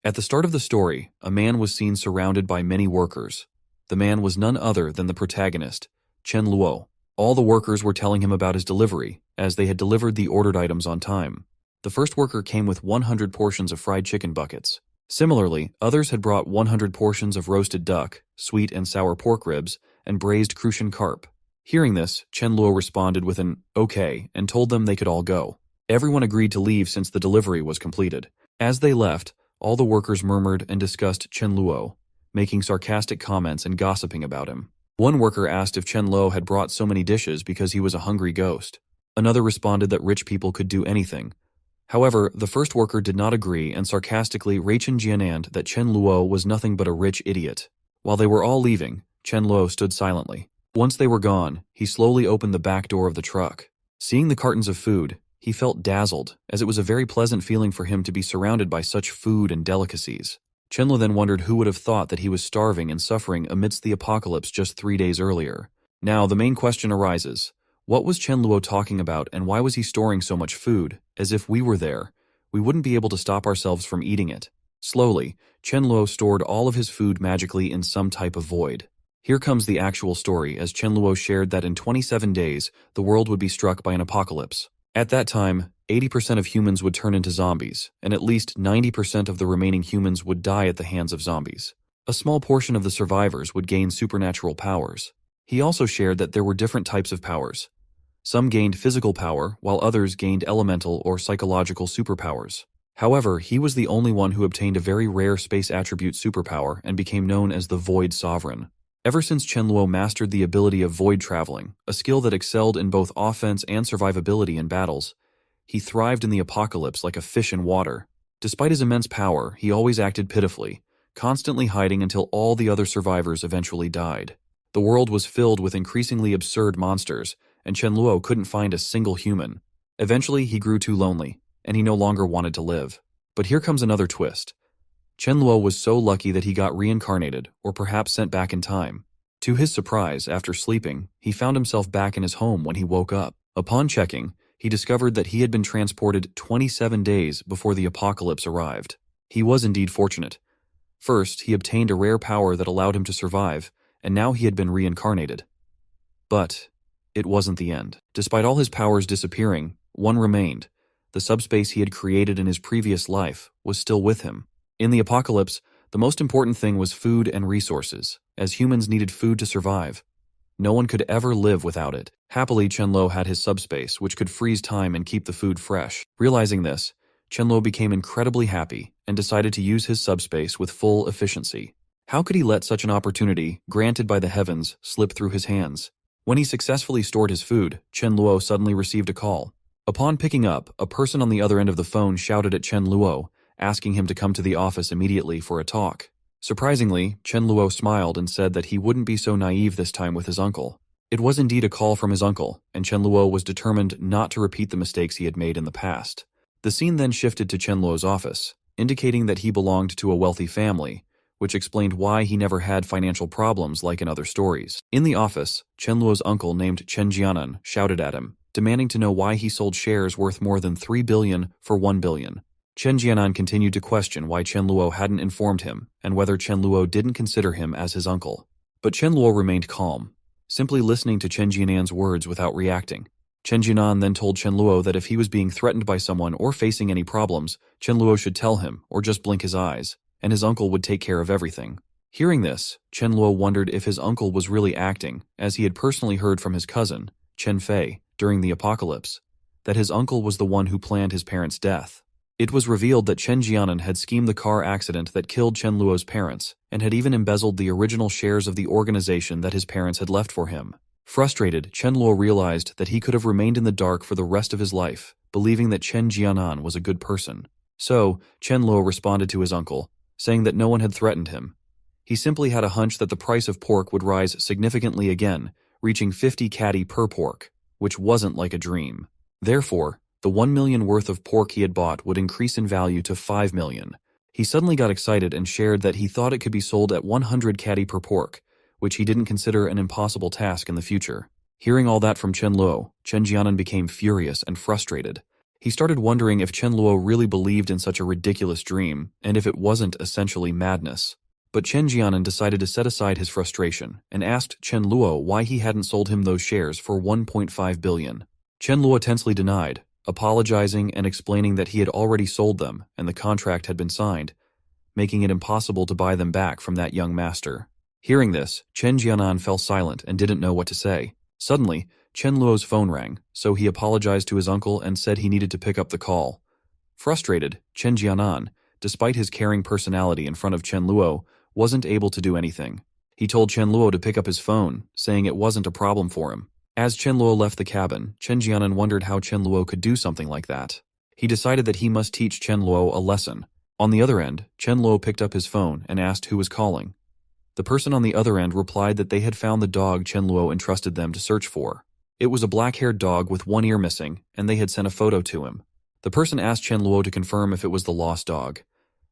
At the start of the story, a man was seen surrounded by many workers. The man was none other than the protagonist, Chen Luo. All the workers were telling him about his delivery, as they had delivered the ordered items on time. The first worker came with 100 portions of fried chicken buckets. Similarly, others had brought 100 portions of roasted duck, sweet and sour pork ribs, and braised crucian carp. Hearing this, Chen Luo responded with an okay and told them they could all go. Everyone agreed to leave since the delivery was completed. As they left, all the workers murmured and discussed Chen Luo, making sarcastic comments and gossiping about him. One worker asked if Chen Luo had brought so many dishes because he was a hungry ghost. Another responded that rich people could do anything. However, the first worker did not agree and sarcastically Jianand that Chen Luo was nothing but a rich idiot. While they were all leaving, Chen Luo stood silently. Once they were gone, he slowly opened the back door of the truck. Seeing the cartons of food, he felt dazzled, as it was a very pleasant feeling for him to be surrounded by such food and delicacies. Chen Luo then wondered who would have thought that he was starving and suffering amidst the apocalypse just 3 days earlier. Now, the main question arises. What was Chen Luo talking about, and why was he storing so much food? As if we were there, we wouldn't be able to stop ourselves from eating it. Slowly, Chen Luo stored all of his food magically in some type of void. Here comes the actual story, as Chen Luo shared that in 27 days, the world would be struck by an apocalypse. At that time, 80% of humans would turn into zombies, and at least 90% of the remaining humans would die at the hands of zombies. A small portion of the survivors would gain supernatural powers. He also shared that there were different types of powers. Some gained physical power, while others gained elemental or psychological superpowers. However, he was the only one who obtained a very rare space attribute superpower and became known as the Void Sovereign. Ever since Chen Luo mastered the ability of void traveling, a skill that excelled in both offense and survivability in battles, he thrived in the apocalypse like a fish in water. Despite his immense power, he always acted pitifully, constantly hiding until all the other survivors eventually died. The world was filled with increasingly absurd monsters, and Chen Luo couldn't find a single human. Eventually, he grew too lonely, and he no longer wanted to live. But here comes another twist. Chen Luo was so lucky that he got reincarnated, or perhaps sent back in time. To his surprise, after sleeping, he found himself back in his home when he woke up. Upon checking, he discovered that he had been transported 27 days before the apocalypse arrived. He was indeed fortunate. First, he obtained a rare power that allowed him to survive, and now he had been reincarnated. But it wasn't the end. Despite all his powers disappearing, one remained. The subspace he had created in his previous life was still with him. In the apocalypse, the most important thing was food and resources, as humans needed food to survive. No one could ever live without it. Happily, Chen Luo had his subspace, which could freeze time and keep the food fresh. Realizing this, Chen Luo became incredibly happy and decided to use his subspace with full efficiency. How could he let such an opportunity, granted by the heavens, slip through his hands? When he successfully stored his food, Chen Luo suddenly received a call. Upon picking up, a person on the other end of the phone shouted at Chen Luo, asking him to come to the office immediately for a talk. Surprisingly, Chen Luo smiled and said that he wouldn't be so naive this time with his uncle. It was indeed a call from his uncle, and Chen Luo was determined not to repeat the mistakes he had made in the past. The scene then shifted to Chen Luo's office, indicating that he belonged to a wealthy family, which explained why he never had financial problems like in other stories. In the office, Chen Luo's uncle named Chen Jianan shouted at him, demanding to know why he sold shares worth more than 3 billion for 1 billion. Chen Jianan continued to question why Chen Luo hadn't informed him and whether Chen Luo didn't consider him as his uncle. But Chen Luo remained calm, simply listening to Chen Jianan's words without reacting. Chen Jianan then told Chen Luo that if he was being threatened by someone or facing any problems, Chen Luo should tell him or just blink his eyes, and his uncle would take care of everything. Hearing this, Chen Luo wondered if his uncle was really acting, as he had personally heard from his cousin, Chen Fei, during the apocalypse, that his uncle was the one who planned his parents' death. It was revealed that Chen Jianan had schemed the car accident that killed Chen Luo's parents, and had even embezzled the original shares of the organization that his parents had left for him. Frustrated, Chen Luo realized that he could have remained in the dark for the rest of his life, believing that Chen Jianan was a good person. So, Chen Luo responded to his uncle, saying that no one had threatened him. He simply had a hunch that the price of pork would rise significantly again, reaching 50 catty per pork, which wasn't like a dream. Therefore, the 1 million worth of pork he had bought would increase in value to 5 million. He suddenly got excited and shared that he thought it could be sold at 100 catty per pork, which he didn't consider an impossible task in the future. Hearing all that from Chen Luo, Chen Jianan became furious and frustrated. He started wondering if Chen Luo really believed in such a ridiculous dream, and if it wasn't essentially madness. But Chen Jianan decided to set aside his frustration and asked Chen Luo why he hadn't sold him those shares for 1.5 billion. Chen Luo tensely denied, apologizing and explaining that he had already sold them and the contract had been signed, making it impossible to buy them back from that young master. Hearing this, Chen Jianan fell silent and didn't know what to say. Suddenly, Chen Luo's phone rang, so he apologized to his uncle and said he needed to pick up the call. Frustrated, Chen Jianan, despite his caring personality in front of Chen Luo, wasn't able to do anything. He told Chen Luo to pick up his phone, saying it wasn't a problem for him. As Chen Luo left the cabin, Chen Jianan wondered how Chen Luo could do something like that. He decided that he must teach Chen Luo a lesson. On the other end, Chen Luo picked up his phone and asked who was calling. The person on the other end replied that they had found the dog Chen Luo entrusted them to search for. It was a black-haired dog with one ear missing, and they had sent a photo to him. The person asked Chen Luo to confirm if it was the lost dog.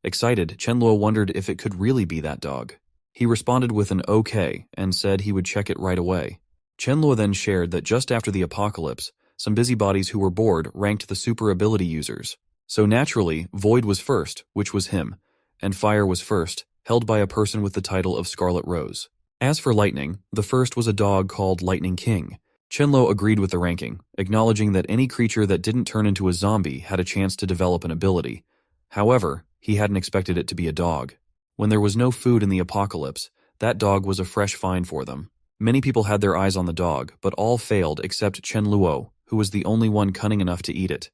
Excited, Chen Luo wondered if it could really be that dog. He responded with an okay and said he would check it right away. Chen Luo then shared that just after the apocalypse, some busybodies who were bored ranked the super ability users. So naturally, Void was first, which was him, and Fire was first, held by a person with the title of Scarlet Rose. As for Lightning, the first was a dog called Lightning King. Chen Luo agreed with the ranking, acknowledging that any creature that didn't turn into a zombie had a chance to develop an ability. However, he hadn't expected it to be a dog. When there was no food in the apocalypse, that dog was a fresh find for them. Many people had their eyes on the dog, but all failed except Chen Luo, who was the only one cunning enough to eat it.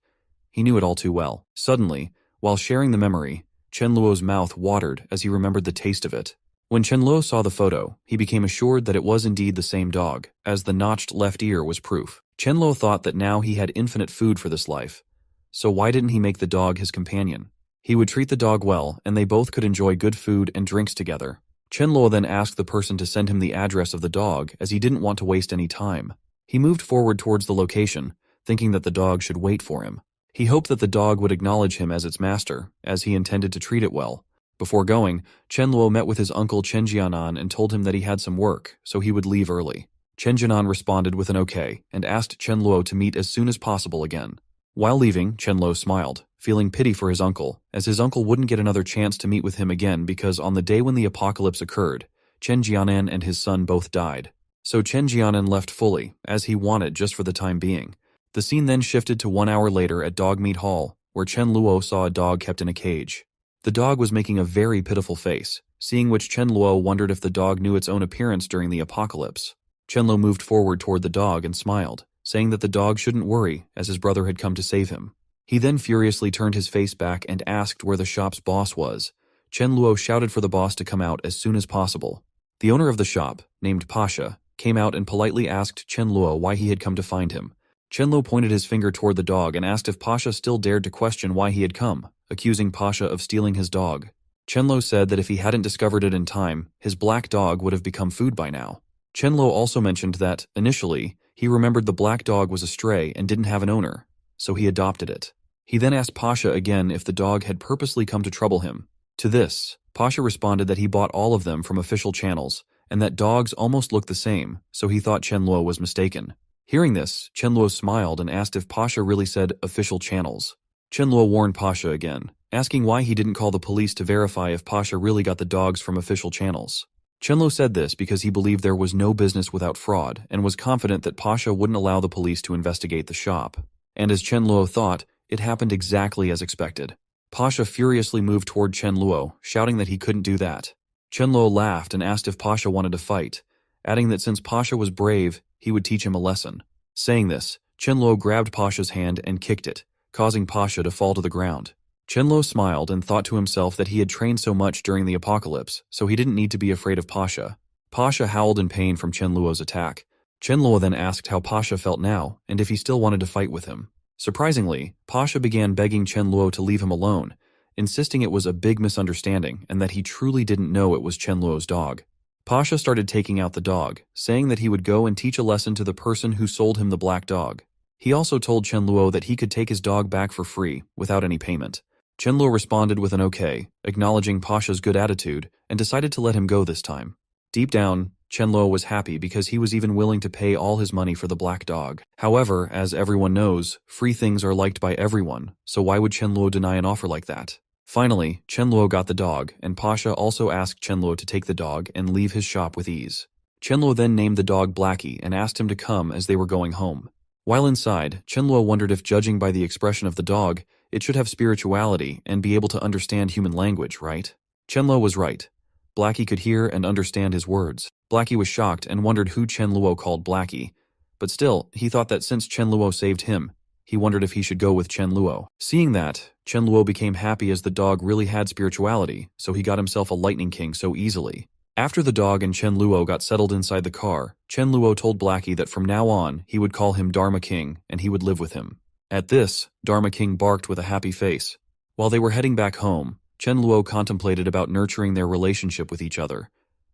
He knew it all too well. Suddenly, while sharing the memory, Chen Luo's mouth watered as he remembered the taste of it. When Chen Luo saw the photo, he became assured that it was indeed the same dog, as the notched left ear was proof. Chen Luo thought that now he had infinite food for this life. So why didn't he make the dog his companion? He would treat the dog well, and they both could enjoy good food and drinks together. Chen Luo then asked the person to send him the address of the dog, as he didn't want to waste any time. He moved forward towards the location, thinking that the dog should wait for him. He hoped that the dog would acknowledge him as its master, as he intended to treat it well. Before going, Chen Luo met with his uncle Chen Jianan and told him that he had some work, so he would leave early. Chen Jianan responded with an okay, and asked Chen Luo to meet as soon as possible again. While leaving, Chen Luo smiled, feeling pity for his uncle, as his uncle wouldn't get another chance to meet with him again because on the day when the apocalypse occurred, Chen Jianan and his son both died. So Chen Jianan left fully, as he wanted just for the time being. The scene then shifted to 1 hour later at Dogmeat Hall, where Chen Luo saw a dog kept in a cage. The dog was making a very pitiful face, seeing which Chen Luo wondered if the dog knew its own appearance during the apocalypse. Chen Luo moved forward toward the dog and smiled, saying that the dog shouldn't worry, as his brother had come to save him. He then furiously turned his face back and asked where the shop's boss was. Chen Luo shouted for the boss to come out as soon as possible. The owner of the shop, named Pasha, came out and politely asked Chen Luo why he had come to find him. Chen Luo pointed his finger toward the dog and asked if Pasha still dared to question why he had come, accusing Pasha of stealing his dog. Chen Luo said that if he hadn't discovered it in time, his black dog would have become food by now. Chen Luo also mentioned that, initially, he remembered the black dog was a stray and didn't have an owner, so he adopted it. He then asked Pasha again if the dog had purposely come to trouble him. To this, Pasha responded that he bought all of them from official channels, and that dogs almost looked the same, so he thought Chen Luo was mistaken. Hearing this, Chen Luo smiled and asked if Pasha really said official channels. Chen Luo warned Pasha again, asking why he didn't call the police to verify if Pasha really got the dogs from official channels. Chen Luo said this because he believed there was no business without fraud and was confident that Pasha wouldn't allow the police to investigate the shop. And as Chen Luo thought, it happened exactly as expected. Pasha furiously moved toward Chen Luo, shouting that he couldn't do that. Chen Luo laughed and asked if Pasha wanted to fight, adding that since Pasha was brave, he would teach him a lesson. Saying this, Chen Luo grabbed Pasha's hand and kicked it, causing Pasha to fall to the ground. Chen Luo smiled and thought to himself that he had trained so much during the apocalypse, so he didn't need to be afraid of Pasha. Pasha howled in pain from Chen Luo's attack. Chen Luo then asked how Pasha felt now and if he still wanted to fight with him. Surprisingly, Pasha began begging Chen Luo to leave him alone, insisting it was a big misunderstanding and that he truly didn't know it was Chen Luo's dog. Pasha started taking out the dog, saying that he would go and teach a lesson to the person who sold him the black dog. He also told Chen Luo that he could take his dog back for free, without any payment. Chen Luo responded with an okay, acknowledging Pasha's good attitude, and decided to let him go this time. Deep down, Chen Luo was happy because he was even willing to pay all his money for the black dog. However, as everyone knows, free things are liked by everyone, so why would Chen Luo deny an offer like that? Finally, Chen Luo got the dog, and Pasha also asked Chen Luo to take the dog and leave his shop with ease. Chen Luo then named the dog Blackie and asked him to come as they were going home. While inside, Chen Luo wondered if, judging by the expression of the dog, it should have spirituality and be able to understand human language, right? Chen Luo was right. Blackie could hear and understand his words. Blackie was shocked and wondered who Chen Luo called Blackie, but still, he thought that since Chen Luo saved him, he wondered if he should go with Chen Luo. Seeing that, Chen Luo became happy as the dog really had spirituality, so he got himself a Lightning King so easily. After the dog and Chen Luo got settled inside the car, Chen Luo told Blackie that from now on, he would call him Dharma King and he would live with him. At this, Dharma King barked with a happy face. While they were heading back home, Chen Luo contemplated about nurturing their relationship with each other.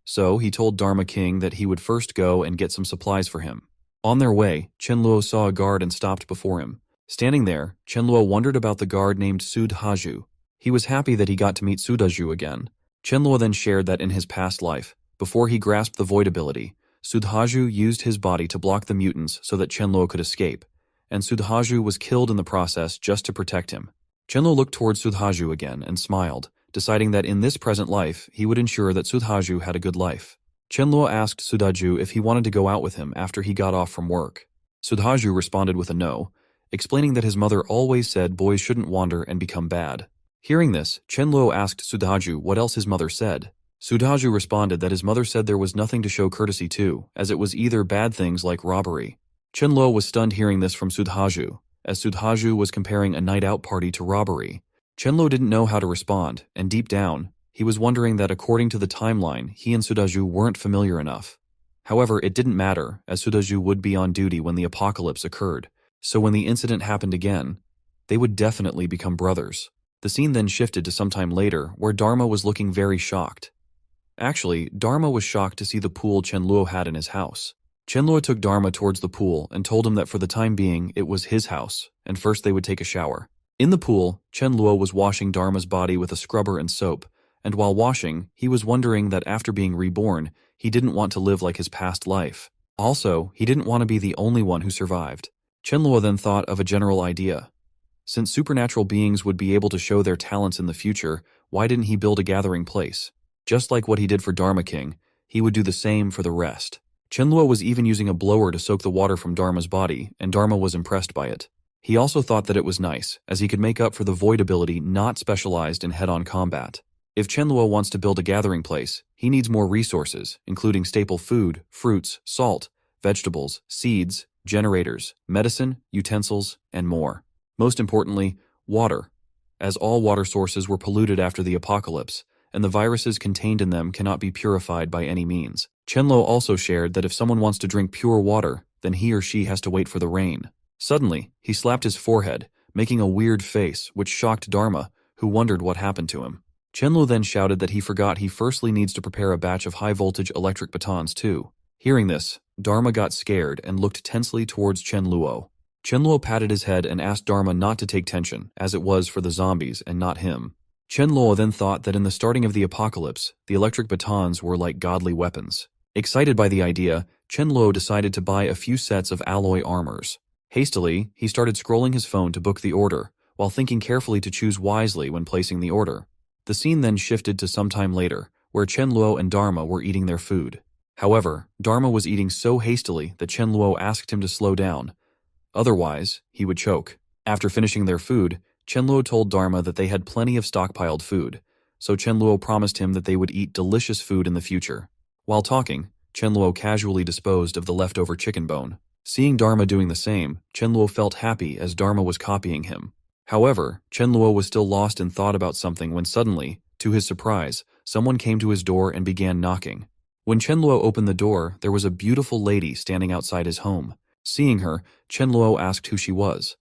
So he told Dharma King that he would first go and get some supplies for him. On their way, Chen Luo saw a guard and stopped before him. Standing there, Chen Luo wondered about the guard named Sudhaju. He was happy that he got to meet Sudhaju again. Chen Luo then shared that in his past life, before he grasped the void ability, Sudhaju used his body to block the mutants so that Chen Luo could escape, and Sudhaju was killed in the process just to protect him. Chen Luo looked towards Sudhaju again and smiled, deciding that in this present life, he would ensure that Sudhaju had a good life. Chen Luo asked Sudhaju if he wanted to go out with him after he got off from work. Sudhaju responded with a no, explaining that his mother always said boys shouldn't wander and become bad. Hearing this, Chen Luo asked Sudhaju what else his mother said. Sudhaju responded that his mother said there was nothing to show courtesy to, as it was either bad things like robbery. Chen Luo was stunned hearing this from Sudhaju, as Sudhaju was comparing a night out party to robbery. Chen Luo didn't know how to respond, and deep down, he was wondering that according to the timeline, he and Sudhaju weren't familiar enough. However, it didn't matter, as Sudhaju would be on duty when the apocalypse occurred, so when the incident happened again, they would definitely become brothers. The scene then shifted to some time later, where Dharma was looking very shocked. Actually, Dharma was shocked to see the pool Chen Luo had in his house. Chen Luo took Dharma towards the pool and told him that for the time being, it was his house, and first they would take a shower. In the pool, Chen Luo was washing Dharma's body with a scrubber and soap, and while washing, he was wondering that after being reborn, he didn't want to live like his past life. Also, he didn't want to be the only one who survived. Chen Luo then thought of a general idea. Since supernatural beings would be able to show their talents in the future, why didn't he build a gathering place? Just like what he did for Dharma King, he would do the same for the rest. Chen Luo was even using a blower to soak the water from Dharma's body, and Dharma was impressed by it. He also thought that it was nice, as he could make up for the void ability not specialized in head-on combat. If Chen Luo wants to build a gathering place, he needs more resources, including staple food, fruits, salt, vegetables, seeds, generators, medicine, utensils, and more. Most importantly, water, as all water sources were polluted after the apocalypse, and the viruses contained in them cannot be purified by any means. Chen Luo also shared that if someone wants to drink pure water, then he or she has to wait for the rain. Suddenly, he slapped his forehead, making a weird face, which shocked Dharma, who wondered what happened to him. Chen Luo then shouted that he forgot he firstly needs to prepare a batch of high-voltage electric batons too. Hearing this, Dharma got scared and looked tensely towards Chen Luo. Chen Luo patted his head and asked Dharma not to take tension, as it was for the zombies and not him. Chen Luo then thought that in the starting of the apocalypse, the electric batons were like godly weapons. Excited by the idea, Chen Luo decided to buy a few sets of alloy armors. Hastily, he started scrolling his phone to book the order, while thinking carefully to choose wisely when placing the order. The scene then shifted to some time later, where Chen Luo and Dharma were eating their food. However, Dharma was eating so hastily that Chen Luo asked him to slow down. Otherwise, he would choke. After finishing their food, Chen Luo told Dharma that they had plenty of stockpiled food, so Chen Luo promised him that they would eat delicious food in the future. While talking, Chen Luo casually disposed of the leftover chicken bone. Seeing Dharma doing the same, Chen Luo felt happy as Dharma was copying him. However, Chen Luo was still lost in thought about something when suddenly, to his surprise, someone came to his door and began knocking. When Chen Luo opened the door, there was a beautiful lady standing outside his home. Seeing her, Chen Luo asked who she was.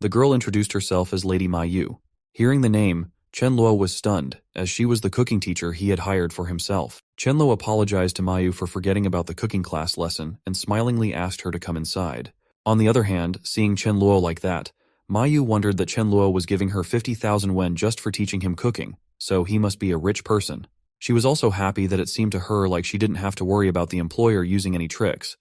The girl introduced herself as Lady Ma Yu. Hearing the name, Chen Luo was stunned, as she was the cooking teacher he had hired for himself. Chen Luo apologized to Ma Yu for forgetting about the cooking class lesson and smilingly asked her to come inside. On the other hand, seeing Chen Luo like that, Ma Yu wondered that Chen Luo was giving her 50,000 wen just for teaching him cooking, so he must be a rich person. She was also happy that it seemed to her like she didn't have to worry about the employer using any tricks.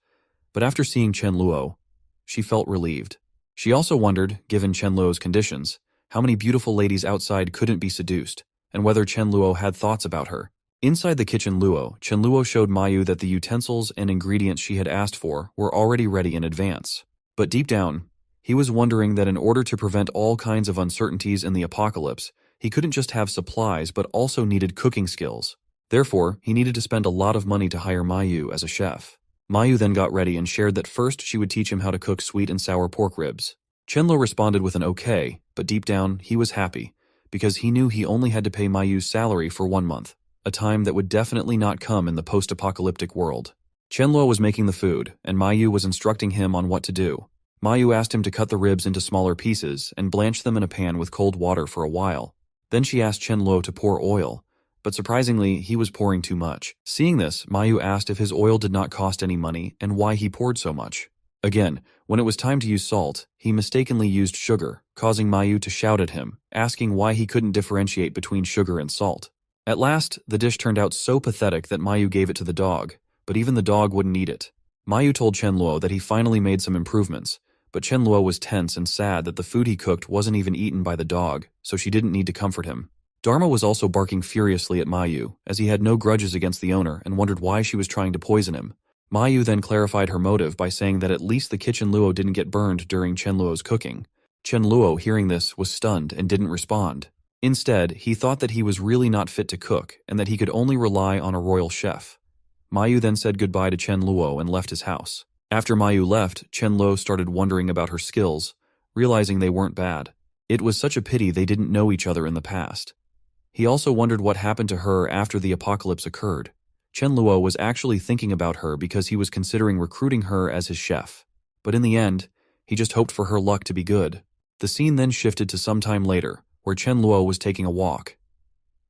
But after seeing Chen Luo, she felt relieved. She also wondered, given Chen Luo's conditions, how many beautiful ladies outside couldn't be seduced, and whether Chen Luo had thoughts about her. Inside the kitchen Chen Luo showed Mayu that the utensils and ingredients she had asked for were already ready in advance. But deep down, he was wondering that in order to prevent all kinds of uncertainties in the apocalypse, he couldn't just have supplies but also needed cooking skills. Therefore, he needed to spend a lot of money to hire Mayu as a chef. Mayu then got ready and shared that first she would teach him how to cook sweet and sour pork ribs. Chen Luo responded with an okay, but deep down, he was happy, because he knew he only had to pay Mayu's salary for 1 month, a time that would definitely not come in the post-apocalyptic world. Chen Luo was making the food, and Mayu was instructing him on what to do. Mayu asked him to cut the ribs into smaller pieces and blanch them in a pan with cold water for a while. Then she asked Chen Luo to pour oil, but surprisingly, he was pouring too much. Seeing this, Mayu asked if his oil did not cost any money and why he poured so much. Again, when it was time to use salt, he mistakenly used sugar, causing Mayu to shout at him, asking why he couldn't differentiate between sugar and salt. At last, the dish turned out so pathetic that Mayu gave it to the dog, but even the dog wouldn't eat it. Mayu told Chen Luo that he finally made some improvements, but Chen Luo was tense and sad that the food he cooked wasn't even eaten by the dog, so she didn't need to comfort him. Dharma was also barking furiously at Mayu, as he had no grudges against the owner and wondered why she was trying to poison him. Mayu then clarified her motive by saying that at least the kitchen Luo didn't get burned during Chen Luo's cooking. Chen Luo, hearing this, was stunned and didn't respond. Instead, he thought that he was really not fit to cook and that he could only rely on a royal chef. Mayu then said goodbye to Chen Luo and left his house. After Mayu left, Chen Luo started wondering about her skills, realizing they weren't bad. It was such a pity they didn't know each other in the past. He also wondered what happened to her after the apocalypse occurred. Chen Luo was actually thinking about her because he was considering recruiting her as his chef. But in the end, he just hoped for her luck to be good. The scene then shifted to some time later, where Chen Luo was taking a walk.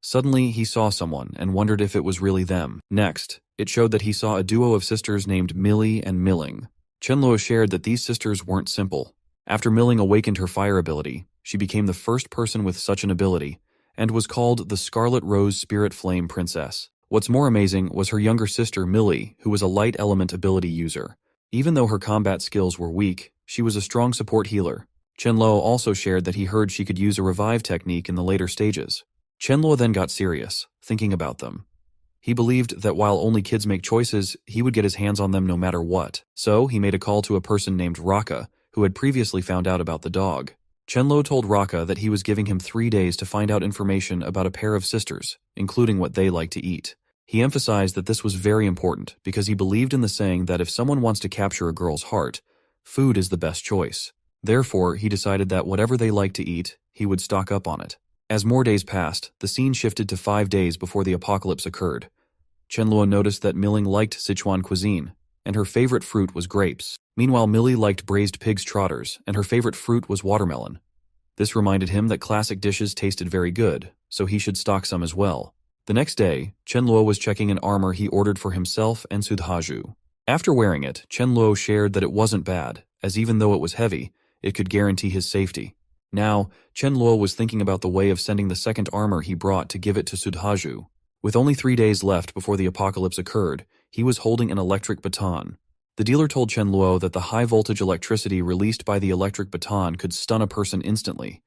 Suddenly, he saw someone and wondered if it was really them. Next, it showed that he saw a duo of sisters named Millie and Milling. Chen Luo shared that these sisters weren't simple. After Milling awakened her fire ability, she became the first person with such an ability, and was called the Scarlet Rose Spirit Flame Princess. What's more amazing was her younger sister Millie, who was a light element ability user. Even though her combat skills were weak, she was a strong support healer. Chen Luo also shared that he heard she could use a revive technique in the later stages. Chen Luo then got serious, thinking about them. He believed that while only kids make choices, he would get his hands on them no matter what. So he made a call to a person named Raka, who had previously found out about the dog. Chen Luo told Raka that he was giving him 3 days to find out information about a pair of sisters, including what they like to eat. He emphasized that this was very important because he believed in the saying that if someone wants to capture a girl's heart, food is the best choice. Therefore, he decided that whatever they liked to eat, he would stock up on it. As more days passed, the scene shifted to 5 days before the apocalypse occurred. Chen Luo noticed that Milling liked Sichuan cuisine, and her favorite fruit was grapes. Meanwhile, Millie liked braised pig's trotters, and her favorite fruit was watermelon. This reminded him that classic dishes tasted very good, so he should stock some as well. The next day, Chen Luo was checking an armor he ordered for himself and Sudhaju. After wearing it, Chen Luo shared that it wasn't bad, as even though it was heavy, it could guarantee his safety. Now, Chen Luo was thinking about the way of sending the second armor he brought to give it to Sudhaju. With only 3 days left before the apocalypse occurred, he was holding an electric baton. The dealer told Chen Luo that the high-voltage electricity released by the electric baton could stun a person instantly,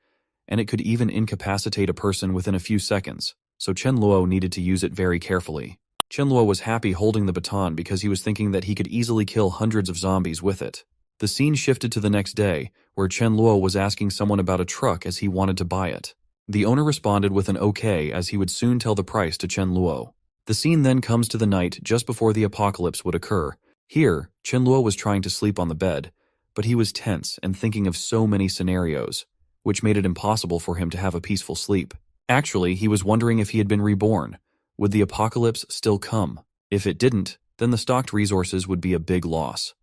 and it could even incapacitate a person within a few seconds, so Chen Luo needed to use it very carefully. Chen Luo was happy holding the baton because he was thinking that he could easily kill hundreds of zombies with it. The scene shifted to the next day, where Chen Luo was asking someone about a truck as he wanted to buy it. The owner responded with an okay as he would soon tell the price to Chen Luo. The scene then comes to the night just before the apocalypse would occur. Here, Chen Luo was trying to sleep on the bed, but he was tense and thinking of so many scenarios, which made it impossible for him to have a peaceful sleep. Actually, he was wondering if he had been reborn. Would the apocalypse still come? If it didn't, then the stocked resources would be a big loss.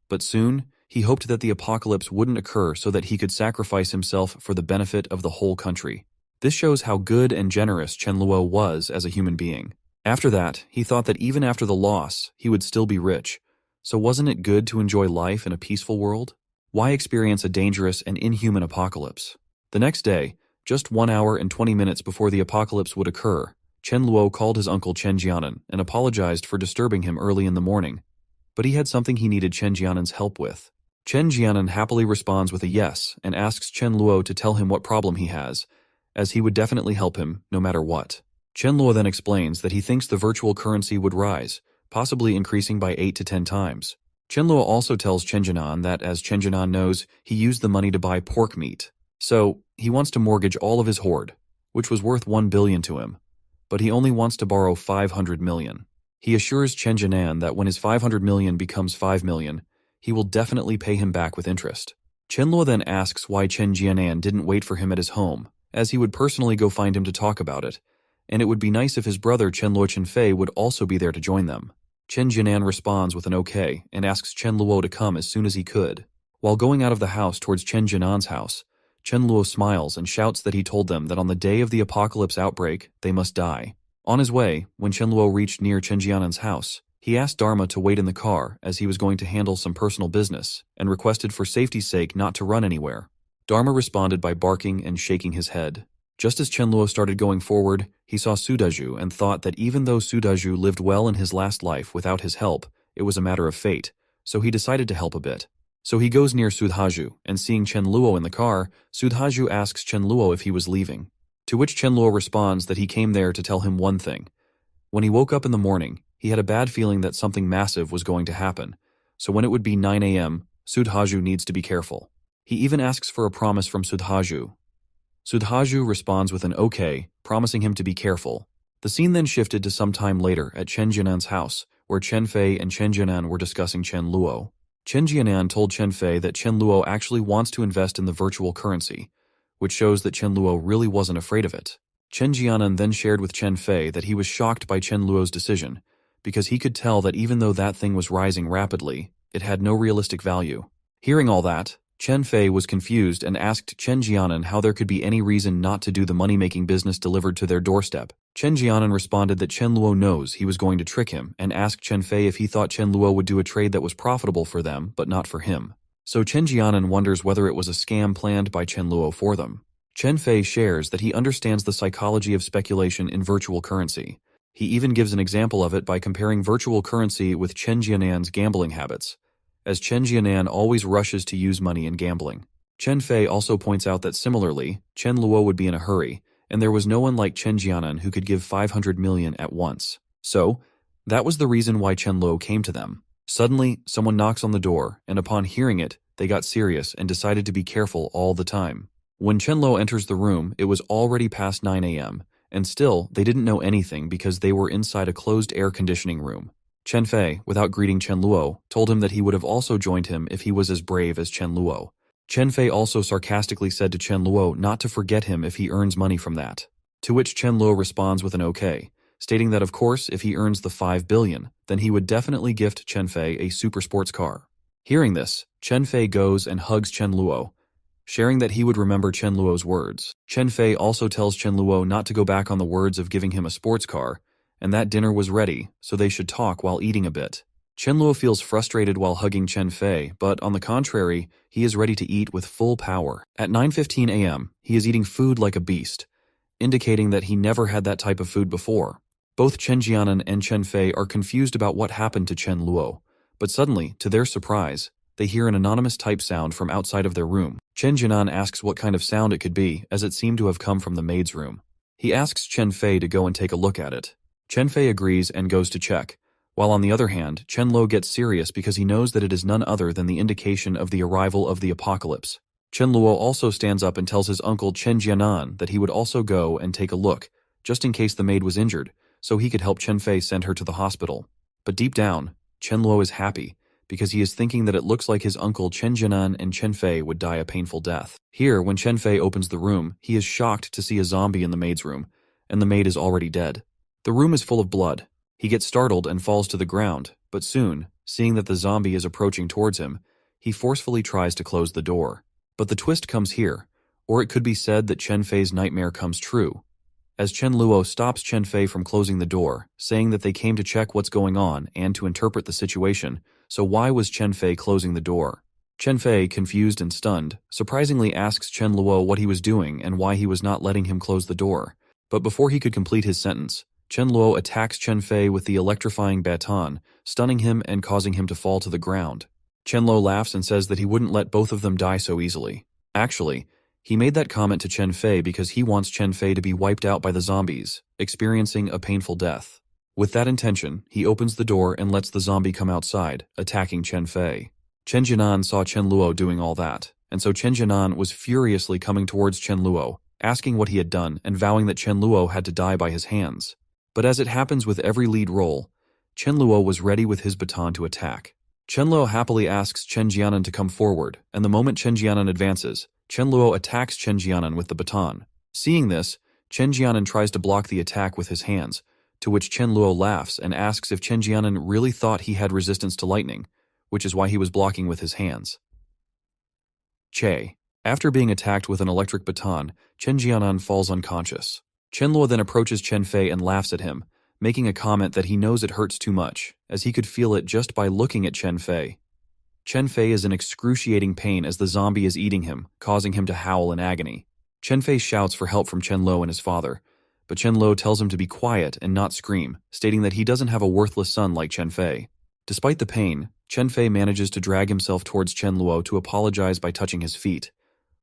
But soon, he hoped that the apocalypse wouldn't occur so that he could sacrifice himself for the benefit of the whole country. This shows how good and generous Chen Luo was as a human being. After that, he thought that even after the loss, he would still be rich. So wasn't it good to enjoy life in a peaceful world? Why experience a dangerous and inhuman apocalypse? The next day, just 1 hour and 20 minutes before the apocalypse would occur, Chen Luo called his uncle Chen Jianan and apologized for disturbing him early in the morning, but he had something he needed Chen Jianan's help with. Chen Jianan happily responds with a yes and asks Chen Luo to tell him what problem he has, as he would definitely help him no matter what. Chen Luo then explains that he thinks the virtual currency would rise, possibly increasing by 8 to 10 times. Chen Luo also tells Chen Jianan that, as Chen Jianan knows, he used the money to buy pork meat. So, he wants to mortgage all of his hoard, which was worth 1 billion to him, but he only wants to borrow 500 million. He assures Chen Jianan that when his 500 million becomes 5 million, he will definitely pay him back with interest. Chen Luo then asks why Chen Jianan didn't wait for him at his home, as he would personally go find him to talk about it, and it would be nice if his brother Chen Luo Chenfei would also be there to join them. Chen Jianan responds with an okay and asks Chen Luo to come as soon as he could. While going out of the house towards Chen Jianan's house, Chen Luo smiles and shouts that he told them that on the day of the apocalypse outbreak, they must die. On his way, when Chen Luo reached near Chen Jianan's house, he asked Dharma to wait in the car as he was going to handle some personal business and requested for safety's sake not to run anywhere. Dharma responded by barking and shaking his head. Just as Chen Luo started going forward, he saw Sudaju and thought that even though Sudaju lived well in his last life without his help, it was a matter of fate, so he decided to help a bit. So he goes near Sudhaju, and seeing Chen Luo in the car, Sudhaju asks Chen Luo if he was leaving. To which Chen Luo responds that he came there to tell him one thing. When he woke up in the morning, he had a bad feeling that something massive was going to happen, so when it would be 9 a.m., Sudhaju needs to be careful. He even asks for a promise from Sudhaju. Sudhaju responds with an okay, promising him to be careful. The scene then shifted to some time later at Chen Jianan's house, where Chen Fei and Chen Jianan were discussing Chen Luo. Chen Jianan told Chen Fei that Chen Luo actually wants to invest in the virtual currency, which shows that Chen Luo really wasn't afraid of it. Chen Jianan then shared with Chen Fei that he was shocked by Chen Luo's decision, because he could tell that even though that thing was rising rapidly, it had no realistic value. Hearing all that, Chen Fei was confused and asked Chen Jianan how there could be any reason not to do the money-making business delivered to their doorstep. Chen Jianan responded that Chen Luo knows he was going to trick him and asked Chen Fei if he thought Chen Luo would do a trade that was profitable for them but not for him. So Chen Jianan wonders whether it was a scam planned by Chen Luo for them. Chen Fei shares that he understands the psychology of speculation in virtual currency. He even gives an example of it by comparing virtual currency with Chen Jianan's gambling habits, as Chen Jianan always rushes to use money in gambling. Chen Fei also points out that similarly, Chen Luo would be in a hurry, and there was no one like Chen Jianan who could give 500 million at once. So, that was the reason why Chen Luo came to them. Suddenly, someone knocks on the door, and upon hearing it, they got serious and decided to be careful all the time. When Chen Luo enters the room, it was already past 9 a.m., and still, they didn't know anything because they were inside a closed air conditioning room. Chen Fei, without greeting Chen Luo, told him that he would have also joined him if he was as brave as Chen Luo. Chen Fei also sarcastically said to Chen Luo not to forget him if he earns money from that. To which Chen Luo responds with an okay, stating that of course if he earns the 5 billion, then he would definitely gift Chen Fei a super sports car. Hearing this, Chen Fei goes and hugs Chen Luo, sharing that he would remember Chen Luo's words. Chen Fei also tells Chen Luo not to go back on the words of giving him a sports car, and that dinner was ready, so they should talk while eating a bit. Chen Luo feels frustrated while hugging Chen Fei, but on the contrary, he is ready to eat with full power. At 9:15 a.m., he is eating food like a beast, indicating that he never had that type of food before. Both Chen Jianan and Chen Fei are confused about what happened to Chen Luo, but suddenly, to their surprise, they hear an anonymous type sound from outside of their room. Chen Jianan asks what kind of sound it could be, as it seemed to have come from the maid's room. He asks Chen Fei to go and take a look at it. Chen Fei agrees and goes to check, while on the other hand, Chen Luo gets serious because he knows that it is none other than the indication of the arrival of the apocalypse. Chen Luo also stands up and tells his uncle Chen Jianan that he would also go and take a look, just in case the maid was injured, so he could help Chen Fei send her to the hospital. But deep down, Chen Luo is happy, because he is thinking that it looks like his uncle Chen Jianan and Chen Fei would die a painful death. Here, when Chen Fei opens the room, he is shocked to see a zombie in the maid's room, and the maid is already dead. The room is full of blood. He gets startled and falls to the ground, but soon, seeing that the zombie is approaching towards him, he forcefully tries to close the door. But the twist comes here, or it could be said that Chen Fei's nightmare comes true, as Chen Luo stops Chen Fei from closing the door, saying that they came to check what's going on and to interpret the situation, so why was Chen Fei closing the door? Chen Fei, confused and stunned, surprisingly asks Chen Luo what he was doing and why he was not letting him close the door. But before he could complete his sentence, Chen Luo attacks Chen Fei with the electrifying baton, stunning him and causing him to fall to the ground. Chen Luo laughs and says that he wouldn't let both of them die so easily. Actually, he made that comment to Chen Fei because he wants Chen Fei to be wiped out by the zombies, experiencing a painful death. With that intention, he opens the door and lets the zombie come outside, attacking Chen Fei. Chen Jianan saw Chen Luo doing all that, and so Chen Jianan was furiously coming towards Chen Luo, asking what he had done and vowing that Chen Luo had to die by his hands. But as it happens with every lead role, Chen Luo was ready with his baton to attack. Chen Luo happily asks Chen Jianan to come forward, and the moment Chen Jianan advances, Chen Luo attacks Chen Jianan with the baton. Seeing this, Chen Jianan tries to block the attack with his hands, to which Chen Luo laughs and asks if Chen Jianan really thought he had resistance to lightning, which is why he was blocking with his hands. Che. After being attacked with an electric baton, Chen Jianan falls unconscious. Chen Luo then approaches Chen Fei and laughs at him, making a comment that he knows it hurts too much, as he could feel it just by looking at Chen Fei. Chen Fei is in excruciating pain as the zombie is eating him, causing him to howl in agony. Chen Fei shouts for help from Chen Luo and his father, but Chen Luo tells him to be quiet and not scream, stating that he doesn't have a worthless son like Chen Fei. Despite the pain, Chen Fei manages to drag himself towards Chen Luo to apologize by touching his feet,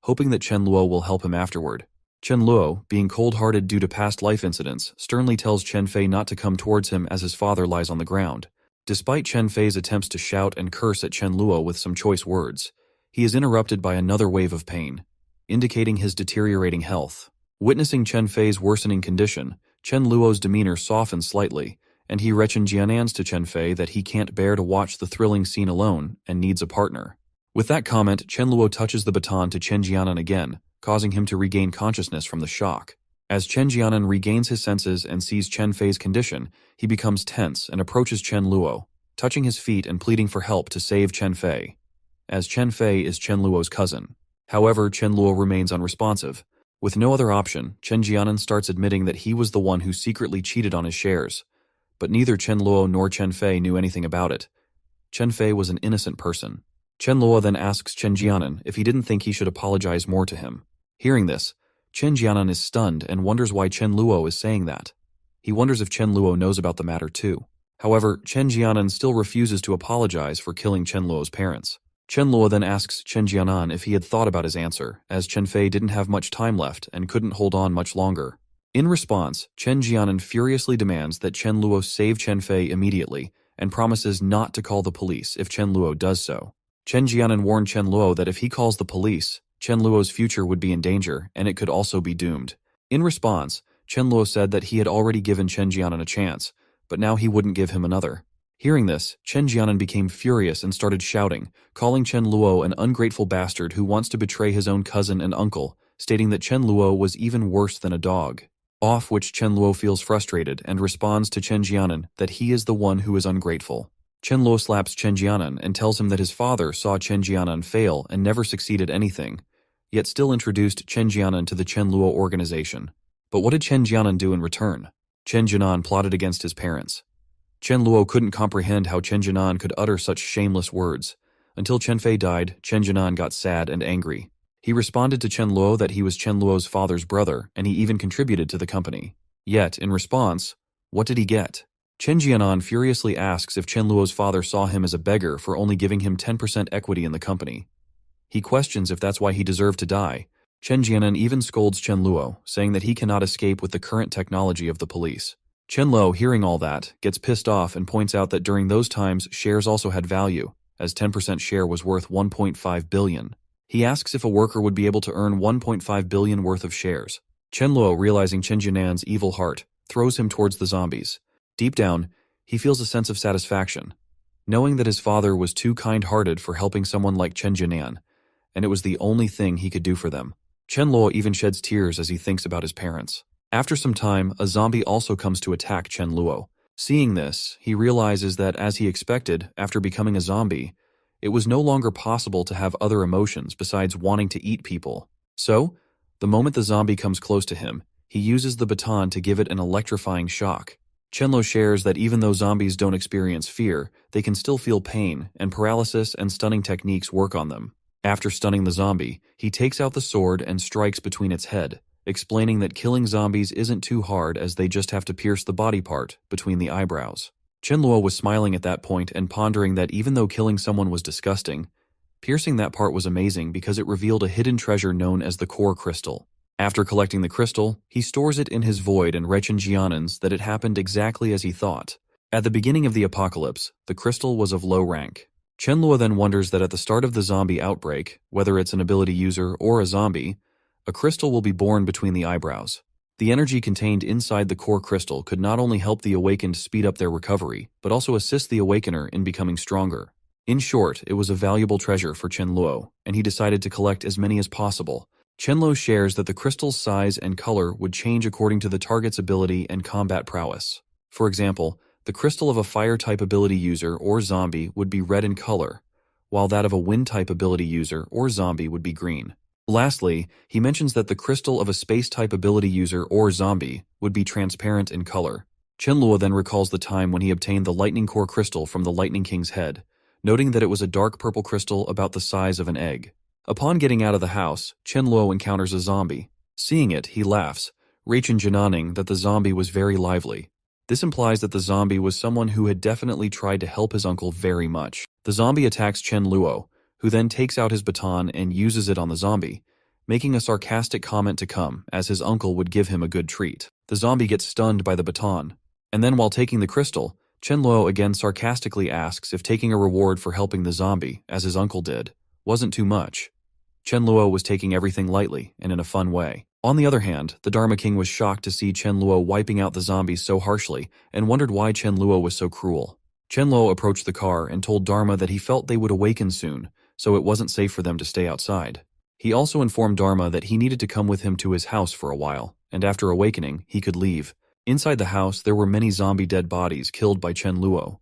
hoping that Chen Luo will help him afterward. Chen Luo, being cold-hearted due to past life incidents, sternly tells Chen Fei not to come towards him as his father lies on the ground. Despite Chen Fei's attempts to shout and curse at Chen Luo with some choice words, he is interrupted by another wave of pain, indicating his deteriorating health. Witnessing Chen Fei's worsening condition, Chen Luo's demeanor softens slightly, and he Jianans to Chen Fei that he can't bear to watch the thrilling scene alone and needs a partner. With that comment, Chen Luo touches the baton to Chen Jianan again, causing him to regain consciousness from the shock. As Chen Jianan regains his senses and sees Chen Fei's condition, he becomes tense and approaches Chen Luo, touching his feet and pleading for help to save Chen Fei, as Chen Fei is Chen Luo's cousin. However, Chen Luo remains unresponsive. With no other option, Chen Jianan starts admitting that he was the one who secretly cheated on his shares, but neither Chen Luo nor Chen Fei knew anything about it. Chen Fei was an innocent person. Chen Luo then asks Chen Jianan if he didn't think he should apologize more to him. Hearing this, Chen Jianan is stunned and wonders why Chen Luo is saying that. He wonders if Chen Luo knows about the matter too. However, Chen Jianan still refuses to apologize for killing Chen Luo's parents. Chen Luo then asks Chen Jianan if he had thought about his answer, as Chen Fei didn't have much time left and couldn't hold on much longer. In response, Chen Jianan furiously demands that Chen Luo save Chen Fei immediately and promises not to call the police if Chen Luo does so. Chen Jianan warned Chen Luo that if he calls the police, Chen Luo's future would be in danger and it could also be doomed. In response, Chen Luo said that he had already given Chen Jianan a chance, but now he wouldn't give him another. Hearing this, Chen Jianan became furious and started shouting, calling Chen Luo an ungrateful bastard who wants to betray his own cousin and uncle, stating that Chen Luo was even worse than a dog. Off which Chen Luo feels frustrated and responds to Chen Jianan that he is the one who is ungrateful. Chen Luo slaps Chen Jianan and tells him that his father saw Chen Jianan fail and never succeeded anything, yet still introduced Chen Jianan to the Chen Luo organization. But what did Chen Jianan do in return? Chen Jianan plotted against his parents. Chen Luo couldn't comprehend how Chen Jianan could utter such shameless words. Until Chen Fei died, Chen Jianan got sad and angry. He responded to Chen Luo that he was Chen Luo's father's brother, and he even contributed to the company. Yet, in response, what did he get? Chen Jianan furiously asks if Chen Luo's father saw him as a beggar for only giving him 10% equity in the company. He questions if that's why he deserved to die. Chen Jianan even scolds Chen Luo, saying that he cannot escape with the current technology of the police. Chen Luo, hearing all that, gets pissed off and points out that during those times shares also had value, as 10% share was worth 1.5 billion. He asks if a worker would be able to earn 1.5 billion worth of shares. Chen Luo, realizing Chen Jianan's evil heart, throws him towards the zombies. Deep down, he feels a sense of satisfaction, knowing that his father was too kind-hearted for helping someone like Chen Jianan, and it was the only thing he could do for them. Chen Luo even sheds tears as he thinks about his parents. After some time, a zombie also comes to attack Chen Luo. Seeing this, he realizes that, as he expected, after becoming a zombie, it was no longer possible to have other emotions besides wanting to eat people. So, the moment the zombie comes close to him, he uses the baton to give it an electrifying shock. Chen Luo shares that even though zombies don't experience fear, they can still feel pain, and paralysis and stunning techniques work on them. After stunning the zombie, he takes out the sword and strikes between its head, explaining that killing zombies isn't too hard as they just have to pierce the body part between the eyebrows. Chen Luo was smiling at that point and pondering that even though killing someone was disgusting, piercing that part was amazing because it revealed a hidden treasure known as the core crystal. After collecting the crystal, he stores it in his void and Rechen Jianins that it happened exactly as he thought. At the beginning of the apocalypse, the crystal was of low rank. Chen Luo then wonders that at the start of the zombie outbreak, whether it's an ability user or a zombie, a crystal will be born between the eyebrows. The energy contained inside the core crystal could not only help the awakened speed up their recovery, but also assist the awakener in becoming stronger. In short, it was a valuable treasure for Chen Luo, and he decided to collect as many as possible. Chen Luo shares that the crystal's size and color would change according to the target's ability and combat prowess. For example, the crystal of a fire-type ability user or zombie would be red in color, while that of a wind-type ability user or zombie would be green. Lastly, he mentions that the crystal of a space-type ability user or zombie would be transparent in color. Chen Luo then recalls the time when he obtained the Lightning Core crystal from the Lightning King's head, noting that it was a dark purple crystal about the size of an egg. Upon getting out of the house, Chen Luo encounters a zombie. Seeing it, he laughs, Rechen Jinaning that the zombie was very lively. This implies that the zombie was someone who had definitely tried to help his uncle very much. The zombie attacks Chen Luo, who then takes out his baton and uses it on the zombie, making a sarcastic comment to come, as his uncle would give him a good treat. The zombie gets stunned by the baton, and then while taking the crystal, Chen Luo again sarcastically asks if taking a reward for helping the zombie, as his uncle did, wasn't too much. Chen Luo was taking everything lightly and in a fun way. On the other hand, the Dharma King was shocked to see Chen Luo wiping out the zombies so harshly and wondered why Chen Luo was so cruel. Chen Luo approached the car and told Dharma that he felt they would awaken soon, so it wasn't safe for them to stay outside. He also informed Dharma that he needed to come with him to his house for a while, and after awakening, he could leave. Inside the house, there were many zombie dead bodies killed by Chen Luo.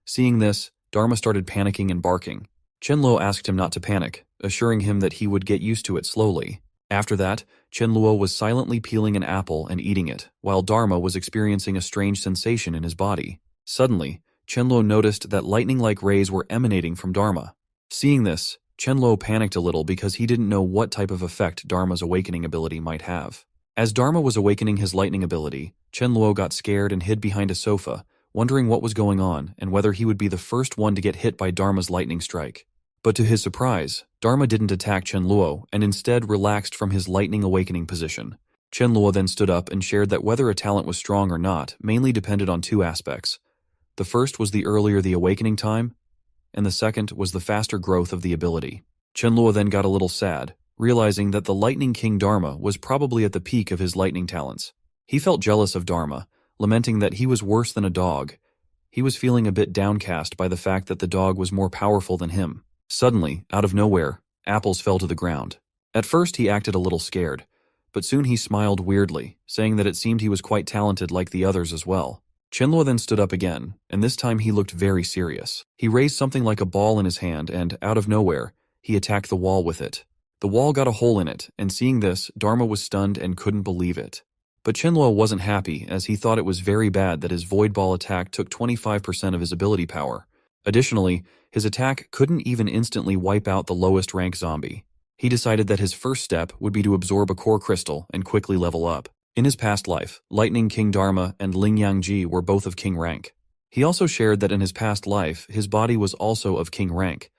Seeing this, Dharma started panicking and barking. Chen Luo asked him not to panic, assuring him that he would get used to it slowly. After that, Chen Luo was silently peeling an apple and eating it, while Dharma was experiencing a strange sensation in his body. Suddenly, Chen Luo noticed that lightning-like rays were emanating from Dharma. Seeing this, Chen Luo panicked a little because he didn't know what type of effect Dharma's awakening ability might have. As Dharma was awakening his lightning ability, Chen Luo got scared and hid behind a sofa, wondering what was going on and whether he would be the first one to get hit by Dharma's lightning strike. But to his surprise, Dharma didn't attack Chen Luo and instead relaxed from his lightning awakening position. Chen Luo then stood up and shared that whether a talent was strong or not mainly depended on two aspects. The first was the earlier the awakening time, and the second was the faster growth of the ability. Chen Luo then got a little sad, realizing that the Lightning King Dharma was probably at the peak of his lightning talents. He felt jealous of Dharma, lamenting that he was worse than a dog. He was feeling a bit downcast by the fact that the dog was more powerful than him. Suddenly, out of nowhere, apples fell to the ground. At first he acted a little scared, but soon he smiled weirdly, saying that it seemed he was quite talented like the others as well. Chen Luo then stood up again, and this time he looked very serious. He raised something like a ball in his hand and, out of nowhere, he attacked the wall with it. The wall got a hole in it, and seeing this, Dharma was stunned and couldn't believe it. But Chen Luo wasn't happy, as he thought it was very bad that his void ball attack took 25% of his ability power. Additionally, his attack couldn't even instantly wipe out the lowest rank zombie. He decided that his first step would be to absorb a core crystal and quickly level up. In his past life, Lightning King Dharma and Ling Yangji were both of king rank. He also shared that in his past life, his body was also of king rank.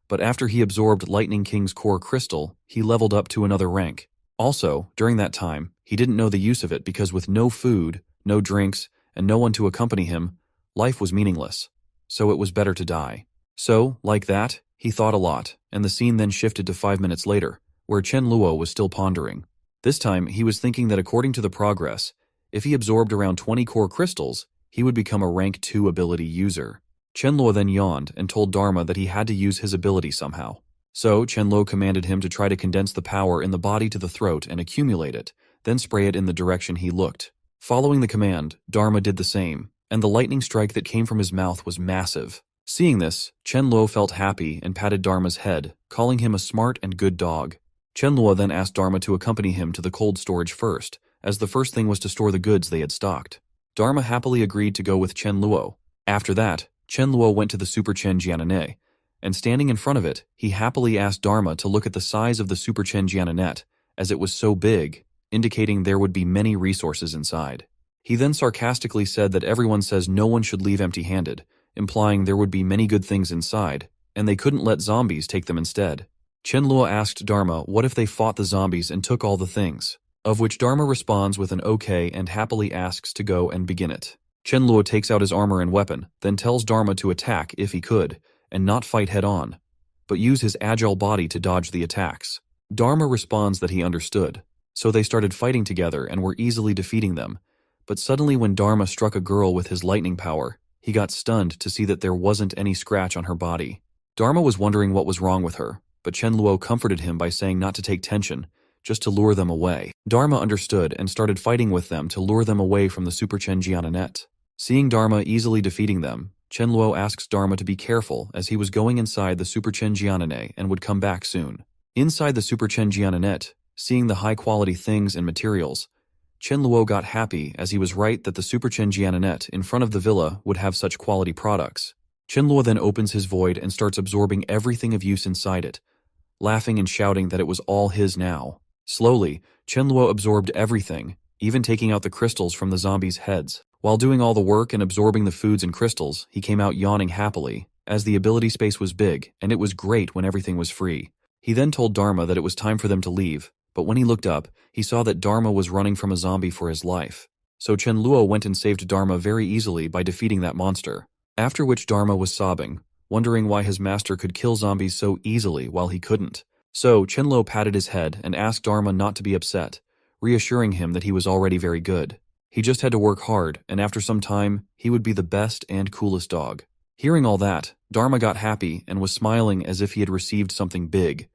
But after he absorbed Lightning King's core crystal, he leveled up to another rank. Also, during that time, he didn't know the use of it because with no food, no drinks, and no one to accompany him, life was meaningless. So it was better to die. So, like that, he thought a lot, and the scene then shifted to 5 minutes later, where Chen Luo was still pondering. This time, he was thinking that according to the progress, if he absorbed around 20 core crystals, he would become a rank 2 ability user. Chen Luo then yawned and told Dharma that he had to use his ability somehow. So, Chen Luo commanded him to try to condense the power in the body to the throat and accumulate it, then spray it in the direction he looked. Following the command, Dharma did the same, and the lightning strike that came from his mouth was massive. Seeing this, Chen Luo felt happy and patted Dharma's head, calling him a smart and good dog. Chen Luo then asked Dharma to accompany him to the cold storage first, as the first thing was to store the goods they had stocked. Dharma happily agreed to go with Chen Luo. After that, Chen Luo went to the Super Chen Jiananet, and standing in front of it, he happily asked Dharma to look at the size of the Super Chen Jiananet, as it was so big, indicating there would be many resources inside. He then sarcastically said that everyone says no one should leave empty-handed, implying there would be many good things inside, and they couldn't let zombies take them instead. Chenluo asked Dharma what if they fought the zombies and took all the things, of which Dharma responds with an okay and happily asks to go and begin it. Chenluo takes out his armor and weapon, then tells Dharma to attack if he could, and not fight head-on, but use his agile body to dodge the attacks. Dharma responds that he understood, so they started fighting together and were easily defeating them. But suddenly when Dharma struck a girl with his lightning power, he got stunned to see that there wasn't any scratch on her body. Dharma was wondering what was wrong with her, but Chenluo comforted him by saying not to take tension, just to lure them away. Dharma understood and started fighting with them to lure them away from the Super Chenjiananet. Seeing Dharma easily defeating them, Chenluo asks Dharma to be careful as he was going inside the Super Chenjiananet and would come back soon. Inside the Super Chenjiananet, seeing the high-quality things and materials, Chenluo got happy as he was right that the Super Chenjiananet in front of the villa would have such quality products. Chenluo then opens his void and starts absorbing everything of use inside it, laughing and shouting that it was all his now. Slowly, Chenluo absorbed everything, even taking out the crystals from the zombies' heads. While doing all the work and absorbing the foods and crystals, he came out yawning happily, as the ability space was big and it was great when everything was free. He then told Dharma that it was time for them to leave, but when he looked up, he saw that Dharma was running from a zombie for his life. So Chenluo went and saved Dharma very easily by defeating that monster. After which Dharma was sobbing, wondering why his master could kill zombies so easily while he couldn't. So Chenluo patted his head and asked Dharma not to be upset, reassuring him that he was already very good. He just had to work hard, and after some time, he would be the best and coolest dog. Hearing all that, Dharma got happy and was smiling as if he had received something big.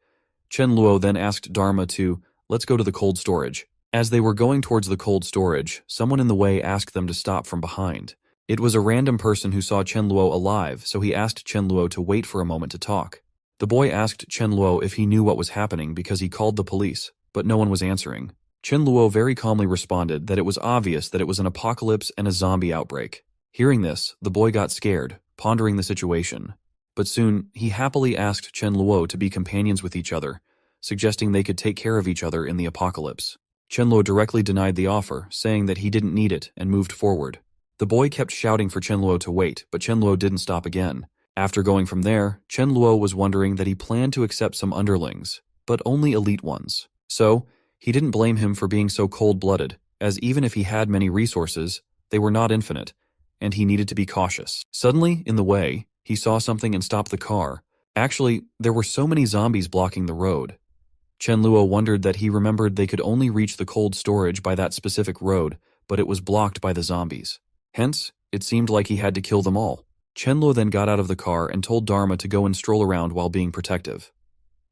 Chenluo then asked Dharma to, let's go to the cold storage. As they were going towards the cold storage, someone in the way asked them to stop from behind. It was a random person who saw Chenluo alive, so he asked Chenluo to wait for a moment to talk. The boy asked Chenluo if he knew what was happening because he called the police, but no one was answering. Chenluo very calmly responded that it was obvious that it was an apocalypse and a zombie outbreak. Hearing this, the boy got scared, pondering the situation. But soon, he happily asked Chenluo to be companions with each other, suggesting they could take care of each other in the apocalypse. Chenluo directly denied the offer, saying that he didn't need it and moved forward. The boy kept shouting for Chenluo to wait, but Chenluo didn't stop again. After going from there, Chenluo was wondering that he planned to accept some underlings, but only elite ones. So, he didn't blame him for being so cold-blooded, as even if he had many resources, they were not infinite, and he needed to be cautious. Suddenly, in the way, he saw something and stopped the car. Actually, there were so many zombies blocking the road. Chenluo wondered that he remembered they could only reach the cold storage by that specific road, but it was blocked by the zombies. Hence, it seemed like he had to kill them all. Chenluo then got out of the car and told Dharma to go and stroll around while being protective.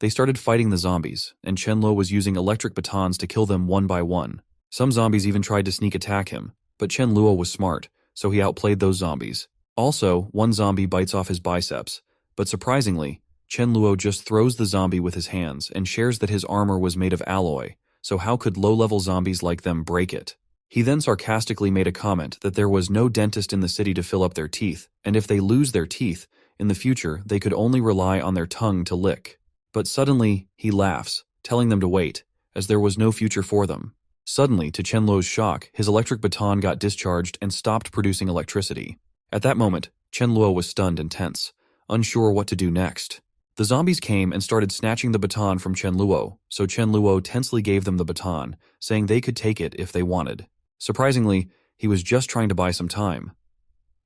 They started fighting the zombies, and Chenluo was using electric batons to kill them one by one. Some zombies even tried to sneak attack him, but Chenluo was smart, so he outplayed those zombies. Also, one zombie bites off his biceps, but surprisingly, Chenluo just throws the zombie with his hands and shares that his armor was made of alloy, so how could low-level zombies like them break it? He then sarcastically made a comment that there was no dentist in the city to fill up their teeth, and if they lose their teeth, in the future they could only rely on their tongue to lick. But suddenly, he laughs, telling them to wait, as there was no future for them. Suddenly, to Chenluo's shock, his electric baton got discharged and stopped producing electricity. At that moment, Chenluo was stunned and tense, unsure what to do next. The zombies came and started snatching the baton from Chenluo, so Chenluo tensely gave them the baton, saying they could take it if they wanted. Surprisingly, he was just trying to buy some time.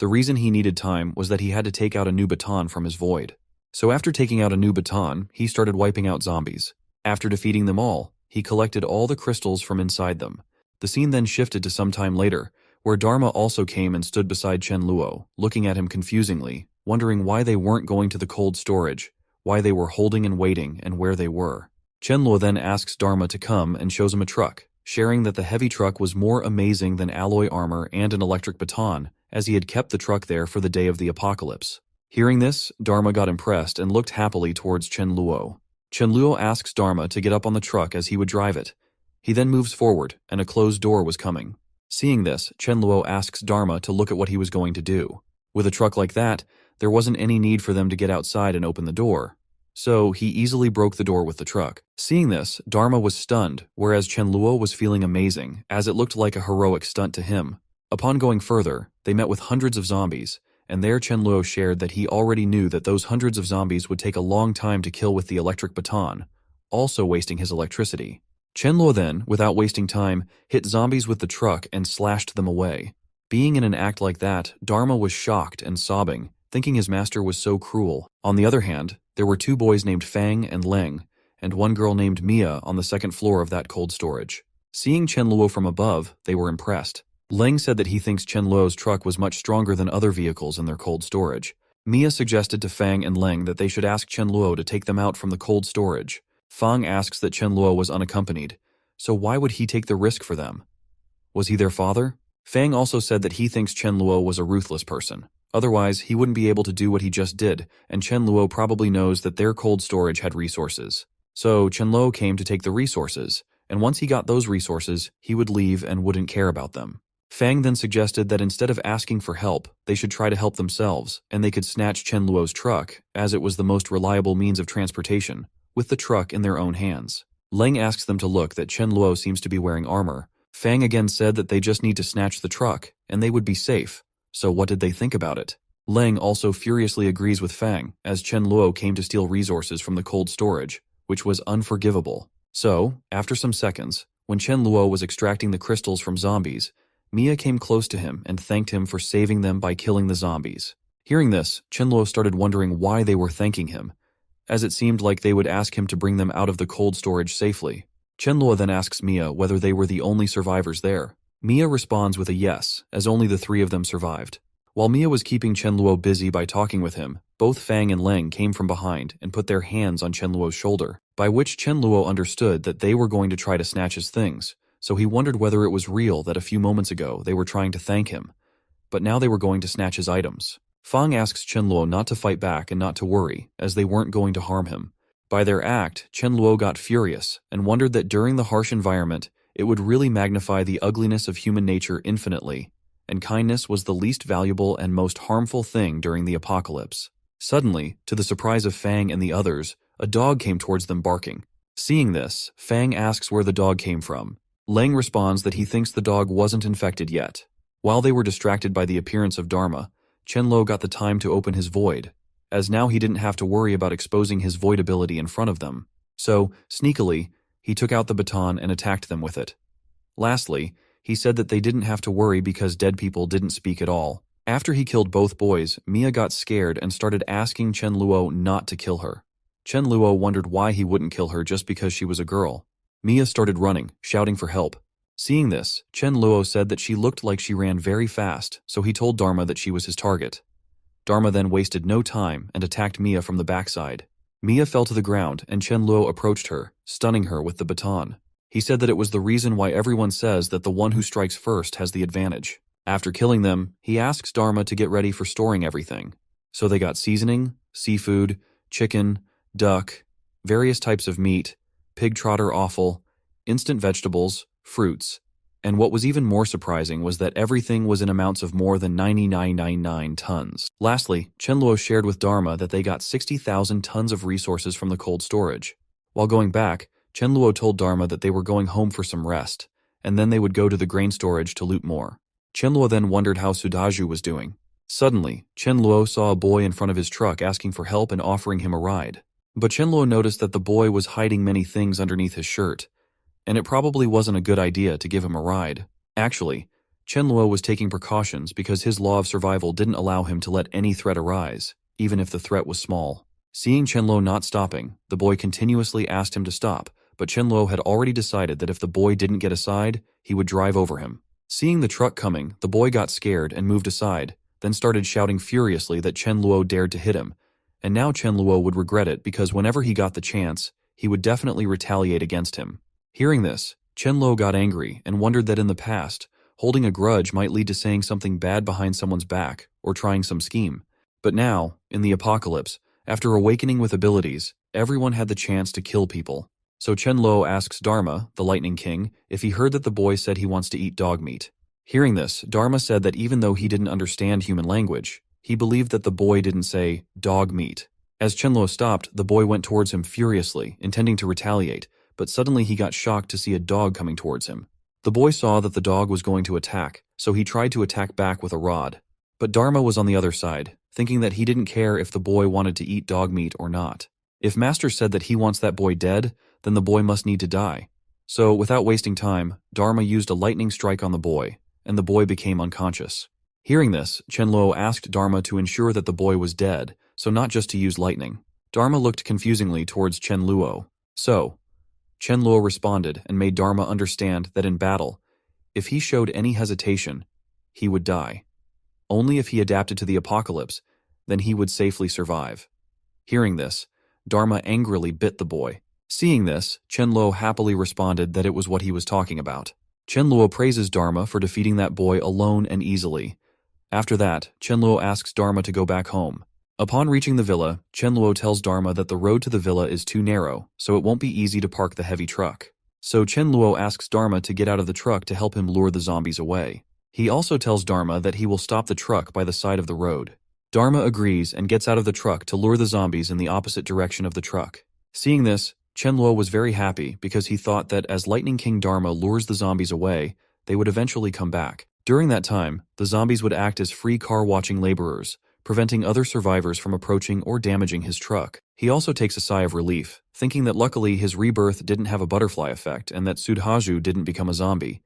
The reason he needed time was that he had to take out a new baton from his void. So after taking out a new baton, he started wiping out zombies. After defeating them all, he collected all the crystals from inside them. The scene then shifted to some time later, where Dharma also came and stood beside Chenluo, looking at him confusingly, wondering why they weren't going to the cold storage, why they were holding and waiting, and where they were. Chenluo then asks Dharma to come and shows him a truck, sharing that the heavy truck was more amazing than alloy armor and an electric baton, as he had kept the truck there for the day of the apocalypse. Hearing this, Dharma got impressed and looked happily towards Chenluo. Chenluo asks Dharma to get up on the truck as he would drive it. He then moves forward, and a closed door was coming. Seeing this, Chenluo asks Dharma to look at what he was going to do. With a truck like that, there wasn't any need for them to get outside and open the door. so he easily broke the door with the truck. Seeing this, Dharma was stunned, whereas Chen Luo was feeling amazing, as it looked like a heroic stunt to him. Upon going further, they met with hundreds of zombies, and there Chen Luo shared that he already knew that those hundreds of zombies would take a long time to kill with the electric baton, also wasting his electricity. Chen Luo then, without wasting time, hit zombies with the truck and slashed them away. Being in an act like that, Dharma was shocked and sobbing, thinking his master was so cruel. On the other hand, there were two boys named Fang and Leng, and one girl named Mia on the second floor of that cold storage. Seeing Chen Luo from above, they were impressed. Leng said that he thinks Chen Luo's truck was much stronger than other vehicles in their cold storage. Mia suggested to Fang and Leng that they should ask Chen Luo to take them out from the cold storage. Fang asks that Chen Luo was unaccompanied, so why would he take the risk for them? Was he their father? Fang also said that he thinks Chen Luo was a ruthless person. Otherwise, he wouldn't be able to do what he just did, and Chen Luo probably knows that their cold storage had resources. So Chen Luo came to take the resources, and once he got those resources, he would leave and wouldn't care about them. Fang then suggested that instead of asking for help, they should try to help themselves, and they could snatch Chen Luo's truck, as it was the most reliable means of transportation, with the truck in their own hands. Leng asks them to look that Chen Luo seems to be wearing armor. Fang again said that they just need to snatch the truck, and they would be safe. So what did they think about it? Leng also furiously agrees with Fang, as Chen Luo came to steal resources from the cold storage, which was unforgivable. So, after some seconds, when Chen Luo was extracting the crystals from zombies, Mia came close to him and thanked him for saving them by killing the zombies. Hearing this, Chen Luo started wondering why they were thanking him, as it seemed like they would ask him to bring them out of the cold storage safely. Chen Luo then asks Mia whether they were the only survivors there. Mia responds with a yes, as only the three of them survived. While Mia was keeping Chen Luo busy by talking with him, both Fang and Leng came from behind and put their hands on Chen Luo's shoulder, by which Chen Luo understood that they were going to try to snatch his things, so he wondered whether it was real that a few moments ago they were trying to thank him, but now they were going to snatch his items. Fang asks Chen Luo not to fight back and not to worry, as they weren't going to harm him. By their act, Chen Luo got furious and wondered that during the harsh environment, it would really magnify the ugliness of human nature infinitely, and kindness was the least valuable and most harmful thing during the apocalypse. Suddenly, to the surprise of Fang and the others, a dog came towards them barking. Seeing this, Fang asks where the dog came from. Leng responds that he thinks the dog wasn't infected yet. While they were distracted by the appearance of Dharma, Chen Luo got the time to open his void, as now he didn't have to worry about exposing his void ability in front of them. So, sneakily, he took out the baton and attacked them with it. Lastly, he said that they didn't have to worry because dead people didn't speak at all. After he killed both boys, Mia got scared and started asking Chen Luo not to kill her. Chen Luo wondered why he wouldn't kill her just because she was a girl. Mia started running, shouting for help. Seeing this, Chen Luo said that she looked like she ran very fast, so he told Dharma that she was his target. Dharma then wasted no time and attacked Mia from the backside. Mia fell to the ground and Chen Luo approached her, stunning her with the baton. He said that it was the reason why everyone says that the one who strikes first has the advantage. After killing them, he asks Dharma to get ready for storing everything. So they got seasoning, seafood, chicken, duck, various types of meat, pig trotter offal, instant vegetables, fruits, and what was even more surprising was that everything was in amounts of more than 9999 tons. Lastly, Chen Luo shared with Dharma that they got 60,000 tons of resources from the cold storage. While going back, Chen Luo told Dharma that they were going home for some rest, and then they would go to the grain storage to loot more. Chen Luo then wondered how Sudaju was doing. Suddenly, Chen Luo saw a boy in front of his truck asking for help and offering him a ride. But Chen Luo noticed that the boy was hiding many things underneath his shirt, and it probably wasn't a good idea to give him a ride. Actually, Chen Luo was taking precautions because his law of survival didn't allow him to let any threat arise, even if the threat was small. Seeing Chen Luo not stopping, the boy continuously asked him to stop, but Chen Luo had already decided that if the boy didn't get aside, he would drive over him. Seeing the truck coming, the boy got scared and moved aside, then started shouting furiously that Chen Luo dared to hit him, and now Chen Luo would regret it because whenever he got the chance, he would definitely retaliate against him. Hearing this, Chen Luo got angry and wondered that in the past, holding a grudge might lead to saying something bad behind someone's back or trying some scheme. But now, in the apocalypse, after awakening with abilities, everyone had the chance to kill people. So Chen Luo asks Dharma, the Lightning King, if he heard that the boy said he wants to eat dog meat. Hearing this, Dharma said that even though he didn't understand human language, he believed that the boy didn't say dog meat. As Chen Luo stopped, the boy went towards him furiously, intending to retaliate, but suddenly he got shocked to see a dog coming towards him. The boy saw that the dog was going to attack, so he tried to attack back with a rod. But Dharma was on the other side, thinking that he didn't care if the boy wanted to eat dog meat or not. If Master said that he wants that boy dead, then the boy must need to die. So, without wasting time, Dharma used a lightning strike on the boy, and the boy became unconscious. Hearing this, Chen Luo asked Dharma to ensure that the boy was dead, so not just to use lightning. Dharma looked confusingly towards Chen Luo. So, Chen Luo responded and made Dharma understand that in battle, if he showed any hesitation, he would die. Only if he adapted to the apocalypse, then he would safely survive. Hearing this, Dharma angrily bit the boy. Seeing this, Chen Luo happily responded that it was what he was talking about. Chen Luo praises Dharma for defeating that boy alone and easily. After that, Chen Luo asks Dharma to go back home. Upon reaching the villa, Chen Luo tells Dharma that the road to the villa is too narrow, so it won't be easy to park the heavy truck. So Chen Luo asks Dharma to get out of the truck to help him lure the zombies away. He also tells Dharma that he will stop the truck by the side of the road. Dharma agrees and gets out of the truck to lure the zombies in the opposite direction of the truck. Seeing this, Chen Luo was very happy because he thought that as Lightning King Dharma lures the zombies away, they would eventually come back. During that time, the zombies would act as free car-watching laborers, preventing other survivors from approaching or damaging his truck. He also takes a sigh of relief, thinking that luckily his rebirth didn't have a butterfly effect and that Sudhaju didn't become a zombie.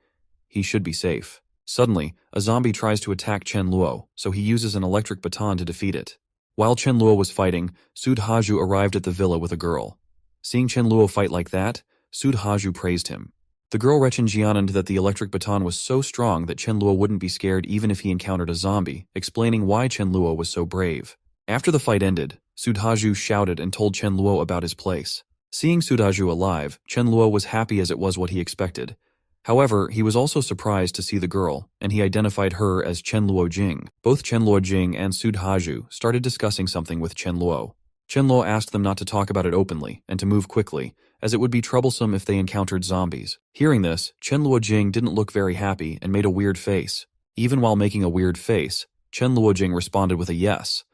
He should be safe. Suddenly, a zombie tries to attack Chen Luo, so he uses an electric baton to defeat it. While Chen Luo was fighting, Sudhaju arrived at the villa with a girl. Seeing Chen Luo fight like that, Sudhaju praised him. The girl Rechenjianand that the electric baton was so strong that Chen Luo wouldn't be scared even if he encountered a zombie, explaining why Chen Luo was so brave. After the fight ended, Sudhaju shouted and told Chen Luo about his place. Seeing Sudhaju alive, Chen Luo was happy as it was what he expected. However, he was also surprised to see the girl, and he identified her as Chen Luo Jing. Both Chen Luo Jing and Sudhaju started discussing something with Chen Luo. Chen Luo asked them not to talk about it openly and to move quickly, as it would be troublesome if they encountered zombies. Hearing this, Chen Luo Jing didn't look very happy and made a weird face. Even while making a weird face, Chen Luo Jing responded with a yes.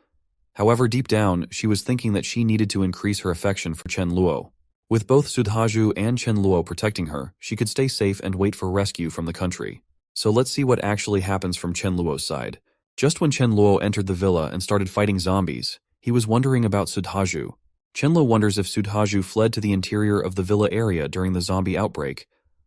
However, deep down, she was thinking that she needed to increase her affection for Chen Luo. With both Sudhaju and Chen Luo protecting her, she could stay safe and wait for rescue from the country. So let's see what actually happens from Chen Luo's side. Just when Chen Luo entered the villa and started fighting zombies, he was wondering about Sudhaju. Chen Luo wonders if Sudhaju fled to the interior of the villa area during the zombie outbreak,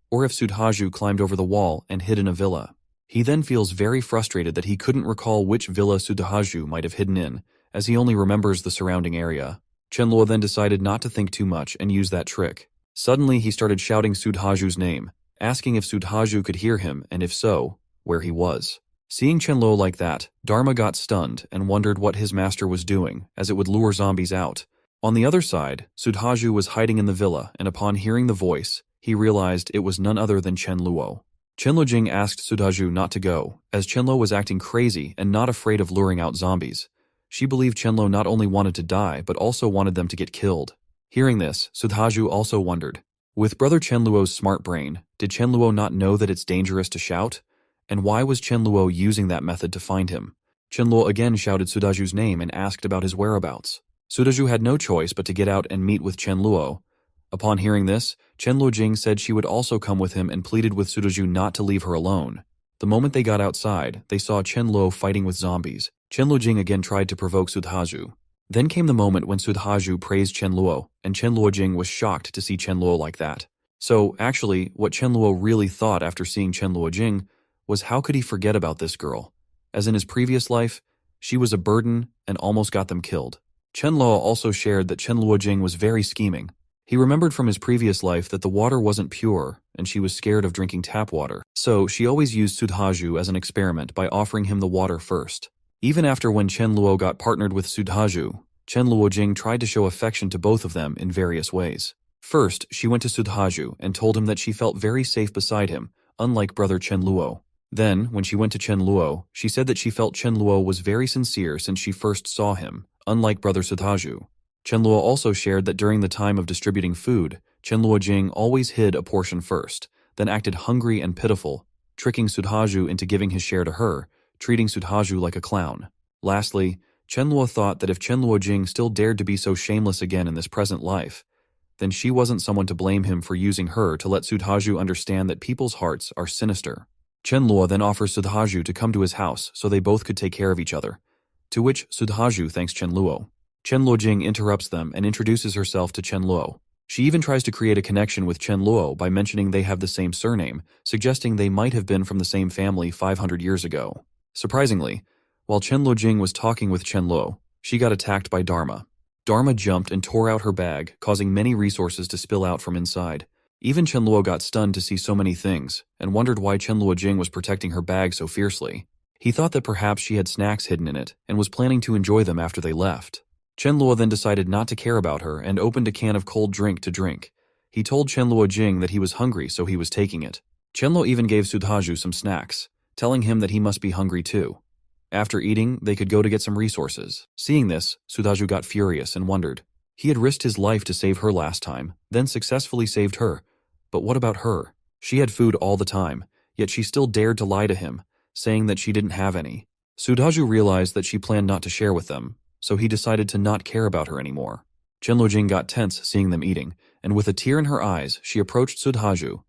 or if Sudhaju climbed over the wall and hid in a villa. He then feels very frustrated that he couldn't recall which villa Sudhaju might have hidden in, as he only remembers the surrounding area. Chen Luo then decided not to think too much and use that trick. Suddenly he started shouting Sudhaju's name, asking if Sudhaju could hear him and if so, where he was. Seeing Chen Luo like that, Dharma got stunned and wondered what his master was doing, as it would lure zombies out. On the other side, Sudhaju was hiding in the villa, and upon hearing the voice, he realized it was none other than Chen Luo. Chen Luo Jing asked Sudhaju not to go, as Chen Luo was acting crazy and not afraid of luring out zombies. She believed Chen Luo not only wanted to die, but also wanted them to get killed. Hearing this, Sudhaju also wondered, with brother Chen Luo's smart brain, did Chen Luo not know that it's dangerous to shout? And why was Chen Luo using that method to find him? Chen Luo again shouted Sudhaju's name and asked about his whereabouts. Sudhaju had no choice but to get out and meet with Chen Luo. Upon hearing this, Chen Luo Jing said she would also come with him and pleaded with Sudhaju not to leave her alone. The moment they got outside, they saw Chen Luo fighting with zombies. Chen Luo Jing again tried to provoke Sudhaju. Then came the moment when Sudhaju praised Chen Luo, and Chen Luo Jing was shocked to see Chen Luo like that. So, actually, what Chen Luo really thought after seeing Chen Luo Jing was how could he forget about this girl? As in his previous life, she was a burden and almost got them killed. Chen Luo also shared that Chen Luo Jing was very scheming. He remembered from his previous life that the water wasn't pure, and she was scared of drinking tap water. So, she always used Sudhaju as an experiment by offering him the water first. Even after when Chen Luo got partnered with Sudhaju, Chen Luo Jing tried to show affection to both of them in various ways. First, she went to Sudhaju and told him that she felt very safe beside him, unlike brother Chen Luo. Then, when she went to Chen Luo, she said that she felt Chen Luo was very sincere since she first saw him, unlike brother Sudhaju. Chen Luo also shared that during the time of distributing food, Chen Luo Jing always hid a portion first, then acted hungry and pitiful, tricking Sudhaju into giving his share to her, treating Sudhaju like a clown. Lastly, Chen Luo thought that if Chen Luojing still dared to be so shameless again in this present life, then she wasn't someone to blame him for using her to let Sudhaju understand that people's hearts are sinister. Chen Luo then offers Sudhaju to come to his house so they both could take care of each other, to which Sudhaju thanks Chen Luo. Chen Luojing interrupts them and introduces herself to Chen Luo. She even tries to create a connection with Chen Luo by mentioning they have the same surname, suggesting they might have been from the same family 500 years ago. Surprisingly, while Chen Luojing was talking with Chen Luo, she got attacked by Dharma. Dharma jumped and tore out her bag, causing many resources to spill out from inside. Even Chen Luo got stunned to see so many things, and wondered why Chen Luojing was protecting her bag so fiercely. He thought that perhaps she had snacks hidden in it, and was planning to enjoy them after they left. Chen Luo then decided not to care about her and opened a can of cold drink to drink. He told Chen Luojing that he was hungry, so he was taking it. Chen Luo even gave Sudhaju some snacks, telling him that he must be hungry too. After eating, they could go to get some resources. Seeing this, Sudhaju got furious and wondered. He had risked his life to save her last time, then successfully saved her. But what about her? She had food all the time, yet she still dared to lie to him, saying that she didn't have any. Sudhaju realized that she planned not to share with them, so he decided to not care about her anymore. Chen Luojing got tense seeing them eating, and with a tear in her eyes, she approached Sudhaju,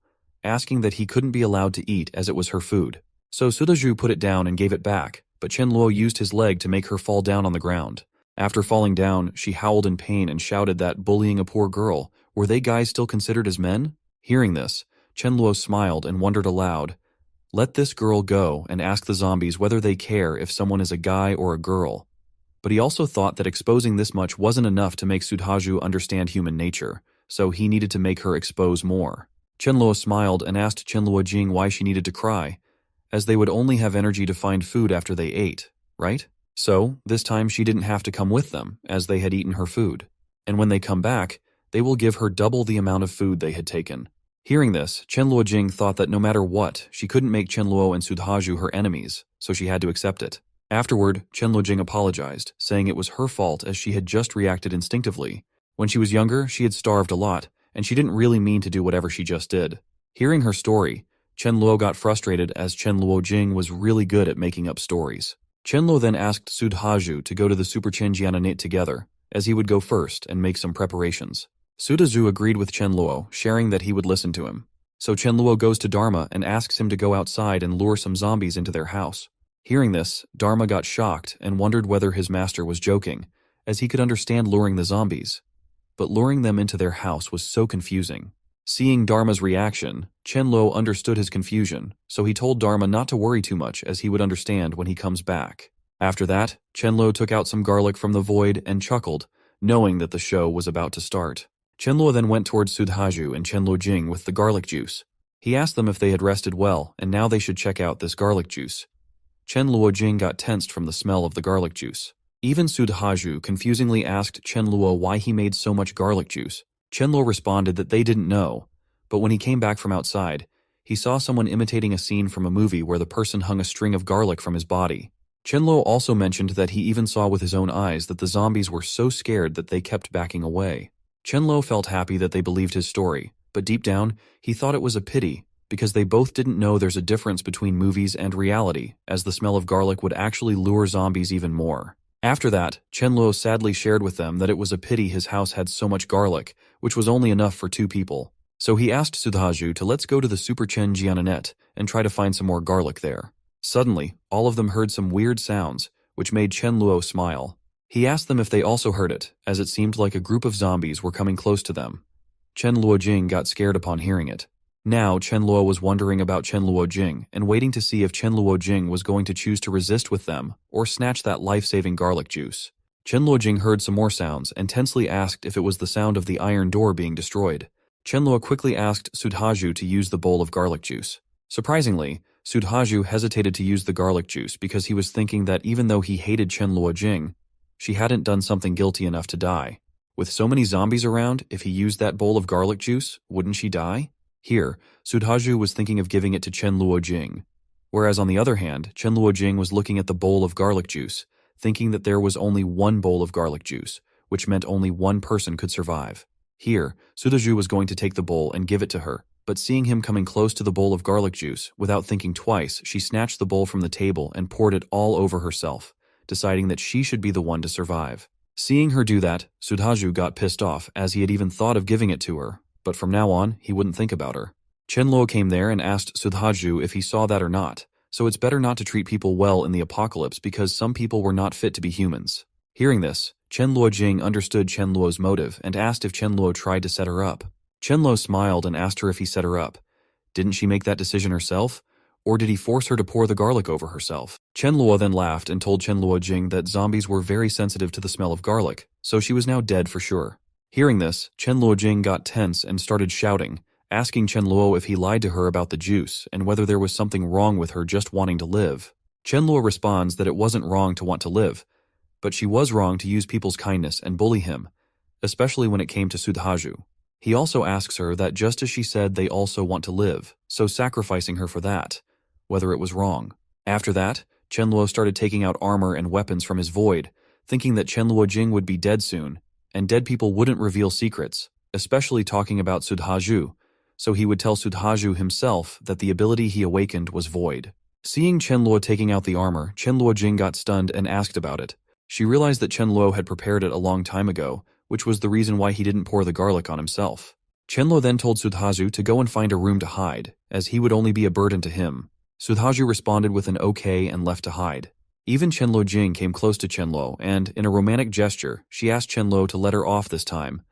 asking that he couldn't be allowed to eat as it was her food. So Sudhaju put it down and gave it back, but Chen Luo used his leg to make her fall down on the ground. After falling down, she howled in pain and shouted that bullying a poor girl, were they guys still considered as men? Hearing this, Chen Luo smiled and wondered aloud, let this girl go and ask the zombies whether they care if someone is a guy or a girl. But he also thought that exposing this much wasn't enough to make Sudhaju understand human nature, so he needed to make her expose more. Chen Luo smiled and asked Chen Luojing why she needed to cry, as they would only have energy to find food after they ate, right? So, this time she didn't have to come with them, as they had eaten her food. And when they come back, they will give her double the amount of food they had taken. Hearing this, Chen Luojing thought that no matter what, she couldn't make Chen Luo and Sudhaju her enemies, so she had to accept it. Afterward, Chen Luojing apologized, saying it was her fault as she had just reacted instinctively. When she was younger, she had starved a lot, and she didn't really mean to do whatever she just did. Hearing her story, Chen Luo got frustrated as Chen Luojing was really good at making up stories. Chen Luo then asked Sudhaju to go to the Super Chen Jiananit together, as he would go first and make some preparations. Sudhaju agreed with Chen Luo, sharing that he would listen to him. So Chen Luo goes to Dharma and asks him to go outside and lure some zombies into their house. Hearing this, Dharma got shocked and wondered whether his master was joking, as he could understand luring the zombies. But luring them into their house was so confusing. Seeing Dharma's reaction, Chen Luo understood his confusion, so he told Dharma not to worry too much as he would understand when he comes back. After that, Chen Luo took out some garlic from the void and chuckled, knowing that the show was about to start. Chen Luo then went towards Sudhaju and Chen Luojing with the garlic juice. He asked them if they had rested well, and now they should check out this garlic juice. Chen Luojing got tensed from the smell of the garlic juice. Even Sudhaju confusingly asked Chen Luo why he made so much garlic juice. Chen Luo responded that they didn't know, but when he came back from outside, he saw someone imitating a scene from a movie where the person hung a string of garlic from his body. Chen Luo also mentioned that he even saw with his own eyes that the zombies were so scared that they kept backing away. Chen Luo felt happy that they believed his story, but deep down, he thought it was a pity, because they both didn't know there's a difference between movies and reality, as the smell of garlic would actually lure zombies even more. After that, Chen Luo sadly shared with them that it was a pity his house had so much garlic, which was only enough for 2 people. So he asked Sudhaju to let's go to the Super Chen Jiananet and try to find some more garlic there. Suddenly, all of them heard some weird sounds, which made Chen Luo smile. He asked them if they also heard it, as it seemed like a group of zombies were coming close to them. Chen Luojing got scared upon hearing it. Now, Chen Luo was wondering about Chen Luojing and waiting to see if Chen Luojing was going to choose to resist with them or snatch that life-saving garlic juice. Chen Luojing heard some more sounds and tensely asked if it was the sound of the iron door being destroyed. Chen Luo quickly asked Sudhaju to use the bowl of garlic juice. Surprisingly, Sudhaju hesitated to use the garlic juice because he was thinking that even though he hated Chen Luojing, she hadn't done something guilty enough to die. With so many zombies around, if he used that bowl of garlic juice, wouldn't she die? Here, Sudhaju was thinking of giving it to Chen Luojing, whereas on the other hand, Chen Luojing was looking at the bowl of garlic juice, thinking that there was only one bowl of garlic juice, which meant only one person could survive. Here, Sudhaju was going to take the bowl and give it to her, but seeing him coming close to the bowl of garlic juice, without thinking twice, she snatched the bowl from the table and poured it all over herself, deciding that she should be the one to survive. Seeing her do that, Sudhaju got pissed off as he had even thought of giving it to her, but from now on, he wouldn't think about her. Chenluo came there and asked Sudhaju if he saw that or not, so it's better not to treat people well in the apocalypse because some people were not fit to be humans. Hearing this, Chenluo Jing understood Chenluo's motive and asked if Chenluo tried to set her up. Chenluo smiled and asked her if he set her up. Didn't she make that decision herself? Or did he force her to pour the garlic over herself? Chenluo then laughed and told Chenluo Jing that zombies were very sensitive to the smell of garlic, so she was now dead for sure. Hearing this, Chenluo Jing got tense and started shouting, asking Chenluo if he lied to her about the juice and whether there was something wrong with her just wanting to live. Chenluo responds that it wasn't wrong to want to live, but she was wrong to use people's kindness and bully him, especially when it came to Sudhaju. He also asks her that just as she said they also want to live, so sacrificing her for that, whether it was wrong. After that, Chenluo started taking out armor and weapons from his void, thinking that Chenluo Jing would be dead soon, and dead people wouldn't reveal secrets, especially talking about Sudhaju, so he would tell Sudhaju himself that the ability he awakened was void. Seeing Chenluo taking out the armor, Chenluo Jing got stunned and asked about it. She realized that Chenluo had prepared it a long time ago, which was the reason why he didn't pour the garlic on himself. Chenluo then told Sudhaju to go and find a room to hide, as he would only be a burden to him. Sudhaju responded with an okay and left to hide. Even Chenluo Jing came close to Chenluo, and, in a romantic gesture, she asked Chenluo to let her off this time,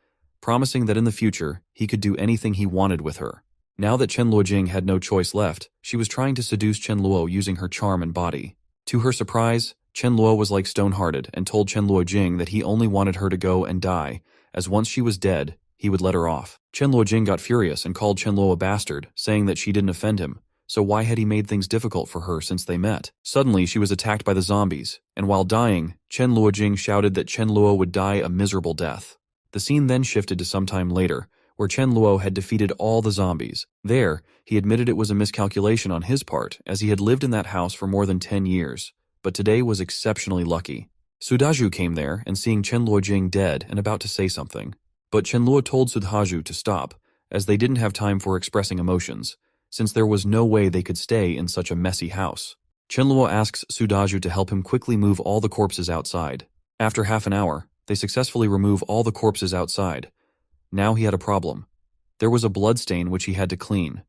promising that in the future, he could do anything he wanted with her. Now that Chenluo Jing had no choice left, she was trying to seduce Chenluo using her charm and body. To her surprise, Chenluo was like stone-hearted and told Chenluo Jing that he only wanted her to go and die, as once she was dead, he would let her off. Chenluo Jing got furious and called Chenluo a bastard, saying that she didn't offend him. So why had he made things difficult for her since they met? Suddenly, she was attacked by the zombies, and while dying, Chenluo Jing shouted that Chenluo would die a miserable death. The scene then shifted to some time later, where Chenluo had defeated all the zombies. There, he admitted it was a miscalculation on his part, as he had lived in that house for more than 10 years, but today was exceptionally lucky. Sudhaju came there, and seeing Chenluo Jing dead and about to say something. But Chenluo told Sudhaju to stop, as they didn't have time for expressing emotions, since there was no way they could stay in such a messy house. Chenluo asks Sudhaju to help him quickly move all the corpses outside. After half an hour, they successfully remove all the corpses outside. Now he had a problem. There was a bloodstain which he had to clean.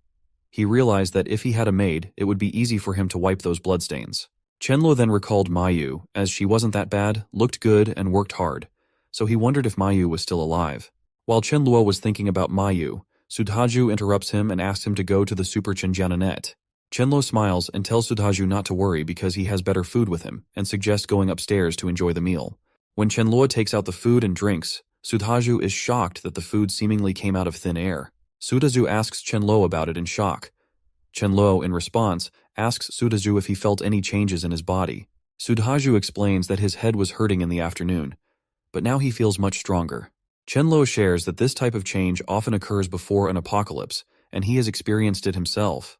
He realized that if he had a maid, it would be easy for him to wipe those bloodstains. Chenluo then recalled Mayu, as she wasn't that bad, looked good, and worked hard, so he wondered if Mayu was still alive. While Chenluo was thinking about Mayu, Sudhaju interrupts him and asks him to go to the Super Chenjiananet. Chenluo smiles and tells Sudhaju not to worry because he has better food with him, and suggests going upstairs to enjoy the meal. When Chenluo takes out the food and drinks, Sudhaju is shocked that the food seemingly came out of thin air. Sudhaju asks Chenluo about it in shock. Chenluo, in response, asks Sudhaju if he felt any changes in his body. Sudhaju explains that his head was hurting in the afternoon, but now he feels much stronger. Chenluo shares that this type of change often occurs before an apocalypse, and he has experienced it himself.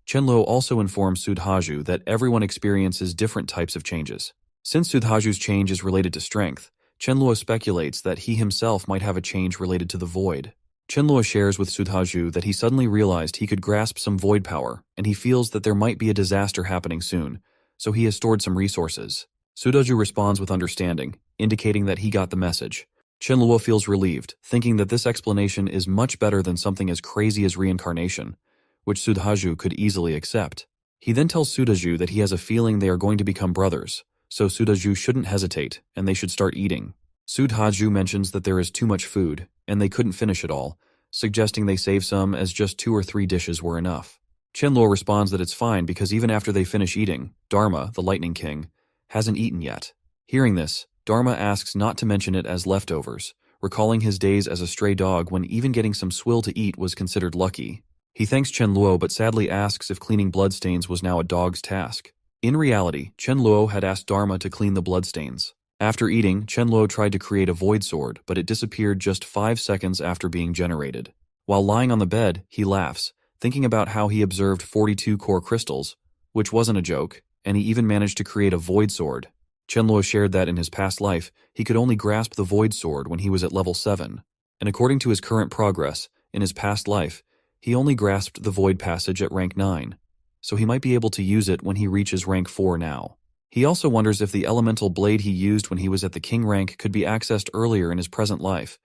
Chenluo also informs Sudhaju that everyone experiences different types of changes. Since Sudhaju's change is related to strength, Chenluo speculates that he himself might have a change related to the void. Chenluo shares with Sudhaju that he suddenly realized he could grasp some void power, and he feels that there might be a disaster happening soon, so he has stored some resources. Sudhaju responds with understanding, indicating that he got the message. Chenluo feels relieved, thinking that this explanation is much better than something as crazy as reincarnation, which Sudhaju could easily accept. He then tells Sudhaju that he has a feeling they are going to become brothers, so Sudhaju shouldn't hesitate, and they should start eating. Sudhaju mentions that there is too much food, and they couldn't finish it all, suggesting they save some as just 2 or 3 dishes were enough. Chenluo responds that it's fine because even after they finish eating, Dharma, the Lightning King, hasn't eaten yet. Hearing this, Dharma asks not to mention it as leftovers, recalling his days as a stray dog when even getting some swill to eat was considered lucky. He thanks Chenluo but sadly asks if cleaning bloodstains was now a dog's task. In reality, Chenluo had asked Dharma to clean the bloodstains. After eating, Chenluo tried to create a void sword, but it disappeared just 5 seconds after being generated. While lying on the bed, he laughs, thinking about how he observed 42 core crystals, which wasn't a joke, and he even managed to create a void sword. Chenluo shared that in his past life, he could only grasp the void sword when he was at level 7, and according to his current progress, in his past life, he only grasped the void passage at rank 9, so he might be able to use it when he reaches rank 4 now. He also wonders if the elemental blade he used when he was at the king rank could be accessed earlier in his present life,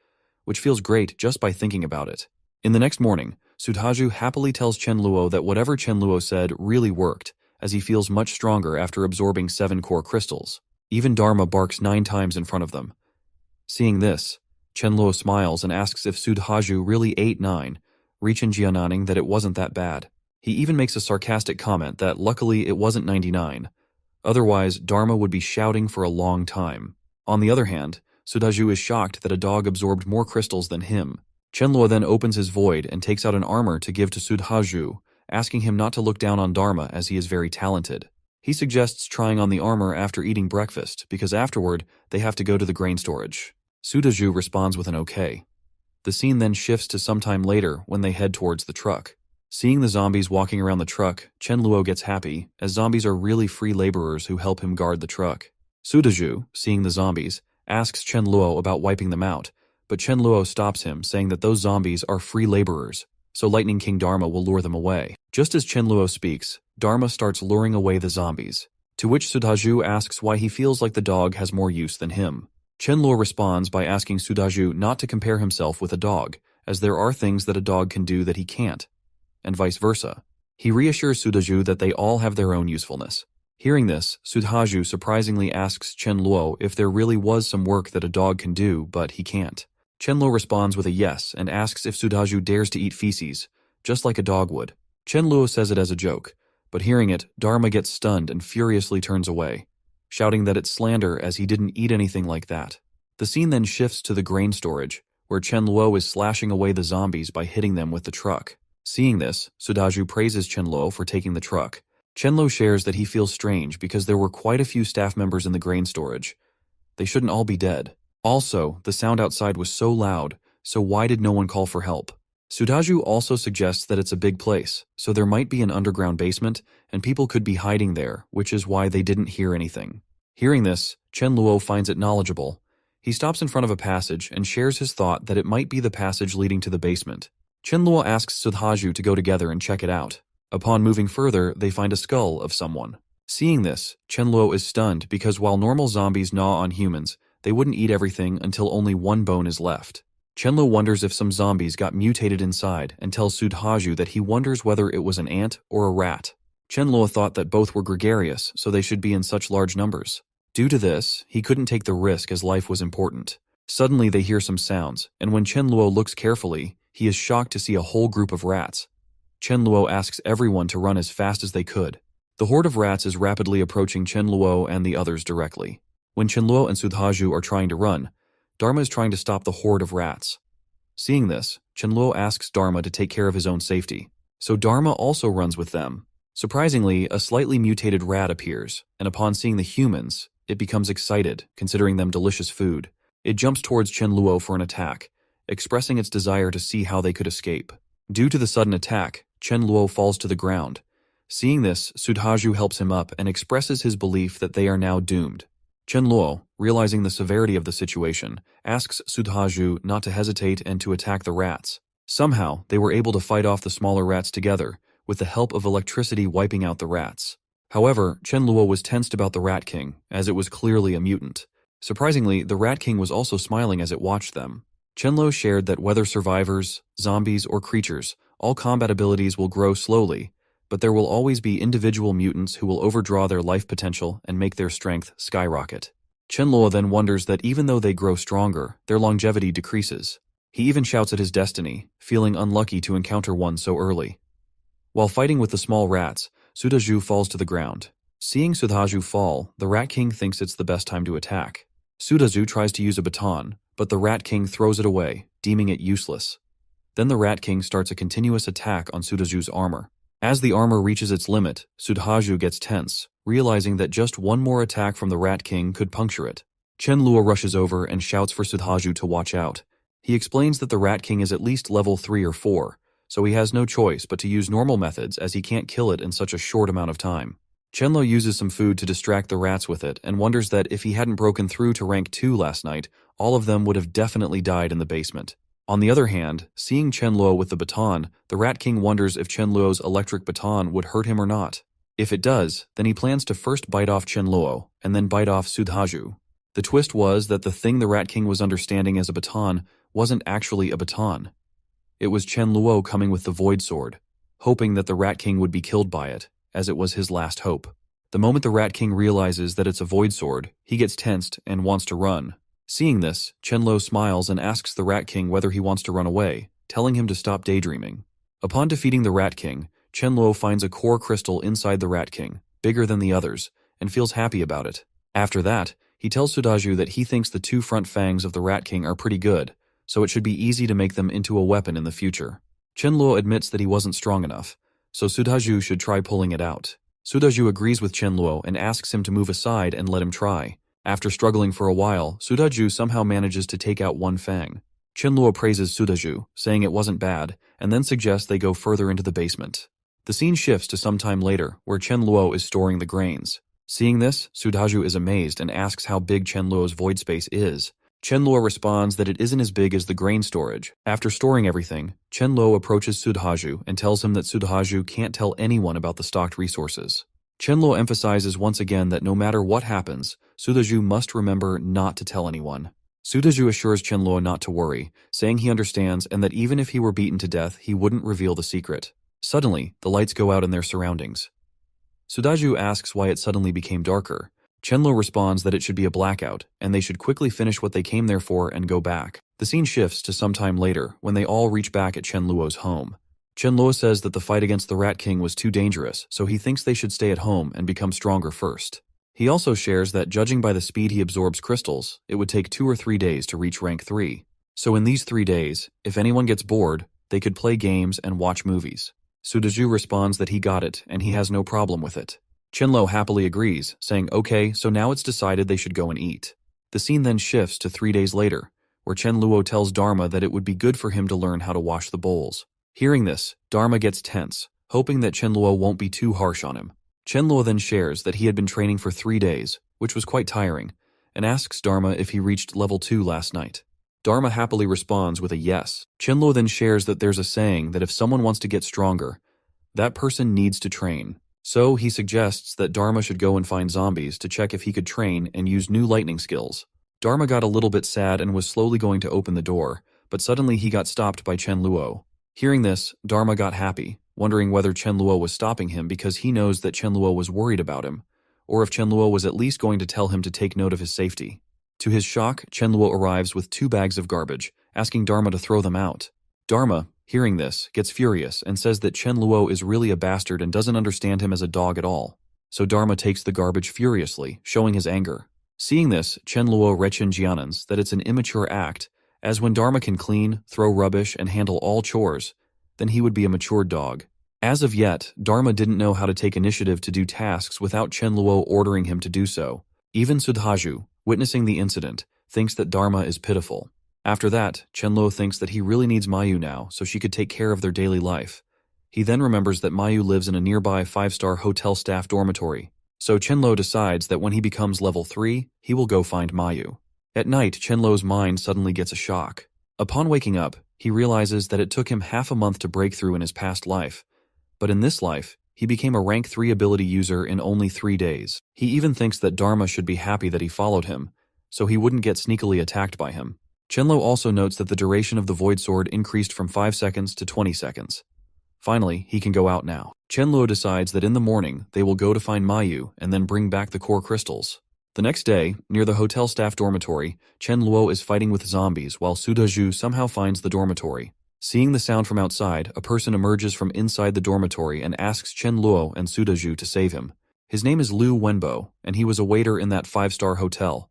which feels great just by thinking about it. In the next morning, Sudhaju happily tells Chen Luo that whatever Chen Luo said really worked, as he feels much stronger after absorbing 7 core crystals. Even Dharma barks 9 times in front of them. Seeing this, Chen Luo smiles and asks if Sudhaju really ate 9, Richen Jiananing that it wasn't that bad. He even makes a sarcastic comment that luckily it wasn't 99. Otherwise, Dharma would be shouting for a long time. On the other hand, Sudhaju is shocked that a dog absorbed more crystals than him. Chen Luo then opens his void and takes out an armor to give to Sudhaju, asking him not to look down on Dharma as he is very talented. He suggests trying on the armor after eating breakfast because afterward they have to go to the grain storage. Sudhaju responds with an okay. The scene then shifts to sometime later when they head towards the truck. Seeing the zombies walking around the truck, Chen Luo gets happy, as zombies are really free laborers who help him guard the truck. Sudhaju, seeing the zombies, asks Chen Luo about wiping them out, but Chen Luo stops him, saying that those zombies are free laborers, so Lightning King Dharma will lure them away. Just as Chen Luo speaks, Dharma starts luring away the zombies, to which Sudhaju asks why he feels like the dog has more use than him. Chen Luo responds by asking Sudhaju not to compare himself with a dog, as there are things that a dog can do that he can't, and vice versa. He reassures Sudhaju that they all have their own usefulness. Hearing this, Sudhaju surprisingly asks Chen Luo if there really was some work that a dog can do, but he can't. Chen Luo responds with a yes and asks if Sudhaju dares to eat feces, just like a dog would. Chen Luo says it as a joke, but hearing it, Dharma gets stunned and furiously turns away, shouting that it's slander as he didn't eat anything like that. The scene then shifts to the grain storage, where Chen Luo is slashing away the zombies by hitting them with the truck. Seeing this, Sudhaju praises Chen Luo for taking the truck. Chen Luo shares that he feels strange because there were quite a few staff members in the grain storage. They shouldn't all be dead. Also, the sound outside was so loud, so why did no one call for help? Sudhaju also suggests that it's a big place, so there might be an underground basement, and people could be hiding there, which is why they didn't hear anything. Hearing this, Chen Luo finds it knowledgeable. He stops in front of a passage and shares his thought that it might be the passage leading to the basement. Chen Luo asks Sudhaju to go together and check it out. Upon moving further, they find a skull of someone. Seeing this, Chen Luo is stunned because while normal zombies gnaw on humans, they wouldn't eat everything until only one bone is left. Chen Luo wonders if some zombies got mutated inside and tells Sudhaju that he wonders whether it was an ant or a rat. Chen Luo thought that both were gregarious, so they should be in such large numbers. Due to this, he couldn't take the risk as life was important. Suddenly they hear some sounds, and when Chen Luo looks carefully, he is shocked to see a whole group of rats. Chen Luo asks everyone to run as fast as they could. The horde of rats is rapidly approaching Chen Luo and the others directly. When Chen Luo and Sudhaju are trying to run, Dharma is trying to stop the horde of rats. Seeing this, Chen Luo asks Dharma to take care of his own safety. So Dharma also runs with them. Surprisingly, a slightly mutated rat appears, and upon seeing the humans, it becomes excited, considering them delicious food. It jumps towards Chen Luo for an attack, expressing its desire to see how they could escape. Due to the sudden attack, Chen Luo falls to the ground. Seeing this, Sudhaju helps him up and expresses his belief that they are now doomed. Chen Luo, realizing the severity of the situation, asks Sudhaju not to hesitate and to attack the rats. Somehow, they were able to fight off the smaller rats together, with the help of electricity wiping out the rats. However, Chen Luo was tensed about the Rat King, as it was clearly a mutant. Surprisingly, the Rat King was also smiling as it watched them. Chen Luo shared that whether survivors, zombies, or creatures, all combat abilities will grow slowly, but there will always be individual mutants who will overdraw their life potential and make their strength skyrocket. Chen Luo then wonders that even though they grow stronger, their longevity decreases. He even shouts at his destiny, feeling unlucky to encounter one so early. While fighting with the small rats, Sudhaju falls to the ground. Seeing Sudhaju fall, the Rat King thinks it's the best time to attack. Sudhaju tries to use a baton, but the Rat King throws it away, deeming it useless. Then the Rat King starts a continuous attack on Sudhaju's armor. As the armor reaches its limit, Sudhaju gets tense, realizing that just one more attack from the Rat King could puncture it. Chen Luo rushes over and shouts for Sudhaju to watch out. He explains that the Rat King is at least level 3 or 4, so he has no choice but to use normal methods as he can't kill it in such a short amount of time. Chen Luo uses some food to distract the rats with it and wonders that if he hadn't broken through to rank 2 last night, all of them would have definitely died in the basement. On the other hand, seeing Chen Luo with the baton, the Rat King wonders if Chen Luo's electric baton would hurt him or not. If it does, then he plans to first bite off Chen Luo and then bite off Sudhaju. The twist was that the thing the Rat King was understanding as a baton wasn't actually a baton. It was Chen Luo coming with the Void Sword, hoping that the Rat King would be killed by it, as it was his last hope. The moment the Rat King realizes that it's a Void Sword, he gets tensed and wants to run. Seeing this, Chen Luo smiles and asks the Rat King whether he wants to run away, telling him to stop daydreaming. Upon defeating the Rat King, Chen Luo finds a core crystal inside the Rat King, bigger than the others, and feels happy about it. After that, he tells Sudhaju that he thinks the 2 front fangs of the Rat King are pretty good, so it should be easy to make them into a weapon in the future. Chen Luo admits that he wasn't strong enough, so Sudhaju should try pulling it out. Sudhaju agrees with Chen Luo and asks him to move aside and let him try. After struggling for a while, Sudhaju somehow manages to take out 1 fang. Chen Luo praises Sudhaju, saying it wasn't bad, and then suggests they go further into the basement. The scene shifts to some time later, where Chen Luo is storing the grains. Seeing this, Sudhaju is amazed and asks how big Chen Luo's void space is. Chen Luo responds that it isn't as big as the grain storage. After storing everything, Chen Luo approaches Sudhaju and tells him that Sudhaju can't tell anyone about the stocked resources. Chen Luo emphasizes once again that no matter what happens, Sudhaju must remember not to tell anyone. Sudhaju assures Chen Luo not to worry, saying he understands and that even if he were beaten to death, he wouldn't reveal the secret. Suddenly, the lights go out in their surroundings. Sudhaju asks why it suddenly became darker. Chen Luo responds that it should be a blackout, and they should quickly finish what they came there for and go back. The scene shifts to some time later, when they all reach back at Chen Luo's home. Chen Luo says that the fight against the Rat King was too dangerous, so he thinks they should stay at home and become stronger first. He also shares that judging by the speed he absorbs crystals, it would take 2 or 3 days to reach rank 3. So in these 3 days, if anyone gets bored, they could play games and watch movies. Sudhaju responds that he got it, and he has no problem with it. Chen Luo happily agrees, saying, okay, so now it's decided they should go and eat. The scene then shifts to 3 days later, where Chen Luo tells Dharma that it would be good for him to learn how to wash the bowls. Hearing this, Dharma gets tense, hoping that Chen Luo won't be too harsh on him. Chen Luo then shares that he had been training for 3 days, which was quite tiring, and asks Dharma if he reached level 2 last night. Dharma happily responds with a yes. Chen Luo then shares that there's a saying that if someone wants to get stronger, that person needs to train. So he suggests that Dharma should go and find zombies to check if he could train and use new lightning skills. Dharma got a little bit sad and was slowly going to open the door, but suddenly he got stopped by Chen Luo. Hearing this, Dharma got happy, wondering whether Chen Luo was stopping him because he knows that Chen Luo was worried about him, or if Chen Luo was at least going to tell him to take note of his safety. To his shock, Chen Luo arrives with 2 bags of garbage, asking Dharma to throw them out. Dharma, hearing this, gets furious and says that Chen Luo is really a bastard and doesn't understand him as a dog at all. So Dharma takes the garbage furiously, showing his anger. Seeing this, Chen Luo Rechen Jianans that it's an immature act, as when Dharma can clean, throw rubbish, and handle all chores, then he would be a mature dog. As of yet, Dharma didn't know how to take initiative to do tasks without Chen Luo ordering him to do so. Even Sudhaju, witnessing the incident, thinks that Dharma is pitiful. After that, Chen Luo thinks that he really needs Mayu now so she could take care of their daily life. He then remembers that Mayu lives in a nearby 5-star hotel staff dormitory. So Chen Luo decides that when he becomes level 3, he will go find Mayu. At night, Chen Luo's mind suddenly gets a shock. Upon waking up, he realizes that it took him half a month to break through in his past life. But in this life, he became a rank 3 ability user in only 3 days. He even thinks that Dharma should be happy that he followed him, so he wouldn't get sneakily attacked by him. Chen Luo also notes that the duration of the Void Sword increased from 5 seconds to 20 seconds. Finally, he can go out now. Chen Luo decides that in the morning, they will go to find Mayu and then bring back the core crystals. The next day, near the hotel staff dormitory, Chen Luo is fighting with zombies while Sudhaju somehow finds the dormitory. Seeing the sound from outside, a person emerges from inside the dormitory and asks Chen Luo and Sudhaju to save him. His name is Liu Wenbo, and he was a waiter in that 5-star hotel.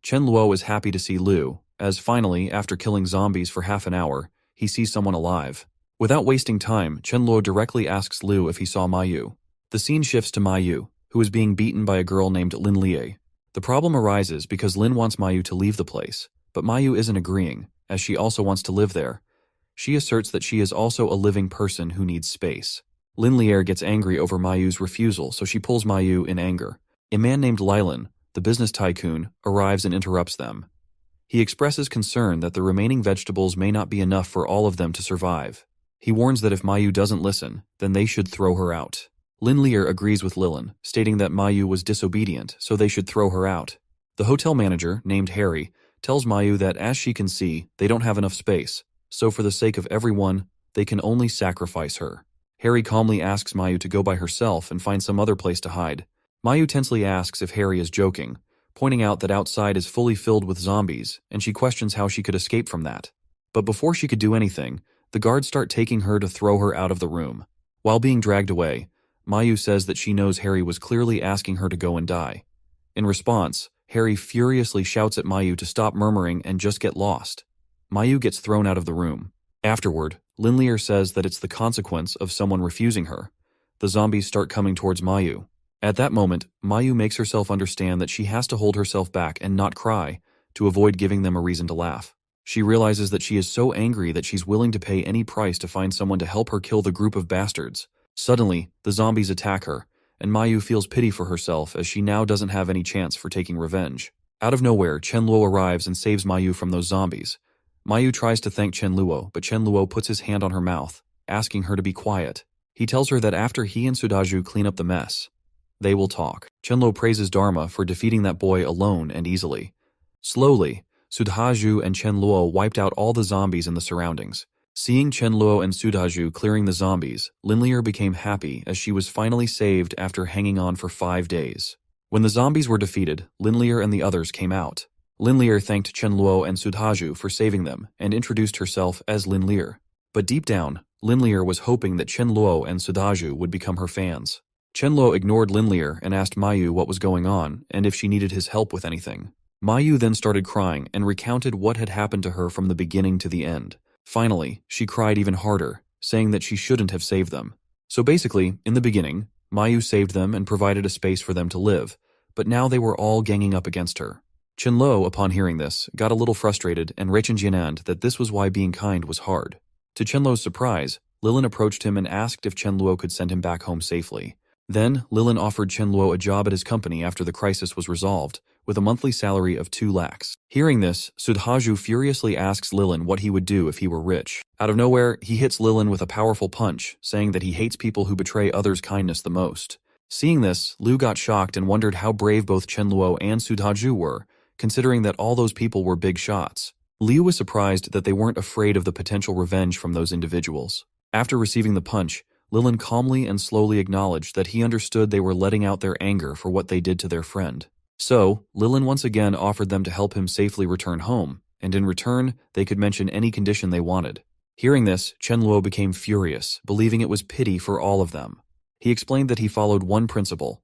Chen Luo is happy to see Liu, as finally, after killing zombies for half an hour, he sees someone alive. Without wasting time, Chen Luo directly asks Liu if he saw Mayu. The scene shifts to Mayu, who is being beaten by a girl named Lin Lie. The problem arises because Lin wants Mayu to leave the place, but Mayu isn't agreeing, as she also wants to live there. She asserts that she is also a living person who needs space. Lin Lier gets angry over Mayu's refusal, so she pulls Mayu in anger. A man named Lilan, the business tycoon, arrives and interrupts them. He expresses concern that the remaining vegetables may not be enough for all of them to survive. He warns that if Mayu doesn't listen, then they should throw her out. Lin Lear agrees with Lilin, stating that Mayu was disobedient, so they should throw her out. The hotel manager, named Harry, tells Mayu that as she can see, they don't have enough space, so for the sake of everyone, they can only sacrifice her. Harry calmly asks Mayu to go by herself and find some other place to hide. Mayu tensely asks if Harry is joking, pointing out that outside is fully filled with zombies, and she questions how she could escape from that. But before she could do anything, the guards start taking her to throw her out of the room. While being dragged away, Mayu says that she knows Harry was clearly asking her to go and die. In response, Harry furiously shouts at Mayu to stop murmuring and just get lost. Mayu gets thrown out of the room. Afterward, Lin Lear says that it's the consequence of someone refusing her. The zombies start coming towards Mayu. At that moment, Mayu makes herself understand that she has to hold herself back and not cry to avoid giving them a reason to laugh. She realizes that she is so angry that she's willing to pay any price to find someone to help her kill the group of bastards. Suddenly, the zombies attack her, and Mayu feels pity for herself as she now doesn't have any chance for taking revenge. Out of nowhere, Chen Luo arrives and saves Mayu from those zombies. Mayu tries to thank Chen Luo, but Chen Luo puts his hand on her mouth, asking her to be quiet. He tells her that after he and Sudaju clean up the mess, they will talk. Chen Luo praises Dharma for defeating that boy alone and easily. Slowly, Sudaju and Chen Luo wiped out all the zombies in the surroundings. Seeing Chen Luo and Sudaju clearing the zombies, Lin Lear became happy as she was finally saved after hanging on for 5 days. When the zombies were defeated, Lin Lear and the others came out. Lin Lear thanked Chen Luo and Sudaju for saving them and introduced herself as Lin Lear. But deep down, Lin Lear was hoping that Chen Luo and Sudaju would become her fans. Chen Luo ignored Lin Lear and asked Mayu what was going on and if she needed his help with anything. Mayu then started crying and recounted what had happened to her from the beginning to the end. Finally, she cried even harder, saying that she shouldn't have saved them. So basically, in the beginning, Mayu saved them and provided a space for them to live, but now they were all ganging up against her. Chen Luo, upon hearing this, got a little frustrated and Reichen Jianand that this was why being kind was hard. To Chen Luo's surprise, Lilin approached him and asked if Chen Luo could send him back home safely. Then, Lilin offered Chen Luo a job at his company after the crisis was resolved, with a monthly salary of 2 lakhs. Hearing this, Sudhaju furiously asks Lilin what he would do if he were rich. Out of nowhere, he hits Lilin with a powerful punch, saying that he hates people who betray others' kindness the most. Seeing this, Lu got shocked and wondered how brave both Chen Luo and Sudhaju were, considering that all those people were big shots. Liu was surprised that they weren't afraid of the potential revenge from those individuals. After receiving the punch, Lilin calmly and slowly acknowledged that he understood they were letting out their anger for what they did to their friend. So, Lilin once again offered them to help him safely return home, and in return, they could mention any condition they wanted. Hearing this, Chen Luo became furious, believing it was pity for all of them. He explained that he followed one principle.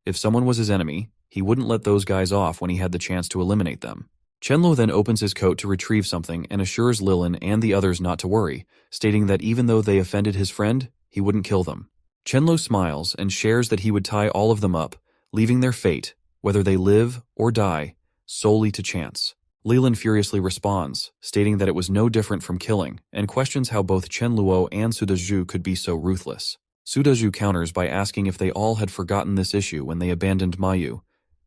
If someone was his enemy, he wouldn't let those guys off when he had the chance to eliminate them. Chen Luo then opens his coat to retrieve something and assures Lilin and the others not to worry, stating that even though they offended his friend, he wouldn't kill them. Chen Luo smiles and shares that he would tie all of them up, leaving their fate, whether they live or die, solely to chance. Lilin furiously responds, stating that it was no different from killing, and questions how both Chen Luo and Sudaju could be so ruthless. Sudaju counters by asking if they all had forgotten this issue when they abandoned Mayu,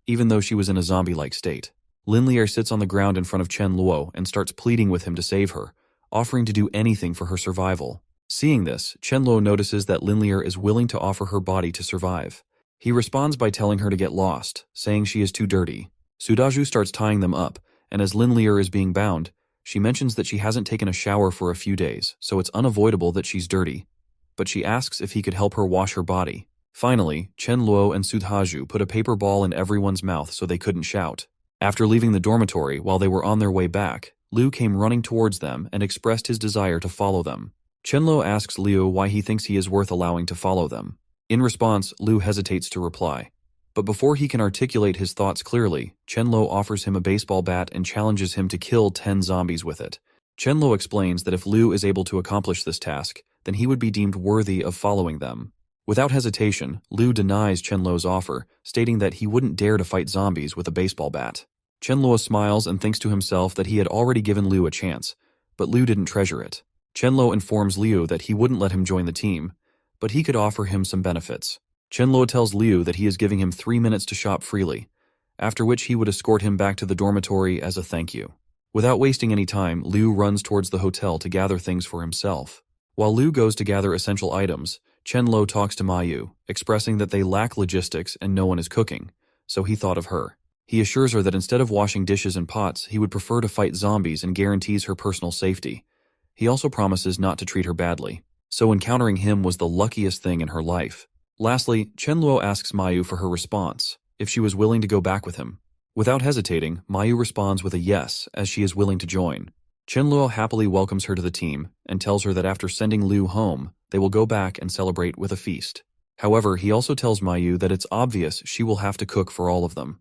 even though she was in a zombie-like state. Lin Lear sits on the ground in front of Chen Luo and starts pleading with him to save her, offering to do anything for her survival. Seeing this, Chen Luo notices that Lin Lear is willing to offer her body to survive. He responds by telling her to get lost, saying she is too dirty. Sudaju starts tying them up, and as Lin Lear is being bound, she mentions that she hasn't taken a shower for a few days, so it's unavoidable that she's dirty. But she asks if he could help her wash her body. Finally, Chen Luo and Sudhaju put a paper ball in everyone's mouth so they couldn't shout. After leaving the dormitory while they were on their way back, Liu came running towards them and expressed his desire to follow them. Chen Luo asks Liu why he thinks he is worth allowing to follow them. In response, Liu hesitates to reply. But before he can articulate his thoughts clearly, Chen Luo offers him a baseball bat and challenges him to kill 10 zombies with it. Chen Luo explains that if Liu is able to accomplish this task, then he would be deemed worthy of following them. Without hesitation, Liu denies Chen Luo's offer, stating that he wouldn't dare to fight zombies with a baseball bat. Chen Luo smiles and thinks to himself that he had already given Liu a chance, but Liu didn't treasure it. Chen Luo informs Liu that he wouldn't let him join the team, but he could offer him some benefits. Chen Luo tells Liu that he is giving him 3 minutes to shop freely, after which he would escort him back to the dormitory as a thank you. Without wasting any time, Liu runs towards the hotel to gather things for himself. While Liu goes to gather essential items, Chen Luo talks to Mayu, expressing that they lack logistics and no one is cooking, so he thought of her. He assures her that instead of washing dishes and pots, he would prefer to fight zombies and guarantees her personal safety. He also promises not to treat her badly, so encountering him was the luckiest thing in her life. Lastly, Chen Luo asks Mayu for her response, if she was willing to go back with him. Without hesitating, Mayu responds with a yes, as she is willing to join. Chen Luo happily welcomes her to the team and tells her that after sending Liu home, they will go back and celebrate with a feast. However, he also tells Mayu that it's obvious she will have to cook for all of them.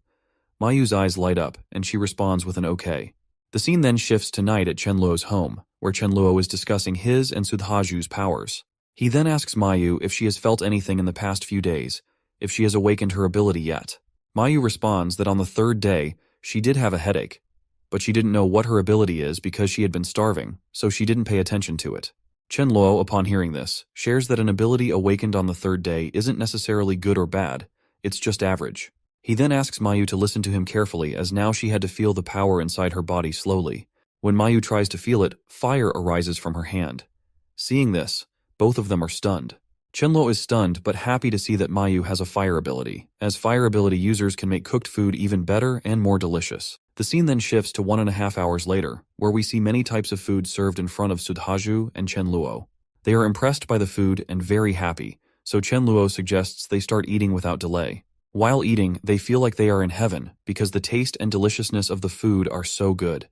Mayu's eyes light up, and she responds with an okay. The scene then shifts to night at Chen Luo's home, where Chen Luo is discussing his and Sudhaju's powers. He then asks Mayu if she has felt anything in the past few days, if she has awakened her ability yet. Mayu responds that on the third day, she did have a headache, but she didn't know what her ability is because she had been starving, so she didn't pay attention to it. Chen Luo, upon hearing this, shares that an ability awakened on the third day isn't necessarily good or bad, it's just average. He then asks Mayu to listen to him carefully, as now she had to feel the power inside her body slowly. When Mayu tries to feel it, fire arises from her hand. Seeing this, both of them are stunned. Chen Luo is stunned but happy to see that Mayu has a fire ability, as fire ability users can make cooked food even better and more delicious. The scene then shifts to 1.5 hours later, where we see many types of food served in front of Sudhaju and Chen Luo. They are impressed by the food and very happy, so Chen Luo suggests they start eating without delay. While eating, they feel like they are in heaven because the taste and deliciousness of the food are so good.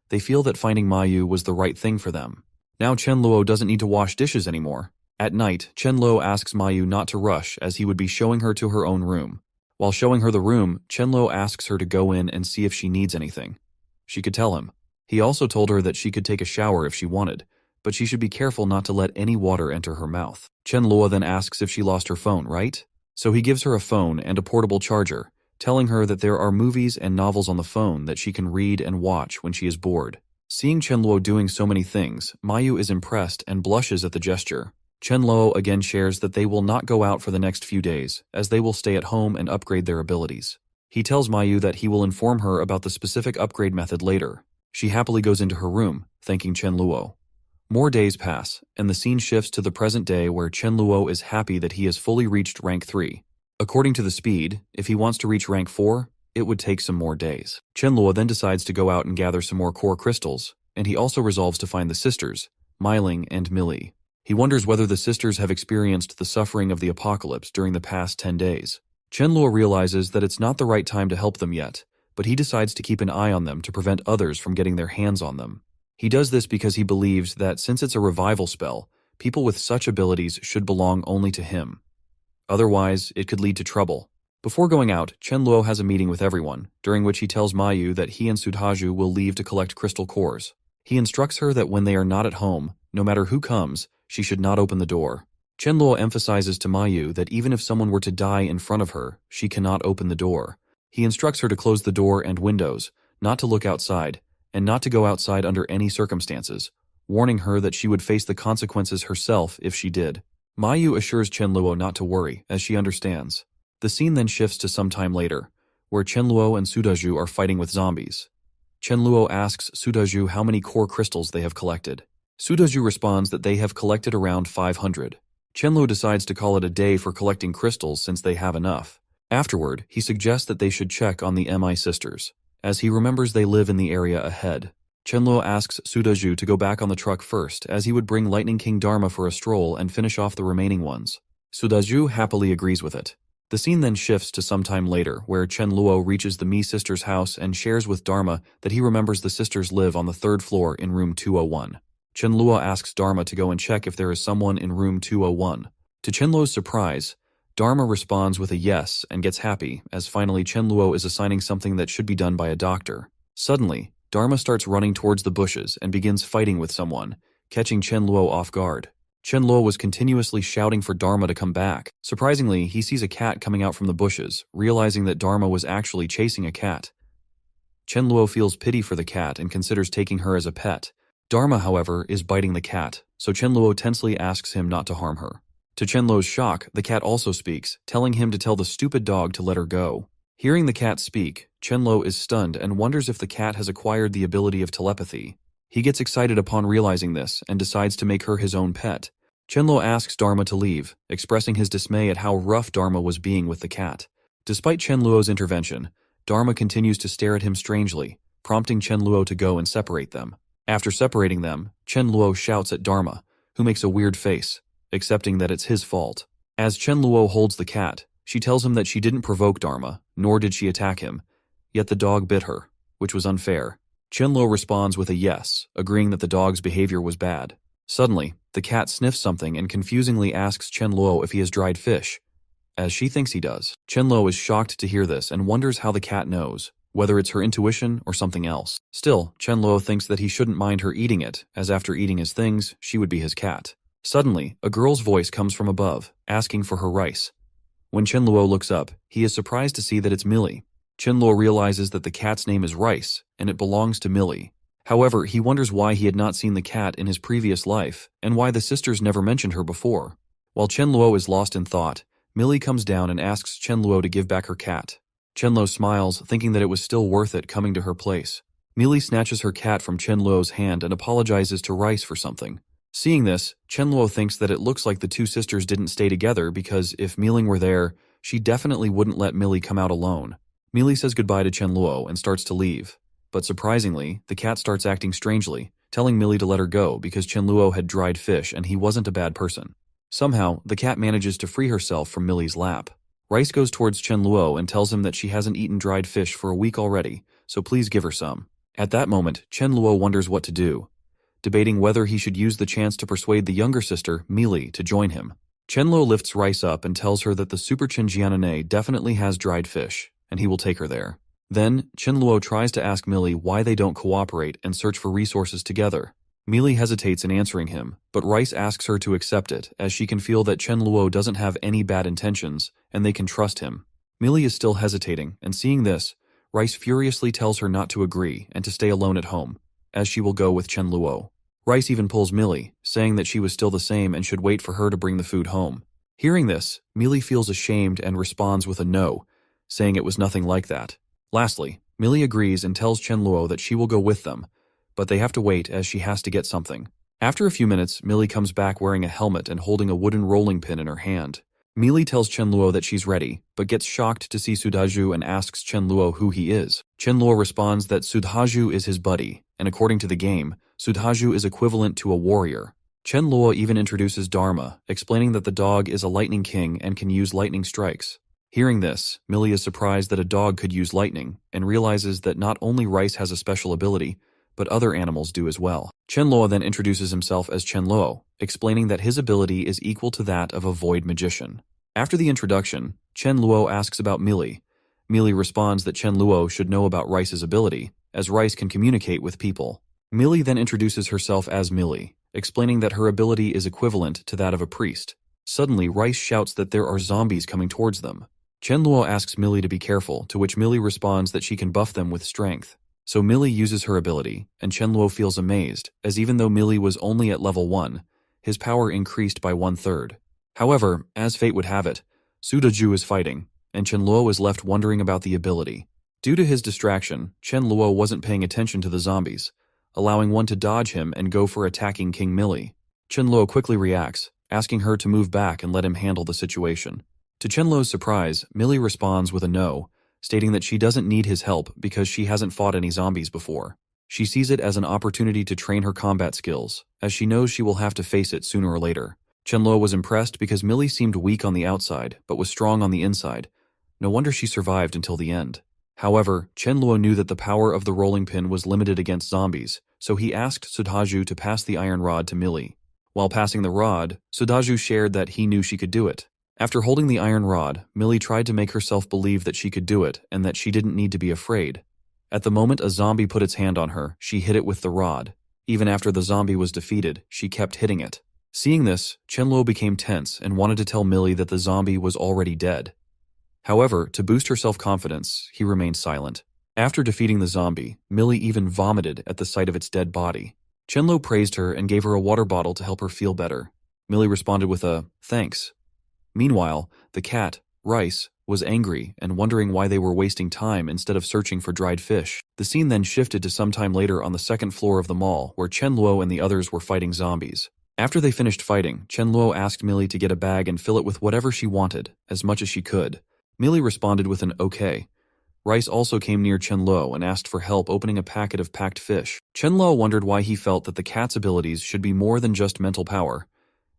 They feel that finding Mayu was the right thing for them. Now Chen Luo doesn't need to wash dishes anymore. At night, Chen Luo asks Mayu not to rush, as he would be showing her to her own room. While showing her the room, Chen Luo asks her to go in and see if she needs anything. She could tell him. He also told her that she could take a shower if she wanted, but she should be careful not to let any water enter her mouth. Chen Luo then asks if she lost her phone, right? So he gives her a phone and a portable charger, telling her that there are movies and novels on the phone that she can read and watch when she is bored. Seeing Chen Luo doing so many things, Mayu is impressed and blushes at the gesture. Chen Luo again shares that they will not go out for the next few days, as they will stay at home and upgrade their abilities. He tells Mayu that he will inform her about the specific upgrade method later. She happily goes into her room, thanking Chen Luo. More days pass, and the scene shifts to the present day where Chen Luo is happy that he has fully reached rank 3. According to the speed, if he wants to reach rank 4, it would take some more days. Chen Luo then decides to go out and gather some more core crystals, and he also resolves to find the sisters, Myling and Millie. He wonders whether the sisters have experienced the suffering of the apocalypse during the past 10 days. Chen Luo realizes that it's not the right time to help them yet, but he decides to keep an eye on them to prevent others from getting their hands on them. He does this because he believes that since it's a revival spell, people with such abilities should belong only to him. Otherwise, it could lead to trouble. Before going out, Chen Luo has a meeting with everyone, during which he tells Mayu that he and Sudhaju will leave to collect crystal cores. He instructs her that when they are not at home, no matter who comes, she should not open the door. Chen Luo emphasizes to Mayu that even if someone were to die in front of her, she cannot open the door. He instructs her to close the door and windows, not to look outside, and not to go outside under any circumstances, warning her that she would face the consequences herself if she did. Mayu assures Chen Luo not to worry, as she understands. The scene then shifts to some time later, where Chen Luo and Sudhaju are fighting with zombies. Chen Luo asks Sudhaju how many core crystals they have collected. Sudhaju responds that they have collected around 500. Chen Luo decides to call it a day for collecting crystals since they have enough. Afterward, he suggests that they should check on the Mi sisters, as he remembers they live in the area ahead. Chen Luo asks Sudhaju to go back on the truck first, as he would bring Lightning King Dharma for a stroll and finish off the remaining ones. Sudhaju happily agrees with it. The scene then shifts to some time later, where Chen Luo reaches the Mi sisters' house and shares with Dharma that he remembers the sisters live on the 3rd floor in room 201. Chen Luo asks Dharma to go and check if there is someone in room 201. To Chen Luo's surprise, Dharma responds with a yes and gets happy, as finally Chen Luo is assigning something that should be done by a doctor. Suddenly, Dharma starts running towards the bushes and begins fighting with someone, catching Chen Luo off guard. Chen Luo was continuously shouting for Dharma to come back. Surprisingly, he sees a cat coming out from the bushes, realizing that Dharma was actually chasing a cat. Chen Luo feels pity for the cat and considers taking her as a pet. Dharma, however, is biting the cat, so Chen Luo tensely asks him not to harm her. To Chen Luo's shock, the cat also speaks, telling him to tell the stupid dog to let her go. Hearing the cat speak, Chen Luo is stunned and wonders if the cat has acquired the ability of telepathy. He gets excited upon realizing this and decides to make her his own pet. Chenluo asks Dharma to leave, expressing his dismay at how rough Dharma was being with the cat. Despite Chenluo's intervention, Dharma continues to stare at him strangely, prompting Chenluo to go and separate them. After separating them, Chenluo shouts at Dharma, who makes a weird face, accepting that it's his fault. As Chenluo holds the cat, she tells him that she didn't provoke Dharma, nor did she attack him, yet the dog bit her, which was unfair. Chenluo responds with a yes, agreeing that the dog's behavior was bad. Suddenly, the cat sniffs something and confusingly asks Chenluo if he has dried fish, as she thinks he does. Chenluo is shocked to hear this and wonders how the cat knows, whether it's her intuition or something else. Still, Chenluo thinks that he shouldn't mind her eating it, as after eating his things, she would be his cat. Suddenly, a girl's voice comes from above, asking for her rice. When Chenluo looks up, he is surprised to see that it's Millie. Chenluo realizes that the cat's name is Rice, and it belongs to Millie. However, he wonders why he had not seen the cat in his previous life, and why the sisters never mentioned her before. While Chenluo is lost in thought, Millie comes down and asks Chenluo to give back her cat. Chenluo smiles, thinking that it was still worth it coming to her place. Millie snatches her cat from Chenluo's hand and apologizes to Rice for something. Seeing this, Chenluo thinks that it looks like the two sisters didn't stay together because if Milling were there, she definitely wouldn't let Millie come out alone. Millie says goodbye to Chenluo and starts to leave. But surprisingly, the cat starts acting strangely, telling Millie to let her go because Chenluo had dried fish and he wasn't a bad person. Somehow, the cat manages to free herself from Millie's lap. Rice goes towards Chenluo and tells him that she hasn't eaten dried fish for a week already, so please give her some. At that moment, Chenluo wonders what to do, debating whether he should use the chance to persuade the younger sister, Millie, to join him. Chenluo lifts Rice up and tells her that the Super Chinjianane definitely has dried fish, and he will take her there. Then, Chenluo tries to ask Millie why they don't cooperate and search for resources together. Millie hesitates in answering him, but Rice asks her to accept it, as she can feel that Chenluo doesn't have any bad intentions, and they can trust him. Millie is still hesitating, and seeing this, Rice furiously tells her not to agree and to stay alone at home, as she will go with Chenluo. Rice even pulls Millie, saying that she was still the same and should wait for her to bring the food home. Hearing this, Millie feels ashamed and responds with a no, saying it was nothing like that. Lastly, Millie agrees and tells Chenluo that she will go with them, but they have to wait as she has to get something. After a few minutes, Millie comes back wearing a helmet and holding a wooden rolling pin in her hand. Millie tells Chenluo that she's ready, but gets shocked to see Sudhaju and asks Chenluo who he is. Chenluo responds that Sudhaju is his buddy, and according to the game, Sudhaju is equivalent to a warrior. Chenluo even introduces Dharma, explaining that the dog is a lightning king and can use lightning strikes. Hearing this, Millie is surprised that a dog could use lightning, and realizes that not only Rice has a special ability, but other animals do as well. Chenluo then introduces himself as Chenluo, explaining that his ability is equal to that of a void magician. After the introduction, Chenluo asks about Millie. Millie responds that Chenluo should know about Rice's ability, as Rice can communicate with people. Millie then introduces herself as Millie, explaining that her ability is equivalent to that of a priest. Suddenly, Rice shouts that there are zombies coming towards them. Chenluo asks Millie to be careful, to which Millie responds that she can buff them with strength. So Millie uses her ability, and Chenluo feels amazed, as even though Millie was only at level 1, his power increased by 1/3. However, as fate would have it, Sudhaju is fighting, and Chenluo is left wondering about the ability. Due to his distraction, Chenluo wasn't paying attention to the zombies, allowing one to dodge him and go for attacking King Millie. Chenluo quickly reacts, asking her to move back and let him handle the situation. To Chenluo's surprise, Millie responds with a no, stating that she doesn't need his help because she hasn't fought any zombies before. She sees it as an opportunity to train her combat skills, as she knows she will have to face it sooner or later. Chenluo was impressed because Millie seemed weak on the outside, but was strong on the inside. No wonder she survived until the end. However, Chenluo knew that the power of the rolling pin was limited against zombies, so he asked Sudhaju to pass the iron rod to Millie. While passing the rod, Sudhaju shared that he knew she could do it. After holding the iron rod, Millie tried to make herself believe that she could do it and that she didn't need to be afraid. At the moment a zombie put its hand on her, she hit it with the rod. Even after the zombie was defeated, she kept hitting it. Seeing this, Chenluo became tense and wanted to tell Millie that the zombie was already dead. However, to boost her self-confidence, he remained silent. After defeating the zombie, Millie even vomited at the sight of its dead body. Chenluo praised her and gave her a water bottle to help her feel better. Millie responded with a, "Thanks." Meanwhile, the cat, Rice, was angry and wondering why they were wasting time instead of searching for dried fish. The scene then shifted to some time later on the second floor of the mall, where Chenluo and the others were fighting zombies. After they finished fighting, Chen Luo asked Millie to get a bag and fill it with whatever she wanted, as much as she could. Millie responded with an okay. Rice also came near Chen Luo and asked for help opening a packet of packed fish. Chen Luo wondered why he felt that the cat's abilities should be more than just mental power,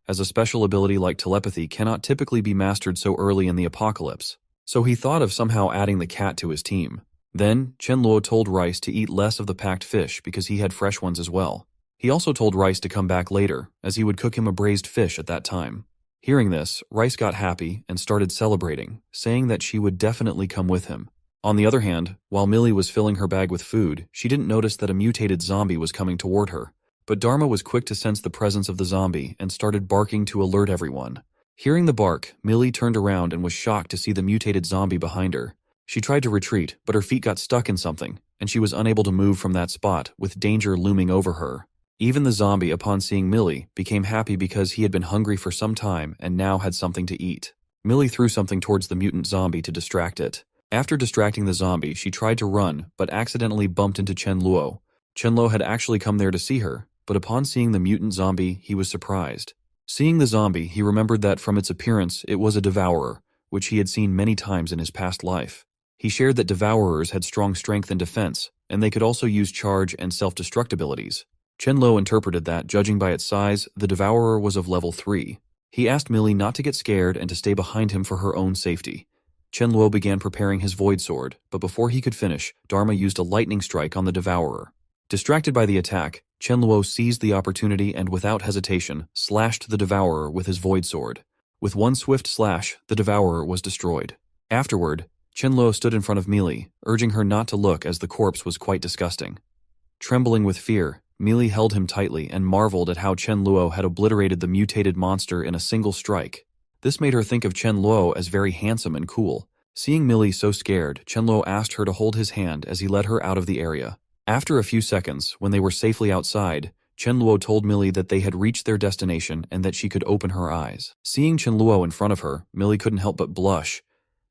as a special ability like telepathy cannot typically be mastered so early in the apocalypse. So he thought of somehow adding the cat to his team. Then, Chen Luo told Rice to eat less of the packed fish because he had fresh ones as well. He also told Rice to come back later, as he would cook him a braised fish at that time. Hearing this, Rice got happy and started celebrating, saying that she would definitely come with him. On the other hand, while Millie was filling her bag with food, she didn't notice that a mutated zombie was coming toward her. But Dharma was quick to sense the presence of the zombie and started barking to alert everyone. Hearing the bark, Millie turned around and was shocked to see the mutated zombie behind her. She tried to retreat, but her feet got stuck in something, and she was unable to move from that spot, with danger looming over her. Even the zombie, upon seeing Millie, became happy because he had been hungry for some time and now had something to eat. Millie threw something towards the mutant zombie to distract it. After distracting the zombie, she tried to run, but accidentally bumped into Chen Luo. Chen Luo had actually come there to see her, but upon seeing the mutant zombie, he was surprised. Seeing the zombie, he remembered that from its appearance, it was a devourer, which he had seen many times in his past life. He shared that devourers had strong strength and defense, and they could also use charge and self-destruct abilities. Chen Luo interpreted that, judging by its size, the devourer was of level 3. He asked Millie not to get scared and to stay behind him for her own safety. Chen Luo began preparing his void sword, but before he could finish, Dharma used a lightning strike on the devourer. Distracted by the attack, Chen Luo seized the opportunity and without hesitation, slashed the devourer with his void sword. With one swift slash, the devourer was destroyed. Afterward, Chen Luo stood in front of Millie, urging her not to look as the corpse was quite disgusting. Trembling with fear, Millie held him tightly and marveled at how Chen Luo had obliterated the mutated monster in a single strike. This made her think of Chen Luo as very handsome and cool. Seeing Millie so scared, Chen Luo asked her to hold his hand as he led her out of the area. After a few seconds, when they were safely outside, Chen Luo told Millie that they had reached their destination and that she could open her eyes. Seeing Chen Luo in front of her, Millie couldn't help but blush,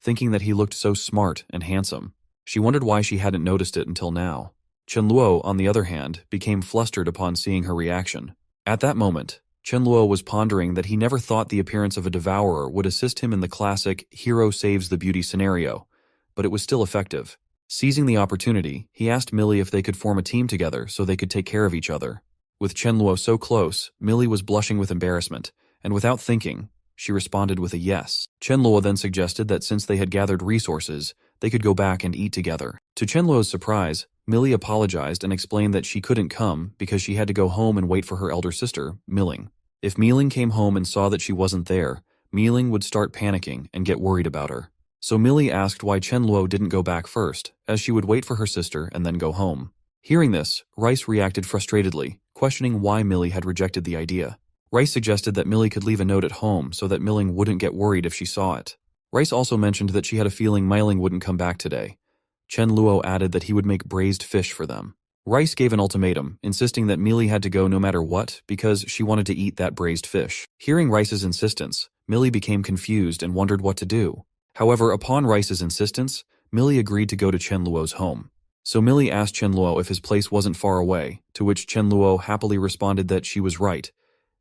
thinking that he looked so smart and handsome. She wondered why she hadn't noticed it until now. Chen Luo, on the other hand, became flustered upon seeing her reaction. At that moment, Chen Luo was pondering that he never thought the appearance of a devourer would assist him in the classic hero saves the beauty scenario, but it was still effective. Seizing the opportunity, he asked Millie if they could form a team together so they could take care of each other. With Chen Luo so close, Millie was blushing with embarrassment, and without thinking, she responded with a yes. Chen Luo then suggested that since they had gathered resources, they could go back and eat together. To Chen Luo's surprise, Millie apologized and explained that she couldn't come because she had to go home and wait for her elder sister, Milling. If Milling came home and saw that she wasn't there, Milling would start panicking and get worried about her. So Millie asked why Chen Luo didn't go back first, as she would wait for her sister and then go home. Hearing this, Rice reacted frustratedly, questioning why Millie had rejected the idea. Rice suggested that Millie could leave a note at home so that Milling wouldn't get worried if she saw it. Rice also mentioned that she had a feeling Milling wouldn't come back today. Chen Luo added that he would make braised fish for them. Rice gave an ultimatum, insisting that Millie had to go no matter what because she wanted to eat that braised fish. Hearing Rice's insistence, Millie became confused and wondered what to do. However, upon Rice's insistence, Millie agreed to go to Chen Luo's home. So Millie asked Chen Luo if his place wasn't far away, to which Chen Luo happily responded that she was right.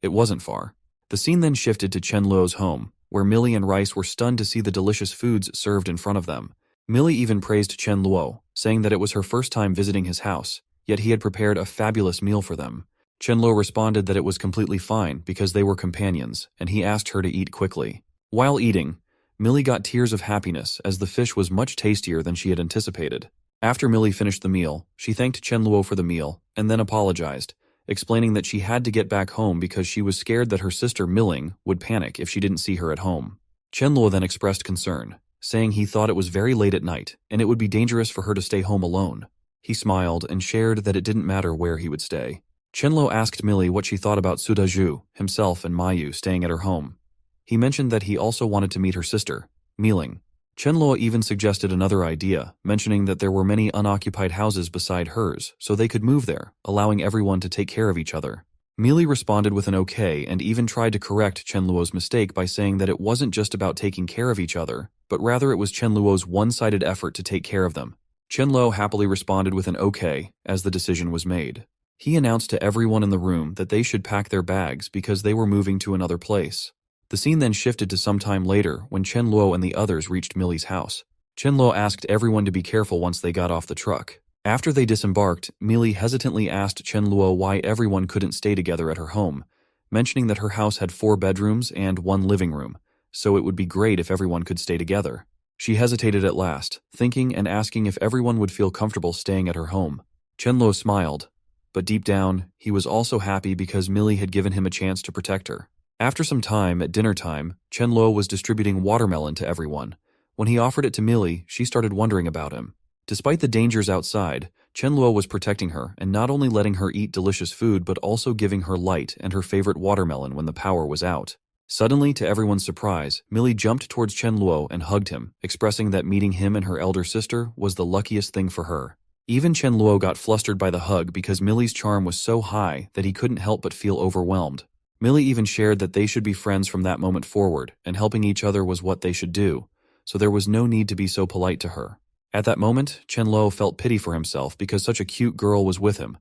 It wasn't far. The scene then shifted to Chen Luo's home, where Millie and Rice were stunned to see the delicious foods served in front of them. Millie even praised Chen Luo, saying that it was her first time visiting his house, yet he had prepared a fabulous meal for them. Chen Luo responded that it was completely fine because they were companions, and he asked her to eat quickly. While eating, Millie got tears of happiness as the fish was much tastier than she had anticipated. After Millie finished the meal, she thanked Chen Luo for the meal and then apologized, explaining that she had to get back home because she was scared that her sister Milling would panic if she didn't see her at home. Chen Luo then expressed concern, saying he thought it was very late at night and it would be dangerous for her to stay home alone. He smiled and shared that it didn't matter where he would stay. Chen Luo asked Millie what she thought about Sudaju, himself and Mayu staying at her home. He mentioned that he also wanted to meet her sister, Milling. Chen Luo even suggested another idea, mentioning that there were many unoccupied houses beside hers, so they could move there, allowing everyone to take care of each other. Millie responded with an okay and even tried to correct Chen Luo's mistake by saying that it wasn't just about taking care of each other, but rather it was Chen Luo's one-sided effort to take care of them. Chen Luo happily responded with an okay, as the decision was made. He announced to everyone in the room that they should pack their bags because they were moving to another place. The scene then shifted to some time later when Chen Luo and the others reached Millie's house. Chen Luo asked everyone to be careful once they got off the truck. After they disembarked, Millie hesitantly asked Chen Luo why everyone couldn't stay together at her home, mentioning that her house had 4 bedrooms and 1 living room, so it would be great if everyone could stay together. She hesitated at last, thinking and asking if everyone would feel comfortable staying at her home. Chen Luo smiled, but deep down, he was also happy because Millie had given him a chance to protect her. After some time, at dinner time, Chen Luo was distributing watermelon to everyone. When he offered it to Millie, she started wondering about him. Despite the dangers outside, Chen Luo was protecting her and not only letting her eat delicious food but also giving her light and her favorite watermelon when the power was out. Suddenly, to everyone's surprise, Millie jumped towards Chen Luo and hugged him, expressing that meeting him and her elder sister was the luckiest thing for her. Even Chen Luo got flustered by the hug because Millie's charm was so high that he couldn't help but feel overwhelmed. Millie even shared that they should be friends from that moment forward, and helping each other was what they should do, so there was no need to be so polite to her. At that moment, Chen Luo felt pity for himself because such a cute girl was with him,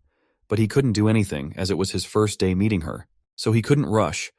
but he couldn't do anything as it was his first day meeting her, so he couldn't rush,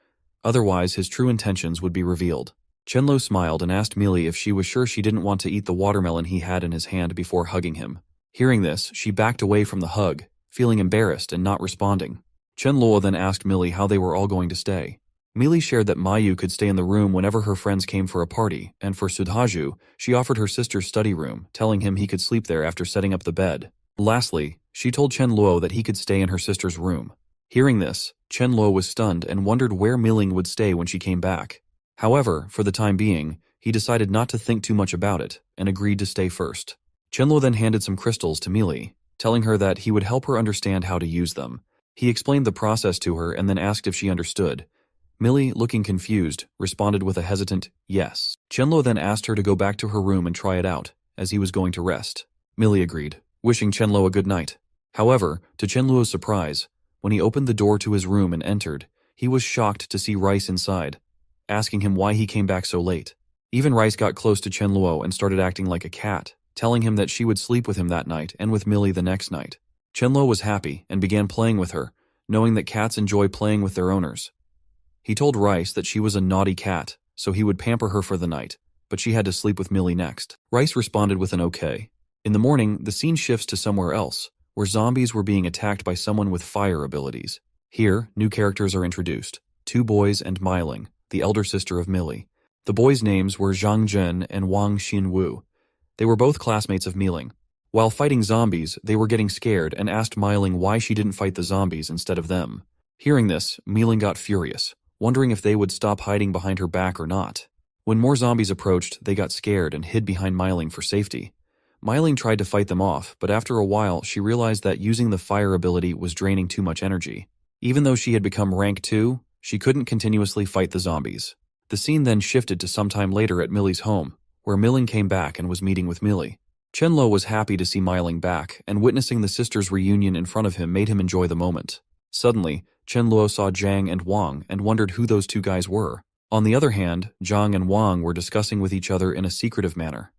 otherwise his true intentions would be revealed. Chen Luo smiled and asked Millie if she was sure she didn't want to eat the watermelon he had in his hand before hugging him. Hearing this, she backed away from the hug, feeling embarrassed and not responding. Chen Luo then asked Millie how they were all going to stay. Millie shared that Mayu could stay in the room whenever her friends came for a party, and for Sudhaju, she offered her sister's study room, telling him he could sleep there after setting up the bed. Lastly, she told Chen Luo that he could stay in her sister's room. Hearing this, Chen Luo was stunned and wondered where Milling would stay when she came back. However, for the time being, he decided not to think too much about it, and agreed to stay first. Chen Luo then handed some crystals to Millie, telling her that he would help her understand how to use them. He explained the process to her and then asked if she understood. Millie, looking confused, responded with a hesitant yes. Chen Luo then asked her to go back to her room and try it out, as he was going to rest. Millie agreed, wishing Chen Luo a good night. However, to Chen Luo's surprise, when he opened the door to his room and entered, he was shocked to see Rice inside, asking him why he came back so late. Even Rice got close to Chen Luo and started acting like a cat, telling him that she would sleep with him that night and with Millie the next night. Chen Luo was happy and began playing with her, knowing that cats enjoy playing with their owners. He told Rice that she was a naughty cat, so he would pamper her for the night, but she had to sleep with Millie next. Rice responded with an okay. In the morning, the scene shifts to somewhere else, where zombies were being attacked by someone with fire abilities. Here, new characters are introduced, 2 boys and Meiling, the elder sister of Millie. The boys' names were Zhang Zhen and Wang Xinwu. They were both classmates of Meiling. While fighting zombies, they were getting scared and asked Meiling why she didn't fight the zombies instead of them. Hearing this, Meiling got furious, wondering if they would stop hiding behind her back or not. When more zombies approached, they got scared and hid behind Meiling for safety. Meiling tried to fight them off, but after a while she realized that using the fire ability was draining too much energy. Even though she had become rank 2, she couldn't continuously fight the zombies. The scene then shifted to sometime later at Millie's home, where Meiling came back and was meeting with Millie. Chen Luo was happy to see Meiling back, and witnessing the sisters' reunion in front of him made him enjoy the moment. Suddenly, Chen Luo saw Zhang and Wang and wondered who those 2 guys were. On the other hand, Zhang and Wang were discussing with each other in a secretive manner.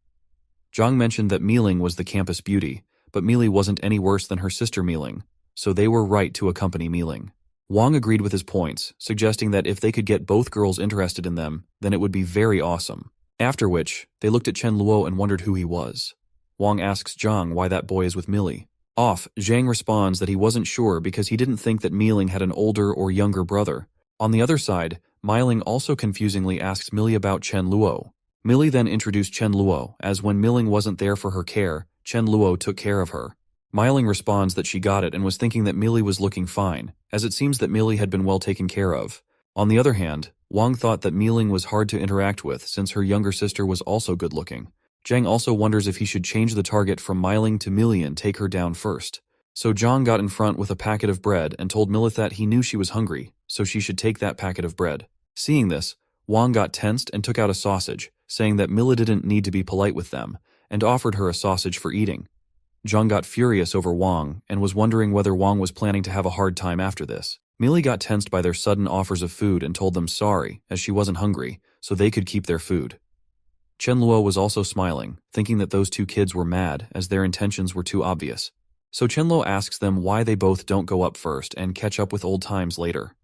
Zhang mentioned that Meiling was the campus beauty, but Millie wasn't any worse than her sister Meiling, so they were right to accompany Meiling. Wang agreed with his points, suggesting that if they could get both girls interested in them, then it would be very awesome. After which, they looked at Chen Luo and wondered who he was. Wang asks Zhang why that boy is with Millie. Off, Zhang responds that he wasn't sure because he didn't think that Meiling had an older or younger brother. On the other side, Meiling also confusingly asks Millie about Chen Luo. Millie then introduced Chen Luo, as when Meiling wasn't there for her care, Chen Luo took care of her. Meiling responds that she got it and was thinking that Millie was looking fine, as it seems that Millie had been well taken care of. On the other hand, Wang thought that Meiling was hard to interact with since her younger sister was also good-looking. Zhang also wonders if he should change the target from Meiling to Millie and take her down first. So Zhang got in front with a packet of bread and told Millie that he knew she was hungry, so she should take that packet of bread. Seeing this, Wang got tensed and took out a sausage, saying that Millie didn't need to be polite with them, and offered her a sausage for eating. Zhang got furious over Wang and was wondering whether Wang was planning to have a hard time after this. Millie got tensed by their sudden offers of food and told them sorry, as she wasn't hungry, so they could keep their food. Chen Luo was also smiling, thinking that those 2 kids were mad as their intentions were too obvious. So Chenlo asks them why they both don't go up first and catch up with old times later.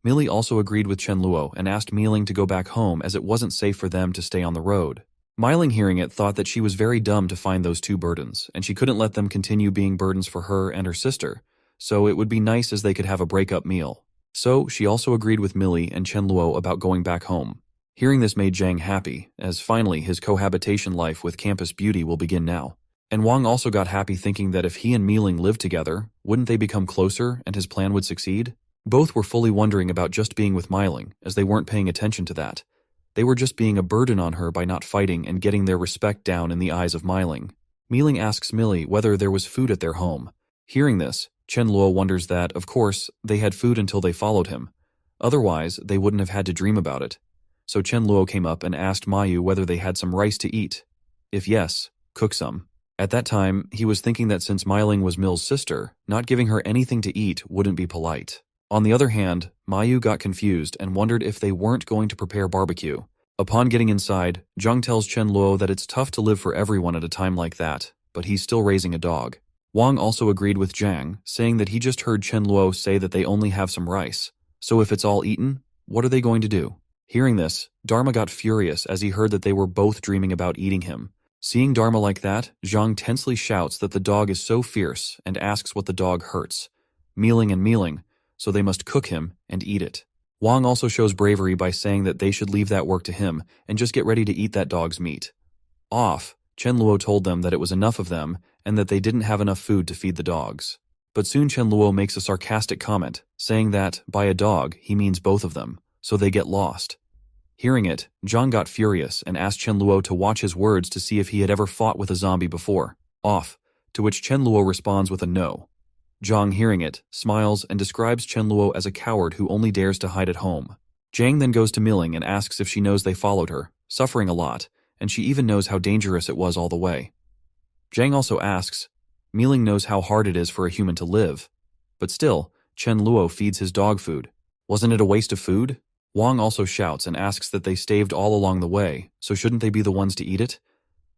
Millie also agreed with Chenluo and asked Miling to go back home as it wasn't safe for them to stay on the road. Miling, hearing it, thought that she was very dumb to find those two burdens, and she couldn't let them continue being burdens for her and her sister, so it would be nice as they could have a break-up meal. So she also agreed with Millie and Chenluo about going back home. Hearing this made Zhang happy, as finally his cohabitation life with Campus Beauty will begin now. And Wang also got happy thinking that if he and Miling lived together, wouldn't they become closer and his plan would succeed? Both were fully wondering about just being with Miling, as they weren't paying attention to that. They were just being a burden on her by not fighting and getting their respect down in the eyes of Miling. Miling asks Millie whether there was food at their home. Hearing this, Chenluo wonders that, of course, they had food until they followed him. Otherwise, they wouldn't have had to dream about it. So Chenluo came up and asked Mayu whether they had some rice to eat. If yes, cook some. At that time, he was thinking that since Miling was Mil's sister, not giving her anything to eat wouldn't be polite. On the other hand, Mayu got confused and wondered if they weren't going to prepare barbecue. Upon getting inside, Zhang tells Chenluo that it's tough to live for everyone at a time like that, but he's still raising a dog. Wang also agreed with Zhang, saying that he just heard Chenluo say that they only have some rice. So if it's all eaten, what are they going to do? Hearing this, Dharma got furious as he heard that they were both dreaming about eating him. Seeing Dharma like that, Zhang tensely shouts that the dog is so fierce and asks what the dog hurts. Mealing, so they must cook him and eat it. Wang also shows bravery by saying that they should leave that work to him and just get ready to eat that dog's meat. Off, Chenluo told them that it was enough of them and that they didn't have enough food to feed the dogs. But soon Chenluo makes a sarcastic comment, saying that, by a dog, he means both of them, so they get lost. Hearing it, Zhang got furious and asked Chenluo to watch his words to see if he had ever fought with a zombie before. Off, to which Chenluo responds with a no. Zhang, hearing it, smiles and describes Chenluo as a coward who only dares to hide at home. Zhang then goes to Miling and asks if she knows they followed her, suffering a lot, and she even knows how dangerous it was all the way. Zhang also asks, Miling knows how hard it is for a human to live. But still, Chenluo feeds his dog food. Wasn't it a waste of food? Wang also shouts and asks that they staved all along the way, so shouldn't they be the ones to eat it?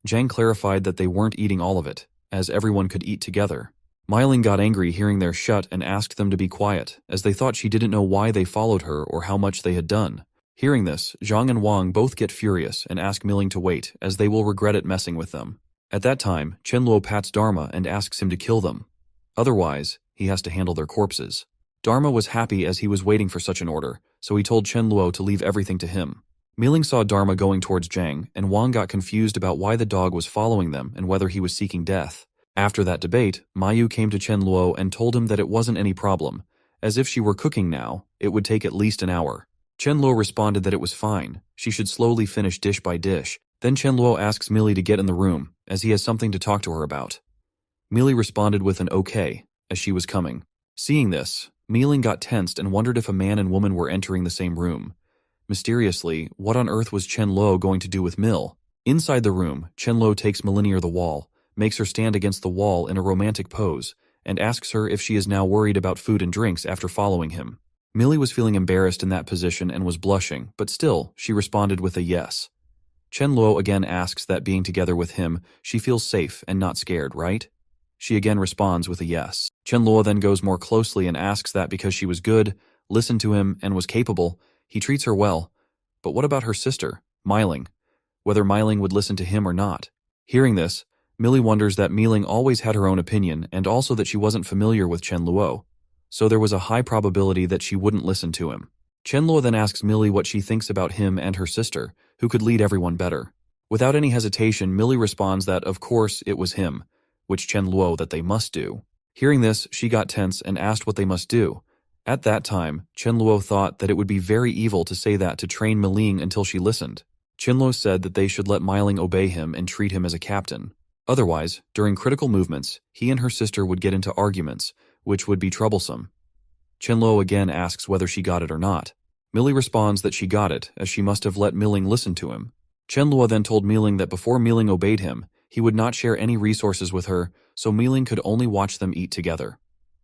Zhang clarified that they weren't eating all of it, as everyone could eat together. Miling got angry hearing their shut and asked them to be quiet, as they thought she didn't know why they followed her or how much they had done. Hearing this, Zhang and Wang both get furious and ask Miling to wait, as they will regret it messing with them. At that time, Chenluo pats Dharma and asks him to kill them. Otherwise, he has to handle their corpses. Dharma was happy as he was waiting for such an order, so he told Chenluo to leave everything to him. Miling saw Dharma going towards Zhang, and Wang got confused about why the dog was following them and whether he was seeking death. After that debate, Mayu came to Chenluo and told him that it wasn't any problem, as if she were cooking now, it would take at least an hour. Chenluo responded that it was fine, she should slowly finish dish by dish. Then Chenluo asks Millie to get in the room, as he has something to talk to her about. Millie responded with an okay, as she was coming. Seeing this, Miling got tensed and wondered if a man and woman were entering the same room. Mysteriously, what on earth was Chenluo going to do with Mil? Inside the room, Chenluo takes Millie near the wall, makes her stand against the wall in a romantic pose, and asks her if she is now worried about food and drinks after following him. Millie was feeling embarrassed in that position and was blushing, but still, she responded with a yes. Chenluo again asks that being together with him, she feels safe and not scared, right? She again responds with a yes. Chenluo then goes more closely and asks that because she was good, listened to him, and was capable, he treats her well. But what about her sister, Miling? Whether Miling would listen to him or not. Hearing this, Millie wonders that Miling always had her own opinion and also that she wasn't familiar with Chenluo, so there was a high probability that she wouldn't listen to him. Chenluo then asks Millie what she thinks about him and her sister, who could lead everyone better. Without any hesitation, Millie responds that of course it was him, which Chenluo that they must do. Hearing this, she got tense and asked what they must do. At that time, Chenluo thought that it would be very evil to say that to train Miling until she listened. Chenluo said that they should let Miling obey him and treat him as a captain. Otherwise, during critical movements, he and her sister would get into arguments, which would be troublesome. Chenluo again asks whether she got it or not. Millie responds that she got it, as she must have let Miling listen to him. Chenluo then told Miling that before Miling obeyed him, he would not share any resources with her, so Miling could only watch them eat together.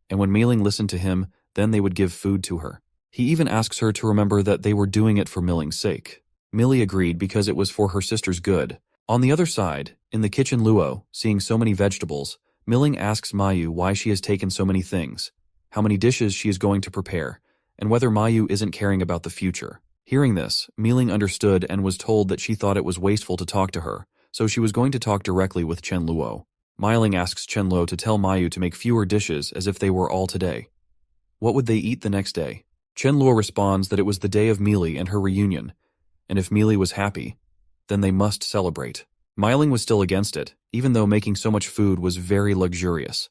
And when Miling listened to him, then they would give food to her. He even asks her to remember that they were doing it for Miling's sake. Millie agreed because it was for her sister's good. On the other side, in the kitchen Luo, seeing so many vegetables, Milling asks Mayu why she has taken so many things, how many dishes she is going to prepare, and whether Mayu isn't caring about the future. Hearing this, Milling understood and was told that she thought it was wasteful to talk to her, so she was going to talk directly with Chen Luo. Milling asks Chen Luo to tell Mayu to make fewer dishes as if they were all today. What would they eat the next day? Chen Luo responds that it was the day of Meili and her reunion, and if Meili was happy, then they must celebrate. Milling was still against it, even though making so much food was very luxurious.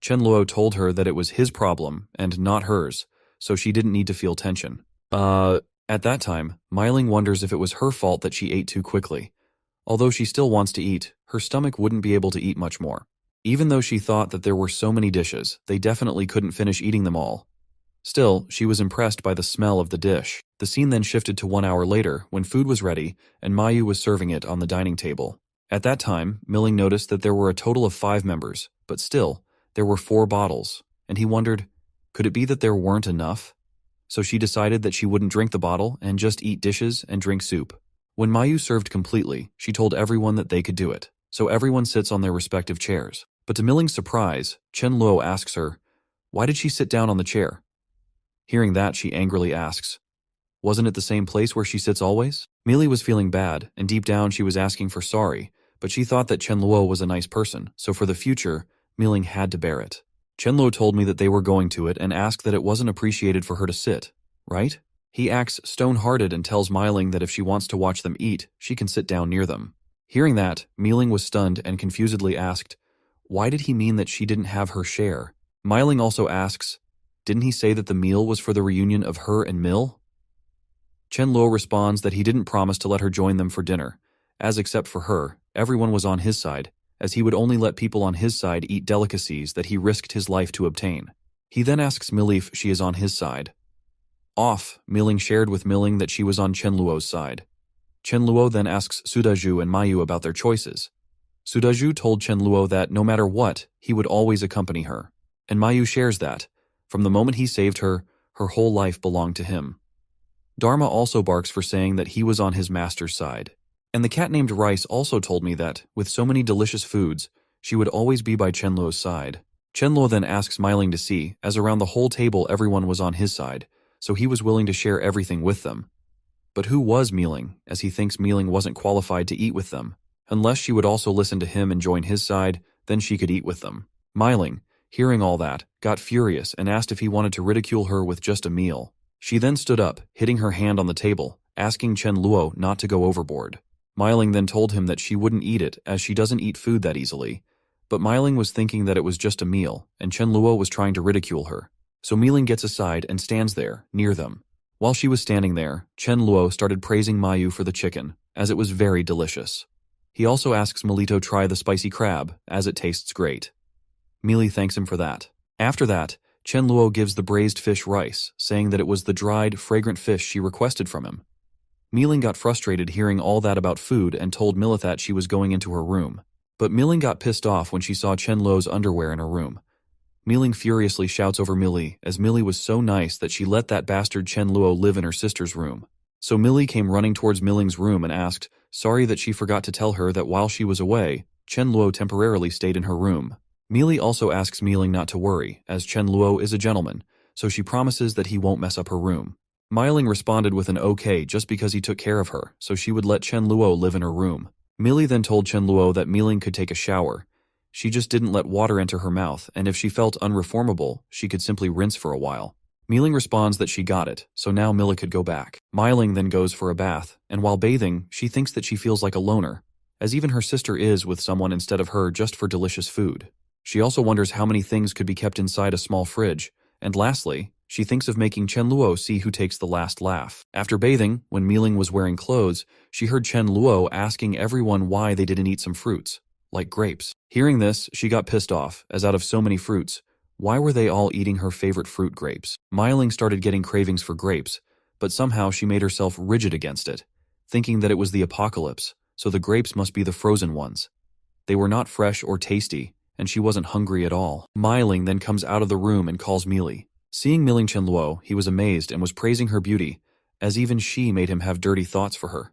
Chen Luo told her that it was his problem and not hers, so she didn't need to feel tension. At that time, Milling wonders if it was her fault that she ate too quickly. Although she still wants to eat, her stomach wouldn't be able to eat much more. Even though she thought that there were so many dishes, they definitely couldn't finish eating them all. Still, she was impressed by the smell of the dish. The scene then shifted to 1 hour later, when food was ready, and Mayu was serving it on the dining table. At that time, Milling noticed that there were a total of 5 members, but still, there were 4 bottles, and he wondered, could it be that there weren't enough? So she decided that she wouldn't drink the bottle and just eat dishes and drink soup. When Mayu served completely, she told everyone that they could do it, so everyone sits on their respective chairs. But to Milling's surprise, Chen Luo asks her, why did she sit down on the chair? Hearing that, she angrily asks, wasn't it the same place where she sits always? Meili was feeling bad, and deep down she was asking for sorry, but she thought that Chen Luo was a nice person, so for the future, Milling had to bear it. Chen Luo told me that they were going to it and asked that it wasn't appreciated for her to sit, right? He acts stone-hearted and tells Milling that if she wants to watch them eat, she can sit down near them. Hearing that, Milling was stunned and confusedly asked, why did he mean that she didn't have her share? Milling also asks, didn't he say that the meal was for the reunion of her and Mill? Chen Luo responds that he didn't promise to let her join them for dinner, as except for her, everyone was on his side, as he would only let people on his side eat delicacies that he risked his life to obtain. He then asks Millie if she is on his side. Milling shared with Milling that she was on Chen Luo's side. Chen Luo then asks Sudaju and Mayu about their choices. Sudaju told Chen Luo that no matter what, he would always accompany her. And Mayu shares that, from the moment he saved her, her whole life belonged to him. Dharma also barks for saying that he was on his master's side. And the cat named Rice also told me that, with so many delicious foods, she would always be by Chen Luo's side. Chen Luo then asks Milling to see, as around the whole table everyone was on his side, so he was willing to share everything with them. But who was Milling, as he thinks Milling wasn't qualified to eat with them? Unless she would also listen to him and join his side, then she could eat with them. Milling, hearing all that, got furious and asked if he wanted to ridicule her with just a meal. She then stood up, hitting her hand on the table, asking Chen Luo not to go overboard. Milling then told him that she wouldn't eat it as she doesn't eat food that easily. But Milling was thinking that it was just a meal, and Chen Luo was trying to ridicule her. So Milling gets aside and stands there, near them. While she was standing there, Chen Luo started praising Mayu for the chicken, as it was very delicious. He also asks Melito try the spicy crab, as it tastes great. Meili thanks him for that. After that, Chen Luo gives the braised fish rice, saying that it was the dried, fragrant fish she requested from him. Milling got frustrated hearing all that about food and told Milithat she was going into her room. But Milling got pissed off when she saw Chen Luo's underwear in her room. Milling furiously shouts over Millie, as Millie was so nice that she let that bastard Chen Luo live in her sister's room. So Millie came running towards Milling's room and asked, sorry that she forgot to tell her that while she was away, Chen Luo temporarily stayed in her room. Millie also asks Milling not to worry, as Chen Luo is a gentleman, so she promises that he won't mess up her room. Milling responded with an okay just because he took care of her, so she would let Chen Luo live in her room. Millie then told Chen Luo that Milling could take a shower. She just didn't let water enter her mouth, and if she felt unreformable, she could simply rinse for a while. Milling responds that she got it, so now Millie could go back. Milling then goes for a bath, and while bathing, she thinks that she feels like a loner, as even her sister is with someone instead of her just for delicious food. She also wonders how many things could be kept inside a small fridge, and lastly, she thinks of making Chen Luo see who takes the last laugh. After bathing, when Milling was wearing clothes, she heard Chen Luo asking everyone why they didn't eat some fruits, like grapes. Hearing this, she got pissed off, as out of so many fruits, why were they all eating her favorite fruit, grapes? Milling started getting cravings for grapes, but somehow she made herself rigid against it, thinking that it was the apocalypse, so the grapes must be the frozen ones. They were not fresh or tasty, and she wasn't hungry at all. Milling then comes out of the room and calls Millie. Seeing Milling Chen Luo, he was amazed and was praising her beauty, as even she made him have dirty thoughts for her.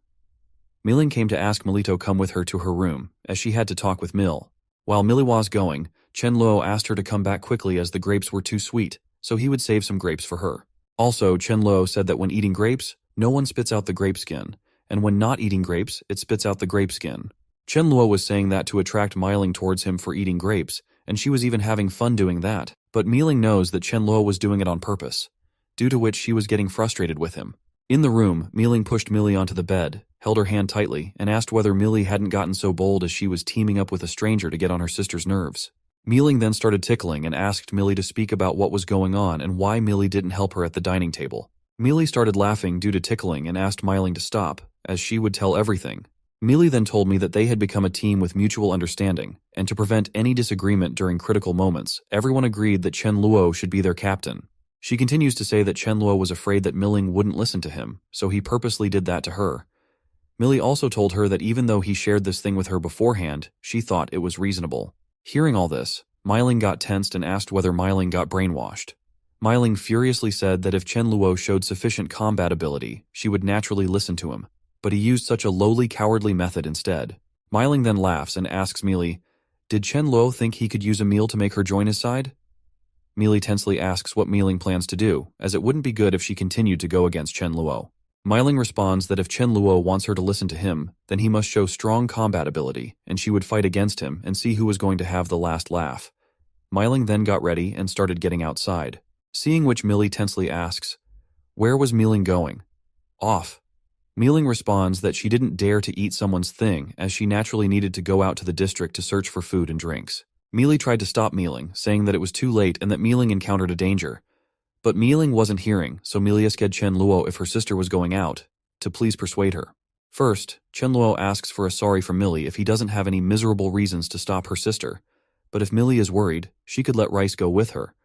Milling came to ask Melito come with her to her room, as she had to talk with Mill. While Millie was going, Chen Luo asked her to come back quickly as the grapes were too sweet, so he would save some grapes for her. Also, Chen Luo said that when eating grapes, no one spits out the grape skin, and when not eating grapes, it spits out the grape skin. Chen Luo was saying that to attract Meiling towards him for eating grapes, and she was even having fun doing that, but Meiling knows that Chen Luo was doing it on purpose, due to which she was getting frustrated with him. In the room, Meiling pushed Millie onto the bed, held her hand tightly, and asked whether Millie hadn't gotten so bold as she was teaming up with a stranger to get on her sister's nerves. Meiling then started tickling and asked Millie to speak about what was going on and why Millie didn't help her at the dining table. Millie started laughing due to tickling and asked Meiling to stop, as she would tell everything. Millie then told me that they had become a team with mutual understanding, and to prevent any disagreement during critical moments, everyone agreed that Chen Luo should be their captain. She continues to say that Chen Luo was afraid that Meiling wouldn't listen to him, so he purposely did that to her. Millie also told her that even though he shared this thing with her beforehand, she thought it was reasonable. Hearing all this, Meiling got tensed and asked whether Meiling got brainwashed. Meiling furiously said that if Chen Luo showed sufficient combat ability, she would naturally listen to him, but he used such a lowly, cowardly method instead. Meiling then laughs and asks Millie, "Did Chen Luo think he could use a meal to make her join his side?" Millie tensely asks what Meiling plans to do, as it wouldn't be good if she continued to go against Chen Luo. Meiling responds that if Chen Luo wants her to listen to him, then he must show strong combat ability, and she would fight against him and see who was going to have the last laugh. Meiling then got ready and started getting outside, seeing which Millie tensely asks, "Where was Meiling going?" "Off." Meiling responds that she didn't dare to eat someone's thing as she naturally needed to go out to the district to search for food and drinks. Millie tried to stop Meiling, saying that it was too late and that Meiling encountered a danger. But Meiling wasn't hearing, so Millie asked Chen Luo if her sister was going out, to please persuade her. First, Chen Luo asks for a sorry from Millie if he doesn't have any miserable reasons to stop her sister. But if Millie is worried, she could let Rice go with her.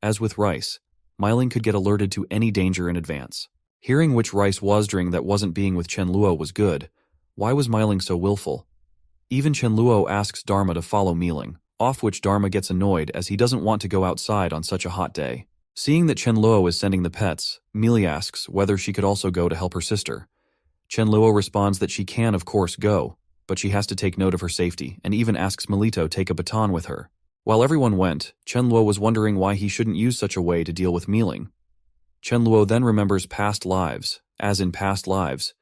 As with Rice, Meiling could get alerted to any danger in advance. Hearing which Rice was during that wasn't being with Chen Luo was good. Why was Meiling so willful? Even Chen Luo asks Dharma to follow Meiling, off which Dharma gets annoyed as he doesn't want to go outside on such a hot day. Seeing that Chen Luo is sending the pets, Millie asks whether she could also go to help her sister. Chen Luo responds that she can of course go, but she has to take note of her safety and even asks Melito take a baton with her. While everyone went, Chen Luo was wondering why he shouldn't use such a way to deal with Meiling. Chen Luo then remembers past lives, as in past lives.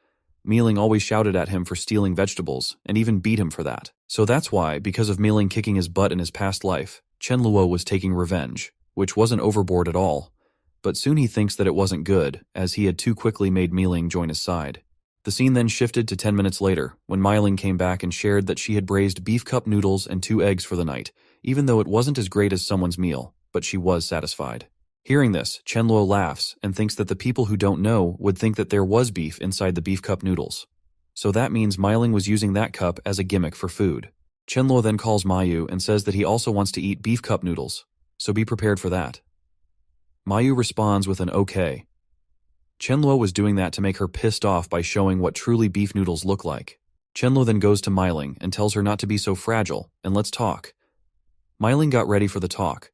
Meiling always shouted at him for stealing vegetables and even beat him for that. So that's why, because of Meiling kicking his butt in his past life, Chen Luo was taking revenge, which wasn't overboard at all. But soon he thinks that it wasn't good, as he had too quickly made Meiling join his side. The scene then shifted to 10 minutes later, when Meiling came back and shared that she had braised beef cup noodles and 2 eggs for the night, even though it wasn't as great as someone's meal, but she was satisfied. Hearing this, Chen Luo laughs and thinks that the people who don't know would think that there was beef inside the beef cup noodles. So that means Meiling was using that cup as a gimmick for food. Chen Luo then calls Mayu and says that he also wants to eat beef cup noodles, so be prepared for that. Mayu responds with an okay. Chen Luo was doing that to make her pissed off by showing what truly beef noodles look like. Chen Luo then goes to Meiling and tells her not to be so fragile, and let's talk. Meiling got ready for the talk.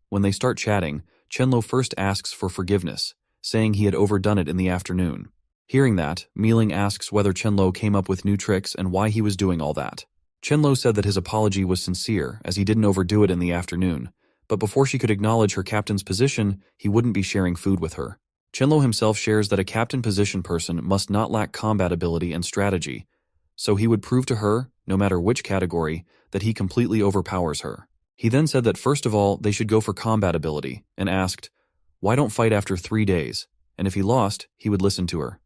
When they start chatting, Chen Luo first asks for forgiveness, saying he had overdone it in the afternoon. Hearing that, Meiling asks whether Chen Luo came up with new tricks and why he was doing all that. Chen Luo said that his apology was sincere, as he didn't overdo it in the afternoon, but before she could acknowledge her captain's position, he wouldn't be sharing food with her. Chen Luo himself shares that a captain position person must not lack combat ability and strategy, so he would prove to her, no matter which category, that he completely overpowers her. He then said that first of all, they should go for combat ability, and asked, why don't fight after 3 days, and if he lost, he would listen to her.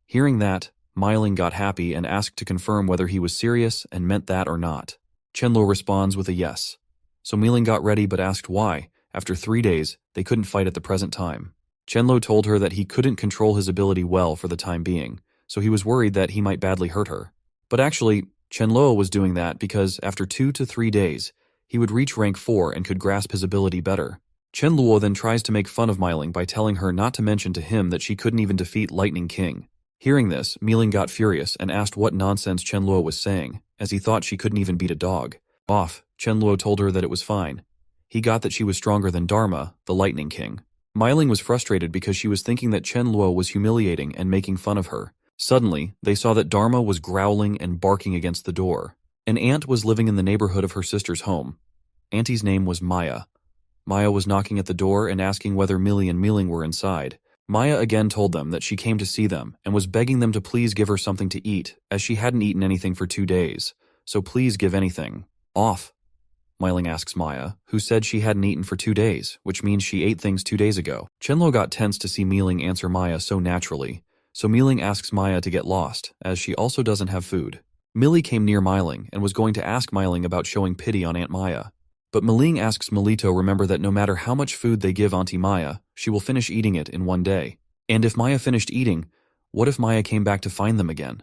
Hearing that, Meiling got happy and asked to confirm whether he was serious and meant that or not. Chen Luo responds with a yes. So Meiling got ready but asked why, after 3 days, they couldn't fight at the present time. Chen Luo told her that he couldn't control his ability well for the time being, so he was worried that he might badly hurt her. But actually, Chen Luo was doing that because after 2 to 3 days, he would reach rank 4 and could grasp his ability better. Chen Luo then tries to make fun of Meiling by telling her not to mention to him that she couldn't even defeat Lightning King. Hearing this, Meiling got furious and asked what nonsense Chen Luo was saying, as he thought she couldn't even beat a dog. Off, Chen Luo told her that it was fine. He got that she was stronger than Dharma, the Lightning King. Meiling was frustrated because she was thinking that Chen Luo was humiliating and making fun of her. Suddenly, they saw that Dharma was growling and barking against the door. An ant was living in the neighborhood of her sister's home. Auntie's name was Maya. Maya was knocking at the door and asking whether Millie and Mealing were inside. Maya again told them that she came to see them and was begging them to please give her something to eat, as she hadn't eaten anything for 2 days. So please give anything. Off. Miling asks Maya, who said she hadn't eaten for 2 days, which means she ate things 2 days ago. Chenlo got tense to see Mealing answer Maya so naturally, so Mealing asks Maya to get lost, as she also doesn't have food. Millie came near Miling and was going to ask Miling about showing pity on Aunt Maya. But Miling asks Melito remember that no matter how much food they give Auntie Maya, she will finish eating it in 1 day. And if Maya finished eating, what if Maya came back to find them again?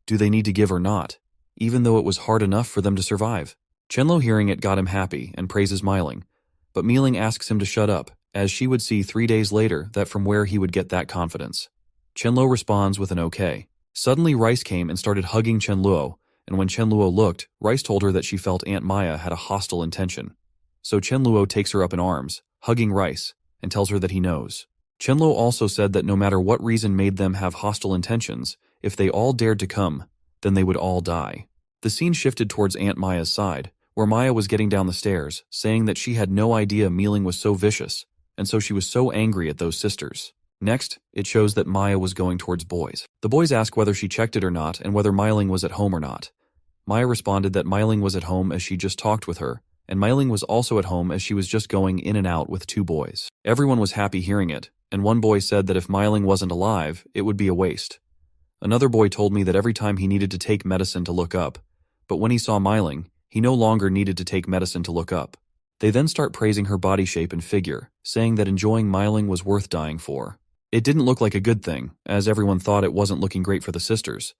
Do they need to give or not, even though it was hard enough for them to survive? Chenlo hearing it got him happy and praises Miling, but Mealing asks him to shut up, as she would see 3 days later that from where he would get that confidence. Chenlo responds with an okay. Suddenly Rice came and started hugging Chenluo, and when Chenluo looked, Rice told her that she felt Aunt Maya had a hostile intention. So Chenluo takes her up in arms, hugging Rice, and tells her that he knows. Chenluo also said that no matter what reason made them have hostile intentions, if they all dared to come, then they would all die. The scene shifted towards Aunt Maya's side, where Maya was getting down the stairs, saying that she had no idea Mealing was so vicious, and so she was so angry at those sisters. Next, it shows that Maya was going towards boys. The boys ask whether she checked it or not and whether Miling was at home or not. Maya responded that Miling was at home as she just talked with her, and Miling was also at home as she was just going in and out with 2 boys. Everyone was happy hearing it, and one boy said that if Miling wasn't alive, it would be a waste. Another boy told me that every time he needed to take medicine to look up, but when he saw Miling, he no longer needed to take medicine to look up. They then start praising her body shape and figure, saying that enjoying Miling was worth dying for. It didn't look like a good thing, as everyone thought it wasn't looking great for the sisters,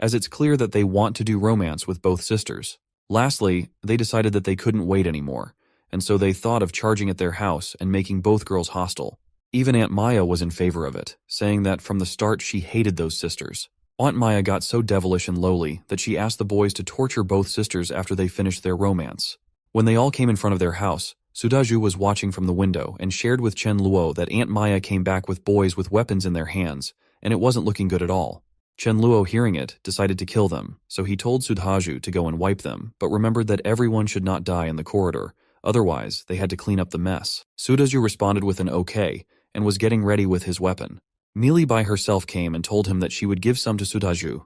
as it's clear that they want to do romance with both sisters. Lastly, they decided that they couldn't wait anymore, and so they thought of charging at their house and making both girls hostile. Even Aunt Maya was in favor of it, saying that from the start she hated those sisters. Aunt Maya got so devilish and lowly that she asked the boys to torture both sisters after they finished their romance. When they all came in front of their house, Sudaju was watching from the window and shared with Chen Luo that Aunt Maya came back with boys with weapons in their hands, and it wasn't looking good at all. Chen Luo, hearing it, decided to kill them, so he told Sudaju to go and wipe them, but remembered that everyone should not die in the corridor, otherwise they had to clean up the mess. Sudaju responded with an okay, and was getting ready with his weapon. Mealy by herself came and told him that she would give some to Sudaju.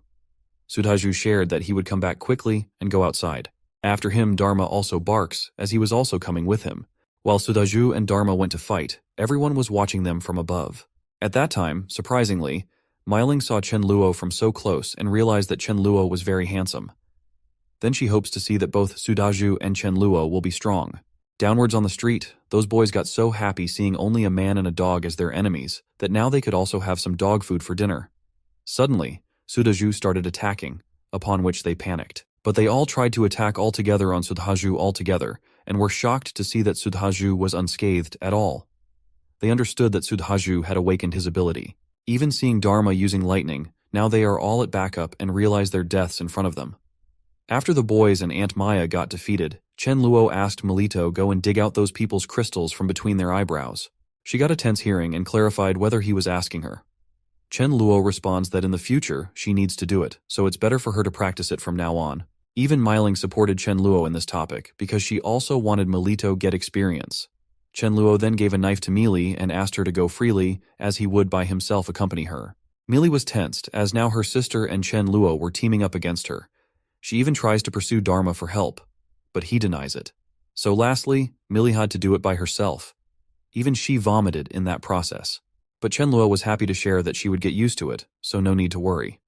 Sudaju shared that he would come back quickly and go outside. After him, Dharma also barks, as he was also coming with him. While Sudaju and Dharma went to fight, everyone was watching them from above. At that time, surprisingly, Miling saw Chen Luo from so close and realized that Chen Luo was very handsome. Then she hopes to see that both Sudaju and Chen Luo will be strong. Downwards on the street, those boys got so happy seeing only a man and a dog as their enemies that now they could also have some dog food for dinner. Suddenly, Sudaju started attacking, upon which they panicked. But they all tried to attack all together on Sudaju altogether, and were shocked to see that Sudaju was unscathed at all. They understood that Sudaju had awakened his ability. Even seeing Dharma using lightning, now they are all at backup and realize their deaths in front of them. After the boys and Aunt Maya got defeated, Chen Luo asked Melito go and dig out those people's crystals from between their eyebrows. She got a tense hearing and clarified whether he was asking her. Chen Luo responds that in the future she needs to do it, so it's better for her to practice it from now on. Even Miling supported Chen Luo in this topic because she also wanted Melito get experience. Chen Luo then gave a knife to Mealy and asked her to go freely, as he would by himself accompany her. Mealy was tensed, as now her sister and Chen Luo were teaming up against her. She even tries to pursue Dharma for help, but he denies it. So lastly, Millie had to do it by herself. Even she vomited in that process. But Chen Luo was happy to share that she would get used to it, so no need to worry.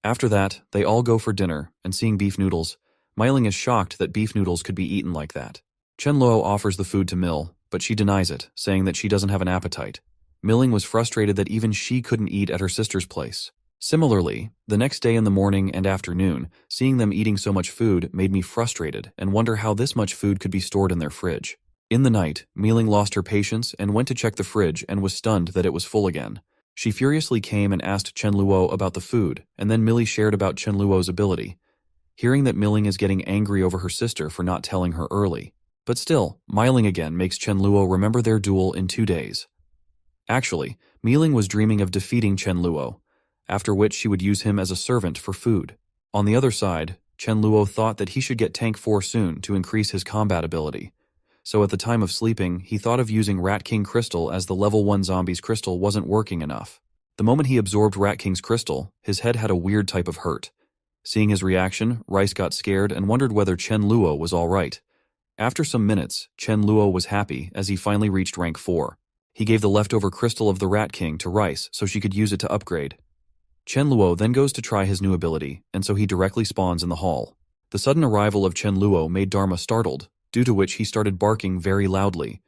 After that, they all go for dinner, and seeing beef noodles, Miling is shocked that beef noodles could be eaten like that. Chen Luo offers the food to Mil, but she denies it, saying that she doesn't have an appetite. Milling was frustrated that even she couldn't eat at her sister's place. Similarly, the next day in the morning and afternoon, seeing them eating so much food made me frustrated and wonder how this much food could be stored in their fridge. In the night, Mealing lost her patience and went to check the fridge and was stunned that it was full again. She furiously came and asked Chen Luo about the food, and then Millie shared about Chen Luo's ability. Hearing that Milling is getting angry over her sister for not telling her early. But still, Miling again makes Chen Luo remember their duel in 2 days. Actually, Mealing was dreaming of defeating Chen Luo, after which she would use him as a servant for food. On the other side, Chen Luo thought that he should get Tank 4 soon to increase his combat ability. So at the time of sleeping, he thought of using Rat King Crystal as the level 1 zombie's crystal wasn't working enough. The moment he absorbed Rat King's crystal, his head had a weird type of hurt. Seeing his reaction, Rice got scared and wondered whether Chen Luo was alright. After some minutes, Chen Luo was happy as he finally reached rank 4. He gave the leftover crystal of the Rat King to Rice so she could use it to upgrade. Chen Luo then goes to try his new ability, and so he directly spawns in the hall. The sudden arrival of Chen Luo made Dharma startled, due to which he started barking very loudly.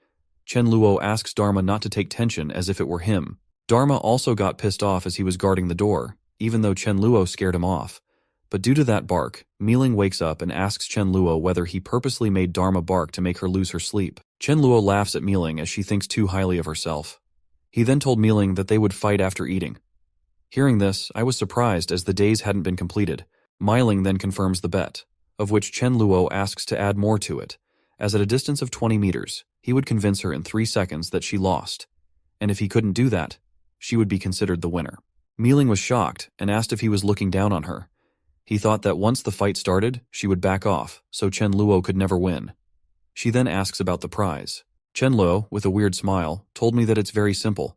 Chen Luo asks Dharma not to take tension as if it were him. Dharma also got pissed off as he was guarding the door, even though Chen Luo scared him off. But due to that bark, Miling wakes up and asks Chen Luo whether he purposely made Dharma bark to make her lose her sleep. Chen Luo laughs at Miling as she thinks too highly of herself. He then told Miling that they would fight after eating. Hearing this, I was surprised as the days hadn't been completed. Miling then confirms the bet, of which Chen Luo asks to add more to it, as at a distance of 20 meters, he would convince her in 3 seconds that she lost. And if he couldn't do that, she would be considered the winner. Miling was shocked and asked if he was looking down on her. He thought that once the fight started, she would back off, so Chen Luo could never win. She then asks about the prize. Chen Luo, with a weird smile, told me that it's very simple.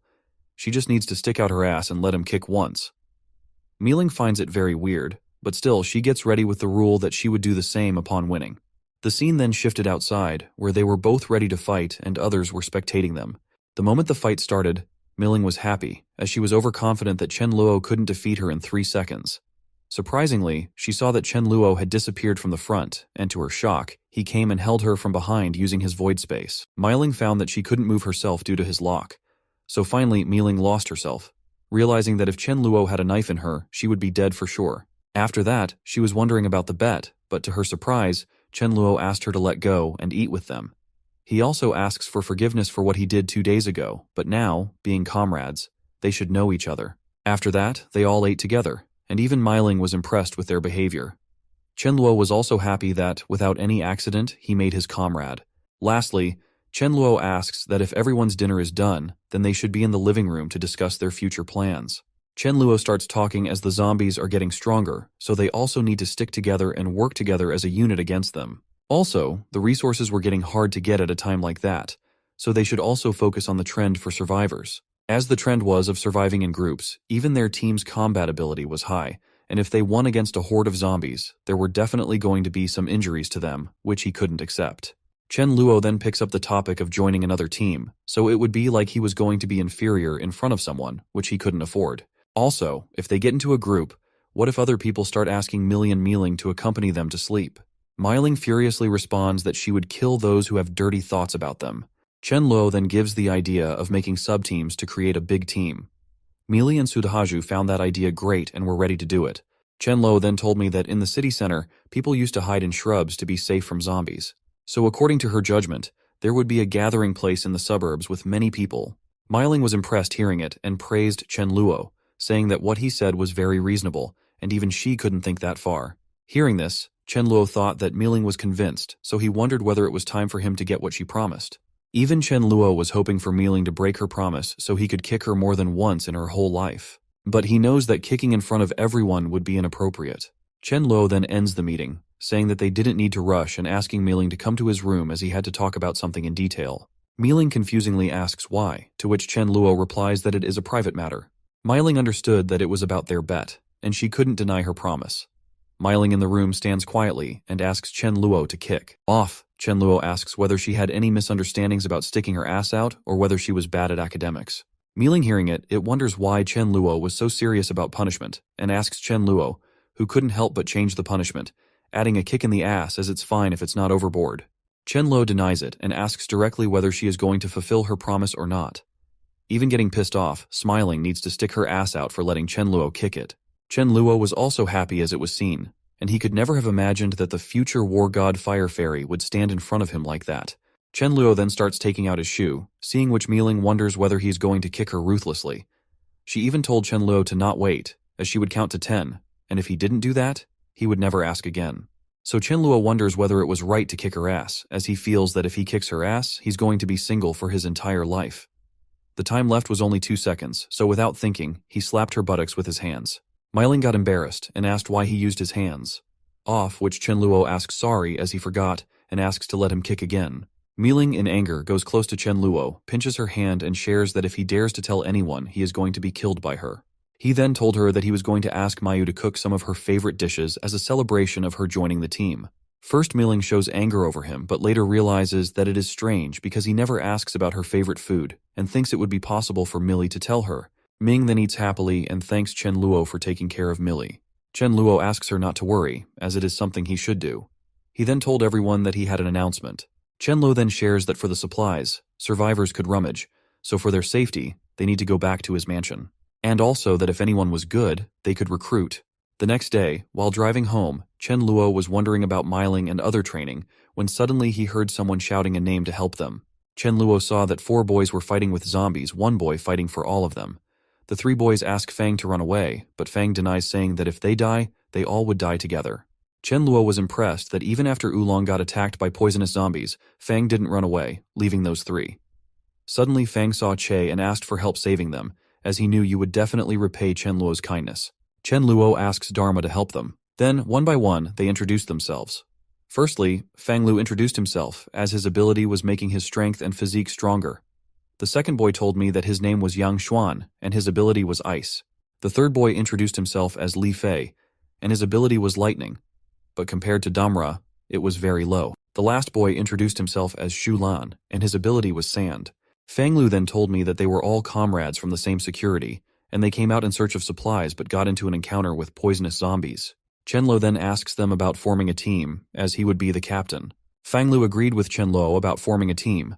She just needs to stick out her ass and let him kick once. Miling finds it very weird, but still she gets ready with the rule that she would do the same upon winning. The scene then shifted outside, where they were both ready to fight and others were spectating them. The moment the fight started, Miling was happy, as she was overconfident that Chen Luo couldn't defeat her in 3 seconds. Surprisingly, she saw that Chen Luo had disappeared from the front, and to her shock, he came and held her from behind using his void space. Miling found that she couldn't move herself due to his lock. So finally, Miling lost herself, realizing that if Chen Luo had a knife in her, she would be dead for sure. After that, she was wondering about the bet, but to her surprise, Chen Luo asked her to let go and eat with them. He also asks for forgiveness for what he did 2 days ago, but now, being comrades, they should know each other. After that, they all ate together, and even Miling was impressed with their behavior. Chen Luo was also happy that, without any accident, he made his comrade. Lastly, Chen Luo asks that if everyone's dinner is done, then they should be in the living room to discuss their future plans. Chen Luo starts talking as the zombies are getting stronger, so they also need to stick together and work together as a unit against them. Also, the resources were getting hard to get at a time like that, so they should also focus on the trend for survivors. As the trend was of surviving in groups, even their team's combat ability was high, and if they won against a horde of zombies, there were definitely going to be some injuries to them, which he couldn't accept. Chen Luo then picks up the topic of joining another team, so it would be like he was going to be inferior in front of someone, which he couldn't afford. Also, if they get into a group, what if other people start asking Miling to accompany them to sleep? Miling furiously responds that she would kill those who have dirty thoughts about them. Chen Luo then gives the idea of making sub-teams to create a big team. Mili and Sudhaju found that idea great and were ready to do it. Chen Luo then told me that in the city center, people used to hide in shrubs to be safe from zombies. So according to her judgment, there would be a gathering place in the suburbs with many people. Miling was impressed hearing it and praised Chen Luo, saying that what he said was very reasonable, and even she couldn't think that far. Hearing this, Chen Luo thought that Miling was convinced, so he wondered whether it was time for him to get what she promised. Even Chen Luo was hoping for Miling to break her promise so he could kick her more than once in her whole life. But he knows that kicking in front of everyone would be inappropriate. Chen Luo then ends the meeting, saying that they didn't need to rush and asking Miling to come to his room as he had to talk about something in detail. Miling confusingly asks why, to which Chen Luo replies that it is a private matter. Miling understood that it was about their bet, and she couldn't deny her promise. Miling in the room stands quietly and asks Chen Luo to kick off. Chen Luo asks whether she had any misunderstandings about sticking her ass out or whether she was bad at academics. Miling hearing it, it wonders why Chen Luo was so serious about punishment and asks Chen Luo, who couldn't help but change the punishment, adding a kick in the ass as it's fine if it's not overboard. Chen Luo denies it and asks directly whether she is going to fulfill her promise or not. Even getting pissed off, Smiling needs to stick her ass out for letting Chen Luo kick it. Chen Luo was also happy as it was seen, and he could never have imagined that the future war god Fire Fairy would stand in front of him like that. Chen Luo then starts taking out his shoe, seeing which Miling wonders whether he's going to kick her ruthlessly. She even told Chen Luo to not wait, as she would count to 10, and if he didn't do that, he would never ask again. So Chen Luo wonders whether it was right to kick her ass, as he feels that if he kicks her ass, he's going to be single for his entire life. The time left was only 2 seconds, so without thinking, he slapped her buttocks with his hands. Miling got embarrassed and asked why he used his hands. Off, which Chen Luo asks sorry as he forgot and asks to let him kick again. Mi-ling in anger goes close to Chen Luo, pinches her hand and shares that if he dares to tell anyone, he is going to be killed by her. He then told her that he was going to ask Mayu to cook some of her favorite dishes as a celebration of her joining the team. First, Mi-ling shows anger over him, but later realizes that it is strange because he never asks about her favorite food and thinks it would be possible for Millie to tell her. Ming then eats happily and thanks Chen Luo for taking care of Millie. Chen Luo asks her not to worry, as it is something he should do. He then told everyone that he had an announcement. Chen Luo then shares that for the supplies, survivors could rummage, so for their safety, they need to go back to his mansion. And also that if anyone was good, they could recruit. The next day, while driving home, Chen Luo was wondering about Mi-ling and other training when suddenly he heard someone shouting a name to help them. Chen Luo saw that 4 boys were fighting with zombies, 1 boy fighting for all of them. The 3 boys ask Fang to run away, but Fang denies, saying that if they die, they all would die together. Chen Luo was impressed that even after Oolong got attacked by poisonous zombies, Fang didn't run away, leaving those 3. Suddenly Fang saw Che and asked for help saving them, as he knew you would definitely repay Chen Luo's kindness. Chen Luo asks Dharma to help them. Then, one by one, they introduced themselves. Firstly, Fang Lu introduced himself, as his ability was making his strength and physique stronger. The second boy told me that his name was Yang Xuan, and his ability was ice. The third boy introduced himself as Li Fei, and his ability was lightning. But compared to Damra, it was very low. The last boy introduced himself as Shu Lan, and his ability was sand. Fang Lu then told me that they were all comrades from the same security, and they came out in search of supplies but got into an encounter with poisonous zombies. Chen Luo then asks them about forming a team, as he would be the captain. Fang Lu agreed with Chen Luo about forming a team.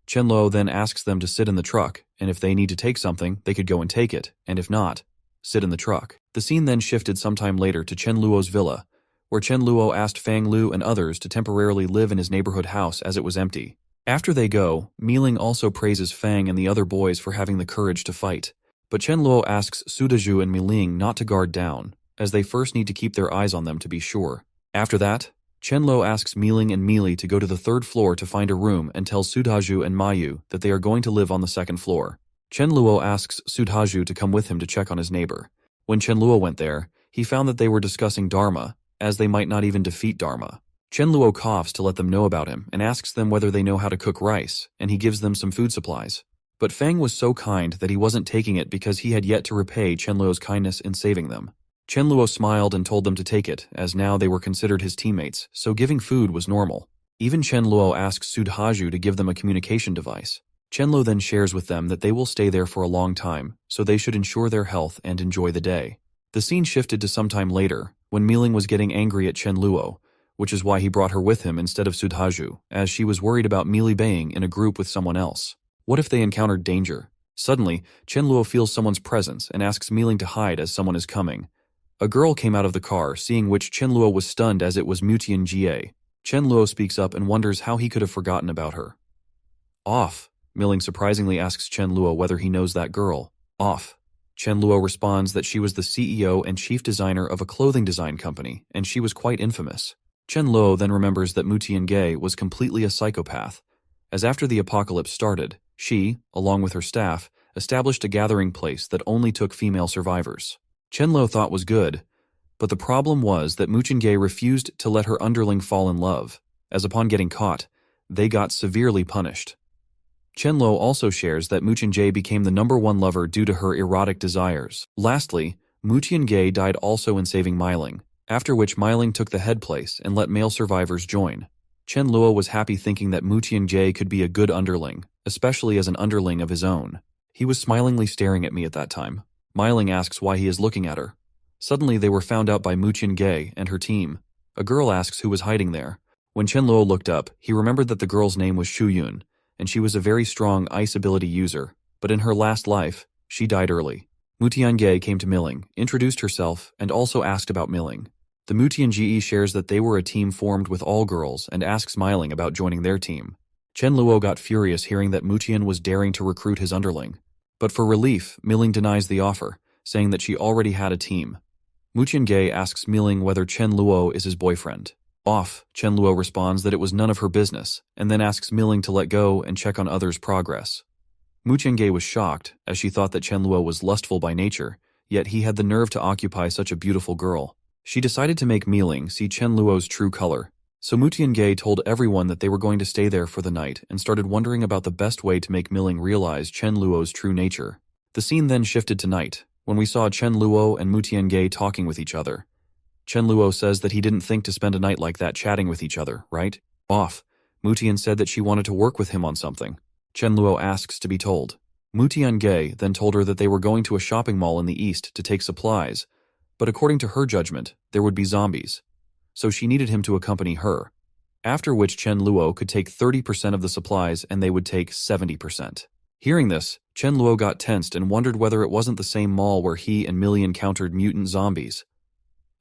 Chen Luo then asks them to sit in the truck, and if they need to take something, they could go and take it, and if not, sit in the truck. The scene then shifted sometime later to Chen Luo's villa, where Chen Luo asked Fang Lu and others to temporarily live in his neighborhood house as it was empty. After they go, Mi-ling also praises Fang and the other boys for having the courage to fight. But Chen Luo asks Sudaju and Mi-ling not to guard down, as they first need to keep their eyes on them to be sure. After that, Chen Luo asks Mi-ling and Mi-li to go to the 3rd floor to find a room and tells Sudaju and Mayu that they are going to live on the 2nd floor. Chen Luo asks Sudaju to come with him to check on his neighbor. When Chen Luo went there, he found that they were discussing Dharma, as they might not even defeat Dharma. Chen Luo coughs to let them know about him and asks them whether they know how to cook rice, and he gives them some food supplies. But Fang was so kind that he wasn't taking it because he had yet to repay Chen Luo's kindness in saving them. Chen Luo smiled and told them to take it, as now they were considered his teammates, so giving food was normal. Even Chen Luo asks Sudhaju to give them a communication device. Chen Luo then shares with them that they will stay there for a long time, so they should ensure their health and enjoy the day. The scene shifted to some time later, when Mi-ling was getting angry at Chen Luo, which is why he brought her with him instead of Sudhaju, as she was worried about Mi-li being in a group with someone else. What if they encountered danger? Suddenly, Chen Luo feels someone's presence and asks Mi-ling to hide as someone is coming. A girl came out of the car, seeing which Chen Luo was stunned as it was Mutian Jie. Chen Luo speaks up and wonders how he could have forgotten about her. Off. Mi-ling surprisingly asks Chen Luo whether he knows that girl. Off. Chen Luo responds that she was the CEO and chief designer of a clothing design company, and she was quite infamous. Chen Luo then remembers that Mutian Ge was completely a psychopath, as after the apocalypse started, she, along with her staff, established a gathering place that only took female survivors. Chen Luo thought was good, but the problem was that Mutian Ge refused to let her underling fall in love, as upon getting caught, they got severely punished. Chen Luo also shares that Mutian Ge became the #1 lover due to her erotic desires. Lastly, Mutian Ge died also in saving Mi-ling, after which Mi-ling took the head place and let male survivors join. Chen Luo was happy thinking that Mutian Ge could be a good underling, especially as an underling of his own. He was smilingly staring at me at that time. Mi-ling asks why he is looking at her. Suddenly they were found out by Mutian Ge and her team. A girl asks who was hiding there. When Chen Luo looked up, he remembered that the girl's name was Shu Yun, and she was a very strong ice ability user, but in her last life, she died early. Mutian Ge came to Mi-ling, introduced herself, and also asked about Mi-ling. The Mutian Ge shares that they were a team formed with all girls and asks Mi-ling about joining their team. Chen Luo got furious hearing that Mutian was daring to recruit his underling. But for relief, Mi-ling denies the offer, saying that she already had a team. Mutian Ge asks Mi-ling whether Chen Luo is his boyfriend. Off, Chen Luo responds that it was none of her business, and then asks Mi-ling to let go and check on others' progress. Mutian Ge was shocked, as she thought that Chen Luo was lustful by nature, yet he had the nerve to occupy such a beautiful girl. She decided to make Miling see Chen Luo's true color. So Mu Tiange told everyone that they were going to stay there for the night and started wondering about the best way to make Miling realize Chen Luo's true nature. The scene then shifted to night, when we saw Chen Luo and Mu Tiange talking with each other. Chen Luo says that he didn't think to spend a night like that chatting with each other, right? Off. Mu Tian said that she wanted to work with him on something. Chen Luo asks to be told. Mu Tiange then told her that they were going to a shopping mall in the east to take supplies, but according to her judgment, there would be zombies. So she needed him to accompany her, after which Chen Luo could take 30% of the supplies and they would take 70%. Hearing this, Chen Luo got tensed and wondered whether it wasn't the same mall where he and Millie encountered mutant zombies.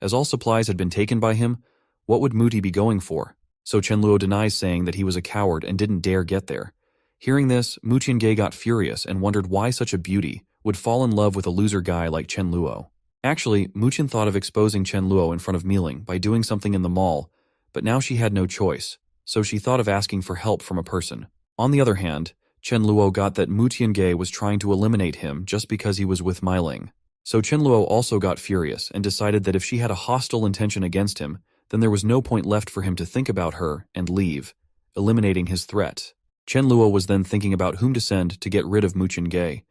As all supplies had been taken by him, what would Muti be going for? So Chen Luo denies saying that he was a coward and didn't dare get there. Hearing this, Mu Tiange got furious and wondered why such a beauty would fall in love with a loser guy like Chen Luo. Actually, Muchin thought of exposing Chen Luo in front of Miling by doing something in the mall, but now she had no choice, so she thought of asking for help from a person. On the other hand, Chen Luo got that Mu Tiange was trying to eliminate him just because he was with Miling. So Chen Luo also got furious and decided that if she had a hostile intention against him, then there was no point left for him to think about her and leave, eliminating his threat. Chen Luo was then thinking about whom to send to get rid of Mu Tiange.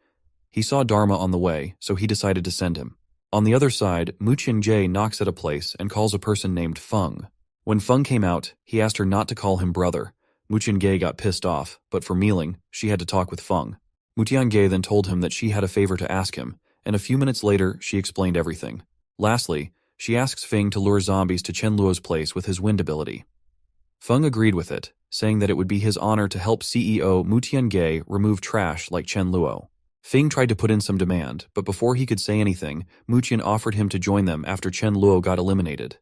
He saw Dharma on the way, so he decided to send him. On the other side, Mu Tiange knocks at a place and calls a person named Feng. When Feng came out, he asked her not to call him brother. Mu Tiange got pissed off, but for Miling, she had to talk with Feng. Mu Tiange then told him that she had a favor to ask him, and a few minutes later, she explained everything. Lastly, she asks Feng to lure zombies to Chen Luo's place with his wind ability. Feng agreed with it, saying that it would be his honor to help CEO Mu Tiange remove trash like Chen Luo. Feng tried to put in some demand, but before he could say anything, Mu Tian offered him to join them after Chen Luo got eliminated.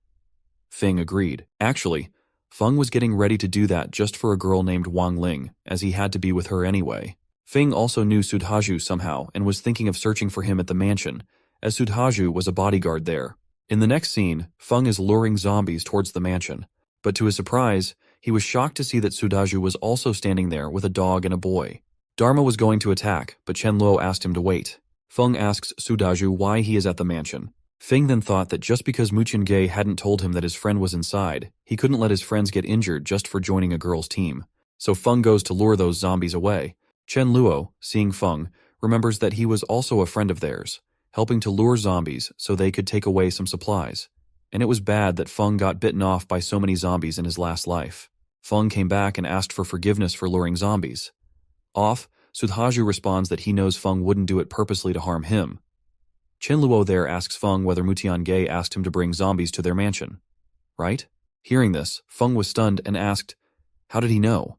Feng agreed. Actually, Feng was getting ready to do that just for a girl named Wang Ling, as he had to be with her anyway. Feng also knew Sudhaju somehow and was thinking of searching for him at the mansion, as Sudhaju was a bodyguard there. In the next scene, Feng is luring zombies towards the mansion, but to his surprise, he was shocked to see that Sudhaju was also standing there with a dog and a boy. Dharma was going to attack, but Chen Luo asked him to wait. Feng asks Sudhaju why he is at the mansion. Feng then thought that just because Mu Tiange hadn't told him that his friend was inside, he couldn't let his friends get injured just for joining a girl's team. So Feng goes to lure those zombies away. Chen Luo, seeing Feng, remembers that he was also a friend of theirs, helping to lure zombies so they could take away some supplies. And it was bad that Feng got bitten off by so many zombies in his last life. Feng came back and asked for forgiveness for luring zombies. Off, Sudhaju responds that he knows Feng wouldn't do it purposely to harm him. Chen Luo there asks Feng whether Mu Tiange asked him to bring zombies to their mansion. Right? Hearing this, Feng was stunned and asked, how did he know?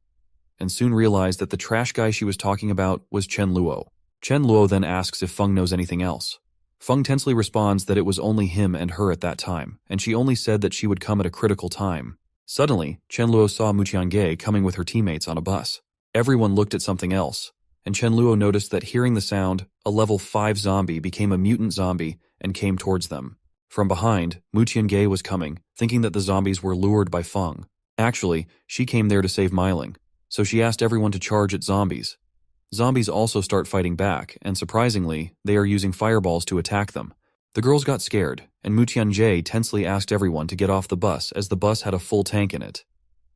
And soon realized that the trash guy she was talking about was Chen Luo. Chen Luo then asks if Feng knows anything else. Feng tensely responds that it was only him and her at that time, and she only said that she would come at a critical time. Suddenly, Chen Luo saw Mu Tiange coming with her teammates on a bus. Everyone looked at something else, and Chen Luo noticed that hearing the sound, a level 5 zombie became a mutant zombie and came towards them. From behind, Mu Tiange was coming, thinking that the zombies were lured by Feng. Actually, she came there to save Miling, so she asked everyone to charge at zombies. Zombies also start fighting back, and surprisingly, they are using fireballs to attack them. The girls got scared, and Mu Tiange tensely asked everyone to get off the bus as the bus had a full tank in it.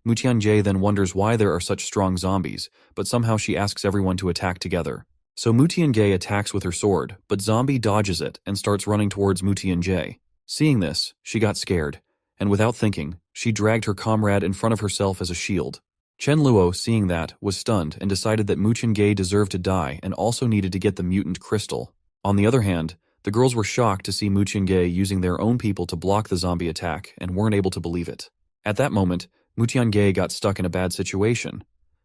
Mu Tiange then wonders why there are such strong zombies, but somehow she asks everyone to attack together. So Mu Tiange attacks with her sword, but Zombie dodges it and starts running towards Mu Tiange. Seeing this, she got scared, and without thinking, she dragged her comrade in front of herself as a shield. Chen Luo, seeing that, was stunned and decided that Mu Tiange deserved to die and also needed to get the mutant crystal. On the other hand, the girls were shocked to see Mu Tiange using their own people to block the zombie attack and weren't able to believe it. At that moment, Mu Tiange got stuck in a bad situation,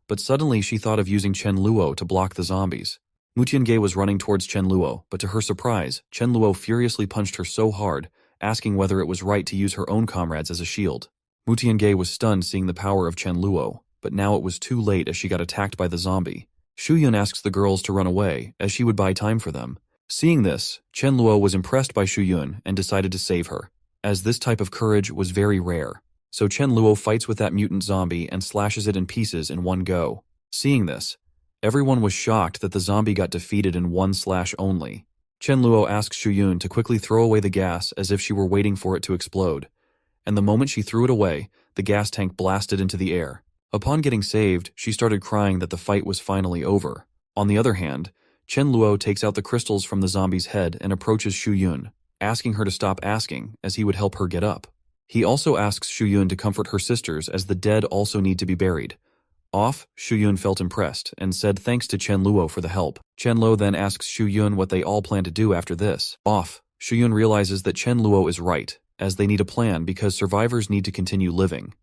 but suddenly she thought of using Chen Luo to block the zombies. Mu Tiange was running towards Chen Luo, but to her surprise, Chen Luo furiously punched her so hard, asking whether it was right to use her own comrades as a shield. Mu Tiange was stunned seeing the power of Chen Luo, but now it was too late as she got attacked by the zombie. Shu Yun asks the girls to run away, as she would buy time for them. Seeing this, Chen Luo was impressed by Shu Yun and decided to save her, as this type of courage was very rare. So Chen Luo fights with that mutant zombie and slashes it in pieces in one go. Seeing this, everyone was shocked that the zombie got defeated in one slash only. Chen Luo asks Shu Yun to quickly throw away the gas as if she were waiting for it to explode. And the moment she threw it away, the gas tank blasted into the air. Upon getting saved, she started crying that the fight was finally over. On the other hand, Chen Luo takes out the crystals from the zombie's head and approaches Shu Yun, asking her to stop asking as he would help her get up. He also asks Shu Yun to comfort her sisters as the dead also need to be buried. Off, Shu Yun felt impressed and said thanks to Chen Luo for the help. Chen Luo then asks Shu Yun what they all plan to do after this. Off, Shu Yun realizes that Chen Luo is right, as they need a plan because survivors need to continue living.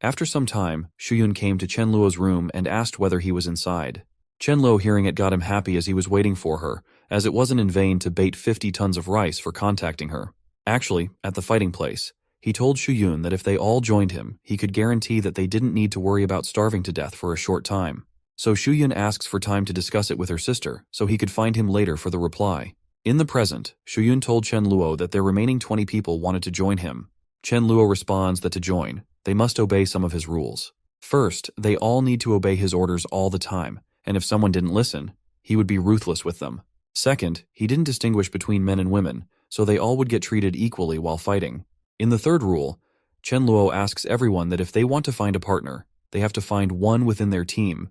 After some time, Shu Yun came to Chen Luo's room and asked whether he was inside. Chen Luo hearing it got him happy as he was waiting for her, as it wasn't in vain to bait 50 tons of rice for contacting her. Actually, at the fighting place, he told Shu Yun that if they all joined him, he could guarantee that they didn't need to worry about starving to death for a short time. So Shu Yun asks for time to discuss it with her sister, so he could find him later for the reply. In the present, Shu Yun told Chen Luo that their remaining 20 people wanted to join him. Chen Luo responds that to join, they must obey some of his rules. First, they all need to obey his orders all the time, and if someone didn't listen, he would be ruthless with them. Second, he didn't distinguish between men and women, so they all would get treated equally while fighting. In the third rule, Chen Luo asks everyone that if they want to find a partner, they have to find one within their team,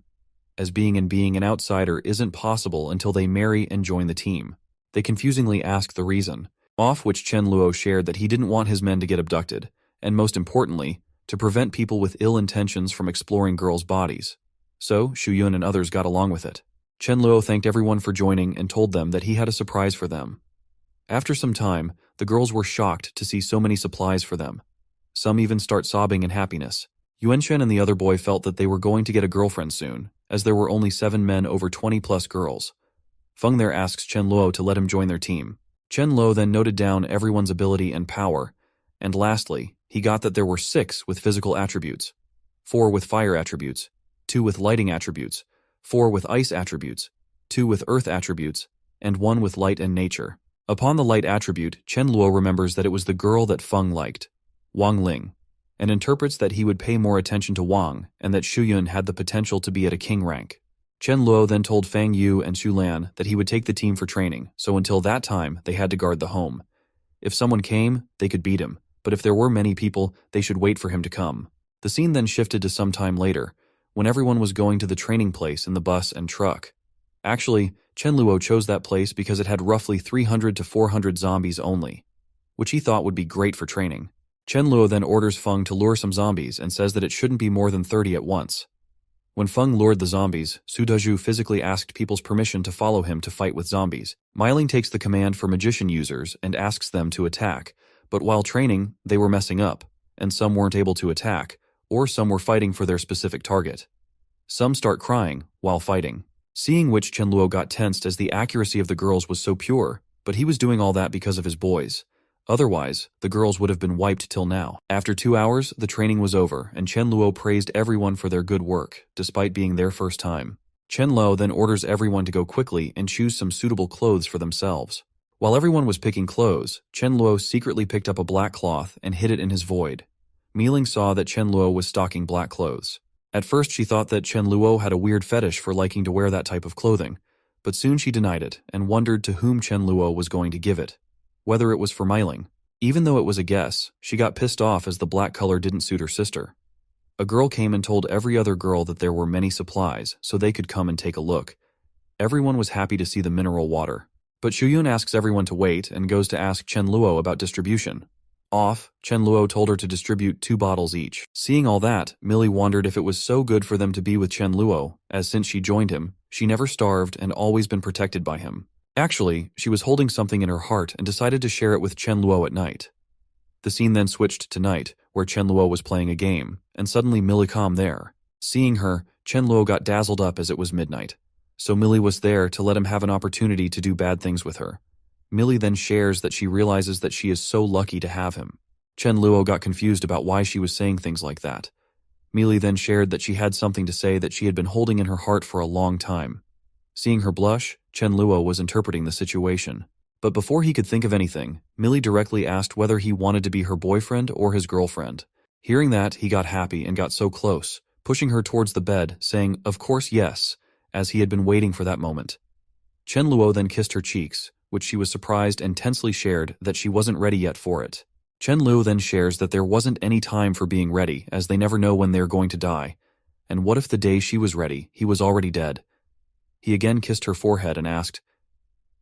as being an outsider isn't possible until they marry and join the team. They confusingly ask the reason, off which Chen Luo shared that he didn't want his men to get abducted, and most importantly, to prevent people with ill intentions from exploring girls' bodies. So, Shu Yun and others got along with it. Chen Luo thanked everyone for joining and told them that he had a surprise for them. After some time, the girls were shocked to see so many supplies for them. Some even start sobbing in happiness. Yuanshen and the other boy felt that they were going to get a girlfriend soon, as there were only 7 men over 20+ girls. Feng there asks Chen Luo to let him join their team. Chen Luo then noted down everyone's ability and power, and lastly, he got that there were 6 with physical attributes, 4 with fire attributes, 2 with lighting attributes, 4 with ice attributes, 2 with earth attributes, and 1 with light and nature. Upon the light attribute, Chen Luo remembers that it was the girl that Feng liked, Wang Ling, and interprets that he would pay more attention to Wang and that Shu Yun had the potential to be at a king rank. Chen Luo then told Fang Yu and Xu Lan that he would take the team for training, so until that time, they had to guard the home. If someone came, they could beat him, but if there were many people, they should wait for him to come. The scene then shifted to some time later, when everyone was going to the training place in the bus and truck. Actually, Chen Luo chose that place because it had roughly 300 to 400 zombies only, which he thought would be great for training. Chen Luo then orders Feng to lure some zombies and says that it shouldn't be more than 30 at once. When Feng lured the zombies, Su Dezhu physically asked people's permission to follow him to fight with zombies. Meiling takes the command for magician users and asks them to attack, but while training, they were messing up, and some weren't able to attack, or some were fighting for their specific target. Some start crying while fighting. Seeing which, Chen Luo got tensed as the accuracy of the girls was so pure, but he was doing all that because of his boys. Otherwise, the girls would have been wiped till now. After 2 hours, the training was over, and Chen Luo praised everyone for their good work, despite being their first time. Chen Luo then orders everyone to go quickly and choose some suitable clothes for themselves. While everyone was picking clothes, Chen Luo secretly picked up a black cloth and hid it in his void. Meiling saw that Chen Luo was stocking black clothes. At first she thought that Chen Luo had a weird fetish for liking to wear that type of clothing, but soon she denied it and wondered to whom Chen Luo was going to give it. Whether it was for Meiling. Even though it was a guess, she got pissed off as the black color didn't suit her sister. A girl came and told every other girl that there were many supplies, so they could come and take a look. Everyone was happy to see the mineral water. But Shu Yun asks everyone to wait and goes to ask Chen Luo about distribution. Off, Chen Luo told her to distribute 2 bottles each. Seeing all that, Millie wondered if it was so good for them to be with Chen Luo, as since she joined him, she never starved and always been protected by him. Actually, she was holding something in her heart and decided to share it with Chen Luo at night. The scene then switched to night, where Chen Luo was playing a game, and suddenly Millie came there. Seeing her, Chen Luo got dazzled up as it was midnight. So Millie was there to let him have an opportunity to do bad things with her. Millie then shares that she realizes that she is so lucky to have him. Chen Luo got confused about why she was saying things like that. Millie then shared that she had something to say that she had been holding in her heart for a long time. Seeing her blush, Chen Luo was interpreting the situation. But before he could think of anything, Millie directly asked whether he wanted to be her boyfriend or his girlfriend. Hearing that, he got happy and got so close, pushing her towards the bed, saying, "Of course yes," as he had been waiting for that moment. Chen Luo then kissed her cheeks, which she was surprised and tensely shared that she wasn't ready yet for it. Chen Lu then shares that there wasn't any time for being ready, as they never know when they're going to die. And what if the day she was ready, he was already dead? He again kissed her forehead and asked,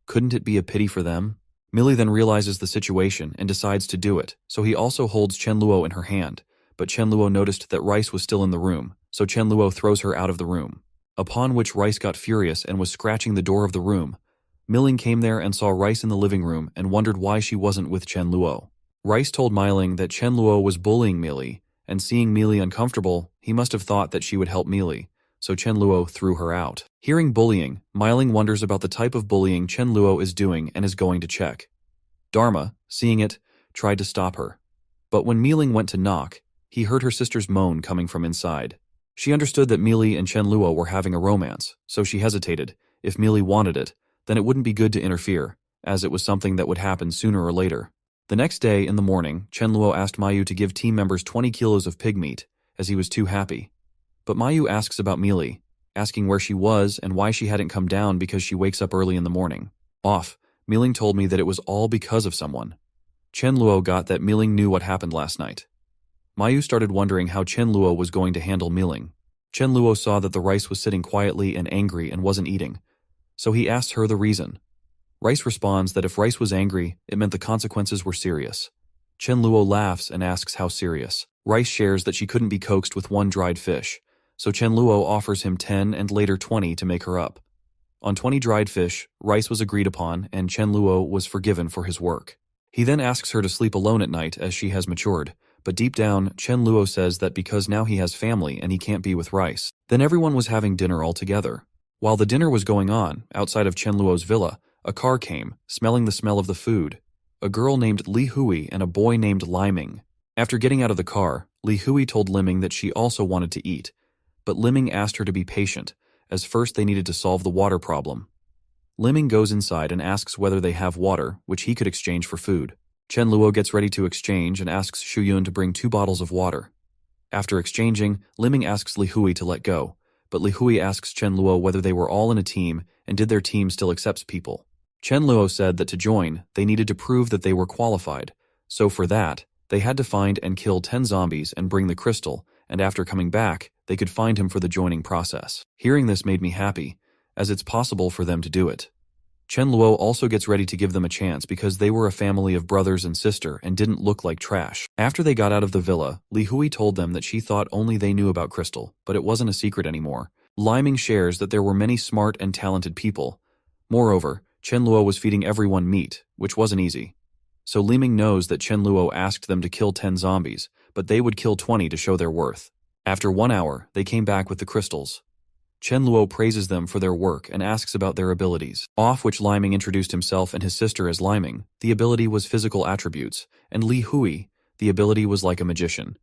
"Couldn't it be a pity for them?" Millie then realizes the situation and decides to do it, so he also holds Chen Luo in her hand, but Chen Luo noticed that Rice was still in the room, so Chen Luo throws her out of the room. Upon which Rice got furious and was scratching the door of the room. Milling came there and saw Rice in the living room and wondered why she wasn't with Chen Luo. Rice told Miling that Chen Luo was bullying Millie, and seeing Millie uncomfortable, he must have thought that she would help Millie, so Chen Luo threw her out. Hearing bullying, Miling wonders about the type of bullying Chen Luo is doing and is going to check. Dharma, seeing it, tried to stop her. But when Miling went to knock, he heard her sister's moan coming from inside. She understood that Millie and Chen Luo were having a romance, so she hesitated. If Millie wanted it, then it wouldn't be good to interfere, as it was something that would happen sooner or later. The next day, in the morning, Chen Luo asked Mayu to give team members 20 kilos of pig meat, as he was too happy. But Mayu asks about Millie, asking where she was and why she hadn't come down because she wakes up early in the morning. Off, Miling told me that it was all because of someone. Chen Luo got that Miling knew what happened last night. Mayu started wondering how Chen Luo was going to handle Miling. Chen Luo saw that the Rice was sitting quietly and angry and wasn't eating, so he asked her the reason. Rice responds that if Rice was angry, it meant the consequences were serious. Chen Luo laughs and asks how serious. Rice shares that she couldn't be coaxed with one dried fish, so Chen Luo offers him 10 and later 20 to make her up. On 20 dried fish, Rice was agreed upon and Chen Luo was forgiven for his work. He then asks her to sleep alone at night as she has matured, but deep down, Chen Luo says that because now he has family and he can't be with Rice. Then everyone was having dinner all together. While the dinner was going on, outside of Chen Luo's villa, a car came, smelling the smell of the food. A girl named Li Hui and a boy named Liming. After getting out of the car, Li Hui told Liming that she also wanted to eat, but Liming asked her to be patient, as first they needed to solve the water problem. Liming goes inside and asks whether they have water, which he could exchange for food. Chen Luo gets ready to exchange and asks Xu Yun to bring 2 bottles of water. After exchanging, Liming asks Li Hui to let go, but Li Hui asks Chen Luo whether they were all in a team and did their team still accept people. Chen Luo said that to join, they needed to prove that they were qualified, so for that, they had to find and kill 10 zombies and bring the crystal, and after coming back, they could find him for the joining process. Hearing this made me happy, as it's possible for them to do it. Chen Luo also gets ready to give them a chance because they were a family of brothers and sister and didn't look like trash. After they got out of the villa, Li Hui told them that she thought only they knew about Crystal, but it wasn't a secret anymore. Liming shares that there were many smart and talented people. Moreover, Chen Luo was feeding everyone meat, which wasn't easy. So Liming knows that Chen Luo asked them to kill 10 zombies, but they would kill 20 to show their worth. After 1 hour, they came back with the crystals. Chen Luo praises them for their work and asks about their abilities. Off which Liming introduced himself and his sister as Liming. The ability was physical attributes, and Li Hui, the ability was like a magician.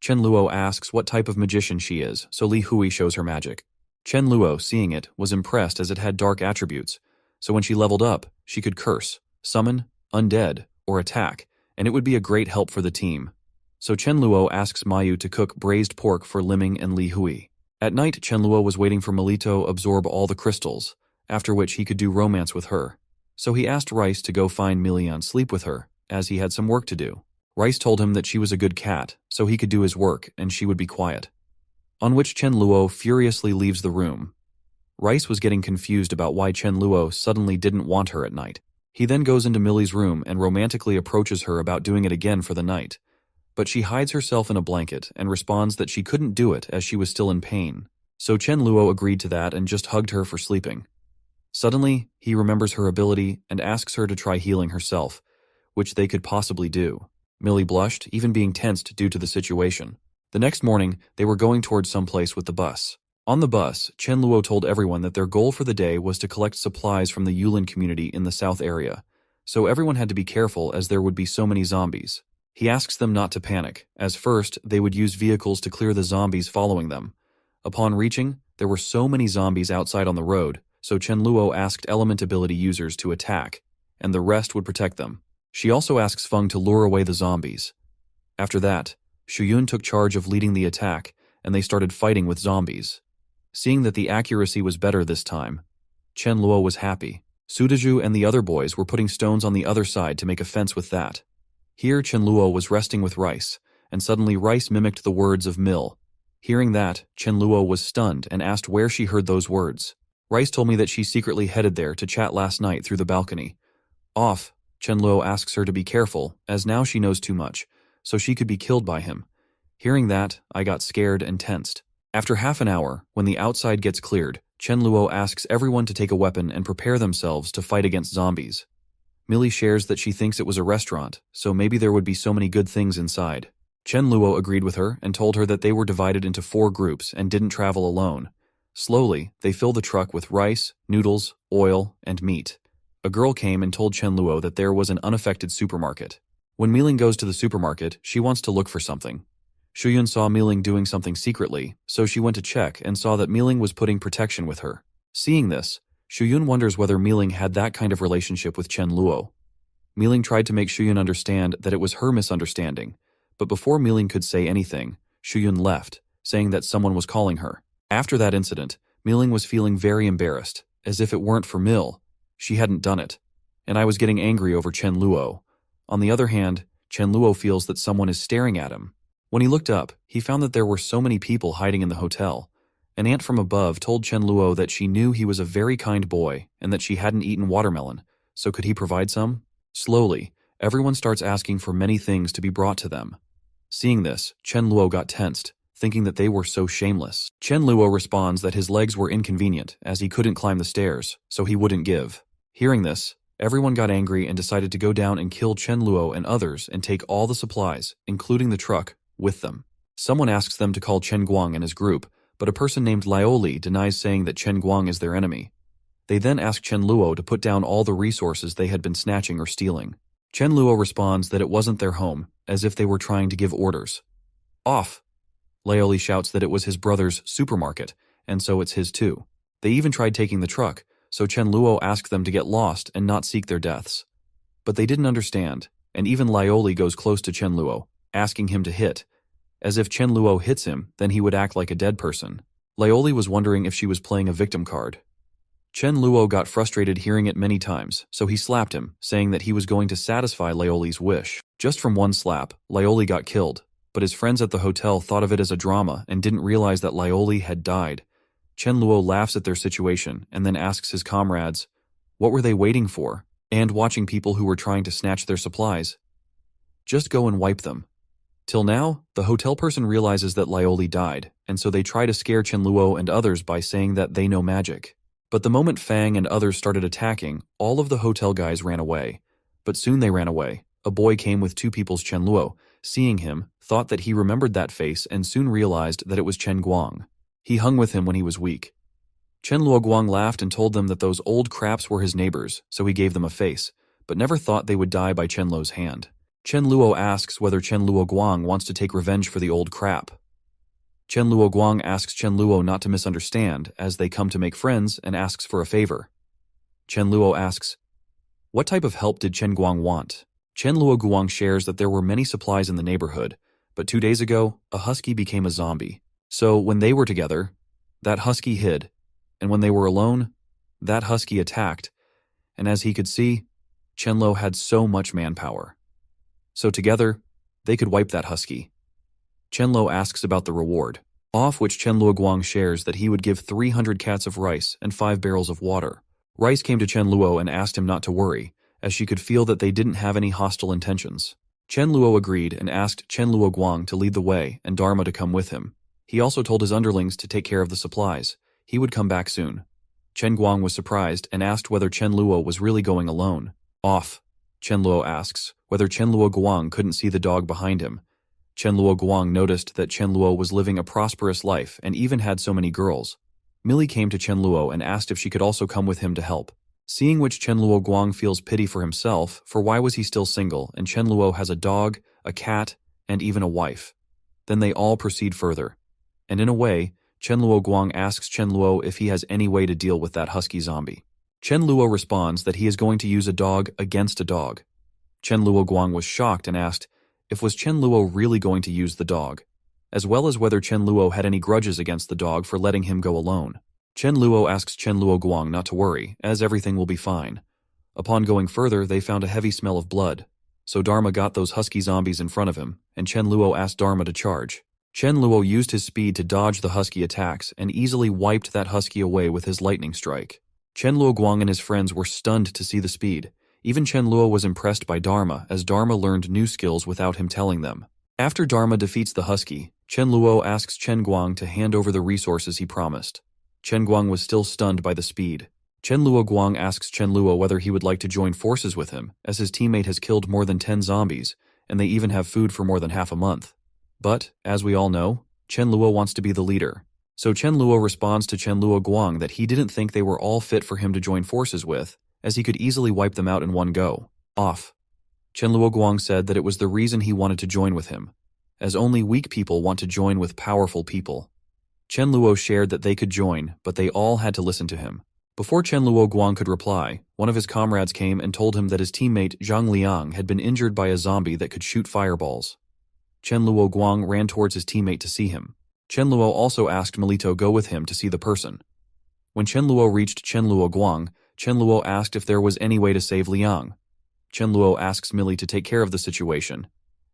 Chen Luo asks what type of magician she is, so Li Hui shows her magic. Chen Luo, seeing it, was impressed as it had dark attributes, so when she leveled up, she could curse, summon, undead, or attack, and it would be a great help for the team. So Chen Luo asks Mayu to cook braised pork for Liming and Li Hui. At night, Chen Luo was waiting for Melito absorb all the crystals, after which he could do romance with her. So he asked Rice to go find Milian sleep with her, as he had some work to do. Rice told him that she was a good cat, so he could do his work and she would be quiet. On which Chen Luo furiously leaves the room. Rice was getting confused about why Chen Luo suddenly didn't want her at night. He then goes into Millie's room and romantically approaches her about doing it again for the night. But she hides herself in a blanket and responds that she couldn't do it as she was still in pain. So Chen Luo agreed to that and just hugged her for sleeping. Suddenly, he remembers her ability and asks her to try healing herself, which they could possibly do. Millie blushed, even being tensed due to the situation. The next morning, they were going towards someplace with the bus. On the bus, Chen Luo told everyone that their goal for the day was to collect supplies from the Yulin community in the south area, so everyone had to be careful as there would be so many zombies. He asks them not to panic, as first, they would use vehicles to clear the zombies following them. Upon reaching, there were so many zombies outside on the road, so Chen Luo asked element ability users to attack, and the rest would protect them. She also asks Feng to lure away the zombies. After that, Xu Yun took charge of leading the attack, and they started fighting with zombies. Seeing that the accuracy was better this time, Chen Luo was happy. Sudaju and the other boys were putting stones on the other side to make a fence with that. Here Chen Luo was resting with Rice, and suddenly Rice mimicked the words of Mill. Hearing that, Chen Luo was stunned and asked where she heard those words. Rice told me that she secretly headed there to chat last night through the balcony. Off, Chen Luo asks her to be careful, as now she knows too much, so she could be killed by him. Hearing that, I got scared and tensed. After half an hour, when the outside gets cleared, Chen Luo asks everyone to take a weapon and prepare themselves to fight against zombies. Millie shares that she thinks it was a restaurant, so maybe there would be so many good things inside. Chen Luo agreed with her and told her that they were divided into 4 groups and didn't travel alone. Slowly, they fill the truck with rice, noodles, oil, and meat. A girl came and told Chen Luo that there was an unaffected supermarket. When Miling goes to the supermarket, she wants to look for something. Shuyun saw Miling doing something secretly, so she went to check and saw that Miling was putting protection with her. Seeing this, Shuyun wonders whether Miling had that kind of relationship with Chen Luo. Miling tried to make Shuyun understand that it was her misunderstanding, but before Miling could say anything, Shuyun left, saying that someone was calling her. After that incident, Miling was feeling very embarrassed, as if it weren't for Mil, she hadn't done it, and I was getting angry over Chen Luo. On the other hand, Chen Luo feels that someone is staring at him. When he looked up, he found that there were so many people hiding in the hotel. An aunt from above told Chen Luo that she knew he was a very kind boy and that she hadn't eaten watermelon, so could he provide some? Slowly, everyone starts asking for many things to be brought to them. Seeing this, Chen Luo got tensed, thinking that they were so shameless. Chen Luo responds that his legs were inconvenient as he couldn't climb the stairs, so he wouldn't give. Hearing this, everyone got angry and decided to go down and kill Chen Luo and others and take all the supplies, including the truck, with them. Someone asks them to call Chen Guang and his group, but a person named Lioli denies saying that Chen Guang is their enemy. They then ask Chen Luo to put down all the resources they had been snatching or stealing. Chen Luo responds that it wasn't their home, as if they were trying to give orders. Off! Lioli shouts that it was his brother's supermarket, and so it's his too. They even tried taking the truck, so Chen Luo asked them to get lost and not seek their deaths. But they didn't understand, and even Lioli goes close to Chen Luo, asking him to hit. As if Chen Luo hits him, then he would act like a dead person. Lioli was wondering if she was playing a victim card. Chen Luo got frustrated hearing it many times, so he slapped him, saying that he was going to satisfy Lioli's wish. Just from one slap, Lioli got killed, but his friends at the hotel thought of it as a drama and didn't realize that Lioli had died. Chen Luo laughs at their situation and then asks his comrades, what were they waiting for? And watching people who were trying to snatch their supplies. Just go and wipe them. Till now, the hotel person realizes that Lioli died, and so they try to scare Chen Luo and others by saying that they know magic. But the moment Fang and others started attacking, all of the hotel guys ran away. But soon they ran away. A boy came with 2 people's Chen Luo. Seeing him, thought that he remembered that face and soon realized that it was Chen Guang. He hung with him when he was weak. Chen Luo Guang laughed and told them that those old craps were his neighbors, so he gave them a face, but never thought they would die by Chen Luo's hand. Chen Luo asks whether Chen Luo Guang wants to take revenge for the old crap. Chen Luo Guang asks Chen Luo not to misunderstand, as they come to make friends, and asks for a favor. Chen Luo asks, what type of help did Chen Guang want? Chen Luo Guang shares that there were many supplies in the neighborhood, but 2 days ago, a husky became a zombie. So when they were together, that husky hid, and when they were alone, that husky attacked, and as he could see, Chen Luo had so much manpower. So together, they could wipe that husky. Chen Luo asks about the reward, off which Chen Luo Guang shares that he would give 300 cats of rice and 5 barrels of water. Rice came to Chen Luo and asked him not to worry, as she could feel that they didn't have any hostile intentions. Chen Luo agreed and asked Chen Luo Guang to lead the way and Dharma to come with him. He also told his underlings to take care of the supplies. He would come back soon. Chen Guang was surprised and asked whether Chen Luo was really going alone. Off. Chen Luo asks whether Chen Luo Guang couldn't see the dog behind him. Chen Luo Guang noticed that Chen Luo was living a prosperous life and even had so many girls. Millie came to Chen Luo and asked if she could also come with him to help. Seeing which Chen Luo Guang feels pity for himself, for why was he still single, and Chen Luo has a dog, a cat, and even a wife. Then they all proceed further. And in a way, Chen Luo Guang asks Chen Luo if he has any way to deal with that husky zombie. Chen Luo responds that he is going to use a dog against a dog. Chen Luo Guang was shocked and asked if was Chen Luo really going to use the dog, as well as whether Chen Luo had any grudges against the dog for letting him go alone. Chen Luo asks Chen Luo Guang not to worry, as everything will be fine. Upon going further, they found a heavy smell of blood. So Dharma got those husky zombies in front of him, and Chen Luo asked Dharma to charge. Chen Luo used his speed to dodge the husky attacks and easily wiped that husky away with his lightning strike. Chen Luo Guang and his friends were stunned to see the speed. Even Chen Luo was impressed by Dharma, as Dharma learned new skills without him telling them. After Dharma defeats the husky, Chen Luo asks Chen Guang to hand over the resources he promised. Chen Guang was still stunned by the speed. Chen Luo Guang asks Chen Luo whether he would like to join forces with him, as his teammate has killed more than 10 zombies, and they even have food for more than half a month. But, as we all know, Chen Luo wants to be the leader. So Chen Luo responds to Chen Luo Guang that he didn't think they were all fit for him to join forces with, as he could easily wipe them out in one go. Off. Chen Luo Guang said that it was the reason he wanted to join with him, as only weak people want to join with powerful people. Chen Luo shared that they could join, but they all had to listen to him. Before Chen Luo Guang could reply, one of his comrades came and told him that his teammate Zhang Liang had been injured by a zombie that could shoot fireballs. Chen Luo Guang ran towards his teammate to see him. Chen Luo also asked Milito go with him to see the person. When Chen Luo reached Chen Luo Guang, Chen Luo asked if there was any way to save Liang. Chen Luo asks Millie to take care of the situation,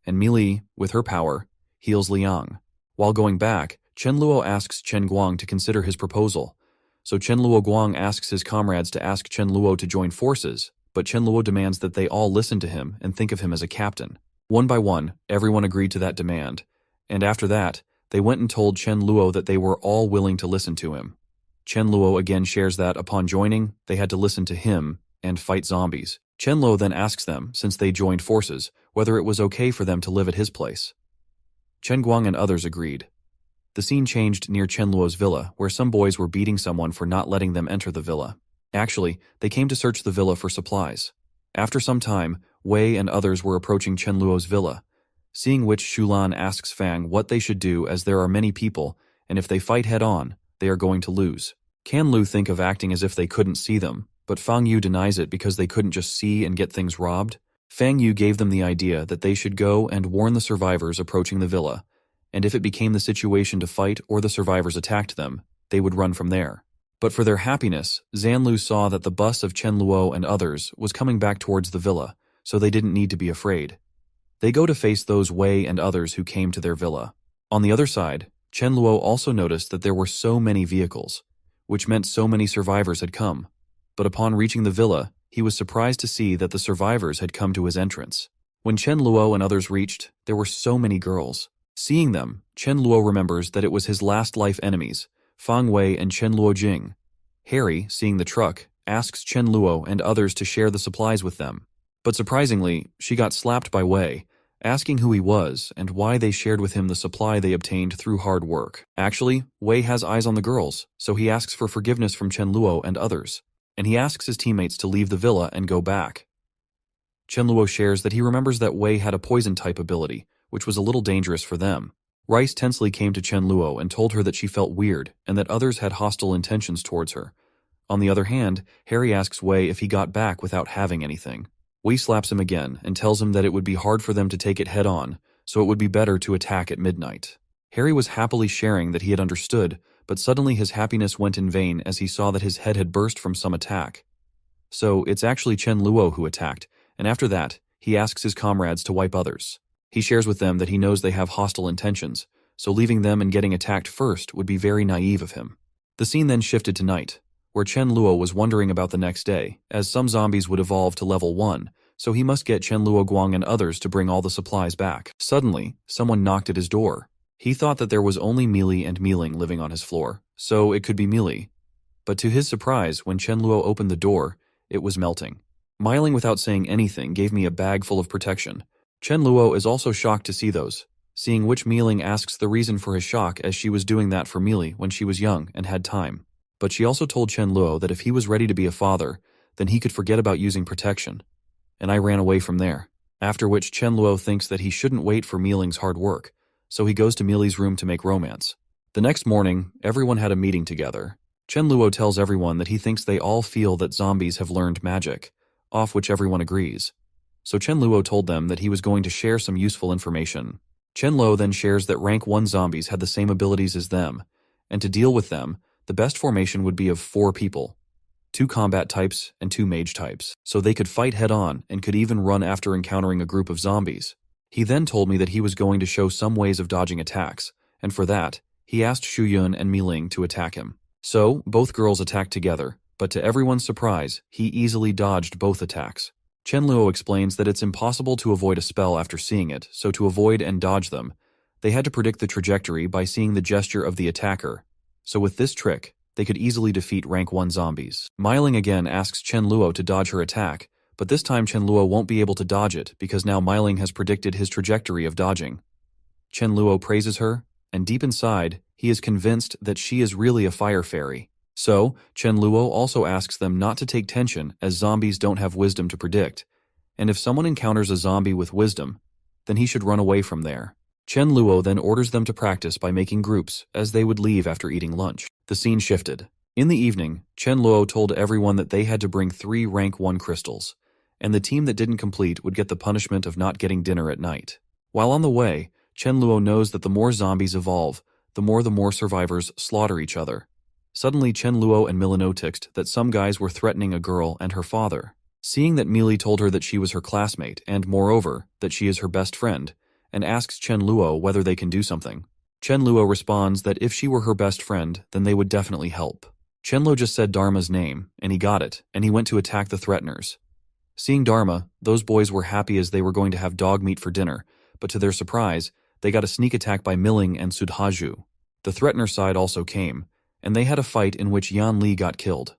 and Millie, with her power, heals Liang. While going back, Chen Luo asks Chen Guang to consider his proposal. So Chen Luo Guang asks his comrades to ask Chen Luo to join forces, but Chen Luo demands that they all listen to him and think of him as a captain. One by one, everyone agreed to that demand, and after that, they went and told Chen Luo that they were all willing to listen to him. Chen Luo again shares that upon joining, they had to listen to him and fight zombies. Chen Luo then asks them, since they joined forces, whether it was okay for them to live at his place. Chen Guang and others agreed. The scene changed near Chen Luo's villa, where some boys were beating someone for not letting them enter the villa. Actually, they came to search the villa for supplies. After some time, Wei and others were approaching Chen Luo's villa, seeing which Shulan asks Fang what they should do as there are many people, and if they fight head-on, they are going to lose. Can Lu think of acting as if they couldn't see them, but Fang Yu denies it because they couldn't just see and get things robbed. Fang Yu gave them the idea that they should go and warn the survivors approaching the villa, and if it became the situation to fight or the survivors attacked them, they would run from there. But for their happiness, Zanlu saw that the bus of Chen Luo and others was coming back towards the villa, so they didn't need to be afraid. They go to face those Wei and others who came to their villa. On the other side, Chen Luo also noticed that there were so many vehicles, which meant so many survivors had come. But upon reaching the villa, he was surprised to see that the survivors had come to his entrance. When Chen Luo and others reached, there were so many girls. Seeing them, Chen Luo remembers that it was his last life enemies, Fang Wei and Chen Luo Jing. Harry, seeing the truck, asks Chen Luo and others to share the supplies with them. But surprisingly, she got slapped by Wei, asking who he was and why they shared with him the supply they obtained through hard work. Actually, Wei has eyes on the girls, so he asks for forgiveness from Chen Luo and others, and he asks his teammates to leave the villa and go back. Chen Luo shares that he remembers that Wei had a poison-type ability, which was a little dangerous for them. Rice tensely came to Chen Luo and told her that she felt weird and that others had hostile intentions towards her. On the other hand, Harry asks Wei if he got back without having anything. Wei slaps him again and tells him that it would be hard for them to take it head-on, so it would be better to attack at midnight. Harry was happily sharing that he had understood, but suddenly his happiness went in vain as he saw that his head had burst from some attack. So it's actually Chen Luo who attacked, and after that, he asks his comrades to wipe others. He shares with them that he knows they have hostile intentions, so leaving them and getting attacked first would be very naive of him. The scene then shifted to night, where Chen Luo was wondering about the next day, as some zombies would evolve to level 1, so he must get Chen Luo Guang and others to bring all the supplies back. Suddenly, someone knocked at his door. He thought that there was only Mealy and Mealing living on his floor, so it could be Mealy. But to his surprise, when Chen Luo opened the door, it was melting. Mealing without saying anything gave me a bag full of protection. Chen Luo is also shocked to see those, seeing which Mealing asks the reason for his shock as she was doing that for Mealy when she was young and had time. But she also told Chen Luo that if he was ready to be a father, then he could forget about using protection. And I ran away from there, after which Chen Luo thinks that he shouldn't wait for Mealing's hard work, so he goes to Mealy's room to make romance. The next morning, everyone had a meeting together. Chen Luo tells everyone that he thinks they all feel that zombies have learned magic, off which everyone agrees. So Chen Luo told them that he was going to share some useful information. Chen Luo then shares that rank 1 zombies had the same abilities as them, and to deal with them, The best formation would be of 4 people, 2 combat types and 2 mage types, so they could fight head-on and could even run after encountering a group of zombies. He then told me that he was going to show some ways of dodging attacks, and for that, he asked Shu Yun and Mi Ling to attack him. So, both girls attacked together, but to everyone's surprise, he easily dodged both attacks. Chen Luo explains that it's impossible to avoid a spell after seeing it, so to avoid and dodge them, they had to predict the trajectory by seeing the gesture of the attacker. So with this trick, they could easily defeat rank 1 zombies. Mi Ling again asks Chen Luo to dodge her attack, but this time Chen Luo won't be able to dodge it because now Mi Ling has predicted his trajectory of dodging. Chen Luo praises her, and deep inside, he is convinced that she is really a fire fairy. So, Chen Luo also asks them not to take tension as zombies don't have wisdom to predict, and if someone encounters a zombie with wisdom, then he should run away from there. Chen Luo then orders them to practice by making groups as they would leave after eating lunch. The scene shifted. In the evening, Chen Luo told everyone that they had to bring 3 rank 1 crystals, and the team that didn't complete would get the punishment of not getting dinner at night. While on the way, Chen Luo knows that the more zombies evolve, the more survivors slaughter each other. Suddenly Chen Luo and Mili noticed that some guys were threatening a girl and her father. Seeing that Mili told her that she was her classmate and, moreover, that she is her best friend, and asks Chen Luo whether they can do something. Chen Luo responds that if she were her best friend, then they would definitely help. Chen Luo just said Dharma's name, and he got it, and he went to attack the threateners. Seeing Dharma, those boys were happy as they were going to have dog meat for dinner, but to their surprise, they got a sneak attack by Miling and Sudhaju. The threatener side also came, and they had a fight in which Yan Li got killed.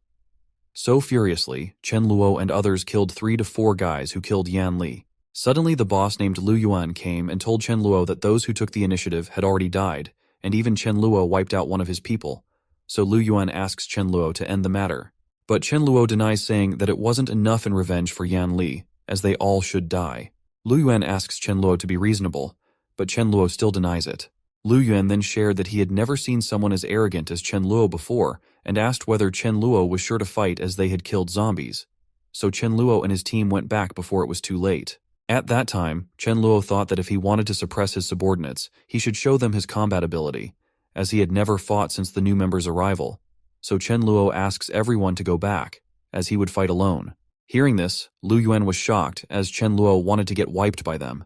So furiously, Chen Luo and others killed 3 to 4 guys who killed Yan Li. Suddenly the boss named Lu Yuan came and told Chen Luo that those who took the initiative had already died, and even Chen Luo wiped out one of his people. So Lu Yuan asks Chen Luo to end the matter. But Chen Luo denies, saying that it wasn't enough in revenge for Yan Li, as they all should die. Lu Yuan asks Chen Luo to be reasonable, but Chen Luo still denies it. Lu Yuan then shared that he had never seen someone as arrogant as Chen Luo before, and asked whether Chen Luo was sure to fight as they had killed zombies. So Chen Luo and his team went back before it was too late. At that time, Chen Luo thought that if he wanted to suppress his subordinates, he should show them his combat ability, as he had never fought since the new member's arrival. So Chen Luo asks everyone to go back, as he would fight alone. Hearing this, Lu Yuan was shocked, as Chen Luo wanted to get wiped by them.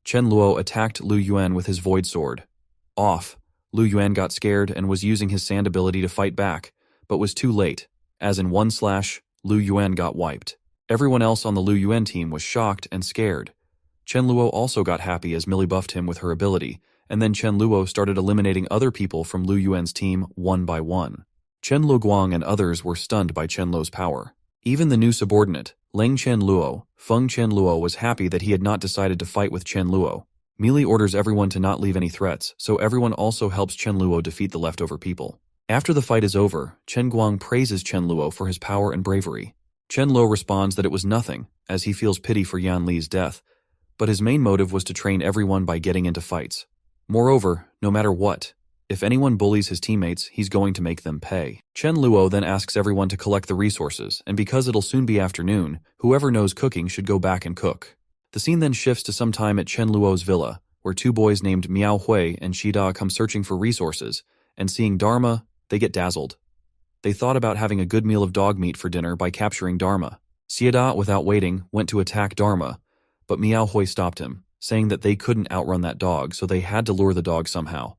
Chen Luo attacked Lu Yuan with his void sword. Off, Lu Yuan got scared and was using his sand ability to fight back, but was too late, as in one slash, Lu Yuan got wiped. Everyone else on the Lu Yuan team was shocked and scared. Chen Luo also got happy as Millie buffed him with her ability, and then Chen Luo started eliminating other people from Lu Yuan's team one by one. Chen Luoguang and others were stunned by Chen Luo's power. Even the new subordinate, Leng Chen Luo, Feng Chen Luo, was happy that he had not decided to fight with Chen Luo. Millie orders everyone to not leave any threats, so everyone also helps Chen Luo defeat the leftover people. After the fight is over, Chen Guang praises Chen Luo for his power and bravery. Chen Luo responds that it was nothing, as he feels pity for Yan Li's death, but his main motive was to train everyone by getting into fights. Moreover, no matter what, if anyone bullies his teammates, he's going to make them pay. Chen Luo then asks everyone to collect the resources, and because it'll soon be afternoon, whoever knows cooking should go back and cook. The scene then shifts to some time at Chen Luo's villa, where 2 boys named Miao Hui and Shida come searching for resources, and seeing Dharma, they get dazzled. They thought about having a good meal of dog meat for dinner by capturing Dharma. Shida, without waiting, went to attack Dharma, but Miao Hui stopped him, saying that they couldn't outrun that dog, so they had to lure the dog somehow.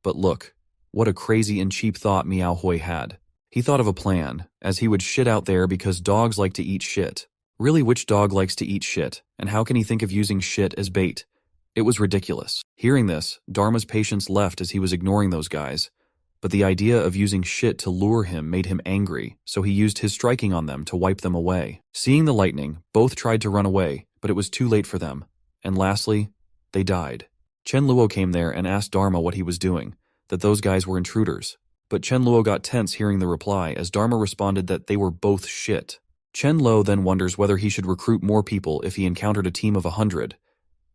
But look, what a crazy and cheap thought Miao Hui had. He thought of a plan, as he would shit out there because dogs like to eat shit. Really, which dog likes to eat shit, and how can he think of using shit as bait? It was ridiculous. Hearing this, Dharma's patience left as he was ignoring those guys, but the idea of using shit to lure him made him angry, so he used his striking on them to wipe them away. Seeing the lightning, both tried to run away, but it was too late for them, and lastly, they died. Chen Luo came there and asked Dharma what he was doing, that those guys were intruders. But Chen Luo got tense hearing the reply, as Dharma responded that they were both shit. Chen Luo then wonders whether he should recruit more people if he encountered a team of 100.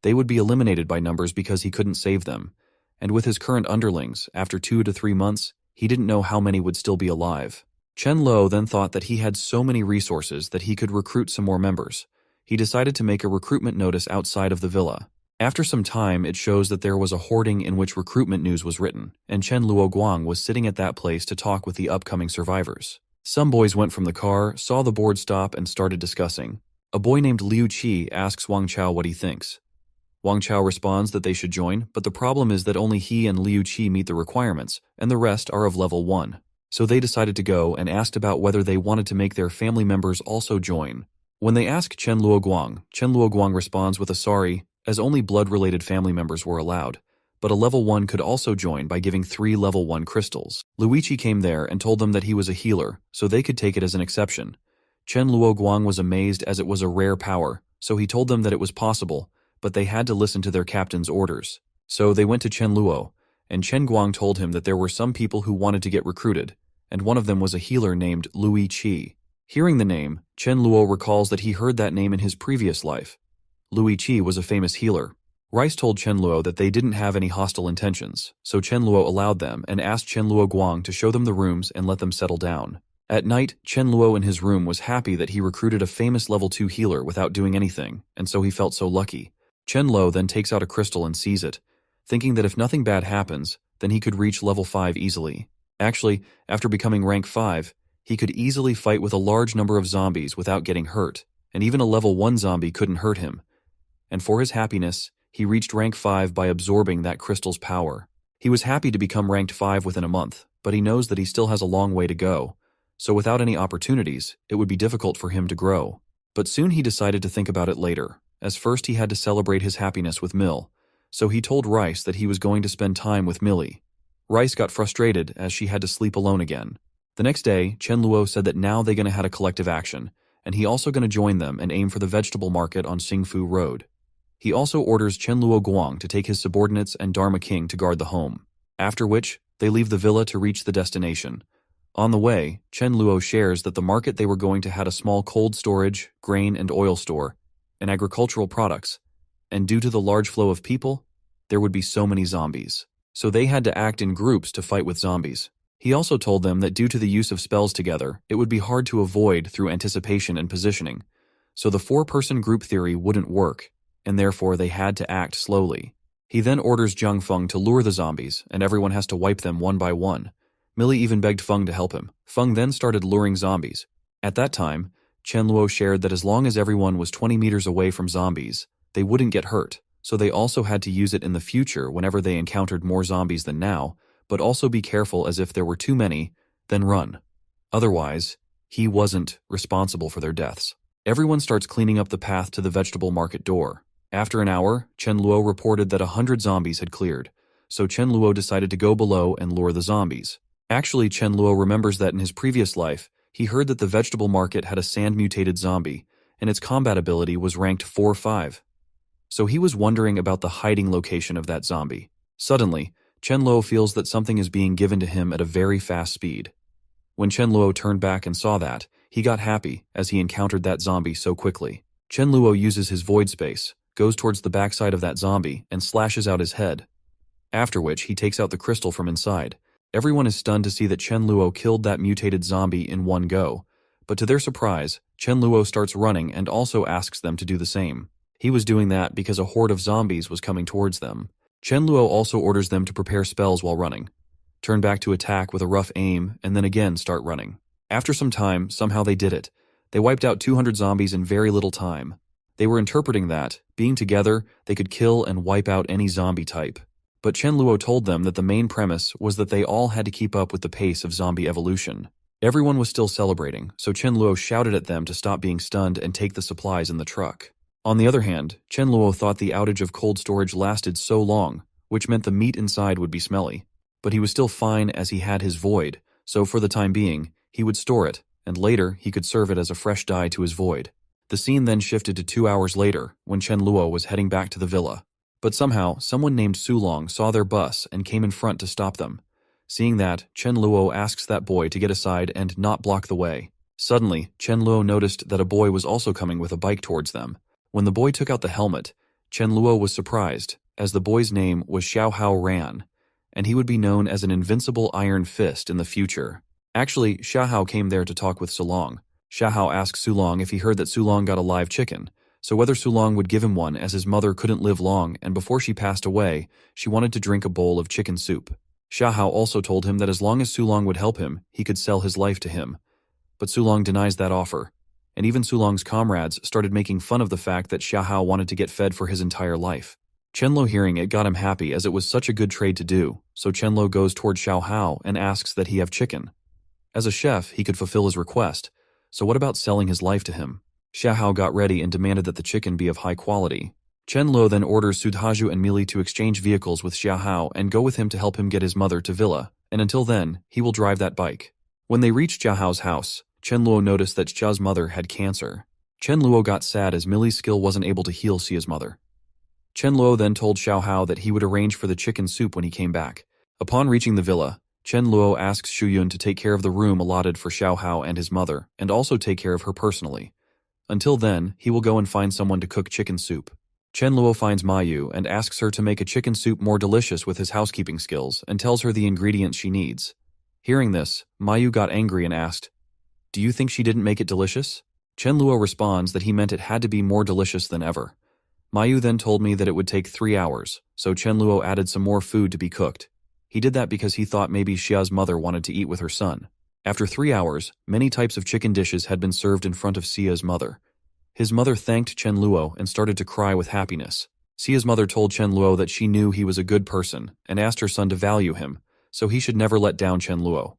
They would be eliminated by numbers because he couldn't save them, and with his current underlings, after 2 to 3 months, he didn't know how many would still be alive. Chen Luo then thought that he had so many resources that he could recruit some more members. He decided to make a recruitment notice outside of the villa. After some time, it shows that there was a hoarding in which recruitment news was written, and Chen Luoguang was sitting at that place to talk with the upcoming survivors. Some boys went from the car, saw the board stop, and started discussing. A boy named Liu Qi asks Wang Chao what he thinks. Wang Chao responds that they should join, but the problem is that only he and Liu Qi meet the requirements, and the rest are of level 1. So they decided to go and asked about whether they wanted to make their family members also join. When they ask Chen Luoguang responds with a sorry, as only blood-related family members were allowed. But a level 1 could also join by giving 3 level 1 crystals. Luigi came there and told them that he was a healer, so they could take it as an exception. Chen Luoguang was amazed as it was a rare power, so he told them that it was possible, but they had to listen to their captain's orders. So they went to Chen Luo, and Chen Guang told him that there were some people who wanted to get recruited, and one of them was a healer named Lui Qi. Hearing the name, Chen Luo recalls that he heard that name in his previous life. Lui Qi was a famous healer. Rice told Chen Luo that they didn't have any hostile intentions, so Chen Luo allowed them and asked Chen Luoguang to show them the rooms and let them settle down. At night, Chen Luo in his room was happy that he recruited a famous level 2 healer without doing anything, and so he felt so lucky. Chen Luo then takes out a crystal and sees it, thinking that if nothing bad happens, then he could reach level 5 easily. Actually, after becoming rank 5, he could easily fight with a large number of zombies without getting hurt, and even a level 1 zombie couldn't hurt him. And for his happiness, he reached rank 5 by absorbing that crystal's power. He was happy to become ranked 5 within a month, but he knows that he still has a long way to go. So without any opportunities, it would be difficult for him to grow. But soon he decided to think about it later, as first he had to celebrate his happiness with Mill. So he told Rice that he was going to spend time with Millie. Rice got frustrated as she had to sleep alone again. The next day, Chen Luo said that now they're going to have a collective action, and he also going to join them and aim for the vegetable market on Xingfu Road. He also orders Chen Luoguang to take his subordinates and Dharma King to guard the home, after which they leave the villa to reach the destination. On the way, Chen Luo shares that the market they were going to had a small cold storage, grain and oil store, and agricultural products, and due to the large flow of people, there would be so many zombies. So they had to act in groups to fight with zombies. He also told them that due to the use of spells together, it would be hard to avoid through anticipation and positioning, so the 4-person group theory wouldn't work, and therefore they had to act slowly. He then orders Jiang Feng to lure the zombies, and everyone has to wipe them one by one. Millie even begged Feng to help him. Feng then started luring zombies. At that time, Chen Luo shared that as long as everyone was 20 meters away from zombies, they wouldn't get hurt, so they also had to use it in the future whenever they encountered more zombies than now, but also be careful as if there were too many, then run. Otherwise, he wasn't responsible for their deaths. Everyone starts cleaning up the path to the vegetable market door. After an hour, Chen Luo reported that 100 zombies had cleared, so Chen Luo decided to go below and lure the zombies. Actually, Chen Luo remembers that in his previous life, he heard that the vegetable market had a sand-mutated zombie, and its combat ability was ranked 4-5. So he was wondering about the hiding location of that zombie. Suddenly, Chen Luo feels that something is being given to him at a very fast speed. When Chen Luo turned back and saw that, he got happy as he encountered that zombie so quickly. Chen Luo uses his void space, goes towards the backside of that zombie, and slashes out his head. After which, he takes out the crystal from inside. Everyone is stunned to see that Chen Luo killed that mutated zombie in one go, but to their surprise, Chen Luo starts running and also asks them to do the same. He was doing that because a horde of zombies was coming towards them. Chen Luo also orders them to prepare spells while running, turn back to attack with a rough aim, and then again start running. After some time, somehow they did it. They wiped out 200 zombies in very little time. They were interpreting that, being together, they could kill and wipe out any zombie type. But Chen Luo told them that the main premise was that they all had to keep up with the pace of zombie evolution. Everyone was still celebrating, so Chen Luo shouted at them to stop being stunned and take the supplies in the truck. On the other hand, Chen Luo thought the outage of cold storage lasted so long, which meant the meat inside would be smelly. But he was still fine as he had his void, so for the time being, he would store it, and later he could serve it as a fresh dye to his void. The scene then shifted to 2 hours later, when Chen Luo was heading back to the villa. But somehow, someone named Sulong saw their bus and came in front to stop them. Seeing that, Chen Luo asks that boy to get aside and not block the way. Suddenly, Chen Luo noticed that a boy was also coming with a bike towards them. When the boy took out the helmet, Chen Luo was surprised, as the boy's name was Xiao Hao Ran, and he would be known as an invincible iron fist in the future. Actually, Xiao Hao came there to talk with Sulong. Xiao Hao asked Sulong if he heard that Sulong got a live chicken, so whether Sulong would give him one as his mother couldn't live long and before she passed away, she wanted to drink a bowl of chicken soup. Xiahao also told him that as long as Sulong would help him, he could sell his life to him. But Sulong denies that offer, and even Sulong's comrades started making fun of the fact that Xiahao wanted to get fed for his entire life. Chenlo hearing it got him happy as it was such a good trade to do, so Chenlo goes toward Xiahao and asks that he have chicken. As a chef, he could fulfill his request, so what about selling his life to him? Xiahao got ready and demanded that the chicken be of high quality. Chenlo then orders Sudhaju and Mili to exchange vehicles with Xiahao and go with him to help him get his mother to villa, and until then, he will drive that bike. When they reach Xiahao's house, Chenluo noticed that Xia's mother had cancer. Chenluo got sad as Mili's skill wasn't able to heal Xia's mother. Chenluo then told Xiahao that he would arrange for the chicken soup when he came back. Upon reaching the villa, Chenluo asks Shuyun to take care of the room allotted for Xiahao and his mother, and also take care of her personally. Until then, he will go and find someone to cook chicken soup. Chenluo finds Mayu and asks her to make a chicken soup more delicious with his housekeeping skills and tells her the ingredients she needs. Hearing this, Mayu got angry and asked, "Do you think she didn't make it delicious?" Chenluo responds that he meant it had to be more delicious than ever. Mayu then told me that it would take 3 hours, so Chenluo added some more food to be cooked. He did that because he thought maybe Xia's mother wanted to eat with her son. After 3 hours, many types of chicken dishes had been served in front of Xia's mother. His mother thanked Chenluo and started to cry with happiness. Xia's mother told Chenluo that she knew he was a good person and asked her son to value him, so he should never let down Chenluo.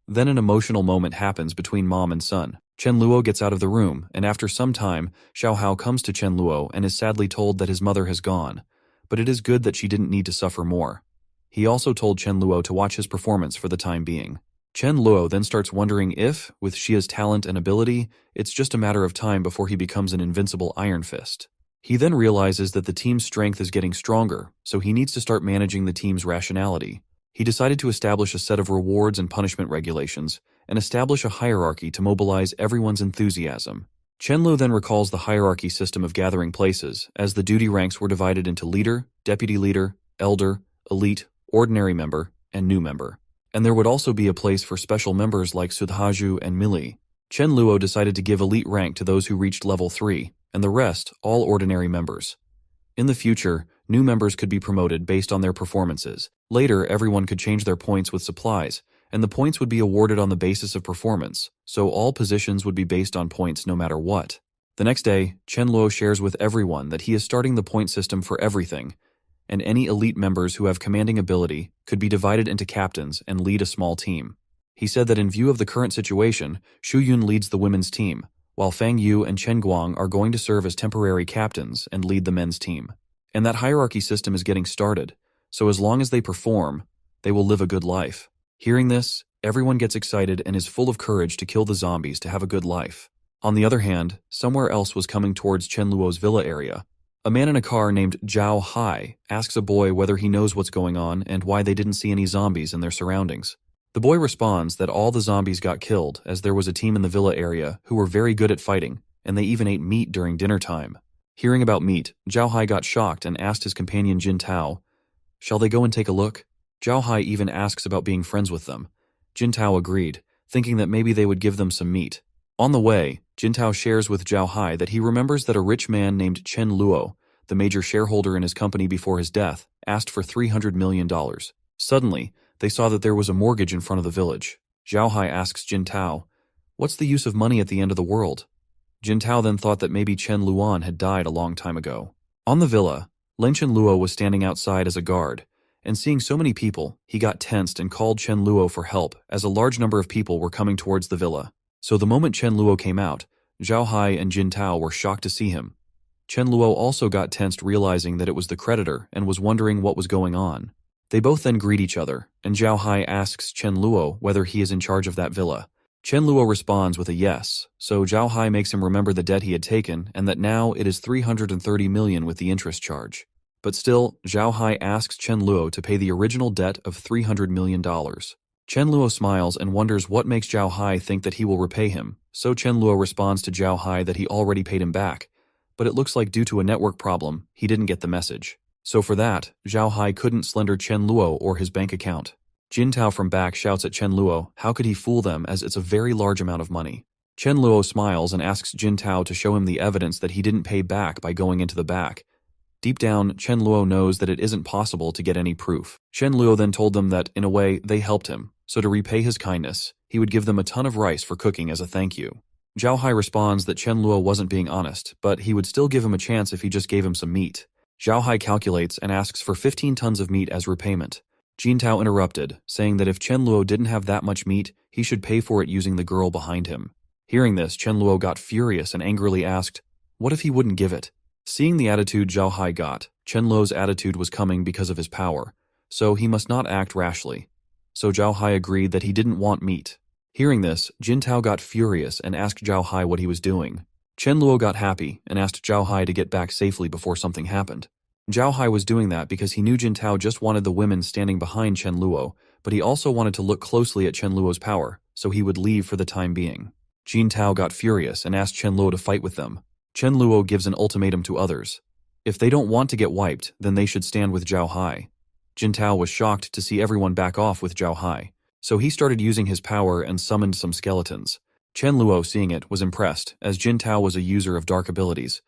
Then an emotional moment happens between mom and son. Chenluo gets out of the room, and after some time, Xiahao comes to Chenluo and is sadly told that his mother has gone, but it is good that she didn't need to suffer more. He also told Chenluo to watch his performance for the time being. Chenluo then starts wondering if, with Xia's talent and ability, it's just a matter of time before he becomes an invincible Iron Fist. He then realizes that the team's strength is getting stronger, so he needs to start managing the team's rationality. He decided to establish a set of rewards and punishment regulations, and establish a hierarchy to mobilize everyone's enthusiasm. Chenlo then recalls the hierarchy system of gathering places, as the duty ranks were divided into leader, deputy leader, elder, elite, ordinary member, and new member. And there would also be a place for special members like Sudhaju and Mili. Chenluo decided to give elite rank to those who reached level 3, and the rest, all ordinary members. In the future, new members could be promoted based on their performances. Later, everyone could change their points with supplies, and the points would be awarded on the basis of performance, so all positions would be based on points no matter what. The next day, Chenluo shares with everyone that he is starting the point system for everything, and any elite members who have commanding ability could be divided into captains and lead a small team. He said that in view of the current situation, Shu Yun leads the women's team, while Fang Yu and Chen Guang are going to serve as temporary captains and lead the men's team. And that hierarchy system is getting started, so as long as they perform, they will live a good life. Hearing this, everyone gets excited and is full of courage to kill the zombies to have a good life. On the other hand, somewhere else was coming towards Chenluo's villa area. A man in a car named Zhao Hai asks a boy whether he knows what's going on and why they didn't see any zombies in their surroundings. The boy responds that all the zombies got killed as there was a team in the villa area who were very good at fighting, and they even ate meat during dinner time. Hearing about meat, Zhao Hai got shocked and asked his companion Jin Tao, "Shall they go and take a look?" Zhao Hai even asks about being friends with them. Jin Tao agreed, thinking that maybe they would give them some meat. On the way, Jin Tao shares with Zhao Hai that he remembers that a rich man named Chen Luo, the major shareholder in his company before his death, asked for $300 million. Suddenly, they saw that there was a mortgage in front of the village. Zhao Hai asks Jin Tao, "What's the use of money at the end of the world?" Jin Tao then thought that maybe Chen Luan had died a long time ago. On the villa, Len Chen Luo was standing outside as a guard, and seeing so many people, he got tensed and called Chen Luo for help as a large number of people were coming towards the villa. So the moment Chen Luo came out, Zhao Hai and Jin Tao were shocked to see him. Chen Luo also got tensed realizing that it was the creditor and was wondering what was going on. They both then greet each other, and Zhao Hai asks Chen Luo whether he is in charge of that villa. Chen Luo responds with a yes, so Zhao Hai makes him remember the debt he had taken and that now it is 330 million with the interest charge. But still, Zhao Hai asks Chen Luo to pay the original debt of $300 million. Chen Luo smiles and wonders what makes Zhao Hai think that he will repay him, so Chen Luo responds to Zhao Hai that he already paid him back, but it looks like due to a network problem, he didn't get the message. So for that, Zhao Hai couldn't slender Chen Luo or his bank account. Jin Tao from back shouts at Chen Luo, how could he fool them as it's a very large amount of money. Chen Luo smiles and asks Jin Tao to show him the evidence that he didn't pay back by going into the back. Deep down, Chen Luo knows that it isn't possible to get any proof. Chen Luo then told them that, in a way, they helped him, so to repay his kindness, he would give them a ton of rice for cooking as a thank you. Zhao Hai responds that Chen Luo wasn't being honest, but he would still give him a chance if he just gave him some meat. Zhao Hai calculates and asks for 15 tons of meat as repayment. Jin Tao interrupted, saying that if Chen Luo didn't have that much meat, he should pay for it using the girl behind him. Hearing this, Chen Luo got furious and angrily asked, what if he wouldn't give it? Seeing the attitude Zhao Hai got, Chen Luo's attitude was coming because of his power, so he must not act rashly. So Zhao Hai agreed that he didn't want meat. Hearing this, Jin Tao got furious and asked Zhao Hai what he was doing. Chen Luo got happy and asked Zhao Hai to get back safely before something happened. Zhao Hai was doing that because he knew Jin Tao just wanted the women standing behind Chen Luo, but he also wanted to look closely at Chen Luo's power, so he would leave for the time being. Jin Tao got furious and asked Chen Luo to fight with them. Chen Luo gives an ultimatum to others. If they don't want to get wiped, then they should stand with Zhao Hai. Jin Tao was shocked to see everyone back off with Zhao Hai, so he started using his power and summoned some skeletons. Chen Luo, seeing it, was impressed, as Jin Tao was a user of dark abilities.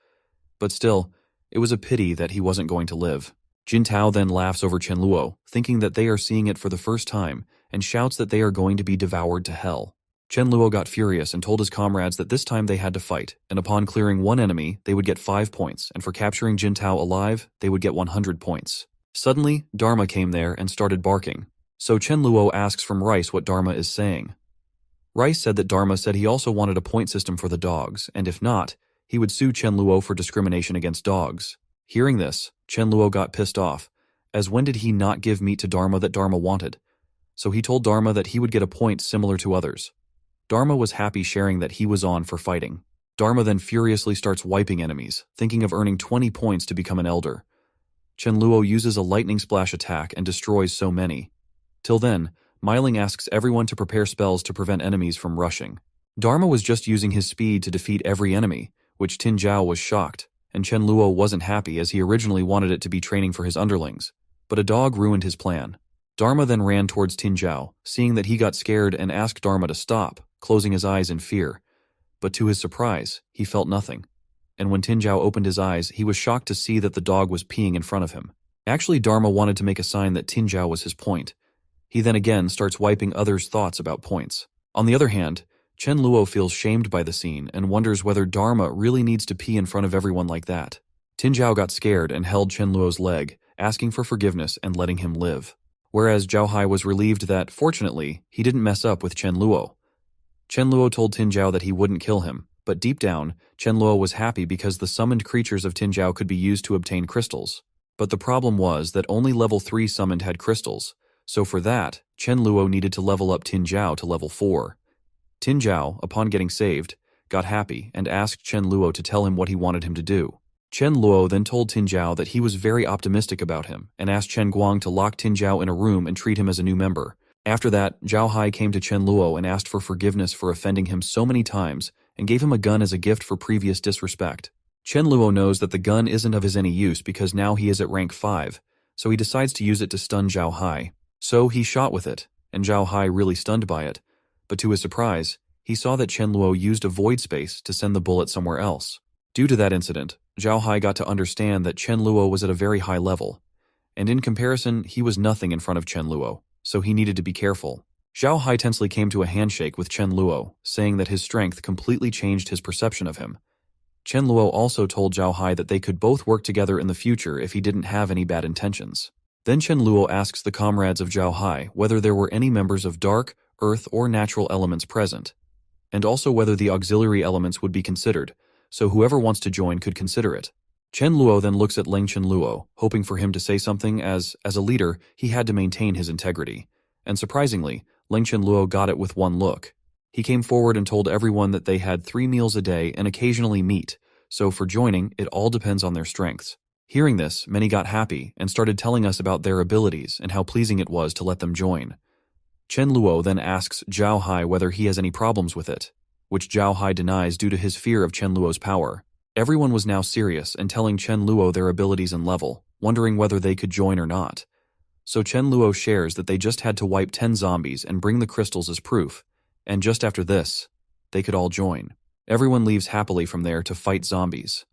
But still, it was a pity that he wasn't going to live. Jin Tao then laughs over Chen Luo, thinking that they are seeing it for the first time, and shouts that they are going to be devoured to hell. Chen Luo got furious and told his comrades that this time they had to fight, and upon clearing one enemy, they would get 5 points, and for capturing Jin Tao alive, they would get 100 points. Suddenly, Dharma came there and started barking. So Chen Luo asks from Rice what Dharma is saying. Rice said that Dharma said he also wanted a point system for the dogs, and if not, he would sue Chen Luo for discrimination against dogs. Hearing this, Chen Luo got pissed off, as when did he not give meat to Dharma that Dharma wanted? So he told Dharma that he would get a point similar to others. Dharma was happy sharing that he was on for fighting. Dharma then furiously starts wiping enemies, thinking of earning 20 points to become an elder. Chen Luo uses a lightning splash attack and destroys so many. Till then, Myling asks everyone to prepare spells to prevent enemies from rushing. Dharma was just using his speed to defeat every enemy, which Tin Zhao was shocked, and Chen Luo wasn't happy as he originally wanted it to be training for his underlings. But a dog ruined his plan. Dharma then ran towards Tin Zhao, seeing that he got scared and asked Dharma to stop, closing his eyes in fear. But to his surprise, he felt nothing. And when Tin Zhao opened his eyes, he was shocked to see that the dog was peeing in front of him. Actually, Dharma wanted to make a sign that Tin Zhao was his point. He then again starts wiping others' thoughts about points. On the other hand, Chen Luo feels shamed by the scene and wonders whether Dharma really needs to pee in front of everyone like that. Tin Zhao got scared and held Chen Luo's leg, asking for forgiveness and letting him live. Whereas Zhao Hai was relieved that, fortunately, he didn't mess up with Chen Luo. Chen Luo told Tin Zhao that he wouldn't kill him, but deep down, Chen Luo was happy because the summoned creatures of Tin Zhao could be used to obtain crystals. But the problem was that only level 3 summoned had crystals, so for that, Chen Luo needed to level up Tin Zhao to level 4. Tin Zhao, upon getting saved, got happy and asked Chen Luo to tell him what he wanted him to do. Chen Luo then told Tin Zhao that he was very optimistic about him and asked Chen Guang to lock Tin Zhao in a room and treat him as a new member. After that, Zhao Hai came to Chen Luo and asked for forgiveness for offending him so many times and gave him a gun as a gift for previous disrespect. Chen Luo knows that the gun isn't of his any use because now he is at rank 5, so he decides to use it to stun Zhao Hai. So he shot with it, and Zhao Hai really stunned by it, but to his surprise, he saw that Chen Luo used a void space to send the bullet somewhere else. Due to that incident, Zhao Hai got to understand that Chen Luo was at a very high level, and in comparison, he was nothing in front of Chen Luo, so he needed to be careful. Zhao Hai tensely came to a handshake with Chen Luo, saying that his strength completely changed his perception of him. Chen Luo also told Zhao Hai that they could both work together in the future if he didn't have any bad intentions. Then Chen Luo asks the comrades of Zhao Hai whether there were any members of dark, earth, or natural elements present, and also whether the auxiliary elements would be considered, so whoever wants to join could consider it. Chen Luo then looks at Leng Chen Luo, hoping for him to say something as a leader, he had to maintain his integrity. And surprisingly, Leng Chen Luo got it with one look. He came forward and told everyone that they had 3 meals a day and occasionally meat, so for joining, it all depends on their strengths. Hearing this, many got happy and started telling us about their abilities and how pleasing it was to let them join. Chen Luo then asks Zhao Hai whether he has any problems with it, which Zhao Hai denies due to his fear of Chen Luo's power. Everyone was now serious and telling Chen Luo their abilities and level, wondering whether they could join or not. So Chen Luo shares that they just had to wipe 10 zombies and bring the crystals as proof, and just after this, they could all join. Everyone leaves happily from there to fight zombies.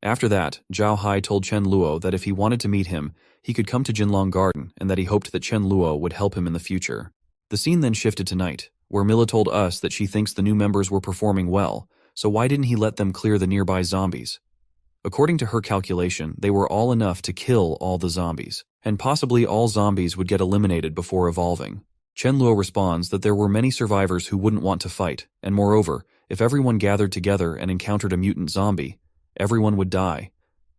After that, Zhao Hai told Chen Luo that if he wanted to meet him, he could come to Jinlong Garden and that he hoped that Chen Luo would help him in the future. The scene then shifted to night, where Mila told us that she thinks the new members were performing well, so why didn't he let them clear the nearby zombies? According to her calculation, they were all enough to kill all the zombies, and possibly all zombies would get eliminated before evolving. Chen Luo responds that there were many survivors who wouldn't want to fight, and moreover, if everyone gathered together and encountered a mutant zombie, everyone would die.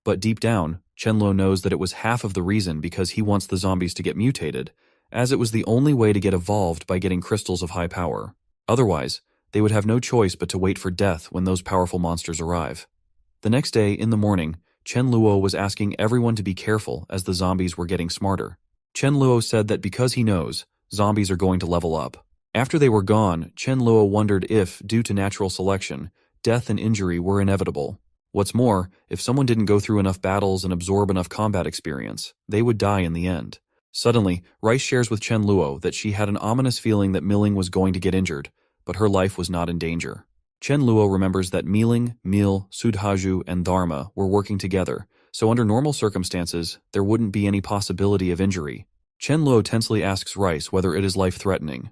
But deep down, Chen Luo knows that it was half of the reason because he wants the zombies to get mutated, as it was the only way to get evolved by getting crystals of high power. Otherwise, they would have no choice but to wait for death when those powerful monsters arrive. The next day, in the morning, Chen Luo was asking everyone to be careful as the zombies were getting smarter. Chen Luo said that because he knows, zombies are going to level up. After they were gone, Chen Luo wondered if, due to natural selection, death and injury were inevitable. What's more, if someone didn't go through enough battles and absorb enough combat experience, they would die in the end. Suddenly, Rice shares with Chen Luo that she had an ominous feeling that Miling was going to get injured, but her life was not in danger. Chen Luo remembers that Miling, Mil, Sudhaju, and Dharma were working together, so under normal circumstances, there wouldn't be any possibility of injury. Chen Luo tensely asks Rice whether it is life-threatening.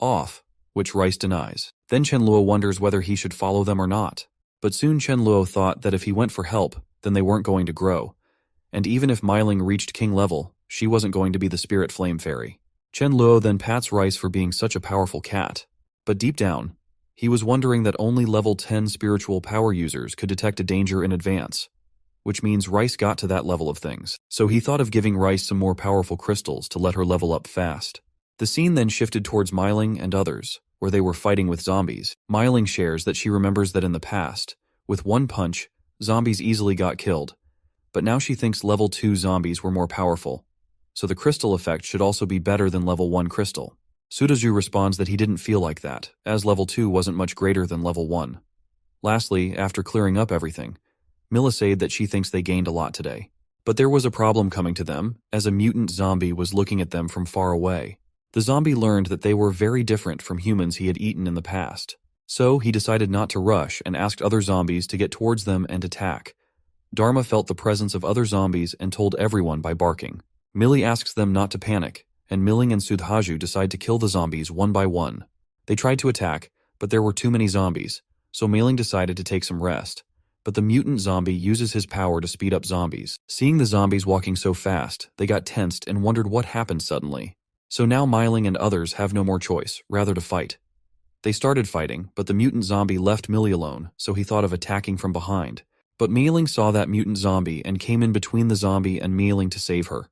Off, which Rice denies. Then Chen Luo wonders whether he should follow them or not. But soon Chen Luo thought that if he went for help, then they weren't going to grow. And even if Miling reached king level, she wasn't going to be the spirit flame fairy. Chen Luo then pats Rice for being such a powerful cat. But deep down, he was wondering that only level 10 spiritual power users could detect a danger in advance, which means Rice got to that level of things. So he thought of giving Rice some more powerful crystals to let her level up fast. The scene then shifted towards Miling and others, where they were fighting with zombies. Miling shares that she remembers that in the past, with one punch, zombies easily got killed, but now she thinks level 2 zombies were more powerful, so the crystal effect should also be better than level 1 crystal. Sudaju responds that he didn't feel like that, as level 2 wasn't much greater than level 1. Lastly, after clearing up everything, Mila said that she thinks they gained a lot today. But there was a problem coming to them, as a mutant zombie was looking at them from far away. The zombie learned that they were very different from humans he had eaten in the past. So he decided not to rush and asked other zombies to get towards them and attack. Dharma felt the presence of other zombies and told everyone by barking. Millie asks them not to panic, and Miling and Sudhaju decide to kill the zombies one by one. They tried to attack, but there were too many zombies, so Miling decided to take some rest. But the mutant zombie uses his power to speed up zombies. Seeing the zombies walking so fast, they got tensed and wondered what happened suddenly. So now Miling and others have no more choice, rather to fight. They started fighting, but the mutant zombie left Millie alone, so he thought of attacking from behind. But Miling saw that mutant zombie and came in between the zombie and Miling to save her.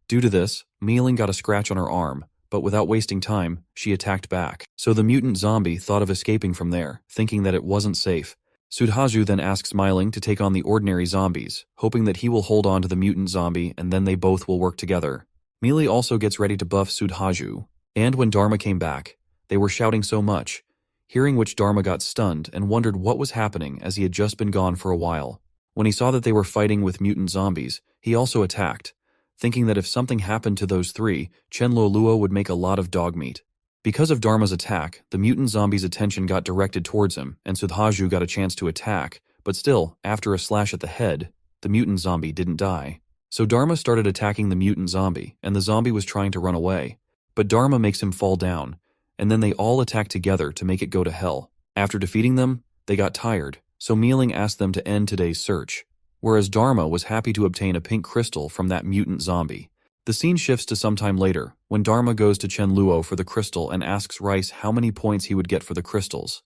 Due to this, Miling got a scratch on her arm, but without wasting time, she attacked back. So the mutant zombie thought of escaping from there, thinking that it wasn't safe. Sudhaju then asks Miling to take on the ordinary zombies, hoping that he will hold on to the mutant zombie and then they both will work together. Millie also gets ready to buff Sudhaju, and when Dharma came back, they were shouting so much, hearing which Dharma got stunned and wondered what was happening as he had just been gone for a while. When he saw that they were fighting with mutant zombies, he also attacked, thinking that if something happened to those three, Chen Luo would make a lot of dog meat. Because of Dharma's attack, the mutant zombie's attention got directed towards him, and Sudhaju got a chance to attack, but still, after a slash at the head, the mutant zombie didn't die. So Dharma started attacking the mutant zombie, and the zombie was trying to run away. But Dharma makes him fall down, and then they all attack together to make it go to hell. After defeating them, they got tired, so Miling asked them to end today's search, whereas Dharma was happy to obtain a pink crystal from that mutant zombie. The scene shifts to some time later, when Dharma goes to Chen Luo for the crystal and asks Rice how many points he would get for the crystals.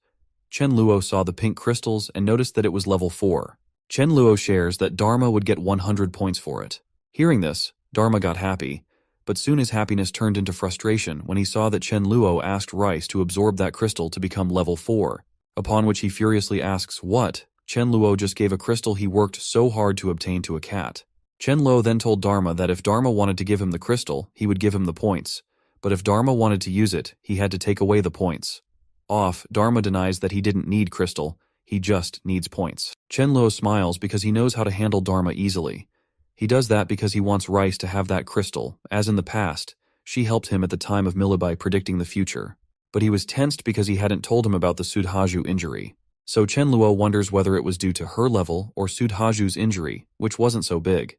Chen Luo saw the pink crystals and noticed that it was level 4. Chen Luo shares that Dharma would get 100 points for it. Hearing this, Dharma got happy, but soon his happiness turned into frustration when he saw that Chen Luo asked Rice to absorb that crystal to become level 4, upon which he furiously asks what. Chen Luo just gave a crystal he worked so hard to obtain to a cat. Chen Luo then told Dharma that if Dharma wanted to give him the crystal, he would give him the points, but if Dharma wanted to use it, he had to take away the points. Off, Dharma denies that he didn't need crystal, he just needs points. Chen Luo smiles because he knows how to handle Dharma easily. He does that because he wants Rice to have that crystal, as in the past, she helped him at the time of Milabai predicting the future. but he was tensed because he hadn't told him about the Sudhaju injury. So Chen Luo wonders whether it was due to her level or Sudhaju's injury, which wasn't so big.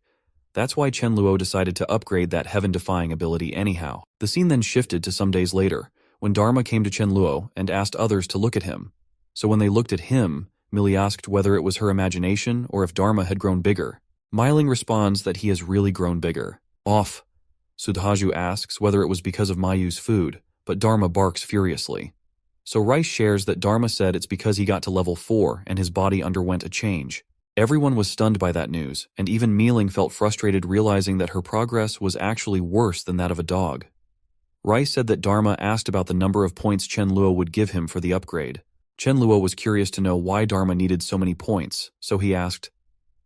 That's why Chen Luo decided to upgrade that heaven-defying ability anyhow. The scene then shifted to some days later, when Dharma came to Chen Luo and asked others to look at him. So when they looked at him, Millie asked whether it was her imagination or if Dharma had grown bigger. Myling responds that he has really grown bigger. Off. Sudhaju asks whether it was because of Mayu's food, but Dharma barks furiously. So Rice shares that Dharma said it's because he got to level 4 and his body underwent a change. Everyone was stunned by that news, and even Mealing felt frustrated realizing that her progress was actually worse than that of a dog. Rice said that Dharma asked about the number of points Chen Luo would give him for the upgrade. Chen Luo was curious to know why Dharma needed so many points, so he asked,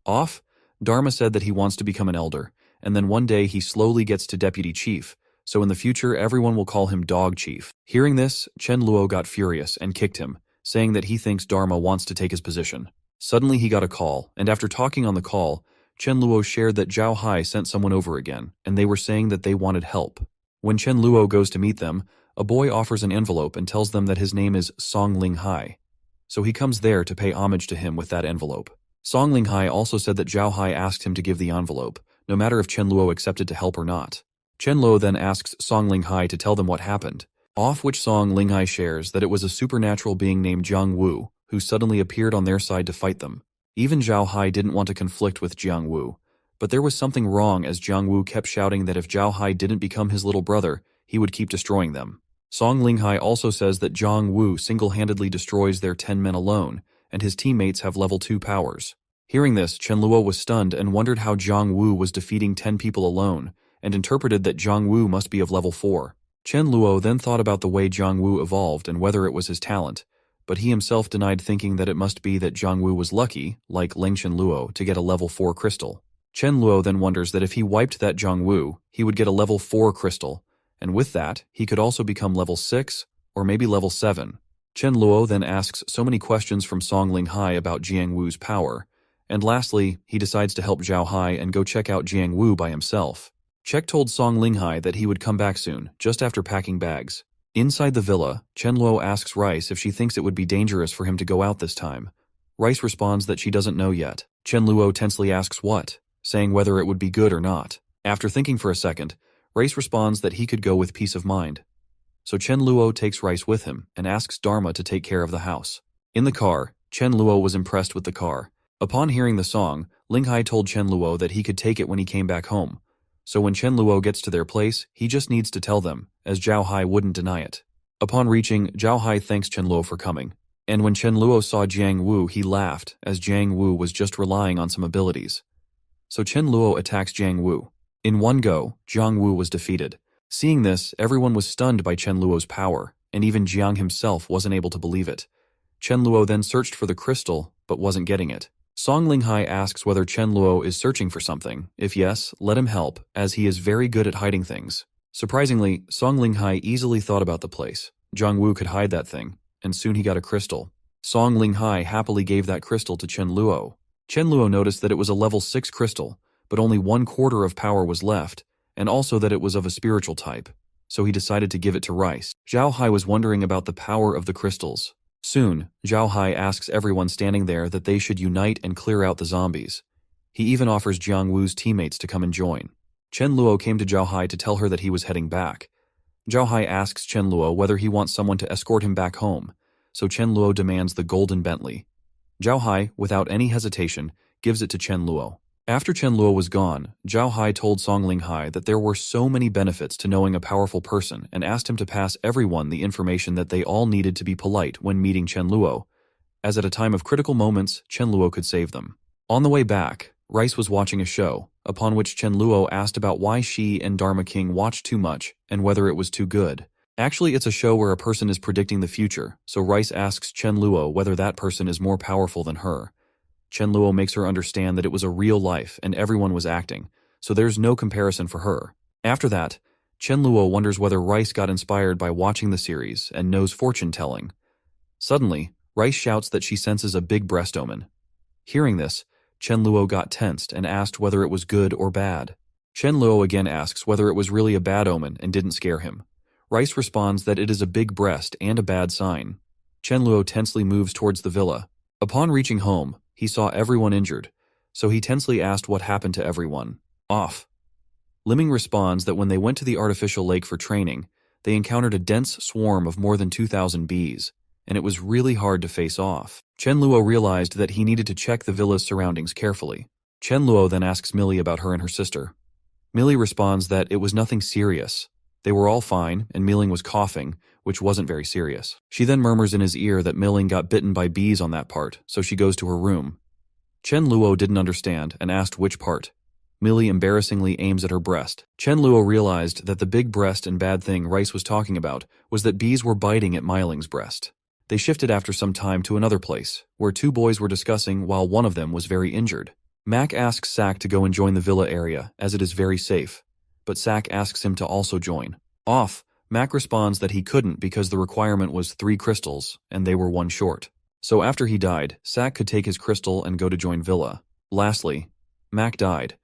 "Off?" Dharma said that he wants to become an elder, and then one day he slowly gets to deputy chief, so in the future everyone will call him Dog Chief. Hearing this, Chen Luo got furious and kicked him, saying that he thinks Dharma wants to take his position. Suddenly he got a call, and after talking on the call, Chen Luo shared that Zhao Hai sent someone over again, and they were saying that they wanted help. When Chen Luo goes to meet them, a boy offers an envelope and tells them that his name is Song Ling Hai. So he comes there to pay homage to him with that envelope. Song Ling Hai also said that Zhao Hai asked him to give the envelope, no matter if Chen Luo accepted to help or not. Chen Luo then asks Song Ling Hai to tell them what happened, off which Song Ling Hai shares that it was a supernatural being named Jiang Wu, who suddenly appeared on their side to fight them. Even Zhao Hai didn't want to conflict with Jiang Wu, but there was something wrong as Jiang Wu kept shouting that if Zhao Hai didn't become his little brother, he would keep destroying them. Song Ling Hai also says that Jiang Wu single-handedly destroys their 10 men alone, and his teammates have level 2 powers. Hearing this, Chen Luo was stunned and wondered how Jiang Wu was defeating 10 people alone, and interpreted that Jiang Wu must be of level 4. Chen Luo then thought about the way Jiang Wu evolved and whether it was his talent, but he himself denied, thinking that it must be that Jiang Wu was lucky, like Lengchen Luo, to get a level 4 crystal. Chen Luo then wonders that if he wiped that Jiang Wu, he would get a level 4 crystal, and with that, he could also become level 6, or maybe level 7. Chen Luo then asks so many questions from Song Ling Hai about Jiang Wu's power, and lastly, he decides to help Zhao Hai and go check out Jiang Wu by himself. Chek told Song Ling Hai that he would come back soon, just after packing bags. Inside the villa, Chen Luo asks Rice if she thinks it would be dangerous for him to go out this time. Rice responds that she doesn't know yet. Chen Luo tensely asks what, saying whether it would be good or not. After thinking for a second, Rice responds that he could go with peace of mind. So Chen Luo takes Rice with him and asks Dharma to take care of the house. In the car, Chen Luo was impressed with the car. Upon hearing the song, Ling Hai told Chen Luo that he could take it when he came back home. So when Chen Luo gets to their place, he just needs to tell them, as Zhao Hai wouldn't deny it. Upon reaching, Zhao Hai thanks Chen Luo for coming. And when Chen Luo saw Jiang Wu, he laughed, as Jiang Wu was just relying on some abilities. So Chen Luo attacks Jiang Wu. In one go, Jiang Wu was defeated. Seeing this, everyone was stunned by Chen Luo's power, and even Jiang himself wasn't able to believe it. Chen Luo then searched for the crystal, but wasn't getting it. Song Ling Hai asks whether Chen Luo is searching for something. If yes, let him help, as he is very good at hiding things. Surprisingly, Song Ling Hai easily thought about the place. Jiang Wu could hide that thing, and soon he got a crystal. Song Ling Hai happily gave that crystal to Chen Luo. Chen Luo noticed that it was a level 6 crystal, but only 1/4 of power was left, and also that it was of a spiritual type, so he decided to give it to Rice. Zhao Hai was wondering about the power of the crystals. Soon, Zhao Hai asks everyone standing there that they should unite and clear out the zombies. He even offers Jiang Wu's teammates to come and join. Chen Luo came to Zhao Hai to tell her that he was heading back. Zhao Hai asks Chen Luo whether he wants someone to escort him back home, so Chen Luo demands the golden Bentley. Zhao Hai, without any hesitation, gives it to Chen Luo. After Chen Luo was gone, Zhao Hai told Song Ling Hai that there were so many benefits to knowing a powerful person and asked him to pass everyone the information that they all needed to be polite when meeting Chen Luo, as at a time of critical moments, Chen Luo could save them. On the way back, Rice was watching a show, upon which Chen Luo asked about why she and Dharma King watched too much and whether it was too good. Actually, it's a show where a person is predicting the future, so Rice asks Chen Luo whether that person is more powerful than her. Chen Luo makes her understand that it was a real life and everyone was acting, so there's no comparison for her. After that, Chen Luo wonders whether Rice got inspired by watching the series and knows fortune-telling. Suddenly, Rice shouts that she senses a big breast omen. Hearing this, Chen Luo got tensed and asked whether it was good or bad. Chen Luo again asks whether it was really a bad omen and didn't scare him. Rice responds that it is a big breast and a bad sign. Chen Luo tensely moves towards the villa. Upon reaching home, he saw everyone injured, so he tensely asked what happened to everyone. Off. Liming responds that when they went to the artificial lake for training, they encountered a dense swarm of more than 2,000 bees, and it was really hard to face off. Chen Luo realized that he needed to check the villa's surroundings carefully. Chen Luo then asks Millie about her and her sister. Millie responds that it was nothing serious. They were all fine, and Milling was coughing, which wasn't very serious. She then murmurs in his ear that Milling got bitten by bees on that part, so she goes to her room. Chen Luo didn't understand and asked which part. Millie embarrassingly aims at her breast. Chen Luo realized that the big breast and bad thing Rice was talking about was that bees were biting at Miling's breast. They shifted after some time to another place, where two boys were discussing while one of them was very injured. Mac asks Sak to go and join the villa area, as it is very safe, but Sak asks him to also join. Off, Mac responds that he couldn't because the requirement was 3 crystals, and they were 1 short. So after he died, Sak could take his crystal and go to join Villa. Lastly, Mac died,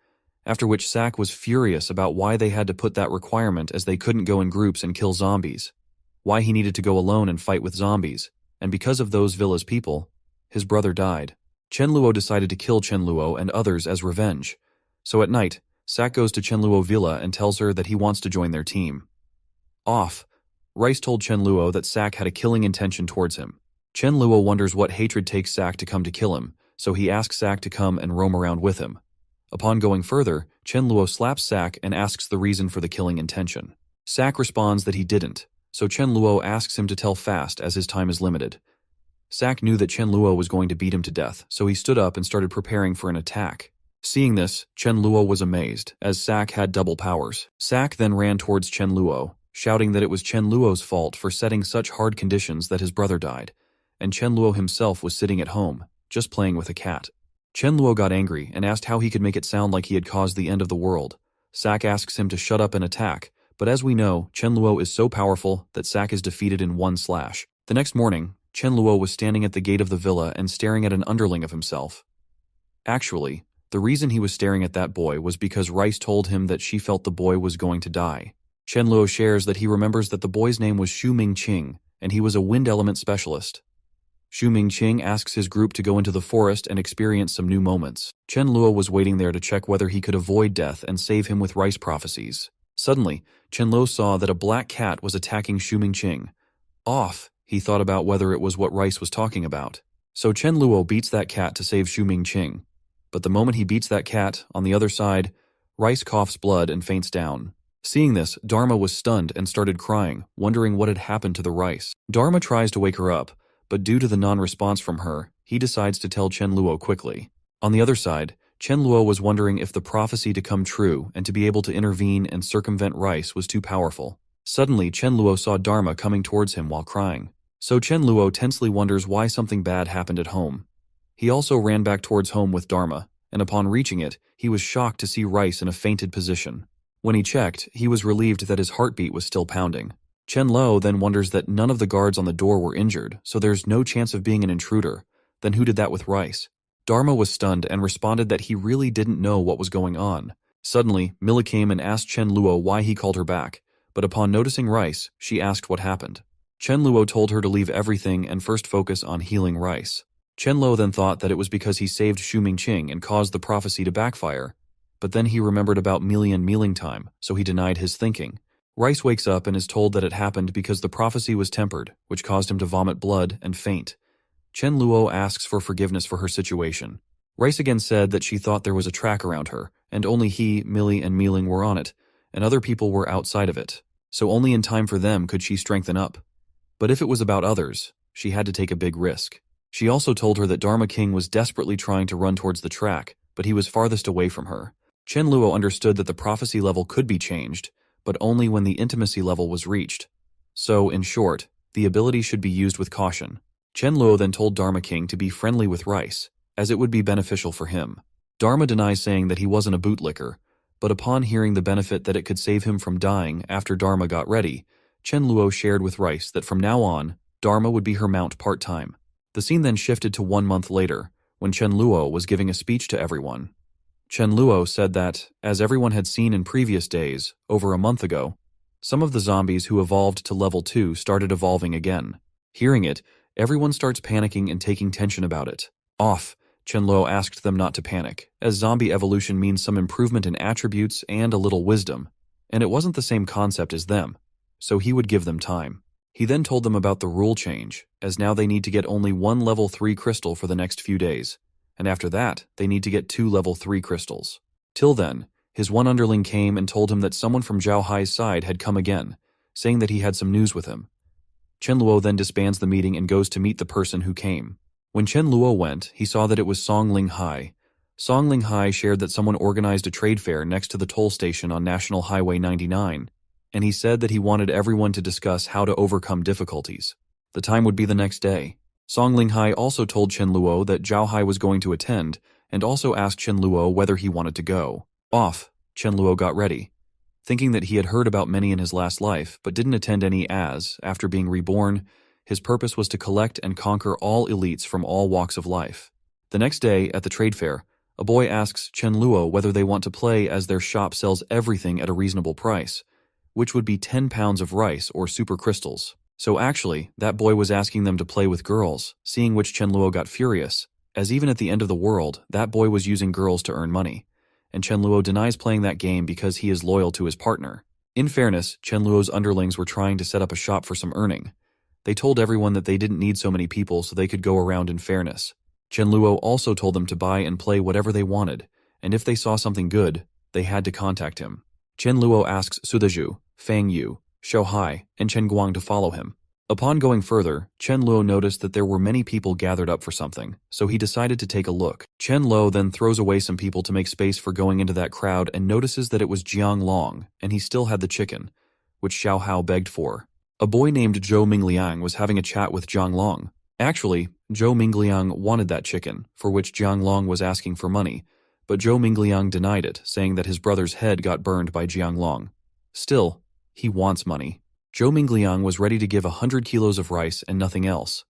after which Sak was furious about why they had to put that requirement as they couldn't go in groups and kill zombies, why he needed to go alone and fight with zombies, and because of those Villa's people, his brother died. Chen Luo decided to kill Chen Luo and others as revenge. So at night, Sak goes to Chen Luo Villa and tells her that he wants to join their team. Off, Rice told Chen Luo that Sak had a killing intention towards him. Chen Luo wonders what hatred takes Sak to come to kill him, so he asks Sak to come and roam around with him. Upon going further, Chen Luo slaps Sak and asks the reason for the killing intention. Sak responds that he didn't, so Chen Luo asks him to tell fast as his time is limited. Sak knew that Chen Luo was going to beat him to death, so he stood up and started preparing for an attack. Seeing this, Chen Luo was amazed, as Sak had double powers. Sak then ran towards Chen Luo, shouting that it was Chen Luo's fault for setting such hard conditions that his brother died, and Chen Luo himself was sitting at home, just playing with a cat. Chen Luo got angry and asked how he could make it sound like he had caused the end of the world. Sak asks him to shut up and attack, but as we know, Chen Luo is so powerful that Sak is defeated in one slash. The next morning, Chen Luo was standing at the gate of the villa and staring at an underling of himself. Actually, the reason he was staring at that boy was because Rice told him that she felt the boy was going to die. Chen Luo shares that he remembers that the boy's name was Xu Mingqing, and he was a wind element specialist. Xu Mingqing asks his group to go into the forest and experience some new moments. Chen Luo was waiting there to check whether he could avoid death and save him with Rice prophecies. Suddenly, Chen Luo saw that a black cat was attacking Xu Mingqing. Off, he thought about whether it was what Rice was talking about. So Chen Luo beats that cat to save Xu Mingqing. But the moment he beats that cat, on the other side, Rice coughs blood and faints down. Seeing this, Dharma was stunned and started crying, wondering what had happened to the Rice. Dharma tries to wake her up, but due to the non-response from her, he decides to tell Chen Luo quickly. On the other side, Chen Luo was wondering if the prophecy to come true and to be able to intervene and circumvent Rice was too powerful. Suddenly, Chen Luo saw Dharma coming towards him while crying. So Chen Luo tensely wonders why something bad happened at home. He also ran back towards home with Dharma, and upon reaching it, he was shocked to see Rice in a fainted position. When he checked, he was relieved that his heartbeat was still pounding. Chen Luo then wonders that none of the guards on the door were injured, so there's no chance of being an intruder. Then who did that with Rice? Dharma was stunned and responded that he really didn't know what was going on. Suddenly, Mila came and asked Chen Luo why he called her back, but upon noticing Rice, she asked what happened. Chen Luo told her to leave everything and first focus on healing Rice. Chen Luo then thought that it was because he saved Xu Mingqing and caused the prophecy to backfire, but then he remembered about Mealy and mealing time, so he denied his thinking. Rice wakes up and is told that it happened because the prophecy was tempered, which caused him to vomit blood and faint. Chen Luo asks for forgiveness for her situation. Rice again said that she thought there was a track around her, and only he, Millie, and Mealing were on it, and other people were outside of it, so only in time for them could she strengthen up. But if it was about others, she had to take a big risk. She also told her that Dharma King was desperately trying to run towards the track, but he was farthest away from her. Chen Luo understood that the prophecy level could be changed, but only when the intimacy level was reached. So, in short, the ability should be used with caution. Chen Luo then told Dharma King to be friendly with Rice, as it would be beneficial for him. Dharma denies saying that he wasn't a bootlicker, but upon hearing the benefit that it could save him from dying after Dharma got ready, Chen Luo shared with Rice that from now on, Dharma would be her mount part-time. The scene then shifted to 1 month later, when Chen Luo was giving a speech to everyone. Chen Luo said that, as everyone had seen in previous days, over a month ago, Some of the zombies who evolved to level 2 started evolving again. Hearing it, everyone starts panicking and taking tension about it. Off, Chenluo asked them not to panic, as zombie evolution means some improvement in attributes and a little wisdom, and it wasn't the same concept as them, so he would give them time. He then told them about the rule change, as now they need to get only 1 level 3 crystal for the next few days, and after that, they need to get 2 level 3 crystals. Till then, his one underling came and told him that someone from Zhao Hai's side had come again, saying that he had some news with him. Chen Luo then disbands the meeting and goes to meet the person who came. When Chen Luo went, he saw that it was Song Ling Hai. Song Ling Hai shared that someone organized a trade fair next to the toll station on National Highway 99, and he said that he wanted everyone to discuss how to overcome difficulties. The time would be the next day. Song Ling Hai also told Chen Luo that Zhao Hai was going to attend, and also asked Chen Luo whether he wanted to go. Off, Chen Luo got ready, thinking that he had heard about many in his last life, but didn't attend any as, after being reborn, his purpose was to collect and conquer all elites from all walks of life. The next day, at the trade fair, a boy asks Chen Luo whether they want to play as their shop sells everything at a reasonable price, which would be 10 pounds of rice or super crystals. So actually, that boy was asking them to play with girls, seeing which Chen Luo got furious, as even at the end of the world, that boy was using girls to earn money, and Chen Luo denies playing that game because he is loyal to his partner. In fairness, Chen Luo's underlings were trying to set up a shop for some earning. They told everyone that they didn't need so many people so they could go around in fairness. Chen Luo also told them to buy and play whatever they wanted, and if they saw something good, they had to contact him. Chen Luo asks Sudaju, Fang Yu, Xiao Hai, and Chen Guang to follow him. Upon going further, Chen Luo noticed that there were many people gathered up for something, so he decided to take a look. Chen Luo then throws away some people to make space for going into that crowd and notices that it was Jiang Long, and he still had the chicken, which Xiao Hao begged for. A boy named Zhou Mingliang was having a chat with Jiang Long. Actually, Zhou Mingliang wanted that chicken, for which Jiang Long was asking for money, but Zhou Mingliang denied it, saying that his brother's head got burned by Jiang Long. Still, he wants money. Zhou Mingliang was ready to give 100 kilos of rice and nothing else,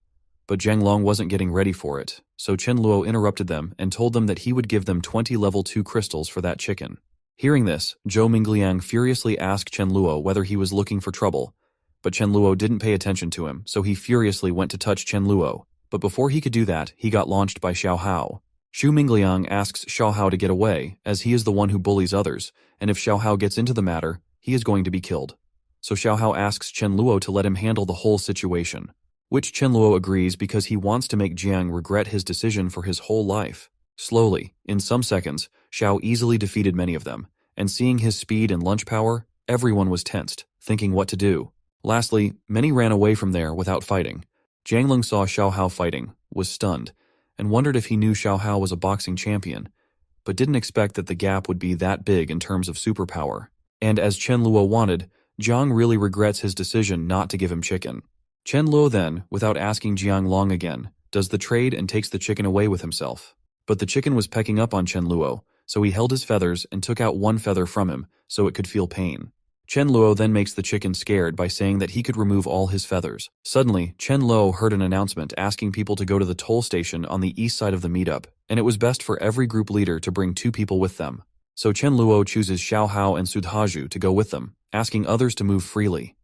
but Jiang Long wasn't getting ready for it, so Chen Luo interrupted them and told them that he would give them 20 level 2 crystals for that chicken. Hearing this, Zhou Mingliang furiously asked Chen Luo whether he was looking for trouble, but Chen Luo didn't pay attention to him, so he furiously went to touch Chen Luo, but before he could do that, he got launched by Xiao Hao. Xu Mingliang asks Xiao Hao to get away, as he is the one who bullies others, and if Xiao Hao gets into the matter, he is going to be killed. So Xiao Hao asks Chen Luo to let him handle the whole situation, which Chen Luo agrees because he wants to make Jiang regret his decision for his whole life. Slowly, in some seconds, Xiao easily defeated many of them, and seeing his speed and lunch power, everyone was tensed, thinking what to do. Lastly, many ran away from there without fighting. Jiang Lung saw Xiao Hao fighting, was stunned, and wondered if he knew Xiao Hao was a boxing champion, but didn't expect that the gap would be that big in terms of superpower. And as Chen Luo wanted, Jiang really regrets his decision not to give him chicken. Chen Luo then, without asking Jiang Long again, does the trade and takes the chicken away with himself. But the chicken was pecking up on Chen Luo, so he held his feathers and took out one feather from him so it could feel pain. Chen Luo then makes the chicken scared by saying that he could remove all his feathers. Suddenly, Chen Luo heard an announcement asking people to go to the toll station on the east side of the meetup, and it was best for every group leader to bring 2 people with them. So Chen Luo chooses Xiao Hao and Sudhaju to go with them, asking others to move freely.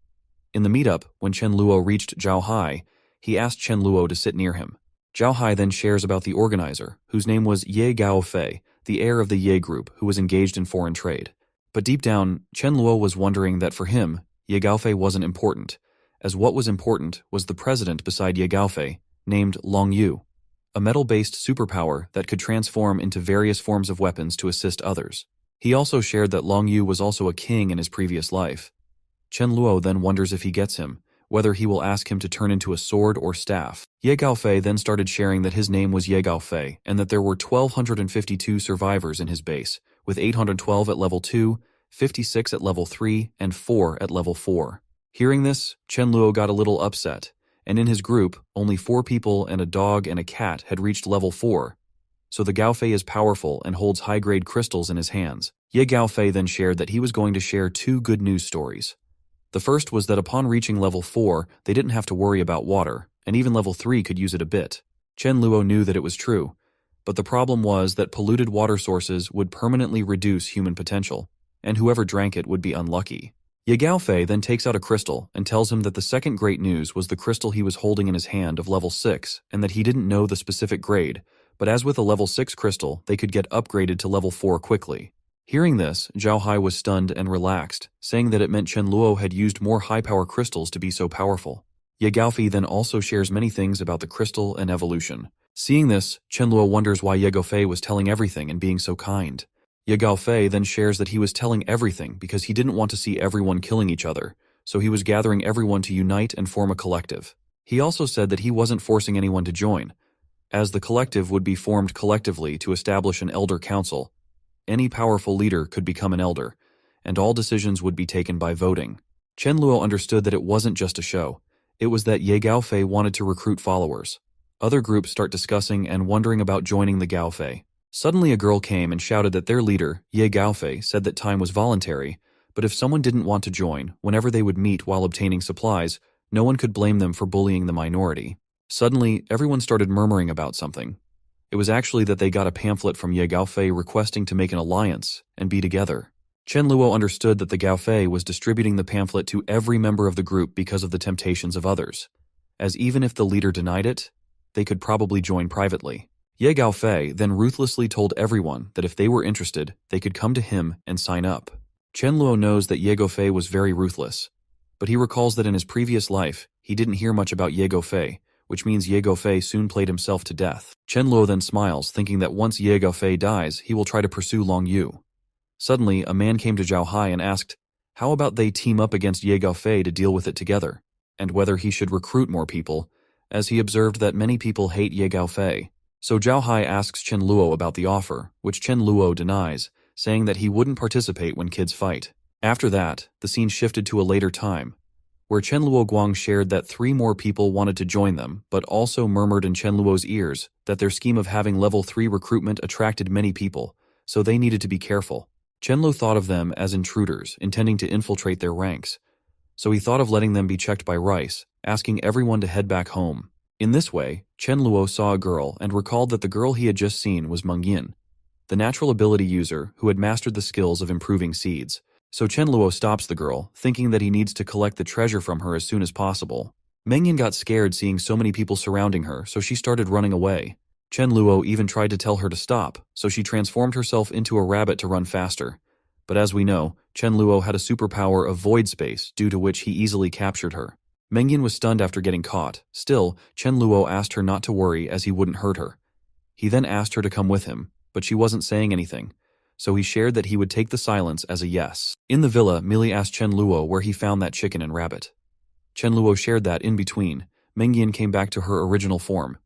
In the meetup, when Chen Luo reached Zhao Hai, he asked Chen Luo to sit near him. Zhao Hai then shares about the organizer, whose name was Ye Gaofei, the heir of the Ye group who was engaged in foreign trade. But deep down, Chen Luo was wondering that for him, Ye Gaofei wasn't important, as what was important was the president beside Ye Gaofei, named Long Yu, a metal-based superpower that could transform into various forms of weapons to assist others. He also shared that Long Yu was also a king in his previous life. Chen Luo then wonders if he gets him, whether he will ask him to turn into a sword or staff. Ye Gaofei then started sharing that his name was Ye Gaofei and that there were 1,252 survivors in his base, with 812 at level 2, 56 at level 3, and 4 at level 4. Hearing this, Chen Luo got a little upset, and in his group, only 4 people and a dog and a cat had reached level 4, so the Gaofei is powerful and holds high-grade crystals in his hands. Ye Gaofei then shared that he was going to share 2 good news stories. The first was that upon reaching level 4, they didn't have to worry about water, and even level 3 could use it a bit. Chen Luo knew that it was true, but the problem was that polluted water sources would permanently reduce human potential, and whoever drank it would be unlucky. Ye Gaofei then takes out a crystal and tells him that the second great news was the crystal he was holding in his hand of level 6 and that he didn't know the specific grade, but as with a level 6 crystal, they could get upgraded to level 4 quickly. Hearing this, Zhao Hai was stunned and relaxed, saying that it meant Chen Luo had used more high-power crystals to be so powerful. Ye Gaofei then also shares many things about the crystal and evolution. Seeing this, Chen Luo wonders why Ye Gaofei was telling everything and being so kind. Ye Gaofei then shares that he was telling everything because he didn't want to see everyone killing each other, so he was gathering everyone to unite and form a collective. He also said that he wasn't forcing anyone to join, as the collective would be formed collectively to establish an elder council. Any powerful leader could become an elder, and all decisions would be taken by voting. Chen Luo understood that it wasn't just a show. It was that Ye Gaofei wanted to recruit followers. Other groups start discussing and wondering about joining the Gaofei. Suddenly a girl came and shouted that their leader, Ye Gaofei, said that time was voluntary, but if someone didn't want to join, whenever they would meet while obtaining supplies, no one could blame them for bullying the minority. Suddenly, everyone started murmuring about something. It was actually that they got a pamphlet from Ye Gaofei requesting to make an alliance and be together. Chen Luo understood that the Gaofei was distributing the pamphlet to every member of the group because of the temptations of others, as even if the leader denied it, they could probably join privately. Ye Gaofei then ruthlessly told everyone that if they were interested, they could come to him and sign up. Chen Luo knows that Ye Gaofei was very ruthless, but he recalls that in his previous life, he didn't hear much about Ye Gaofei, which means Ye Gaofei soon played himself to death. Chen Luo then smiles, thinking that once Ye Gaofei dies, he will try to pursue Long Yu. Suddenly, a man came to Zhao Hai and asked, how about they team up against Ye Gaofei to deal with it together, and whether he should recruit more people, as he observed that many people hate Ye Gaofei. So Zhao Hai asks Chen Luo about the offer, which Chen Luo denies, saying that he wouldn't participate when kids fight. After that, the scene shifted to a later time, where Chen Luo Guang shared that 3 more people wanted to join them, but also murmured in Chen Luo's ears that their scheme of having level 3 recruitment attracted many people, so they needed to be careful. Chen Luo thought of them as intruders, intending to infiltrate their ranks, so he thought of letting them be checked by Rice, asking everyone to head back home. In this way, Chen Luo saw a girl and recalled that the girl he had just seen was Meng Yin, the natural ability user who had mastered the skills of improving seeds. So Chen Luo stops the girl, thinking that he needs to collect the treasure from her as soon as possible. Meng Yin got scared seeing so many people surrounding her, so she started running away. Chen Luo even tried to tell her to stop, so she transformed herself into a rabbit to run faster. But as we know, Chen Luo had a superpower of void space, due to which he easily captured her. Meng Yin was stunned after getting caught. Still, Chen Luo asked her not to worry as he wouldn't hurt her. He then asked her to come with him, but she wasn't saying anything, so he shared that he would take the silence as a yes. In the villa, Millie asked Chen Luo where he found that chicken and rabbit. Chen Luo shared that in between, Meng Yin came back to her original form.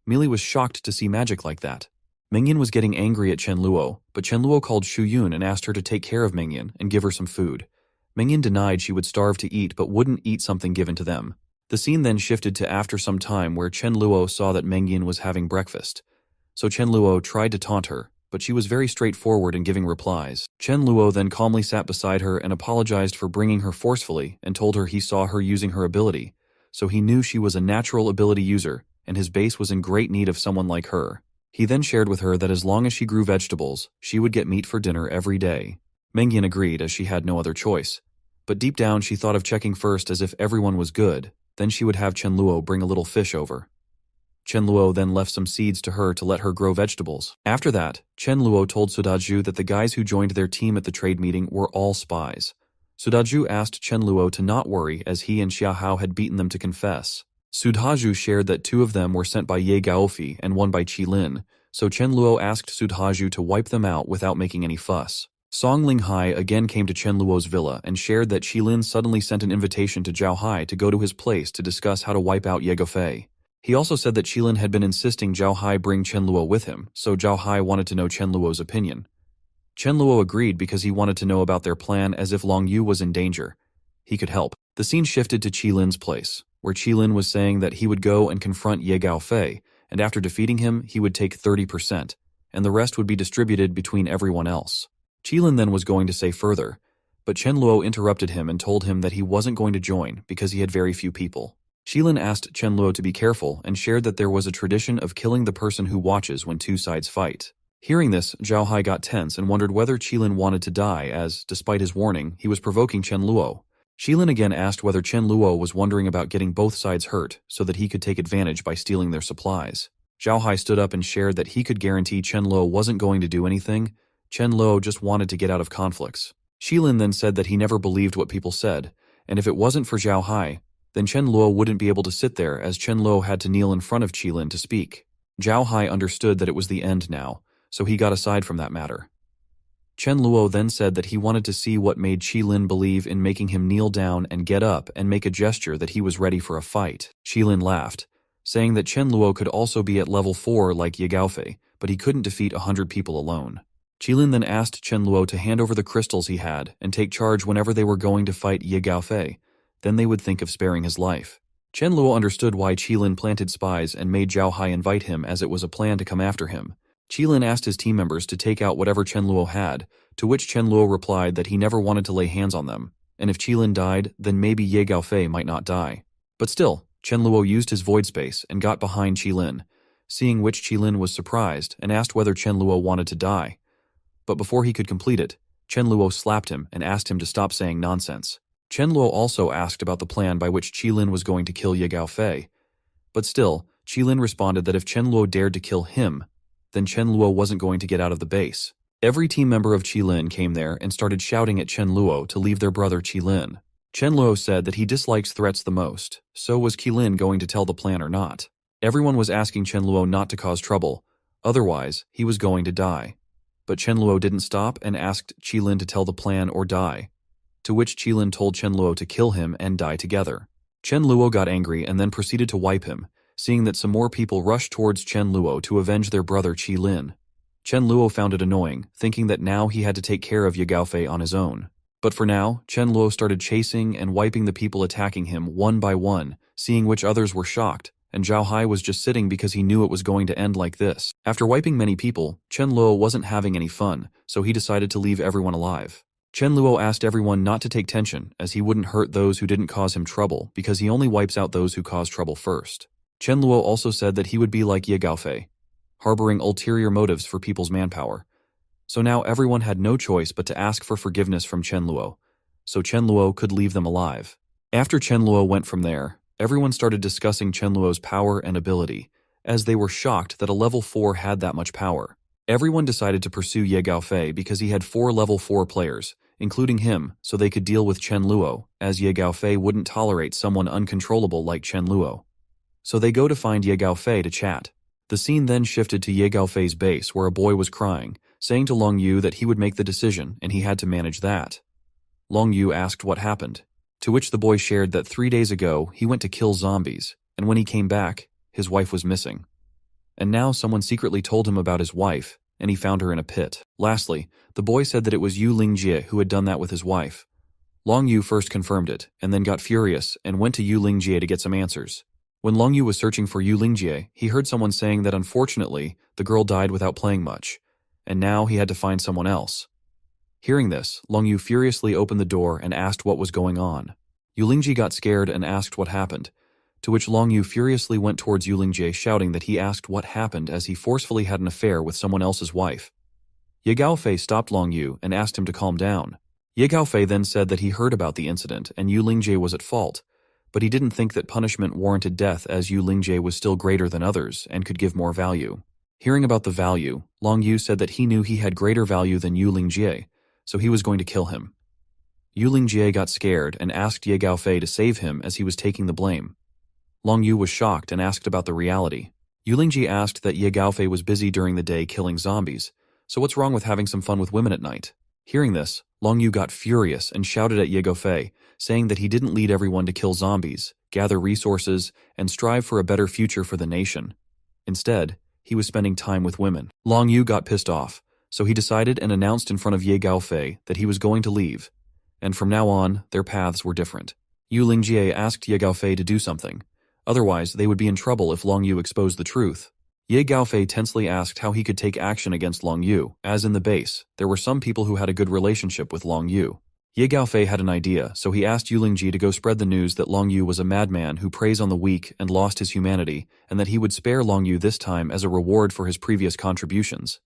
Millie was shocked to see magic like that. Meng Yin was getting angry at Chen Luo, but Chen Luo called Shu Yun and asked her to take care of Meng Yin and give her some food. Meng Yin denied she would starve to eat but wouldn't eat something given to them. The scene then shifted to after some time where Chen Luo saw that Meng Yin was having breakfast. So Chen Luo tried to taunt her, but she was very straightforward in giving replies. Chen Luo then calmly sat beside her and apologized for bringing her forcefully and told her he saw her using her ability, so he knew she was a natural ability user and his base was in great need of someone like her. He then shared with her that as long as she grew vegetables, she would get meat for dinner every day. Meng Yin agreed as she had no other choice. But deep down she thought of checking first as if everyone was good, then she would have Chen Luo bring a little fish over. Chen Luo then left some seeds to her to let her grow vegetables. After that, Chen Luo told Sudaju that the guys who joined their team at the trade meeting were all spies. Sudaju asked Chen Luo to not worry as he and Xia Hao had beaten them to confess. Sudaju shared that 2 of them were sent by Ye Gaofi and 1 by Qi Lin, so Chen Luo asked Sudaju to wipe them out without making any fuss. Song Linghai again came to Chen Luo's villa and shared that Qi Lin suddenly sent an invitation to Zhao Hai to go to his place to discuss how to wipe out Ye Gaofei. He also said that Qi Lin had been insisting Zhao Hai bring Chen Luo with him, so Zhao Hai wanted to know Chen Luo's opinion. Chen Luo agreed because he wanted to know about their plan as if Long Yu was in danger. He could help. The scene shifted to Qi Lin's place, where Qi Lin was saying that he would go and confront Ye Gaofei, and after defeating him, he would take 30%, and the rest would be distributed between everyone else. Qi Lin then was going to say further, but Chen Luo interrupted him and told him that he wasn't going to join because he had very few people. Qi Lin asked Chen Luo to be careful and shared that there was a tradition of killing the person who watches when 2 sides fight. Hearing this, Zhao Hai got tense and wondered whether Qi Lin wanted to die as, despite his warning, he was provoking Chen Luo. Shilin again asked whether Chen Luo was wondering about getting both sides hurt so that he could take advantage by stealing their supplies. Zhao Hai stood up and shared that he could guarantee Chen Luo wasn't going to do anything. Chen Luo just wanted to get out of conflicts. Shilin then said that he never believed what people said, and if it wasn't for Zhao Hai, then Chen Luo wouldn't be able to sit there as Chen Luo had to kneel in front of Qilin to speak. Zhao Hai understood that it was the end now, so he got aside from that matter. Chen Luo then said that he wanted to see what made Qilin believe in making him kneel down and get up and make a gesture that he was ready for a fight. Qilin laughed, saying that Chen Luo could also be at level 4 like Ye Gaofei, but he couldn't defeat 100 people alone. Qilin then asked Chen Luo to hand over the crystals he had and take charge whenever they were going to fight Ye Gaofei, then they would think of sparing his life. Chen Luo understood why Qilin planted spies and made Zhao Hai invite him as it was a plan to come after him. Qilin asked his team members to take out whatever Chen Luo had, to which Chen Luo replied that he never wanted to lay hands on them, and if Qilin died, then maybe Ye Gaofei might not die. But still, Chen Luo used his void space and got behind Qilin, seeing which Qilin was surprised and asked whether Chen Luo wanted to die. But before he could complete it, Chen Luo slapped him and asked him to stop saying nonsense. Chen Luo also asked about the plan by which Qilin was going to kill Ye Gaofei. But still, Qilin responded that if Chen Luo dared to kill him, then Chen Luo wasn't going to get out of the base. Every team member of Qilin came there and started shouting at Chen Luo to leave their brother Qilin. Chen Luo said that he dislikes threats the most, so was Qilin going to tell the plan or not? Everyone was asking Chen Luo not to cause trouble, otherwise he was going to die. But Chen Luo didn't stop and asked Qilin to tell the plan or die, to which Qilin told Chen Luo to kill him and die together. Chen Luo got angry and then proceeded to wipe him, seeing that some more people rushed towards Chen Luo to avenge their brother Qilin. Chen Luo found it annoying, thinking that now he had to take care of Ye Gaofei on his own. But for now, Chen Luo started chasing and wiping the people attacking him one by one, seeing which others were shocked, and Zhao Hai was just sitting because he knew it was going to end like this. After wiping many people, Chen Luo wasn't having any fun, so he decided to leave everyone alive. Chen Luo asked everyone not to take tension, as he wouldn't hurt those who didn't cause him trouble, because he only wipes out those who cause trouble first. Chen Luo also said that he would be like Ye Gaofei, harboring ulterior motives for people's manpower. So now everyone had no choice but to ask for forgiveness from Chen Luo, so Chen Luo could leave them alive. After Chen Luo went from there, everyone started discussing Chen Luo's power and ability, as they were shocked that a level 4 had that much power. Everyone decided to pursue Ye Gaofei because he had 4 level 4 players, including him, so they could deal with Chen Luo, as Ye Gaofei wouldn't tolerate someone uncontrollable like Chen Luo. So they go to find Ye Gaofei to chat. The scene then shifted to Ye Gaofei's base where a boy was crying, saying to Long Yu that he would make the decision and he had to manage that. Long Yu asked what happened, to which the boy shared that 3 days ago he went to kill zombies, and when he came back, his wife was missing. And now someone secretly told him about his wife, and he found her in a pit. Lastly, the boy said that it was Yu Lingjie who had done that with his wife. Long Yu first confirmed it, and then got furious and went to Yu Lingjie to get some answers. When Long Yu was searching for Yu Lingjie, he heard someone saying that unfortunately, the girl died without playing much, and now he had to find someone else. Hearing this, Long Yu furiously opened the door and asked what was going on. Yu Lingjie got scared and asked what happened, to which Long Yu furiously went towards Yu Lingjie shouting that he asked what happened as he forcefully had an affair with someone else's wife. Ye Gaofei stopped Long Yu and asked him to calm down. Ye Gaofei then said that he heard about the incident and Yu Lingjie was at fault, but he didn't think that punishment warranted death as Yu Lingjie was still greater than others and could give more value. Hearing about the value, Long Yu said that he knew he had greater value than Yu Lingjie, so he was going to kill him. Yu Lingjie got scared and asked Ye Gaofei to save him as he was taking the blame. Long Yu was shocked and asked about the reality. Yu Lingjie asked that Ye Gaofei was busy during the day killing zombies, so what's wrong with having some fun with women at night? Hearing this, Long Yu got furious and shouted at Ye Gaofei, saying that he didn't lead everyone to kill zombies, gather resources, and strive for a better future for the nation. Instead, he was spending time with women. Long Yu got pissed off, so he decided and announced in front of Ye Gaofei that he was going to leave, and from now on, their paths were different. Yu Lingjie asked Ye Gaofei to do something, otherwise they would be in trouble if Long Yu exposed the truth. Ye Gaofei tensely asked how he could take action against Long Yu, as in the base, there were some people who had a good relationship with Long Yu. Ye Gaofei had an idea, so he asked Yu Lingjie to go spread the news that Long Yu was a madman who preys on the weak and lost his humanity, and that he would spare Long Yu this time as a reward for his previous contributions.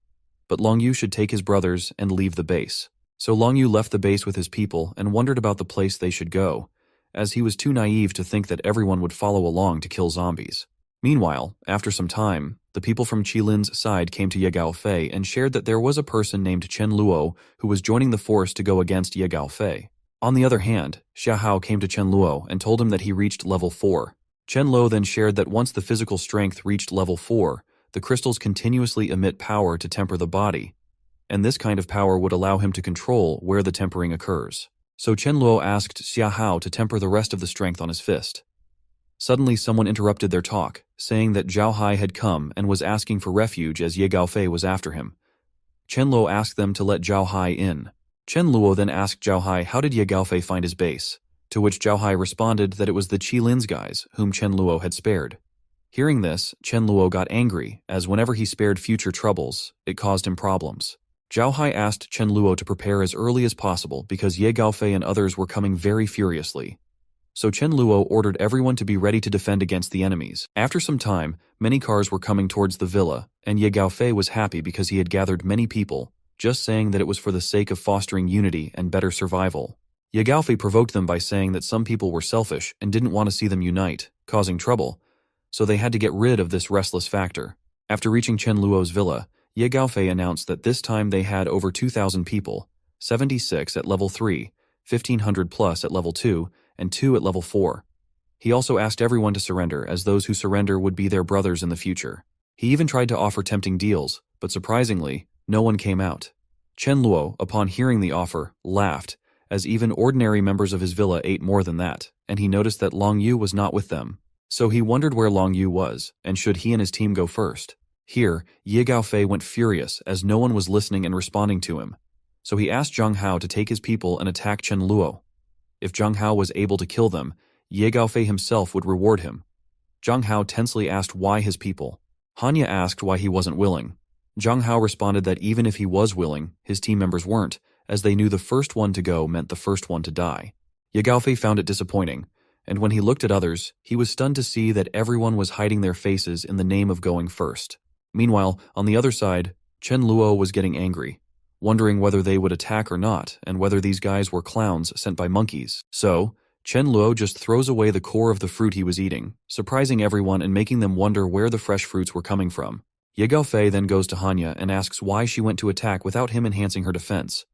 But Long Yu should take his brothers and leave the base. So Long Yu left the base with his people and wondered about the place they should go, as he was too naive to think that everyone would follow along to kill zombies. Meanwhile, after some time, the people from Qilin's side came to Ye Gaofei and shared that there was a person named Chen Luo who was joining the force to go against Ye Gaofei. On the other hand, Xia Hao came to Chen Luo and told him that he reached level 4. Chen Luo then shared that once the physical strength reached level 4, the crystals continuously emit power to temper the body, and this kind of power would allow him to control where the tempering occurs. So Chen Luo asked Xia Hao to temper the rest of the strength on his fist. Suddenly someone interrupted their talk, saying that Zhao Hai had come and was asking for refuge as Ye Gaofei was after him. Chen Luo asked them to let Zhao Hai in. Chen Luo then asked Zhao Hai how did Ye Gaofei find his base, to which Zhao Hai responded that it was the Qilin's guys whom Chen Luo had spared. Hearing this, Chen Luo got angry, as whenever he spared future troubles, it caused him problems. Zhao Hai asked Chen Luo to prepare as early as possible because Ye Gaofei and others were coming very furiously. So Chen Luo ordered everyone to be ready to defend against the enemies. After some time, many cars were coming towards the villa, and Ye Gaofei was happy because he had gathered many people, just saying that it was for the sake of fostering unity and better survival. Ye Gaofei provoked them by saying that some people were selfish and didn't want to see them unite, causing trouble, so they had to get rid of this restless factor. After reaching Chen Luo's villa, Ye Gaofei announced that this time they had over 2,000 people, 76 at level 3, 1,500 plus at level 2, and 2 at level 4. He also asked everyone to surrender, as those who surrender would be their brothers in the future. He even tried to offer tempting deals, but surprisingly, no one came out. Chen Luo, upon hearing the offer, laughed, as even ordinary members of his villa ate more than that, and he noticed that Long Yu was not with them. So he wondered where Long Yu was, and should he and his team go first. Here, Ye Gaofei went furious, as no one was listening and responding to him. So he asked Zhang Hao to take his people and attack Chen Luo. If Zhang Hao was able to kill them, Ye Gaofei himself would reward him. Zhang Hao tensely asked why his people. Hanya asked why he wasn't willing. Zhang Hao responded that even if he was willing, his team members weren't, as they knew the first one to go meant the first one to die. Ye Gaofei found it disappointing, and when he looked at others, he was stunned to see that everyone was hiding their faces in the name of going first. Meanwhile, on the other side, Chen Luo was getting angry, wondering whether they would attack or not, and whether these guys were clowns sent by monkeys. So, Chen Luo just throws away the core of the fruit he was eating, surprising everyone and making them wonder where the fresh fruits were coming from. Ye Gaofei then goes to Hanya and asks why she went to attack without him enhancing her defense.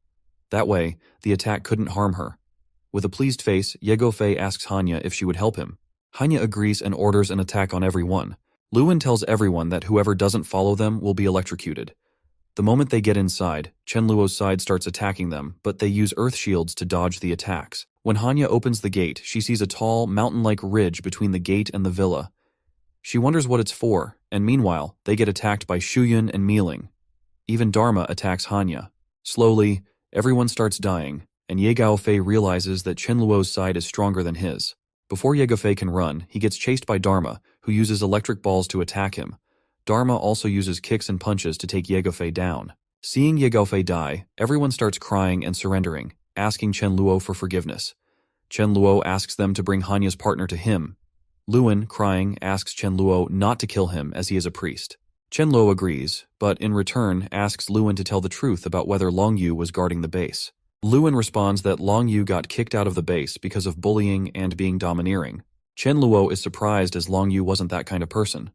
That way, the attack couldn't harm her. With a pleased face, Ye Gaofei asks Hanya if she would help him. Hanya agrees and orders an attack on everyone. Luwen tells everyone that whoever doesn't follow them will be electrocuted. The moment they get inside, Chen Luo's side starts attacking them, but they use earth shields to dodge the attacks. When Hanya opens the gate, she sees a tall, mountain-like ridge between the gate and the villa. She wonders what it's for, and meanwhile, they get attacked by Shuyun and Mealing. Even Dharma attacks Hanya. Slowly, everyone starts dying, and Ye Gaofei realizes that Chen Luo's side is stronger than his. Before Ye Gaofei can run, he gets chased by Dharma, who uses electric balls to attack him. Dharma also uses kicks and punches to take Ye Gaofei down. Seeing Ye Gaofei die, everyone starts crying and surrendering, asking Chen Luo for forgiveness. Chen Luo asks them to bring Hanya's partner to him. Luwen, crying, asks Chen Luo not to kill him as he is a priest. Chen Luo agrees, but in return asks Luwen to tell the truth about whether Long Yu was guarding the base. Luwen responds that Long Yu got kicked out of the base because of bullying and being domineering. Chen Luo is surprised as Long Yu wasn't that kind of person.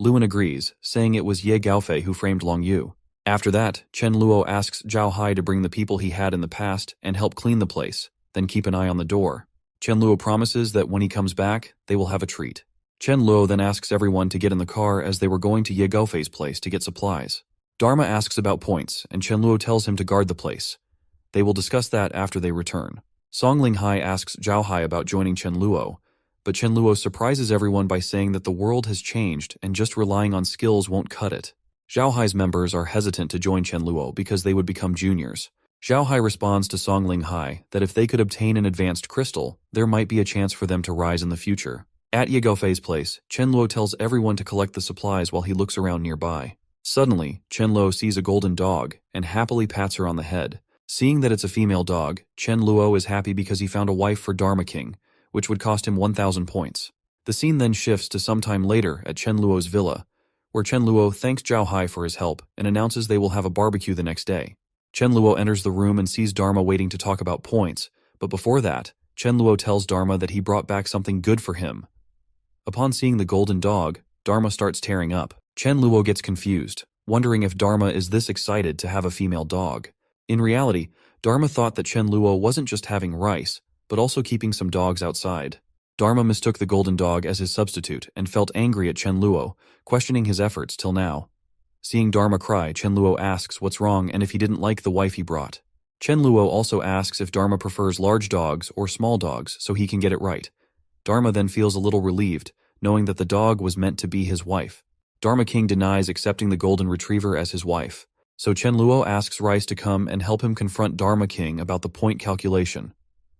Luwen agrees, saying it was Ye Gaofei who framed Long Yu. After that, Chen Luo asks Zhao Hai to bring the people he had in the past and help clean the place, then keep an eye on the door. Chen Luo promises that when he comes back, they will have a treat. Chen Luo then asks everyone to get in the car as they were going to Ye Gaofei's place to get supplies. Dharma asks about points, and Chen Luo tells him to guard the place. They will discuss that after they return. Song Linghai asks Zhao Hai about joining Chen Luo, but Chen Luo surprises everyone by saying that the world has changed and just relying on skills won't cut it. Zhao Hai's members are hesitant to join Chen Luo because they would become juniors. Zhao Hai responds to Song Linghai that if they could obtain an advanced crystal, there might be a chance for them to rise in the future. At Ye Gaofei's place, Chen Luo tells everyone to collect the supplies while he looks around nearby. Suddenly, Chen Luo sees a golden dog and happily pats her on the head. Seeing that it's a female dog, Chen Luo is happy because he found a wife for Dharma King, which would cost him 1,000 points. The scene then shifts to some time later at Chen Luo's villa, where Chen Luo thanks Zhao Hai for his help and announces they will have a barbecue the next day. Chen Luo enters the room and sees Dharma waiting to talk about points, but before that, Chen Luo tells Dharma that he brought back something good for him. Upon seeing the golden dog, Dharma starts tearing up. Chen Luo gets confused, wondering if Dharma is this excited to have a female dog. In reality, Dharma thought that Chen Luo wasn't just having rice, but also keeping some dogs outside. Dharma mistook the golden dog as his substitute and felt angry at Chen Luo, questioning his efforts till now. Seeing Dharma cry, Chen Luo asks what's wrong and if he didn't like the wife he brought. Chen Luo also asks if Dharma prefers large dogs or small dogs so he can get it right. Dharma then feels a little relieved, knowing that the dog was meant to be his wife. Dharma King denies accepting the golden retriever as his wife, so Chen Luo asks Rice to come and help him confront Dharma King about the point calculation.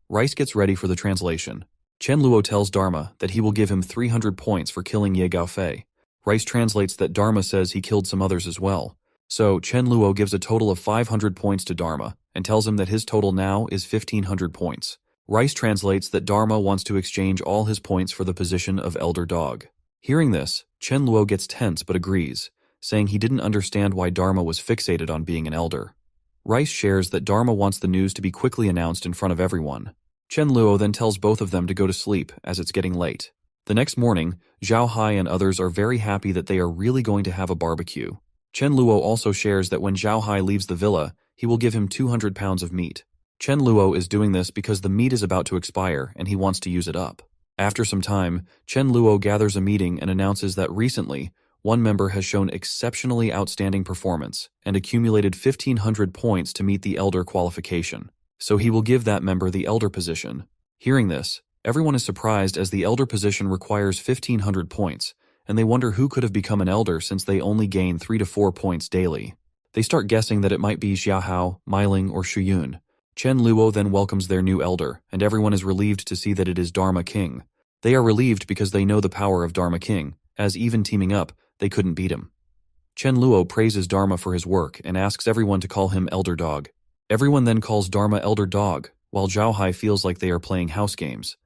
Rice gets ready for the translation. Chen Luo tells Dharma that he will give him 300 points for killing Ye Gaofei. Rice translates that Dharma says he killed some others as well. So Chen Luo gives a total of 500 points to Dharma and tells him that his total now is 1,500 points. Rice translates that Dharma wants to exchange all his points for the position of elder dog. Hearing this, Chen Luo gets tense but agrees, saying he didn't understand why Dharma was fixated on being an elder. Rice shares that Dharma wants the news to be quickly announced in front of everyone. Chen Luo then tells both of them to go to sleep as it's getting late. The next morning, Zhao Hai and others are very happy that they are really going to have a barbecue. Chen Luo also shares that when Zhao Hai leaves the villa, he will give him 200 pounds of meat. Chen Luo is doing this because the meat is about to expire and he wants to use it up. After some time, Chen Luo gathers a meeting and announces that recently, one member has shown exceptionally outstanding performance and accumulated 1,500 points to meet the elder qualification. So he will give that member the elder position. Hearing this, everyone is surprised as the elder position requires 1,500 points, and they wonder who could have become an elder since they only gain 3 to 4 points daily. They start guessing that it might be Xiaohao, Meiling, or Shuyun. Chen Luo then welcomes their new elder, and everyone is relieved to see that it is Dharma King. They are relieved because they know the power of Dharma King, as even teaming up, they couldn't beat him. Chen Luo praises Dharma for his work and asks everyone to call him Elder Dog. Everyone then calls Dharma Elder Dog, while Zhao Hai feels like they are playing house games.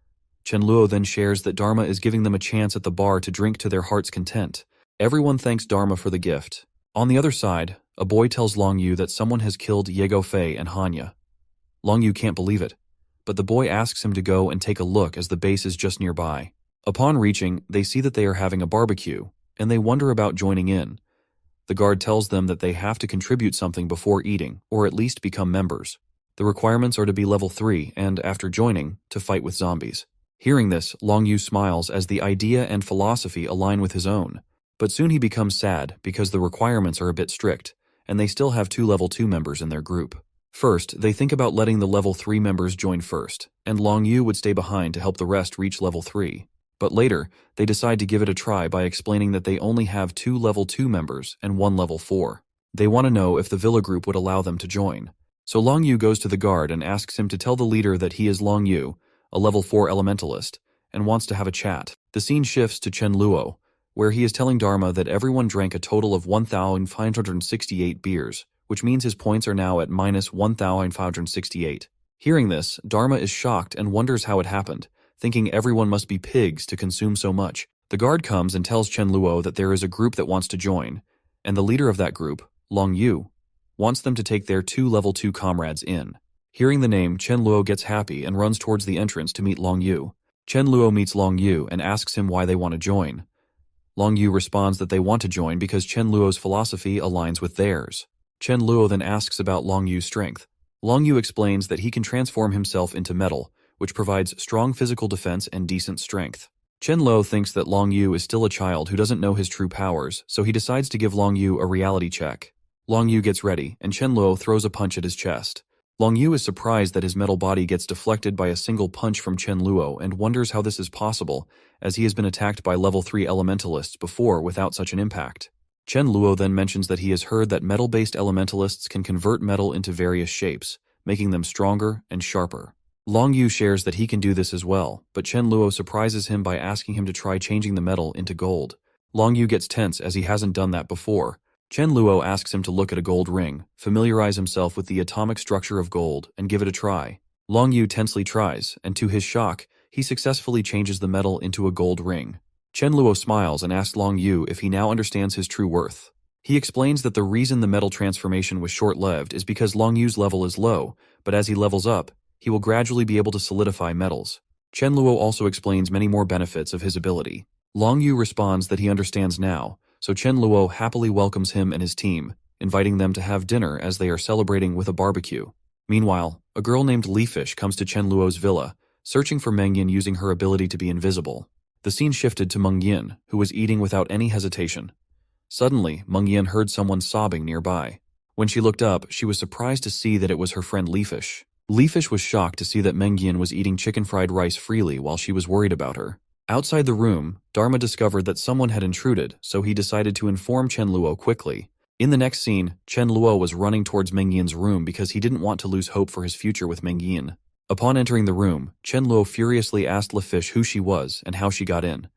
Chen Luo then shares that Dharma is giving them a chance at the bar to drink to their heart's content. Everyone thanks Dharma for the gift. On the other side, a boy tells Long Yu that someone has killed Ye Gaofei and Hanya. Long Yu can't believe it, but the boy asks him to go and take a look as the base is just nearby. Upon reaching, they see that they are having a barbecue, and they wonder about joining in. The guard tells them that they have to contribute something before eating, or at least become members. The requirements are to be level 3 and, after joining, to fight with zombies. Hearing this, Long Yu smiles as the idea and philosophy align with his own. But soon he becomes sad because the requirements are a bit strict, and they still have 2 level 2 members in their group. First, they think about letting the level 3 members join first, and Long Yu would stay behind to help the rest reach level 3. But later, they decide to give it a try by explaining that they only have 2 level 2 members and 1 level 4. They want to know if the Villa group would allow them to join. So Long Yu goes to the guard and asks him to tell the leader that he is Long Yu, a level 4 elementalist, and wants to have a chat. The scene shifts to Chen Luo, where he is telling Dharma that everyone drank a total of 1,568 beers, which means his points are now at minus 1,568. Hearing this, Dharma is shocked and wonders how it happened, thinking everyone must be pigs to consume so much. The guard comes and tells Chen Luo that there is a group that wants to join, and the leader of that group, Long Yu, wants them to take their 2 level 2 comrades in. Hearing the name, Chen Luo gets happy and runs towards the entrance to meet Long Yu. Chen Luo meets Long Yu and asks him why they want to join. Long Yu responds that they want to join because Chen Luo's philosophy aligns with theirs. Chen Luo then asks about Long Yu's strength. Long Yu explains that he can transform himself into metal, which provides strong physical defense and decent strength. Chen Luo thinks that Long Yu is still a child who doesn't know his true powers, so he decides to give Long Yu a reality check. Long Yu gets ready, and Chen Luo throws a punch at his chest. Long Yu is surprised that his metal body gets deflected by a single punch from Chen Luo and wonders how this is possible, as he has been attacked by level 3 elementalists before without such an impact. Chen Luo then mentions that he has heard that metal-based elementalists can convert metal into various shapes, making them stronger and sharper. Long Yu shares that he can do this as well, but Chen Luo surprises him by asking him to try changing the metal into gold. Long Yu gets tense as he hasn't done that before. Chen Luo asks him to look at a gold ring, familiarize himself with the atomic structure of gold, and give it a try. Long Yu tensely tries, and to his shock, he successfully changes the metal into a gold ring. Chen Luo smiles and asks Long Yu if he now understands his true worth. He explains that the reason the metal transformation was short-lived is because Long Yu's level is low, but as he levels up, he will gradually be able to solidify metals. Chen Luo also explains many more benefits of his ability. Long Yu responds that he understands now, so Chen Luo happily welcomes him and his team, inviting them to have dinner as they are celebrating with a barbecue. Meanwhile, a girl named Leafish comes to Chen Luo's villa, searching for Meng Yin using her ability to be invisible. The scene shifted to Meng Yin, who was eating without any hesitation. Suddenly, Meng Yin heard someone sobbing nearby. When she looked up, she was surprised to see that it was her friend Leafish. Leafish was shocked to see that Meng Yin was eating chicken-fried rice freely while she was worried about her. Outside the room, Dharma discovered that someone had intruded, so he decided to inform Chen Luo quickly. In the next scene, Chen Luo was running towards Meng Yin's room because he didn't want to lose hope for his future with Meng Yin. Upon entering the room, Chen Luo furiously asked Leafish who she was and how she got in.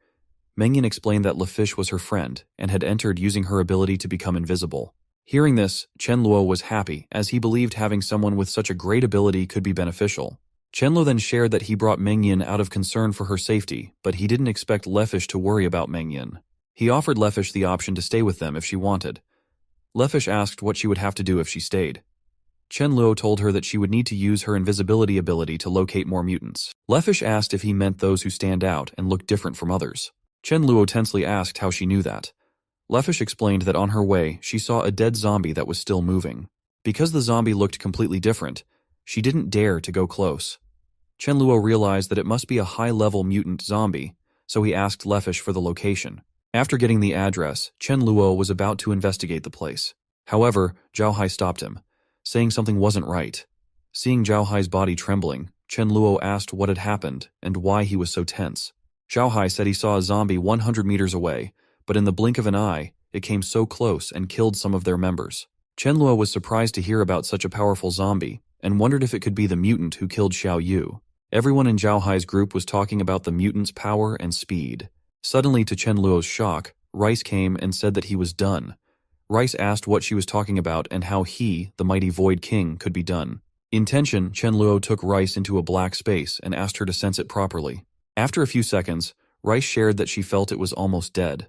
Meng Yin explained that Leafish was her friend and had entered using her ability to become invisible. Hearing this, Chen Luo was happy, as he believed having someone with such a great ability could be beneficial. Chen Luo then shared that he brought Meng Yin out of concern for her safety, but he didn't expect Leafish to worry about Meng Yin. He offered Leafish the option to stay with them if she wanted. Leafish asked what she would have to do if she stayed. Chen Luo told her that she would need to use her invisibility ability to locate more mutants. Leafish asked if he meant those who stand out and look different from others. Chen Luo tensely asked how she knew that. Leafish explained that on her way, she saw a dead zombie that was still moving. Because the zombie looked completely different, she didn't dare to go close. Chen Luo realized that it must be a high-level mutant zombie, so he asked Leafish for the location. After getting the address, Chen Luo was about to investigate the place. However, Zhao Hai stopped him, saying something wasn't right. Seeing Zhao Hai's body trembling, Chen Luo asked what had happened and why he was so tense. Zhao Hai said he saw a zombie 100 meters away, but in the blink of an eye, it came so close and killed some of their members. Chen Luo was surprised to hear about such a powerful zombie and wondered if it could be the mutant who killed Xiao Yu. Everyone in Zhao Hai's group was talking about the mutant's power and speed. Suddenly, to Chen Luo's shock, Rice came and said that he was done. Rice asked what she was talking about and how he, the mighty Void King, could be done. In tension, Chen Luo took Rice into a black space and asked her to sense it properly. After a few seconds, Rice shared that she felt it was almost dead.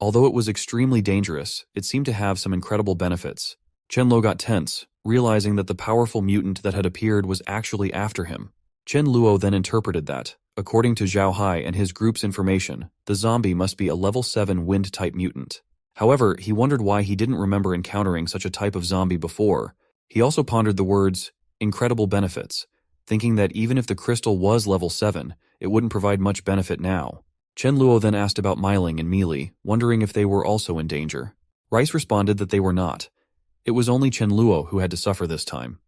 Although it was extremely dangerous, it seemed to have some incredible benefits. Chen Luo got tense, realizing that the powerful mutant that had appeared was actually after him. Chen Luo then interpreted that, according to Zhao Hai and his group's information, the zombie must be a level 7 wind-type mutant. However, he wondered why he didn't remember encountering such a type of zombie before. He also pondered the words, incredible benefits, thinking that even if the crystal was level 7, it wouldn't provide much benefit now. Chen Luo then asked about Meiling and Meili, wondering if they were also in danger. Rice responded that they were not. It was only Chen Luo who had to suffer this time.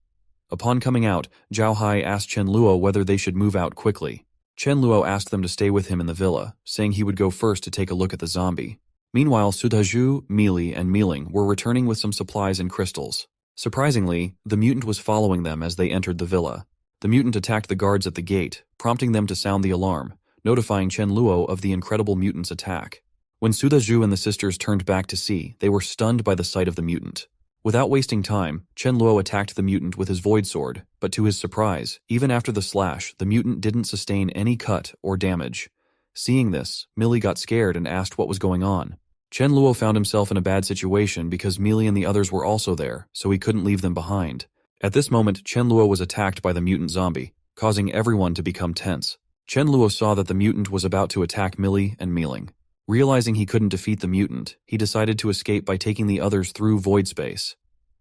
Upon coming out, Zhao Hai asked Chen Luo whether they should move out quickly. Chen Luo asked them to stay with him in the villa, saying he would go first to take a look at the zombie. Meanwhile, Sudaju, Meili, and Meiling were returning with some supplies and crystals. Surprisingly, the mutant was following them as they entered the villa. The mutant attacked the guards at the gate, prompting them to sound the alarm, notifying Chen Luo of the incredible mutant's attack. When Sudaju and the sisters turned back to see, they were stunned by the sight of the mutant. Without wasting time, Chen Luo attacked the mutant with his void sword, but to his surprise, even after the slash, the mutant didn't sustain any cut or damage. Seeing this, Meili got scared and asked what was going on. Chen Luo found himself in a bad situation because Meili and the others were also there, so he couldn't leave them behind. At this moment, Chen Luo was attacked by the mutant zombie, causing everyone to become tense. Chen Luo saw that the mutant was about to attack Meili and Meiling. Realizing he couldn't defeat the mutant, he decided to escape by taking the others through void space.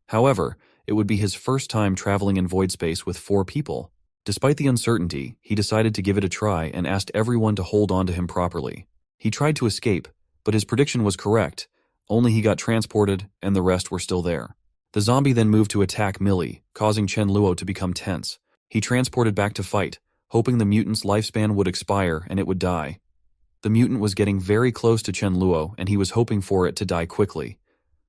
However, it would be his first time traveling in void space with 4 people. Despite the uncertainty, he decided to give it a try and asked everyone to hold on to him properly. He tried to escape, but his prediction was correct, only he got transported and the rest were still there. The zombie then moved to attack Meili, causing Chen Luo to become tense. He transported back to fight, hoping the mutant's lifespan would expire and it would die. The mutant was getting very close to Chen Luo and he was hoping for it to die quickly.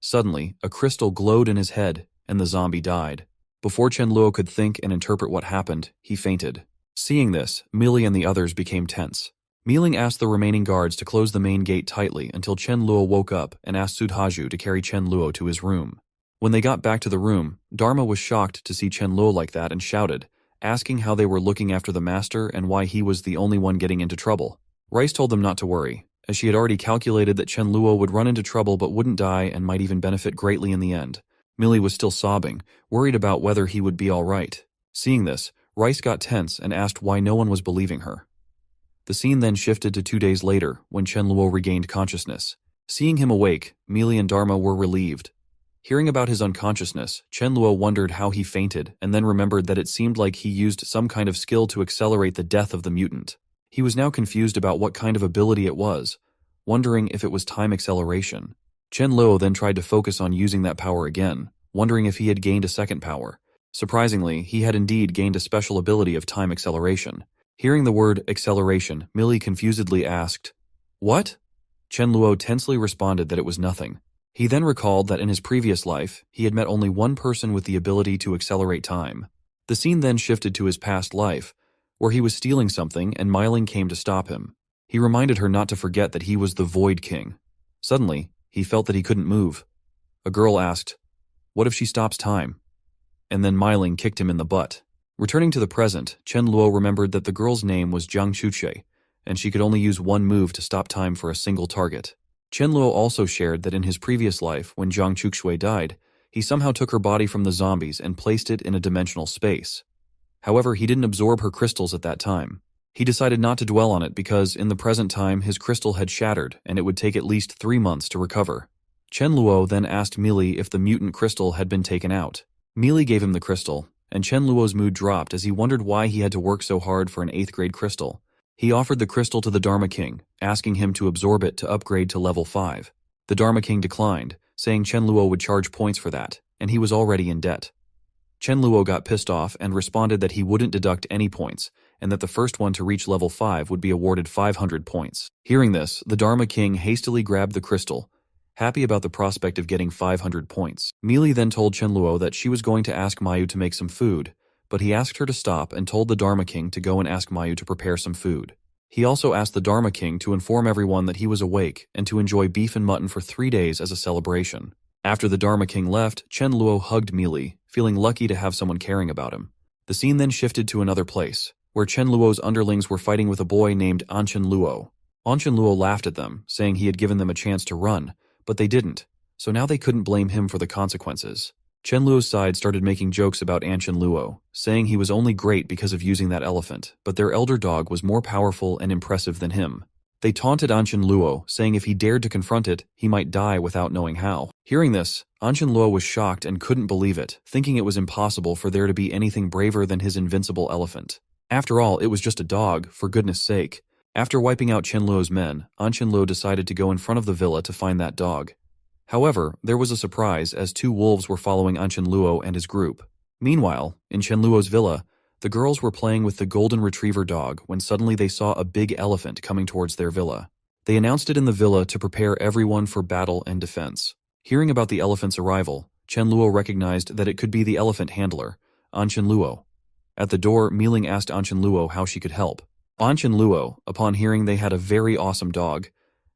Suddenly, a crystal glowed in his head and the zombie died. Before Chen Luo could think and interpret what happened, he fainted. Seeing this, Meili and the others became tense. Meiling asked the remaining guards to close the main gate tightly until Chen Luo woke up and asked Sudhaju to carry Chen Luo to his room. When they got back to the room, Dharma was shocked to see Chen Luo like that and shouted, asking how they were looking after the master and why he was the only one getting into trouble. Rice told them not to worry, as she had already calculated that Chen Luo would run into trouble but wouldn't die and might even benefit greatly in the end. Millie was still sobbing, worried about whether he would be all right. Seeing this, Rice got tense and asked why no one was believing her. The scene then shifted to 2 days later, when Chen Luo regained consciousness. Seeing him awake, Millie and Dharma were relieved. Hearing about his unconsciousness, Chen Luo wondered how he fainted and then remembered that it seemed like he used some kind of skill to accelerate the death of the mutant. He was now confused about what kind of ability it was, wondering if it was time acceleration. Chen Luo then tried to focus on using that power again, wondering if he had gained a second power. Surprisingly, he had indeed gained a special ability of time acceleration. Hearing the word acceleration, Millie confusedly asked, "What?" Chen Luo tensely responded that it was nothing. He then recalled that in his previous life, he had met only one person with the ability to accelerate time. The scene then shifted to his past life, where he was stealing something and Myling came to stop him. He reminded her not to forget that he was the Void King. Suddenly, he felt that he couldn't move. A girl asked, "What if she stops time?" And then Myling kicked him in the butt. Returning to the present, Chen Luo remembered that the girl's name was Jiang Chuche, and she could only use one move to stop time for a single target. Chen Luo also shared that in his previous life, when Jiang Chuche died, he somehow took her body from the zombies and placed it in a dimensional space. However, he didn't absorb her crystals at that time. He decided not to dwell on it because, in the present time, his crystal had shattered and it would take at least 3 months to recover. Chen Luo then asked Millie if the mutant crystal had been taken out. Millie gave him the crystal, and Chen Luo's mood dropped as he wondered why he had to work so hard for an 8th grade crystal. He offered the crystal to the Dharma King, asking him to absorb it to upgrade to level 5. The Dharma King declined, saying Chen Luo would charge points for that, and he was already in debt. Chen Luo got pissed off and responded that he wouldn't deduct any points, and that the first one to reach level 5 would be awarded 500 points. Hearing this, the Dharma King hastily grabbed the crystal, happy about the prospect of getting 500 points. Millie then told Chen Luo that she was going to ask Mayu to make some food, but he asked her to stop and told the Dharma King to go and ask Mayu to prepare some food. He also asked the Dharma King to inform everyone that he was awake and to enjoy beef and mutton for 3 days as a celebration. After the Dharma King left, Chen Luo hugged Millie, feeling lucky to have someone caring about him. The scene then shifted to another place, where Chen Luo's underlings were fighting with a boy named Anchen Luo. Anchen Luo laughed at them, saying he had given them a chance to run, but they didn't, so now they couldn't blame him for the consequences. Chen Luo's side started making jokes about Anchen Luo, saying he was only great because of using that elephant, but their elder dog was more powerful and impressive than him. They taunted Anchen Luo, saying if he dared to confront it, he might die without knowing how. Hearing this, Anchen Luo was shocked and couldn't believe it, thinking it was impossible for there to be anything braver than his invincible elephant. After all, it was just a dog, for goodness sake. After wiping out Chen Luo's men, Anchen Luo decided to go in front of the villa to find that dog. However, there was a surprise as 2 wolves were following Anchen Luo and his group. Meanwhile, in Chen Luo's villa, the girls were playing with the golden retriever dog when suddenly they saw a big elephant coming towards their villa. They announced it in the villa to prepare everyone for battle and defense. Hearing about the elephant's arrival, Chen Luo recognized that it could be the elephant handler, Anchen Luo. At the door, Milling asked Anchen Luo how she could help. Anchen Luo, upon hearing they had a very awesome dog,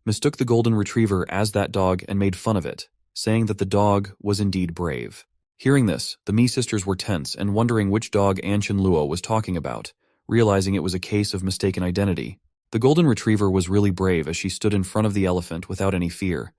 mistook the golden retriever as that dog and made fun of it, saying that the dog was indeed brave. Hearing this, the Mi sisters were tense and wondering which dog Anchen Luo was talking about, realizing it was a case of mistaken identity. The golden retriever was really brave as she stood in front of the elephant without any fear.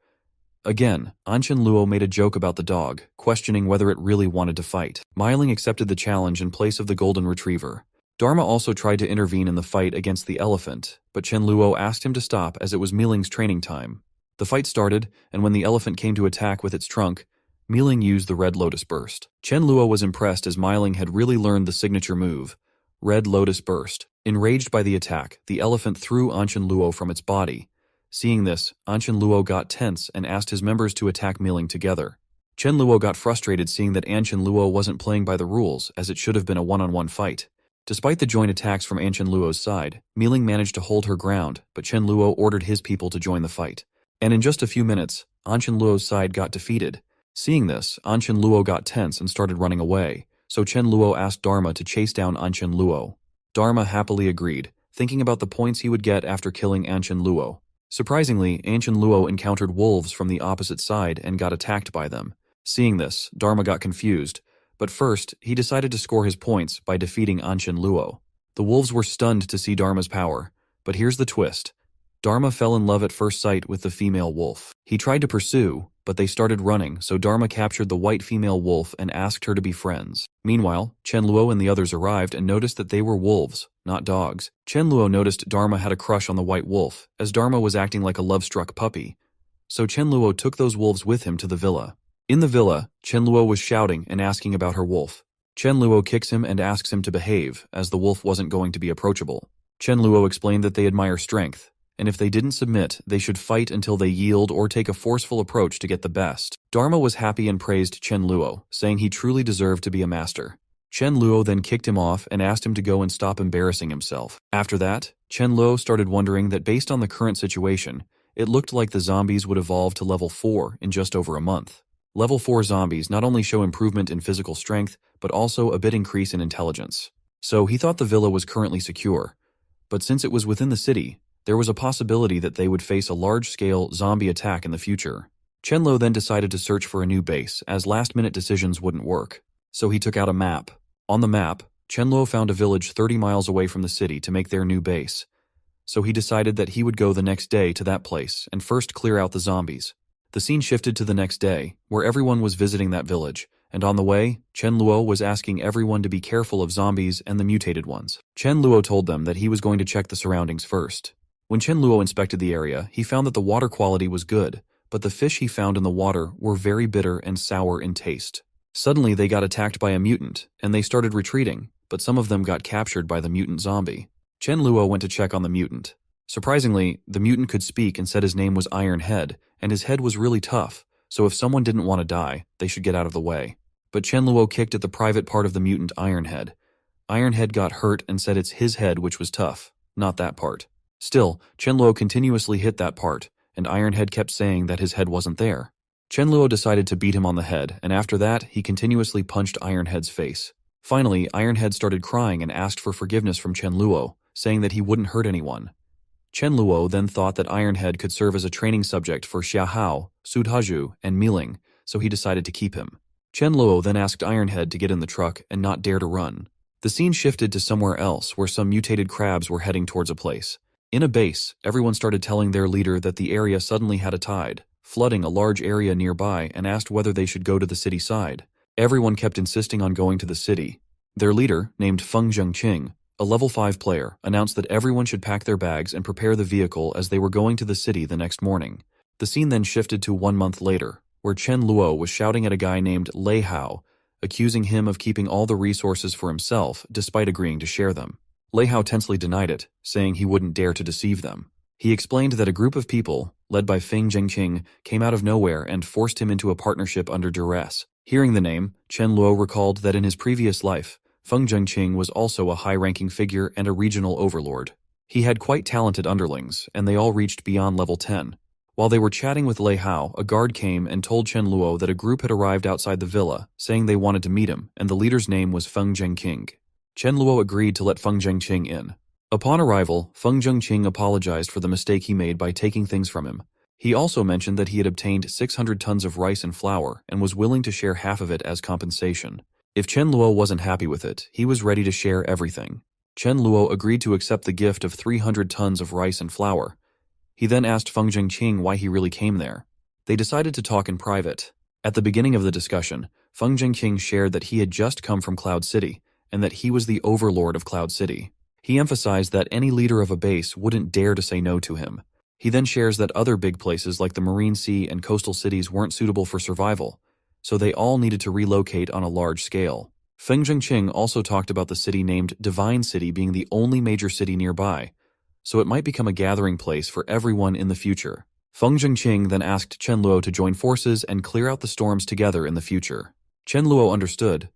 Again, Anchen Luo made a joke about the dog, questioning whether it really wanted to fight. Myling accepted the challenge in place of the golden retriever. Dharma also tried to intervene in the fight against the elephant, but Chen Luo asked him to stop as it was Miling's training time. The fight started, and when the elephant came to attack with its trunk, Miling used the Red Lotus Burst. Chen Luo was impressed as Myling had really learned the signature move, Red Lotus Burst. Enraged by the attack, the elephant threw Anchen Luo from its body. Seeing this, Anchen Luo got tense and asked his members to attack Miling together. Chen Luo got frustrated seeing that Anchen Luo wasn't playing by the rules, as it should have been a one-on-one fight. Despite the joint attacks from Anchen Luo's side, Miling managed to hold her ground, but Chen Luo ordered his people to join the fight. And in just a few minutes, Anchen Luo's side got defeated. Seeing this, Anchen Luo got tense and started running away, so Chen Luo asked Dharma to chase down Anchen Luo. Dharma happily agreed, thinking about the points he would get after killing Anchen Luo. Surprisingly, Anchen Luo encountered wolves from the opposite side and got attacked by them. Seeing this, Dharma got confused, but first, he decided to score his points by defeating Anchen Luo. The wolves were stunned to see Dharma's power, but here's the twist. Dharma fell in love at first sight with the female wolf. He tried to pursue, but they started running, so Dharma captured the white female wolf and asked her to be friends. Meanwhile, Chen Luo and the others arrived and noticed that they were wolves, not dogs. Chen Luo noticed Dharma had a crush on the white wolf, as Dharma was acting like a love-struck puppy. So Chen Luo took those wolves with him to the villa. In the villa, Chen Luo was shouting and asking about her wolf. Chen Luo kicks him and asks him to behave, as the wolf wasn't going to be approachable. Chen Luo explained that they admire strength, and if they didn't submit, they should fight until they yield or take a forceful approach to get the best. Dharma was happy and praised Chen Luo, saying he truly deserved to be a master. Chen Luo then kicked him off and asked him to go and stop embarrassing himself. After that, Chen Luo started wondering that based on the current situation, it looked like the zombies would evolve to level 4 in just over a month. Level 4 zombies not only show improvement in physical strength, but also a bit increase in intelligence. So he thought the villa was currently secure. But since it was within the city, there was a possibility that they would face a large-scale zombie attack in the future. Chen Luo then decided to search for a new base, as last-minute decisions wouldn't work. So he took out a map. On the map, Chen Luo found a village 30 miles away from the city to make their new base. So he decided that he would go the next day to that place and first clear out the zombies. The scene shifted to the next day, where everyone was visiting that village, and on the way, Chen Luo was asking everyone to be careful of zombies and the mutated ones. Chen Luo told them that he was going to check the surroundings first. When Chen Luo inspected the area, he found that the water quality was good, but the fish he found in the water were very bitter and sour in taste. Suddenly, they got attacked by a mutant, and they started retreating, but some of them got captured by the mutant zombie. Chen Luo went to check on the mutant. Surprisingly, the mutant could speak and said his name was Iron Head, and his head was really tough, so if someone didn't want to die, they should get out of the way. But Chen Luo kicked at the private part of the mutant Iron Head. Iron Head got hurt and said it's his head which was tough, not that part. Still, Chen Luo continuously hit that part, and Iron Head kept saying that his head wasn't there. Chen Luo decided to beat him on the head, and after that, he continuously punched Iron Head's face. Finally, Iron Head started crying and asked for forgiveness from Chen Luo, saying that he wouldn't hurt anyone. Chen Luo then thought that Iron Head could serve as a training subject for Xia Hao, Sudhaju, and Miling, so he decided to keep him. Chen Luo then asked Iron Head to get in the truck and not dare to run. The scene shifted to somewhere else where some mutated crabs were heading towards a place. In a base, everyone started telling their leader that the area suddenly had a tide, flooding a large area nearby, and asked whether they should go to the city side. Everyone kept insisting on going to the city. Their leader, named Feng Zhengqing, a level 5 player, announced that everyone should pack their bags and prepare the vehicle as they were going to the city the next morning. The scene then shifted to 1 month later, where Chen Luo was shouting at a guy named Lei Hao, accusing him of keeping all the resources for himself despite agreeing to share them. Lei Hao tensely denied it, saying he wouldn't dare to deceive them. He explained that a group of people, led by Feng Zhengqing, came out of nowhere and forced him into a partnership under duress. Hearing the name, Chen Luo recalled that in his previous life, Feng Zhengqing was also a high-ranking figure and a regional overlord. He had quite talented underlings, and they all reached beyond level 10. While they were chatting with Lei Hao, a guard came and told Chen Luo that a group had arrived outside the villa, saying they wanted to meet him, and the leader's name was Feng Zhengqing. Chen Luo agreed to let Feng Zhengqing in. Upon arrival, Feng Zhengqing apologized for the mistake he made by taking things from him. He also mentioned that he had obtained 600 tons of rice and flour and was willing to share half of it as compensation. If Chen Luo wasn't happy with it, he was ready to share everything. Chen Luo agreed to accept the gift of 300 tons of rice and flour. He then asked Feng Zhengqing why he really came there. They decided to talk in private. At the beginning of the discussion, Feng Zhengqing shared that he had just come from Cloud City, and that he was the overlord of Cloud City. He emphasized that any leader of a base wouldn't dare to say no to him. He then shares that other big places like the Marine Sea and coastal cities weren't suitable for survival, so they all needed to relocate on a large scale. Feng Zhengqing also talked about the city named Divine City being the only major city nearby, so it might become a gathering place for everyone in the future. Feng Zhengqing then asked Chen Luo to join forces and clear out the storms together in the future. Chen Luo understood,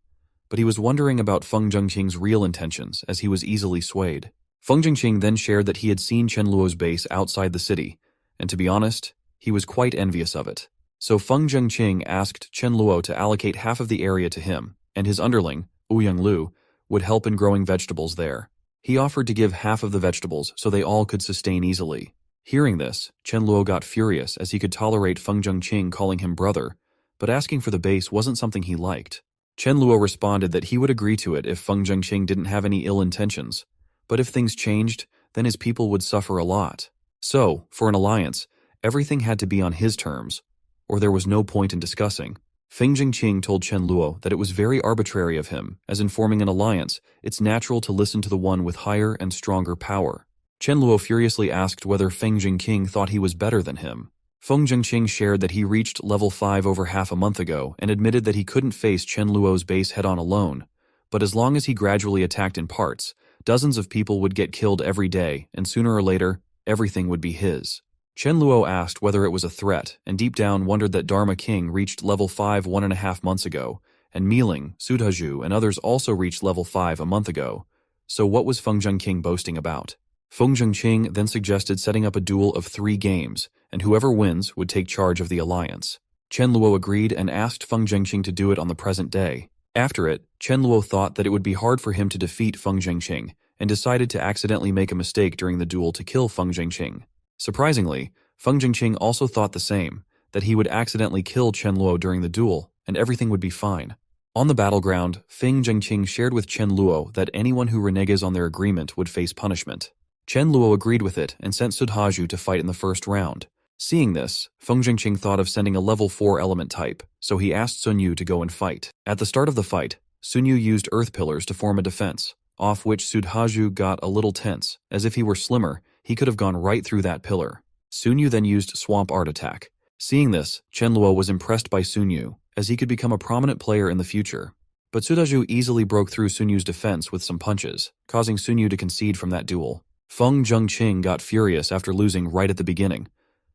but he was wondering about Feng Zhengqing's real intentions as he was easily swayed. Feng Zhengqing then shared that he had seen Chen Luo's base outside the city, and to be honest, he was quite envious of it. So Feng Zhengqing asked Chen Luo to allocate half of the area to him, and his underling, Ouyang Lu, would help in growing vegetables there. He offered to give half of the vegetables so they all could sustain easily. Hearing this, Chen Luo got furious as he could tolerate Feng Zhengqing calling him brother, but asking for the base wasn't something he liked. Chen Luo responded that he would agree to it if Feng Zhengqing didn't have any ill intentions, but if things changed, then his people would suffer a lot. So, for an alliance, everything had to be on his terms, or there was no point in discussing. Feng Jingqing told Chen Luo that it was very arbitrary of him, as in forming an alliance, it's natural to listen to the one with higher and stronger power. Chen Luo furiously asked whether Feng Jingqing thought he was better than him. Feng Jingqing shared that he reached level 5 over half a month ago and admitted that he couldn't face Chen Luo's base head-on alone, but as long as he gradually attacked in parts, dozens of people would get killed every day, and sooner or later, everything would be his. Chen Luo asked whether it was a threat, and deep down wondered that Dharma King reached level 5 1.5 months ago, and Miling, Sudhaju, and others also reached level 5 a month ago. So what was Feng Jingqing boasting about? Feng Jingqing then suggested setting up a duel of 3 games, and whoever wins would take charge of the alliance. Chen Luo agreed and asked Feng Jingqing to do it on the present day. After it, Chen Luo thought that it would be hard for him to defeat Feng Jingqing, and decided to accidentally make a mistake during the duel to kill Feng Jingqing. Surprisingly, Feng Jingqing also thought the same, that he would accidentally kill Chen Luo during the duel, and everything would be fine. On the battleground, Feng Jingqing shared with Chen Luo that anyone who reneges on their agreement would face punishment. Chen Luo agreed with it and sent Sudhaju to fight in the first round. Seeing this, Feng Jingqing thought of sending a level 4 element type, so he asked Sun Yu to go and fight. At the start of the fight, Sun Yu used earth pillars to form a defense, off which Sudhaju got a little tense. As if he were slimmer, he could have gone right through that pillar. Sun Yu then used swamp art attack. Seeing this, Chen Luo was impressed by Sun Yu, as he could become a prominent player in the future. But Sudhaju easily broke through Sun Yu's defense with some punches, causing Sun Yu to concede from that duel. Feng Jingqing got furious after losing right at the beginning,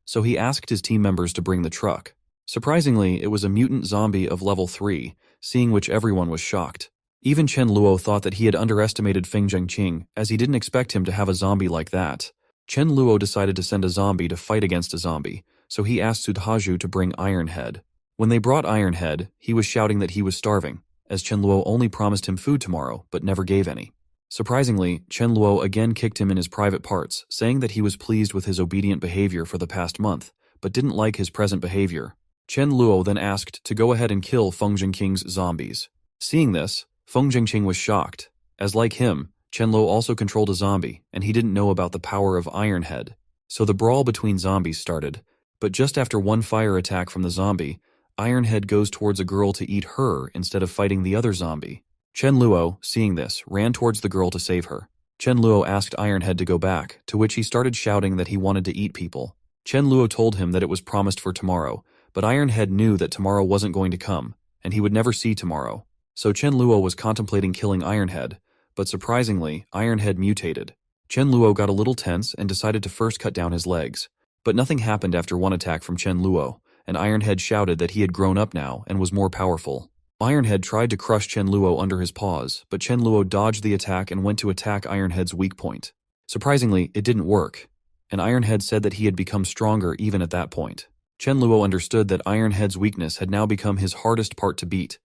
so he asked his team members to bring the truck. Surprisingly, it was a mutant zombie of level 3, seeing which everyone was shocked. Even Chen Luo thought that he had underestimated Feng Jingqing, as he didn't expect him to have a zombie like that. Chen Luo decided to send a zombie to fight against a zombie, so he asked Sudhaju to bring Ironhead. When they brought Ironhead, he was shouting that he was starving, as Chen Luo only promised him food tomorrow, but never gave any. Surprisingly, Chen Luo again kicked him in his private parts, saying that he was pleased with his obedient behavior for the past month, but didn't like his present behavior. Chen Luo then asked to go ahead and kill Feng Jingqing's zombies. Seeing this, Feng Jingqing was shocked, as like him, Chen Luo also controlled a zombie, and he didn't know about the power of Ironhead. So the brawl between zombies started, but just after one fire attack from the zombie, Ironhead goes towards a girl to eat her instead of fighting the other zombie. Chen Luo, seeing this, ran towards the girl to save her. Chen Luo asked Ironhead to go back, to which he started shouting that he wanted to eat people. Chen Luo told him that it was promised for tomorrow, but Ironhead knew that tomorrow wasn't going to come, and he would never see tomorrow. So Chen Luo was contemplating killing Ironhead, but surprisingly, Ironhead mutated. Chen Luo got a little tense and decided to first cut down his legs. But nothing happened after one attack from Chen Luo, and Ironhead shouted that he had grown up now and was more powerful. Ironhead tried to crush Chen Luo under his paws, but Chen Luo dodged the attack and went to attack Ironhead's weak point. Surprisingly, it didn't work, and Ironhead said that he had become stronger even at that point. Chen Luo understood that Ironhead's weakness had now become his hardest part to beat,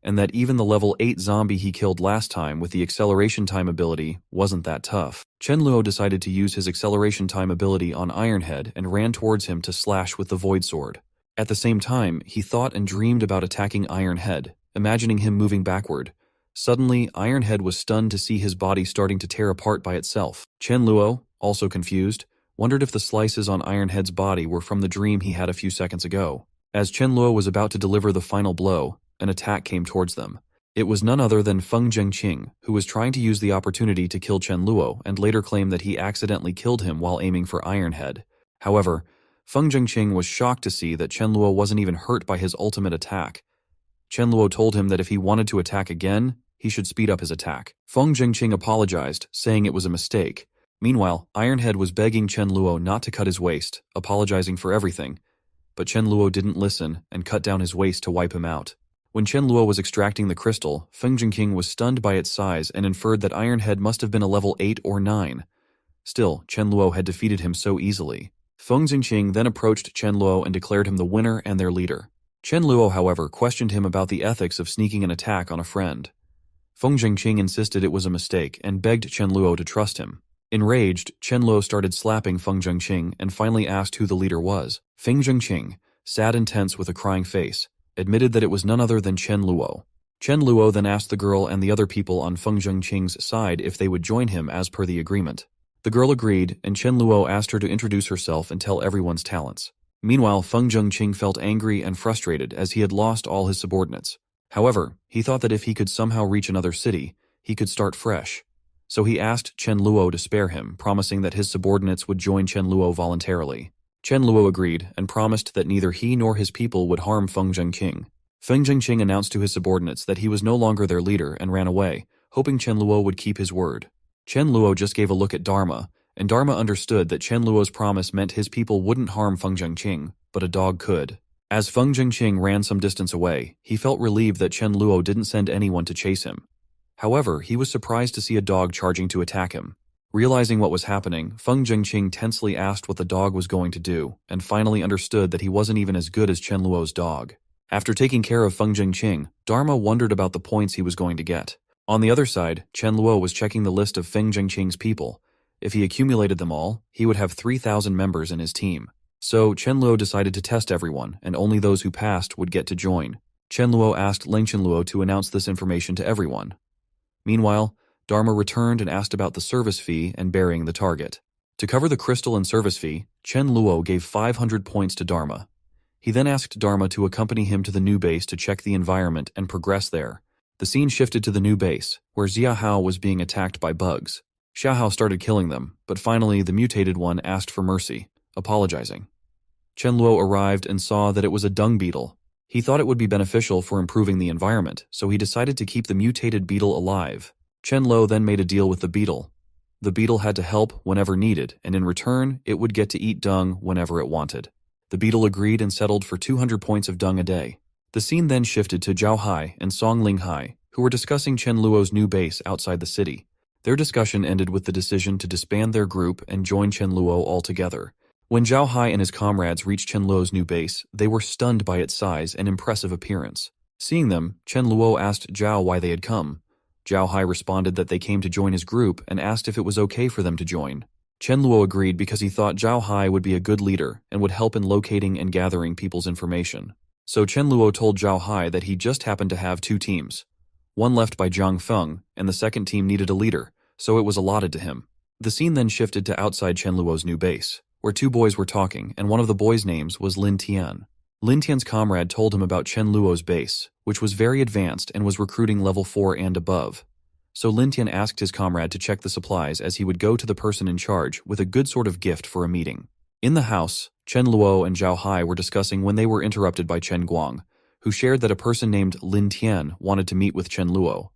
and that even the level 8 zombie he killed last time with the acceleration time ability wasn't that tough. Chen Luo decided to use his acceleration time ability on Ironhead and ran towards him to slash with the Void Sword. At the same time, he thought and dreamed about attacking Ironhead, imagining him moving backward. Suddenly, Ironhead was stunned to see his body starting to tear apart by itself. Chen Luo, also confused, wondered if the slices on Ironhead's body were from the dream he had a few seconds ago. As Chen Luo was about to deliver the final blow, an attack came towards them. It was none other than Feng Jingqing, who was trying to use the opportunity to kill Chen Luo and later claimed that he accidentally killed him while aiming for Ironhead. However, Feng Jingqing was shocked to see that Chen Luo wasn't even hurt by his ultimate attack. Chen Luo told him that if he wanted to attack again, he should speed up his attack. Feng Jingqing apologized, saying it was a mistake. Meanwhile, Ironhead was begging Chen Luo not to cut his waist, apologizing for everything. But Chen Luo didn't listen and cut down his waist to wipe him out. When Chen Luo was extracting the crystal, Feng Jingqing was stunned by its size and inferred that Ironhead must have been a level 8 or 9. Still, Chen Luo had defeated him so easily. Feng Jingqing then approached Chen Luo and declared him the winner and their leader. Chen Luo, however, questioned him about the ethics of sneaking an attack on a friend. Feng Jingqing insisted it was a mistake and begged Chen Luo to trust him. Enraged, Chen Luo started slapping Feng Jingqing and finally asked who the leader was. Feng Jingqing, sad and tense with a crying face, admitted that it was none other than Chen Luo. Chen Luo then asked the girl and the other people on Feng Jingqing's side if they would join him as per the agreement. The girl agreed, and Chen Luo asked her to introduce herself and tell everyone's talents. Meanwhile, Feng Zhengqing felt angry and frustrated as he had lost all his subordinates. However, he thought that if he could somehow reach another city, he could start fresh. So he asked Chen Luo to spare him, promising that his subordinates would join Chen Luo voluntarily. Chen Luo agreed and promised that neither he nor his people would harm Feng Zhengqing. Feng Zhengqing announced to his subordinates that he was no longer their leader and ran away, hoping Chen Luo would keep his word. Chen Luo just gave a look at Dharma, and Dharma understood that Chen Luo's promise meant his people wouldn't harm Feng Zhengqing, but a dog could. As Feng Zhengqing ran some distance away, he felt relieved that Chen Luo didn't send anyone to chase him. However, he was surprised to see a dog charging to attack him. Realizing what was happening, Feng Zhengqing tensely asked what the dog was going to do, and finally understood that he wasn't even as good as Chen Luo's dog. After taking care of Feng Zhengqing, Dharma wondered about the points he was going to get. On the other side, Chen Luo was checking the list of Feng Zhengqing's people. If he accumulated them all, he would have 3,000 members in his team. So Chen Luo decided to test everyone, and only those who passed would get to join. Chen Luo asked Ling Chen Luo to announce this information to everyone. Meanwhile, Dharma returned and asked about the service fee and burying the target. To cover the crystal and service fee, Chen Luo gave 500 points to Dharma. He then asked Dharma to accompany him to the new base to check the environment and progress there. The scene shifted to the new base, where Xia Hao was being attacked by bugs. Xia Hao started killing them, but finally the mutated one asked for mercy, apologizing. Chen Luo arrived and saw that it was a dung beetle. He thought it would be beneficial for improving the environment, so he decided to keep the mutated beetle alive. Chen Luo then made a deal with the beetle. The beetle had to help whenever needed, and in return, it would get to eat dung whenever it wanted. The beetle agreed and settled for 200 points of dung a day. The scene then shifted to Zhao Hai and Song Ling Hai, who were discussing Chen Luo's new base outside the city. Their discussion ended with the decision to disband their group and join Chen Luo altogether. When Zhao Hai and his comrades reached Chen Luo's new base, they were stunned by its size and impressive appearance. Seeing them, Chen Luo asked Zhao why they had come. Zhao Hai responded that they came to join his group and asked if it was okay for them to join. Chen Luo agreed because he thought Zhao Hai would be a good leader and would help in locating and gathering people's information. So Chen Luo told Zhao Hai that he just happened to have two teams. One left by Zhang Feng, and the second team needed a leader, so it was allotted to him. The scene then shifted to outside Chen Luo's new base, where two boys were talking, and one of the boys' names was Lin Tian. Lin Tian's comrade told him about Chen Luo's base, which was very advanced and was recruiting level 4 and above. So Lin Tian asked his comrade to check the supplies as he would go to the person in charge with a good sort of gift for a meeting. In the house, Chen Luo and Zhao Hai were discussing when they were interrupted by Chen Guang, who shared that a person named Lin Tian wanted to meet with Chen Luo.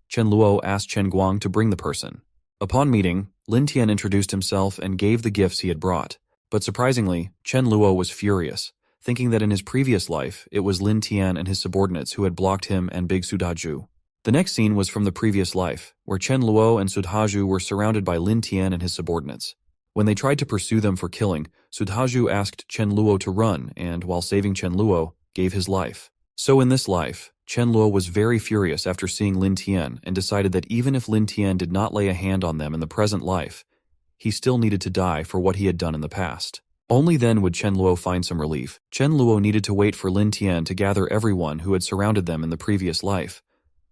Chen Luo asked Chen Guang to bring the person. Upon meeting, Lin Tian introduced himself and gave the gifts he had brought. But surprisingly, Chen Luo was furious, thinking that in his previous life, it was Lin Tian and his subordinates who had blocked him and Big Sudaju. The next scene was from the previous life, where Chen Luo and Sudhaju were surrounded by Lin Tian and his subordinates. When they tried to pursue them for killing, Sudhaju asked Chen Luo to run and, while saving Chen Luo, gave his life. So in this life, Chen Luo was very furious after seeing Lin Tian and decided that even if Lin Tian did not lay a hand on them in the present life, he still needed to die for what he had done in the past. Only then would Chen Luo find some relief. Chen Luo needed to wait for Lin Tian to gather everyone who had surrounded them in the previous life.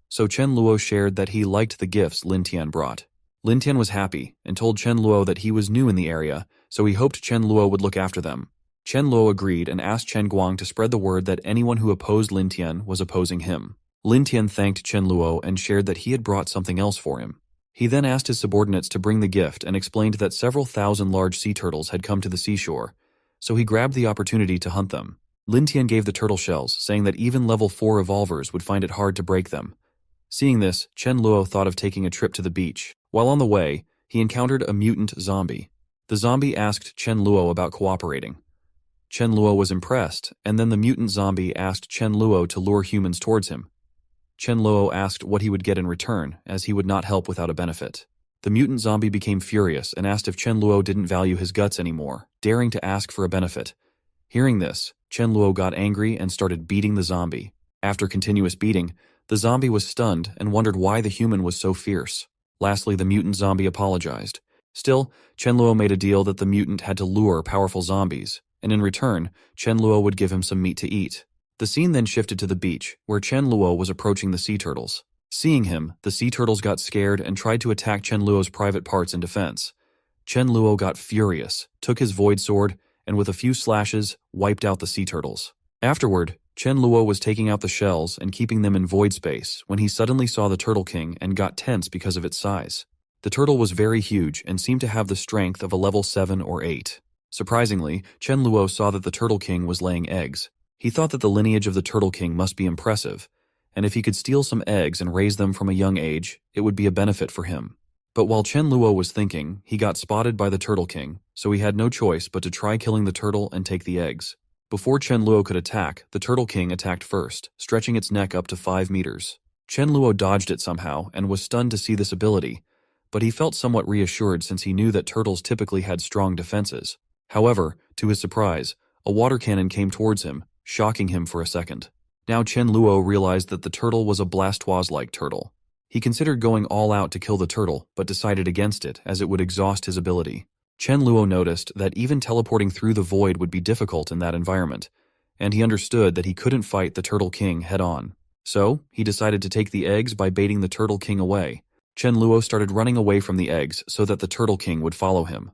So Chen Luo shared that he liked the gifts Lin Tian brought. Lin Tian was happy and told Chen Luo that he was new in the area, so he hoped Chen Luo would look after them. Chen Luo agreed and asked Chen Guang to spread the word that anyone who opposed Lin Tian was opposing him. Lin Tian thanked Chen Luo and shared that he had brought something else for him. He then asked his subordinates to bring the gift and explained that several thousand large sea turtles had come to the seashore, so he grabbed the opportunity to hunt them. Lin Tian gave the turtle shells, saying that even level 4 evolvers would find it hard to break them. Seeing this, Chen Luo thought of taking a trip to the beach. While on the way, he encountered a mutant zombie. The zombie asked Chen Luo about cooperating. Chen Luo was impressed, and then the mutant zombie asked Chen Luo to lure humans towards him. Chen Luo asked what he would get in return, as he would not help without a benefit. The mutant zombie became furious and asked if Chen Luo didn't value his guts anymore, daring to ask for a benefit. Hearing this, Chen Luo got angry and started beating the zombie. After continuous beating, the zombie was stunned and wondered why the human was so fierce. Lastly, the mutant zombie apologized. Still, Chen Luo made a deal that the mutant had to lure powerful zombies, and in return, Chen Luo would give him some meat to eat. The scene then shifted to the beach, where Chen Luo was approaching the sea turtles. Seeing him, the sea turtles got scared and tried to attack Chen Luo's private parts in defense. Chen Luo got furious, took his void sword, and with a few slashes, wiped out the sea turtles. Afterward, Chen Luo was taking out the shells and keeping them in void space when he suddenly saw the Turtle King and got tense because of its size. The turtle was very huge and seemed to have the strength of a level 7 or 8. Surprisingly, Chen Luo saw that the Turtle King was laying eggs. He thought that the lineage of the Turtle King must be impressive, and if he could steal some eggs and raise them from a young age, it would be a benefit for him. But while Chen Luo was thinking, he got spotted by the Turtle King, so he had no choice but to try killing the turtle and take the eggs. Before Chen Luo could attack, the Turtle King attacked first, stretching its neck up to 5 meters. Chen Luo dodged it somehow and was stunned to see this ability, but he felt somewhat reassured since he knew that turtles typically had strong defenses. However, to his surprise, a water cannon came towards him, shocking him for a second. Now Chen Luo realized that the turtle was a Blastoise-like turtle. He considered going all out to kill the turtle, but decided against it as it would exhaust his ability. Chen Luo noticed that even teleporting through the void would be difficult in that environment, and he understood that he couldn't fight the Turtle King head-on. So, he decided to take the eggs by baiting the Turtle King away. Chen Luo started running away from the eggs so that the Turtle King would follow him.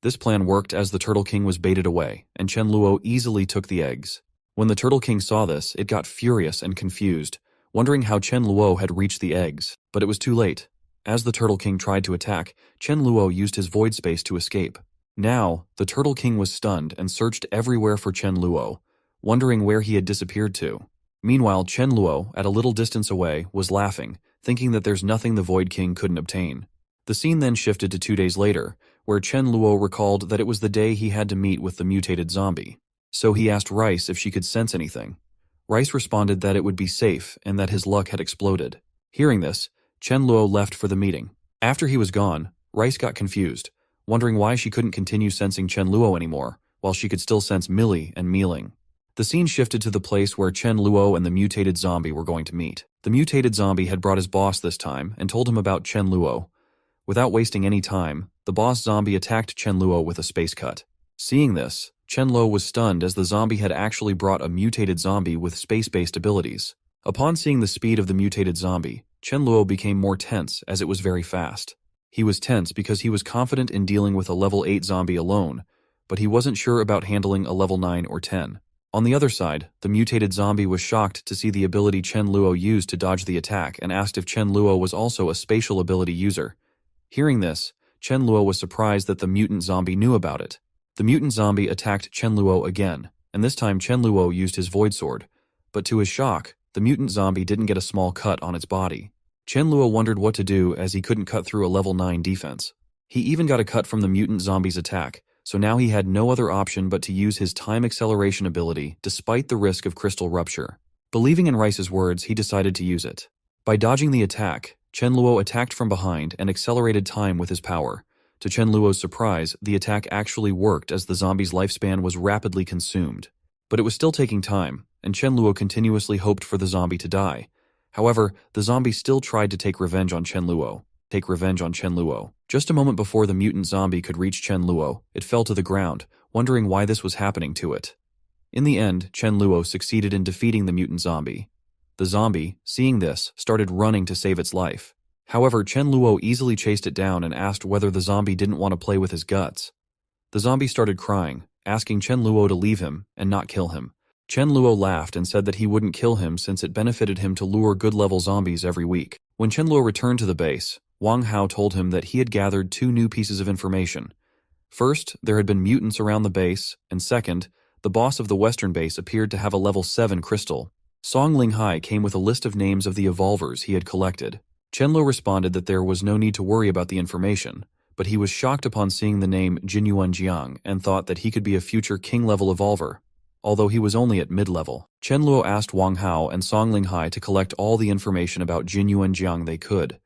This plan worked as the Turtle King was baited away, and Chen Luo easily took the eggs. When the Turtle King saw this, it got furious and confused, wondering how Chen Luo had reached the eggs, but it was too late. As the Turtle King tried to attack, Chen Luo used his void space to escape. Now, the Turtle King was stunned and searched everywhere for Chen Luo, wondering where he had disappeared to. Meanwhile, Chen Luo, at a little distance away, was laughing, thinking that there's nothing the Void King couldn't obtain. The scene then shifted to 2 days later, where Chen Luo recalled that it was the day he had to meet with the mutated zombie. So he asked Rice if she could sense anything. Rice responded that it would be safe and that his luck had exploded. Hearing this, Chen Luo left for the meeting. After he was gone, Rice got confused, wondering why she couldn't continue sensing Chen Luo anymore, while she could still sense Millie and Mealing. The scene shifted to the place where Chen Luo and the mutated zombie were going to meet. The mutated zombie had brought his boss this time and told him about Chen Luo. Without wasting any time, the boss zombie attacked Chen Luo with a space cut. Seeing this, Chen Luo was stunned as the zombie had actually brought a mutated zombie with space-based abilities. Upon seeing the speed of the mutated zombie, Chen Luo became more tense as it was very fast. He was tense because he was confident in dealing with a level 8 zombie alone, but he wasn't sure about handling a level 9 or 10. On the other side, the mutated zombie was shocked to see the ability Chen Luo used to dodge the attack and asked if Chen Luo was also a spatial ability user. Hearing this, Chen Luo was surprised that the mutant zombie knew about it. The mutant zombie attacked Chen Luo again, and this time Chen Luo used his void sword. But to his shock, the mutant zombie didn't get a small cut on its body. Chen Luo wondered what to do as he couldn't cut through a level 9 defense. He even got a cut from the mutant zombie's attack, so now he had no other option but to use his time acceleration ability despite the risk of crystal rupture. Believing in Rice's words, he decided to use it. By dodging the attack, Chen Luo attacked from behind and accelerated time with his power. To Chen Luo's surprise, the attack actually worked as the zombie's lifespan was rapidly consumed. But it was still taking time, and Chen Luo continuously hoped for the zombie to die. However, the zombie still tried to take revenge on Chen Luo. Just a moment before the mutant zombie could reach Chen Luo, it fell to the ground, wondering why this was happening to it. In the end, Chen Luo succeeded in defeating the mutant zombie. The zombie, seeing this, started running to save its life. However, Chen Luo easily chased it down and asked whether the zombie didn't want to play with his guts. The zombie started crying, asking Chen Luo to leave him and not kill him. Chen Luo laughed and said that he wouldn't kill him since it benefited him to lure good-level zombies every week. When Chen Luo returned to the base, Wang Hao told him that he had gathered 2 new pieces of information. First, there had been mutants around the base, and second, the boss of the western base appeared to have a level 7 crystal. Song Linghai came with a list of names of the evolvers he had collected. Chen Luo responded that there was no need to worry about the information, but he was shocked upon seeing the name Jinyuan Jiang and thought that he could be a future king-level evolver, although he was only at mid-level. Chen Luo asked Wang Hao and Song Linghai to collect all the information about Jinyuan Jiang they could.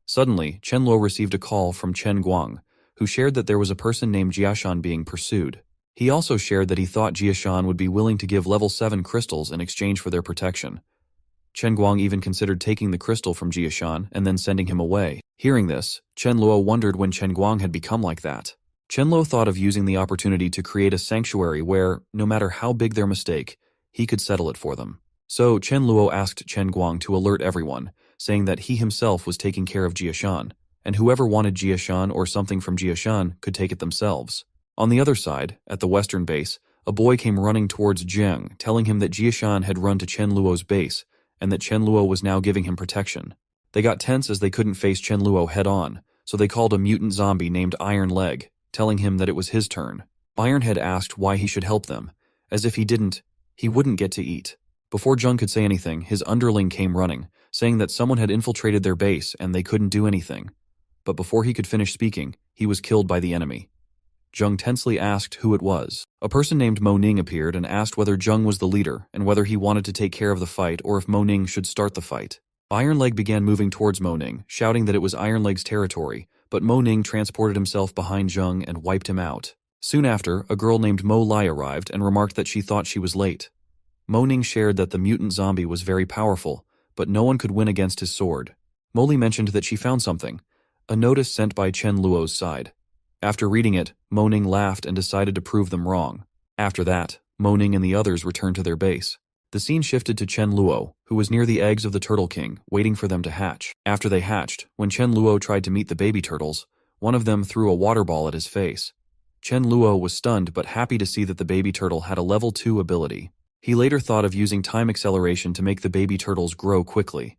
Suddenly, Chen Luo received a call from Chen Guang, who shared that there was a person named Jiashan being pursued. He also shared that he thought Jiashan would be willing to give level 7 crystals in exchange for their protection. Chen Guang even considered taking the crystal from Jiashan and then sending him away. Hearing this, Chen Luo wondered when Chen Guang had become like that. Chen Luo thought of using the opportunity to create a sanctuary where, no matter how big their mistake, he could settle it for them. So Chen Luo asked Chen Guang to alert everyone, saying that he himself was taking care of Jiashan. and whoever wanted Jiashan or something from Jiashan could take it themselves. On the other side, at the western base, a boy came running towards Jiang, telling him that Jiashan had run to Chen Luo's base, and that Chen Luo was now giving him protection. They got tense as they couldn't face Chen Luo head-on, so they called a mutant zombie named Iron Leg, telling him that it was his turn. Ironhead asked why he should help them. As if he didn't, he wouldn't get to eat. Before Jung could say anything, his underling came running, saying that someone had infiltrated their base and they couldn't do anything. But before he could finish speaking, he was killed by the enemy. Jung tensely asked who it was. A person named Mo Ning appeared and asked whether Jung was the leader and whether he wanted to take care of the fight or if Mo Ning should start the fight. Iron Leg began moving towards Mo Ning, shouting that it was Iron Leg's territory, but Mo Ning transported himself behind Jung and wiped him out. Soon after, a girl named Mo Lai arrived and remarked that she thought she was late. Mo Ning shared that the mutant zombie was very powerful, but no one could win against his sword. Mo Li mentioned that she found something, a notice sent by Chen Luo's side. After reading it, Mo Ning laughed and decided to prove them wrong. After that, Mo Ning and the others returned to their base. The scene shifted to Chen Luo, who was near the eggs of the Turtle King, waiting for them to hatch. After they hatched, when Chen Luo tried to meet the baby turtles, one of them threw a water ball at his face. Chen Luo was stunned but happy to see that the baby turtle had a level 2 ability. He later thought of using time acceleration to make the baby turtles grow quickly.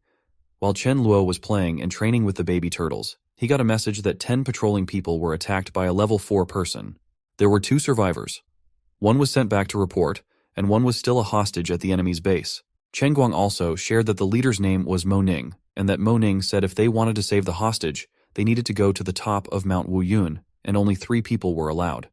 While Chen Luo was playing and training with the baby turtles, he got a message that 10 patrolling people were attacked by a level 4 person. There were 2 survivors. One was sent back to report, and one was still a hostage at the enemy's base. Chen Guang also shared that the leader's name was Mo Ning, and that Mo Ning said if they wanted to save the hostage, they needed to go to the top of Mount Wuyun, and only 3 people were allowed.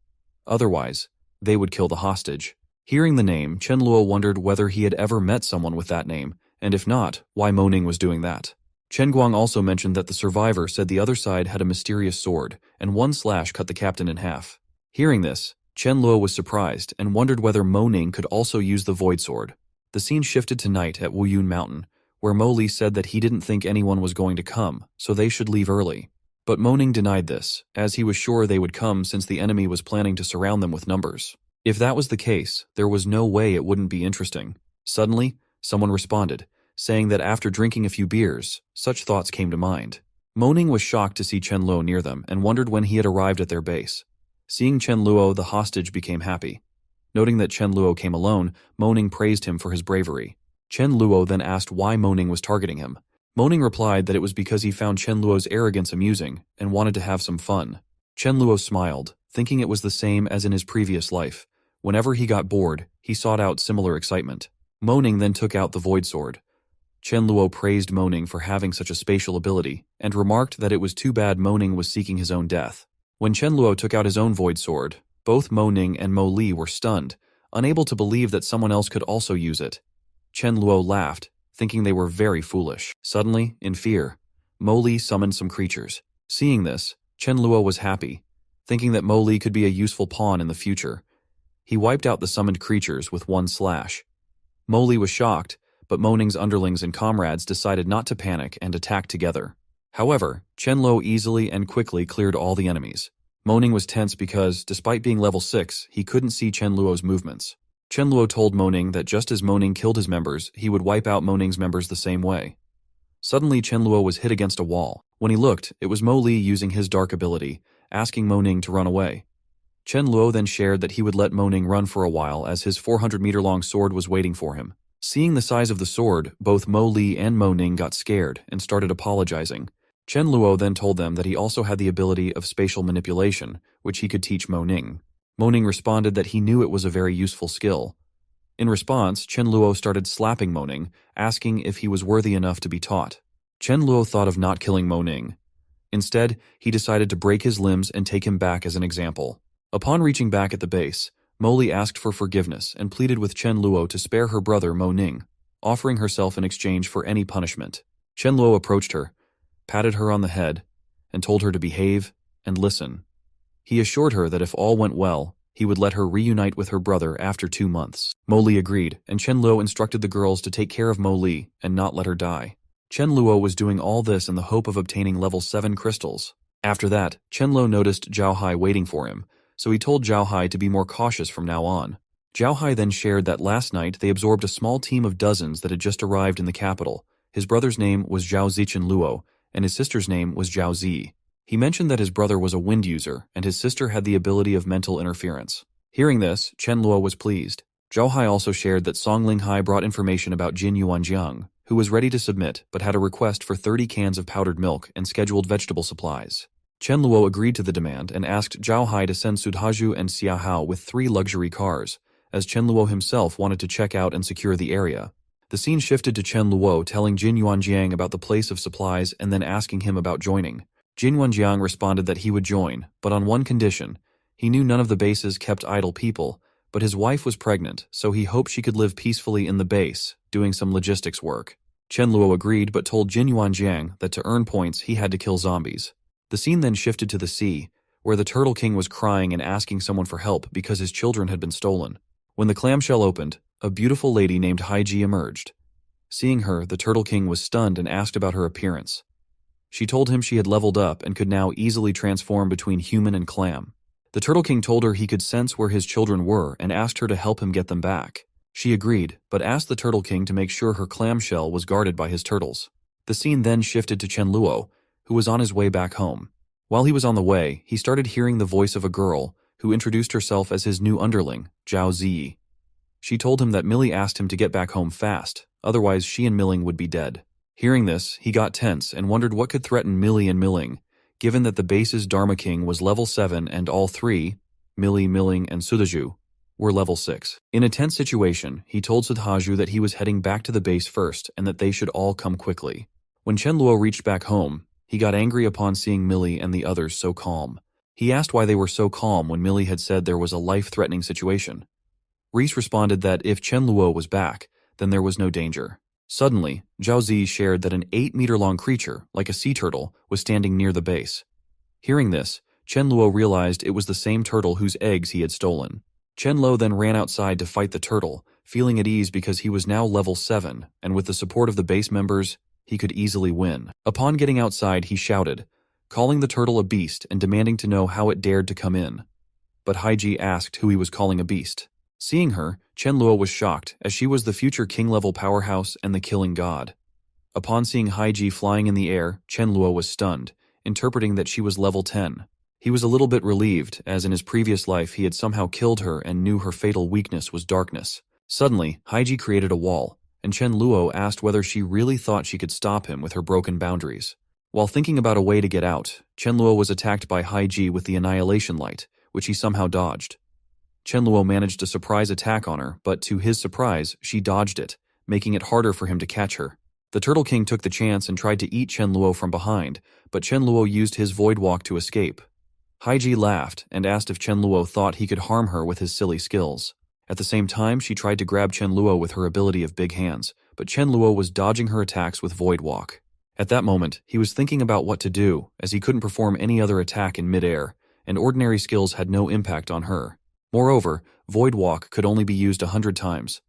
Otherwise, they would kill the hostage. Hearing the name, Chen Luo wondered whether he had ever met someone with that name, and if not, why Mo Ning was doing that. Chen Guang also mentioned that the survivor said the other side had a mysterious sword, and one slash cut the captain in half. Hearing this, Chen Luo was surprised and wondered whether Mo Ning could also use the void sword. The scene shifted to night at Wuyun Mountain, where Mo Li said that he didn't think anyone was going to come, so they should leave early. But Mo Ning denied this, as he was sure they would come since the enemy was planning to surround them with numbers. If that was the case, there was no way it wouldn't be interesting. Suddenly, someone responded, saying that after drinking a few beers, such thoughts came to mind. Mo Ning was shocked to see Chen Luo near them and wondered when he had arrived at their base. Seeing Chen Luo, the hostage became happy. Noting that Chen Luo came alone, Mo Ning praised him for his bravery. Chen Luo then asked why Mo Ning was targeting him. Mo Ning replied that it was because he found Chen Luo's arrogance amusing and wanted to have some fun. Chen Luo smiled, thinking it was the same as in his previous life. Whenever he got bored, he sought out similar excitement. Mo Ning then took out the void sword. Chen Luo praised Mo Ning for having such a spatial ability and remarked that it was too bad Mo Ning was seeking his own death. When Chen Luo took out his own void sword, both Mo Ning and Mo Li were stunned, unable to believe that someone else could also use it. Chen Luo laughed, thinking they were very foolish. Suddenly, in fear, Mo Li summoned some creatures. Seeing this, Chen Luo was happy, thinking that Mo Li could be a useful pawn in the future. He wiped out the summoned creatures with one slash. Mo Li was shocked, but Mo Ning's underlings and comrades decided not to panic and attack together. However, Chen Luo easily and quickly cleared all the enemies. Mo Ning was tense because, despite being level 6, he couldn't see Chen Luo's movements. Chen Luo told Mo Ning that just as Mo Ning killed his members, he would wipe out Mo Ning's members the same way. Suddenly, Chen Luo was hit against a wall. When he looked, it was Mo Li using his dark ability, asking Mo Ning to run away. Chen Luo then shared that he would let Mo Ning run for a while as his 400-meter-long sword was waiting for him. Seeing the size of the sword, both Mo Li and Mo Ning got scared and started apologizing. Chen Luo then told them that he also had the ability of spatial manipulation, which he could teach Mo Ning. Mo Ning responded that he knew it was a very useful skill. In response, Chen Luo started slapping Mo Ning, asking if he was worthy enough to be taught. Chen Luo thought of not killing Mo Ning. Instead, he decided to break his limbs and take him back as an example. Upon reaching back at the base, Mo Li asked for forgiveness and pleaded with Chen Luo to spare her brother Mo Ning, offering herself in exchange for any punishment. Chen Luo approached her, patted her on the head, and told her to behave and listen. He assured her that if all went well, he would let her reunite with her brother after 2 months. Mo Li agreed, and Chen Luo instructed the girls to take care of Mo Li and not let her die. Chen Luo was doing all this in the hope of obtaining level 7 crystals. After that, Chen Luo noticed Zhao Hai waiting for him, so he told Zhao Hai to be more cautious from now on. Zhao Hai then shared that last night they absorbed a small team of dozens that had just arrived in the capital. His brother's name was Zhao Zichen Luo, and his sister's name was Zhao Zi. He mentioned that his brother was a wind user and his sister had the ability of mental interference. Hearing this, Chen Luo was pleased. Zhao Hai also shared that Song Ling Hai brought information about Jin Yuanjiang, who was ready to submit but had a request for 30 cans of powdered milk and scheduled vegetable supplies. Chen Luo agreed to the demand and asked Zhao Hai to send Sudhaju and Xia Hao with 3 luxury cars, as Chen Luo himself wanted to check out and secure the area. The scene shifted to Chen Luo telling Jin Yuanjiang about the place of supplies and then asking him about joining. Jin Yuanjiang responded that he would join, but on one condition. He knew none of the bases kept idle people, but his wife was pregnant, so he hoped she could live peacefully in the base, doing some logistics work. Chen Luo agreed but told Jin Yuanjiang that to earn points he had to kill zombies. The scene then shifted to the sea, where the Turtle King was crying and asking someone for help because his children had been stolen. When the clamshell opened, a beautiful lady named Haiji emerged. Seeing her, the Turtle King was stunned and asked about her appearance. She told him she had leveled up and could now easily transform between human and clam. The Turtle King told her he could sense where his children were and asked her to help him get them back. She agreed, but asked the Turtle King to make sure her clamshell was guarded by his turtles. The scene then shifted to Chen Luo, who was on his way back home. While he was on the way, he started hearing the voice of a girl, who introduced herself as his new underling, Zhao Ziyi. She told him that Millie asked him to get back home fast, otherwise she and Milling would be dead. Hearing this, he got tense and wondered what could threaten Millie and Milling, given that the base's Dharma King was level 7 and all 3, Millie, Milling, and Sudhaju, were level 6. In a tense situation, he told Sudhaju that he was heading back to the base first and that they should all come quickly. When Chen Luo reached back home, he got angry upon seeing Millie and the others so calm. He asked why they were so calm when Millie had said there was a life-threatening situation. Reese responded that if Chen Luo was back, then there was no danger. Suddenly, Zhao Zi shared that an 8-meter-long creature, like a sea turtle, was standing near the base. Hearing this, Chen Luo realized it was the same turtle whose eggs he had stolen. Chen Luo then ran outside to fight the turtle, feeling at ease because he was now level 7, and with the support of the base members, he could easily win. Upon getting outside, he shouted, calling the turtle a beast and demanding to know how it dared to come in. But Haiji asked who he was calling a beast. Seeing her, Chen Luo was shocked, as she was the future king-level powerhouse and the killing god. Upon seeing Haiji flying in the air, Chen Luo was stunned, interpreting that she was level 10. He was a little bit relieved, as in his previous life he had somehow killed her and knew her fatal weakness was darkness. Suddenly, Haiji created a wall, and Chen Luo asked whether she really thought she could stop him with her broken boundaries. While thinking about a way to get out, Chen Luo was attacked by Haiji with the Annihilation Light, which he somehow dodged. Chen Luo managed a surprise attack on her, but to his surprise, she dodged it, making it harder for him to catch her. The Turtle King took the chance and tried to eat Chen Luo from behind, but Chen Luo used his Void Walk to escape. Haiji laughed and asked if Chen Luo thought he could harm her with his silly skills. At the same time, she tried to grab Chen Luo with her ability of big hands, but Chen Luo was dodging her attacks with Void Walk. At that moment, he was thinking about what to do, as he couldn't perform any other attack in midair, and ordinary skills had no impact on her. Moreover, Void Walk could only be used 100 times.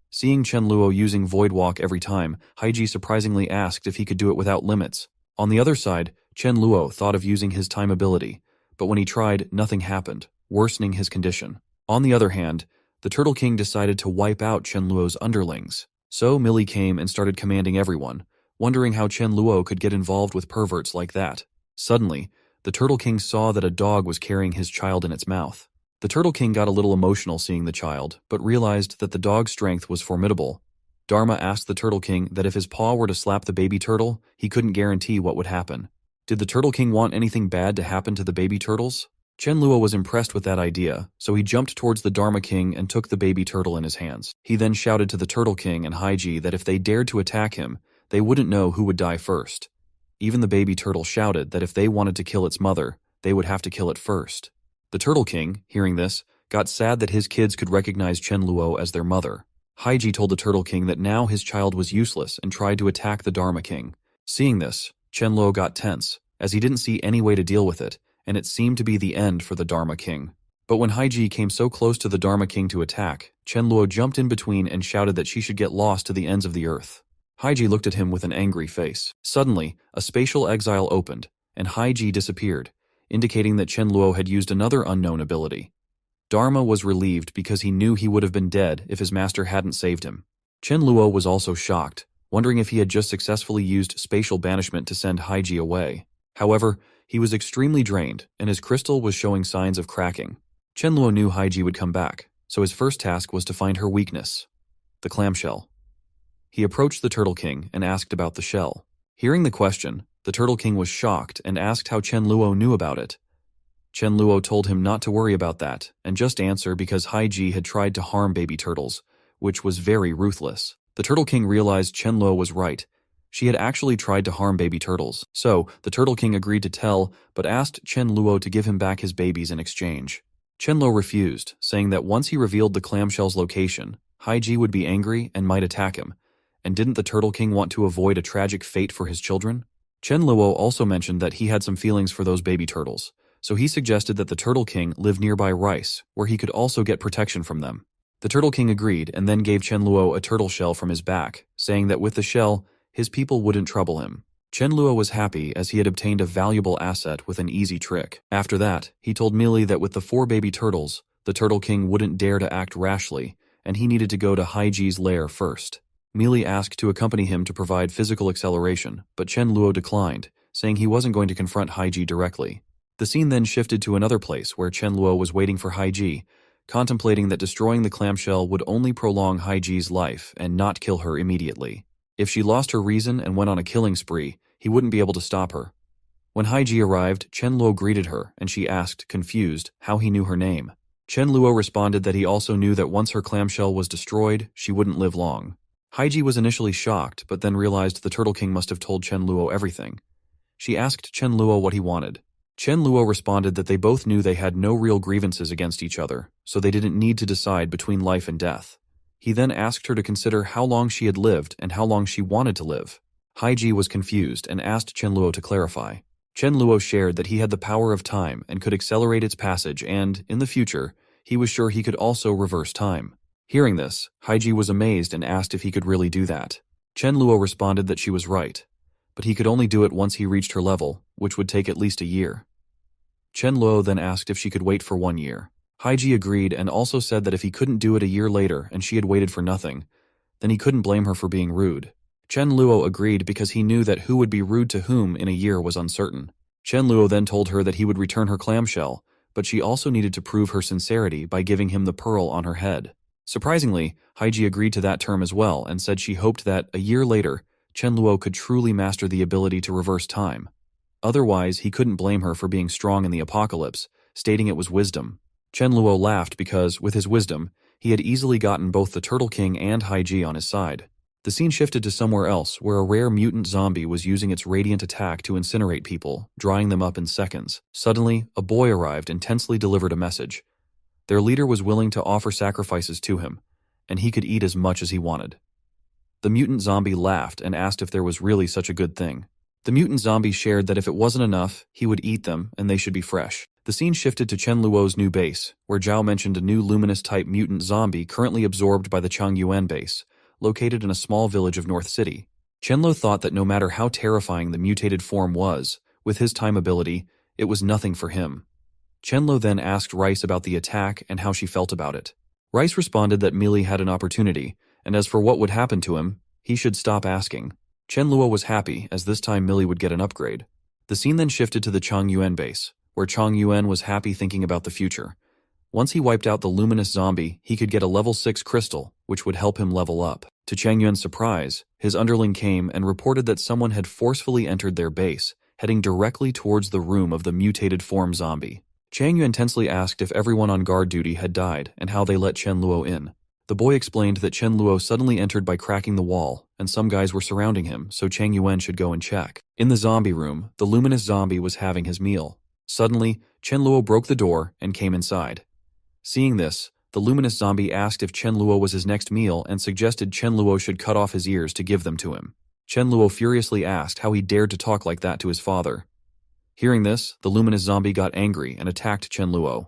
Seeing Chen Luo using Void Walk every time, Haiji surprisingly asked if he could do it without limits. On the other side, Chen Luo thought of using his time ability, but when he tried, nothing happened, worsening his condition. On the other hand, the Turtle King decided to wipe out Chen Luo's underlings. So Millie came and started commanding everyone, wondering how Chen Luo could get involved with perverts like that. Suddenly, the Turtle King saw that a dog was carrying his child in its mouth. The Turtle King got a little emotional seeing the child, but realized that the dog's strength was formidable. Dharma asked the Turtle King that if his paw were to slap the baby turtle, he couldn't guarantee what would happen. Did the Turtle King want anything bad to happen to the baby turtles? Chen Luo was impressed with that idea, so he jumped towards the Dharma King and took the baby turtle in his hands. He then shouted to the Turtle King and Haiji that if they dared to attack him, they wouldn't know who would die first. Even the baby turtle shouted that if they wanted to kill its mother, they would have to kill it first. The Turtle King, hearing this, got sad that his kids could recognize Chen Luo as their mother. Haiji told the Turtle King that now his child was useless and tried to attack the Dharma King. Seeing this, Chen Luo got tense, as he didn't see any way to deal with it, and it seemed to be the end for the Dharma King. But when Haiji came so close to the Dharma King to attack, Chen Luo jumped in between and shouted that she should get lost to the ends of the earth. Haiji looked at him with an angry face. Suddenly, a spatial exile opened, and Haiji disappeared, indicating that Chen Luo had used another unknown ability. Dharma was relieved because he knew he would have been dead if his master hadn't saved him. Chen Luo was also shocked, wondering if he had just successfully used spatial banishment to send Haiji away. However, He was extremely drained, and his crystal was showing signs of cracking. Chen Luo knew Haiji would come back, so his first task was to find her weakness, the clamshell. He approached the Turtle King and asked about the shell. Hearing the question, the Turtle King was shocked and asked how Chen Luo knew about it. Chen Luo told him not to worry about that and just answer because Haiji had tried to harm baby turtles, which was very ruthless. The Turtle King realized Chen Luo was right. She had actually tried to harm baby turtles, so the Turtle King agreed to tell but asked Chen Luo to give him back his babies in exchange. Chen Luo refused, saying that once he revealed the clamshell's location, Haiji would be angry and might attack him. And didn't the Turtle King want to avoid a tragic fate for his children? Chen Luo also mentioned that he had some feelings for those baby turtles, so he suggested that the Turtle King live nearby Rice, where he could also get protection from them. The Turtle King agreed and then gave Chen Luo a turtle shell from his back, saying that with the shell, his people wouldn't trouble him. Chen Luo was happy as he had obtained a valuable asset with an easy trick. After that, he told Mealy that with the 4 baby turtles, the Turtle King wouldn't dare to act rashly, and he needed to go to Haiji's lair first. Mealy asked to accompany him to provide physical acceleration, but Chen Luo declined, saying he wasn't going to confront Haiji directly. The scene then shifted to another place where Chen Luo was waiting for Haiji, contemplating that destroying the clamshell would only prolong Haiji's life and not kill her immediately. If she lost her reason and went on a killing spree, he wouldn't be able to stop her. When Haiji arrived, Chen Luo greeted her, and she asked, confused, how he knew her name. Chen Luo responded that he also knew that once her clamshell was destroyed, she wouldn't live long. Haiji was initially shocked, but then realized the Turtle King must have told Chen Luo everything. She asked Chen Luo what he wanted. Chen Luo responded that they both knew they had no real grievances against each other, so they didn't need to decide between life and death. He then asked her to consider how long she had lived and how long she wanted to live. Haiji was confused and asked Chen Luo to clarify. Chen Luo shared that he had the power of time and could accelerate its passage and, in the future, he was sure he could also reverse time. Hearing this, Haiji was amazed and asked if he could really do that. Chen Luo responded that she was right, but he could only do it once he reached her level, which would take at least a year. Chen Luo then asked if she could wait for 1 year. Haiji agreed and also said that if he couldn't do it a year later and she had waited for nothing, then he couldn't blame her for being rude. Chen Luo agreed because he knew that who would be rude to whom in a year was uncertain. Chen Luo then told her that he would return her clamshell, but she also needed to prove her sincerity by giving him the pearl on her head. Surprisingly, Haiji agreed to that term as well and said she hoped that, a year later, Chen Luo could truly master the ability to reverse time. Otherwise, he couldn't blame her for being strong in the apocalypse, stating it was wisdom. Chen Luo laughed because, with his wisdom, he had easily gotten both the Turtle King and Haiji on his side. The scene shifted to somewhere else where a rare mutant zombie was using its radiant attack to incinerate people, drying them up in seconds. Suddenly, a boy arrived and tensely delivered a message. Their leader was willing to offer sacrifices to him, and he could eat as much as he wanted. The mutant zombie laughed and asked if there was really such a good thing. The mutant zombie shared that if it wasn't enough, he would eat them and they should be fresh. The scene shifted to Chen Luo's new base, where Zhao mentioned a new luminous-type mutant zombie currently absorbed by the Changyuan base, located in a small village of North City. Chen Luo thought that no matter how terrifying the mutated form was, with his time ability, it was nothing for him. Chen Luo then asked Rice about the attack and how she felt about it. Rice responded that Mealy had an opportunity, and as for what would happen to him, he should stop asking. Chen Luo was happy, as this time Mealy would get an upgrade. The scene then shifted to the Changyuan base, where Changyuan was happy thinking about the future. Once he wiped out the luminous zombie, he could get a level 6 crystal, which would help him level up. To Changyuan's surprise, his underling came and reported that someone had forcefully entered their base, heading directly towards the room of the mutated form zombie. Changyuan tensely asked if everyone on guard duty had died and how they let Chen Luo in. The boy explained that Chen Luo suddenly entered by cracking the wall, and some guys were surrounding him, so Changyuan should go and check. In the zombie room, the luminous zombie was having his meal. Suddenly, Chen Luo broke the door and came inside. Seeing this, the luminous zombie asked if Chen Luo was his next meal and suggested Chen Luo should cut off his ears to give them to him. Chen Luo furiously asked how he dared to talk like that to his father. Hearing this, the luminous zombie got angry and attacked Chen Luo.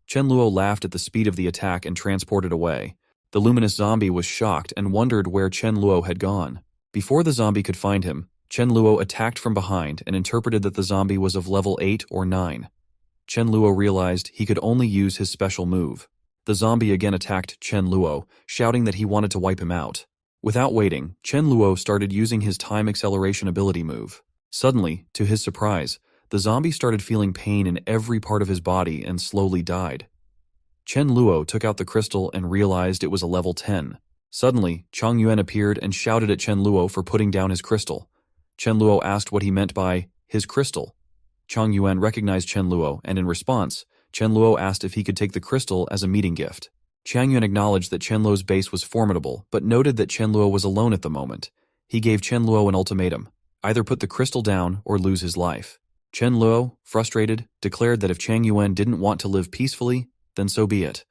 Chen Luo laughed at the speed of the attack and transported away. The luminous zombie was shocked and wondered where Chen Luo had gone. Before the zombie could find him, Chen Luo attacked from behind and interpreted that the zombie was of level 8 or 9. Chen Luo realized he could only use his special move. The zombie again attacked Chen Luo, shouting that he wanted to wipe him out. Without waiting, Chen Luo started using his time acceleration ability move. Suddenly, to his surprise, The zombie started feeling pain in every part of his body and slowly died. Chen Luo took out the crystal and realized it was a level 10. Suddenly, Chang Yuan appeared and shouted at Chen Luo for putting down his crystal. Chen Luo asked what he meant by his crystal. Chang Yuan recognized Chen Luo, and in response, Chen Luo asked if he could take the crystal as a meeting gift. Chang Yuan acknowledged that Chen Luo's base was formidable, but noted that Chen Luo was alone at the moment. He gave Chen Luo an ultimatum: either put the crystal down or lose his life. Chen Luo, frustrated, declared that if Chang Yuan didn't want to live peacefully, then so be it.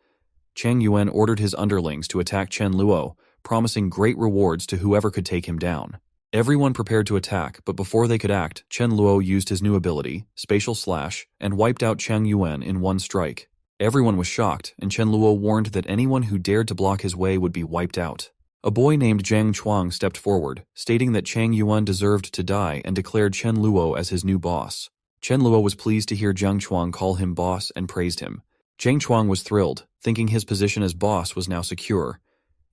Chang Yuan ordered his underlings to attack Chen Luo, promising great rewards to whoever could take him down. Everyone prepared to attack, but before they could act, Chen Luo used his new ability, Spatial Slash, and wiped out Chang Yuan in one strike. Everyone was shocked, and Chen Luo warned that anyone who dared to block his way would be wiped out. A boy named Zhang Chuang stepped forward, stating that Chang Yuan deserved to die and declared Chen Luo as his new boss. Chen Luo was pleased to hear Zhang Chuang call him boss and praised him. Zhang Chuang was thrilled, thinking his position as boss was now secure.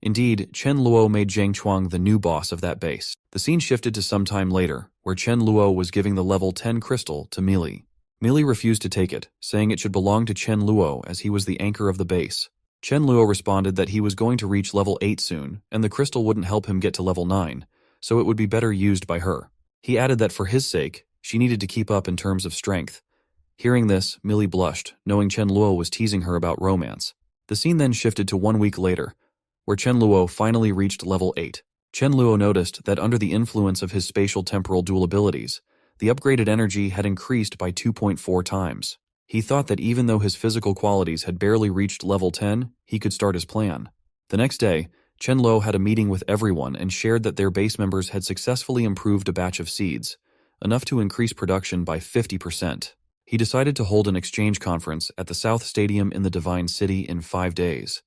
Indeed, Chen Luo made Zhang Chuang the new boss of that base. The scene shifted to some time later, where Chen Luo was giving the level 10 crystal to Mili. Mili refused to take it, saying it should belong to Chen Luo as he was the anchor of the base. Chen Luo responded that he was going to reach level 8 soon, and the crystal wouldn't help him get to level 9, so it would be better used by her. He added that for his sake, she needed to keep up in terms of strength. Hearing this, Mili blushed, knowing Chen Luo was teasing her about romance. The scene then shifted to 1 week later, where Chen Luo finally reached level 8. Chen Luo noticed that under the influence of his spatial temporal dual abilities, the upgraded energy had increased by 2.4 times. He thought that even though his physical qualities had barely reached level 10, he could start his plan. The next day, Chen Luo had a meeting with everyone and shared that their base members had successfully improved a batch of seeds, enough to increase production by 50%. He decided to hold an exchange conference at the South Stadium in the Divine City in 5 days.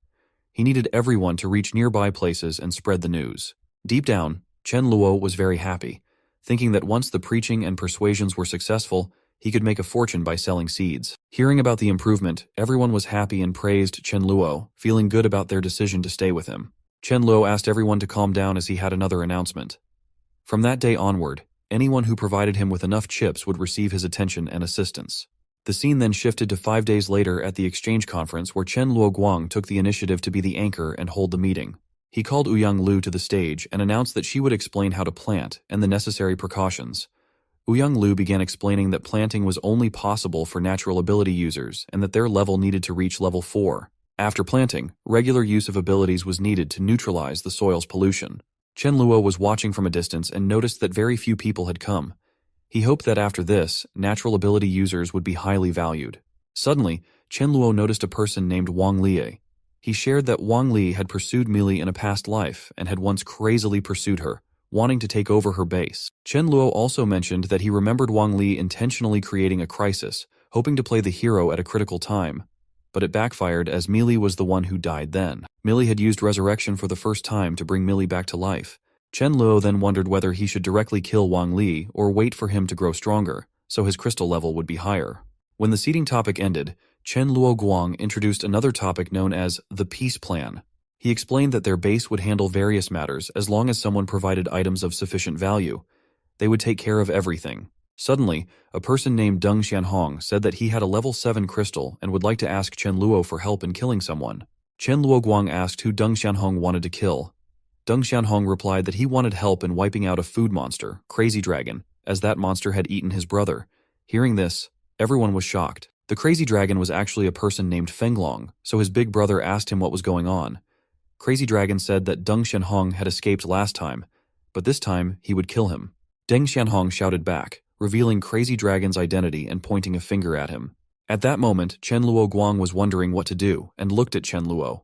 He needed everyone to reach nearby places and spread the news. Deep down, Chen Luo was very happy, thinking that once the preaching and persuasions were successful, he could make a fortune by selling seeds. Hearing about the improvement, everyone was happy and praised Chen Luo, feeling good about their decision to stay with him. Chen Luo asked everyone to calm down as he had another announcement. From that day onward, anyone who provided him with enough chips would receive his attention and assistance. The scene then shifted to 5 days later at the exchange conference where Chen Luoguang took the initiative to be the anchor and hold the meeting. He called Ouyang Lu to the stage and announced that she would explain how to plant and the necessary precautions. Ouyang Lu began explaining that planting was only possible for natural ability users and that their level needed to reach level 4. After planting, regular use of abilities was needed to neutralize the soil's pollution. Chen Luo was watching from a distance and noticed that very few people had come. He hoped that after this, natural ability users would be highly valued. Suddenly, Chen Luo noticed a person named Wang Lie. He shared that Wang Li had pursued Mili in a past life and had once crazily pursued her, wanting to take over her base. Chen Luo also mentioned that he remembered Wang Li intentionally creating a crisis, hoping to play the hero at a critical time. But it backfired as Mili was the one who died then. Mili had used resurrection for the first time to bring Mili back to life. Chen Luo then wondered whether he should directly kill Wang Li or wait for him to grow stronger, so his crystal level would be higher. When the seeding topic ended, Chen Luoguang introduced another topic known as the Peace Plan. He explained that their base would handle various matters as long as someone provided items of sufficient value. They would take care of everything. Suddenly, a person named Deng Xianhong said that he had a level 7 crystal and would like to ask Chen Luo for help in killing someone. Chen Luoguang asked who Deng Xianhong wanted to kill. Deng Xianhong replied that he wanted help in wiping out a food monster, Crazy Dragon, as that monster had eaten his brother. Hearing this, everyone was shocked. The Crazy Dragon was actually a person named Fenglong, so his big brother asked him what was going on. Crazy Dragon said that Deng Xianhong had escaped last time, but this time he would kill him. Deng Xianhong shouted back, revealing Crazy Dragon's identity and pointing a finger at him. At that moment, Chen Luoguang was wondering what to do and looked at Chen Luo.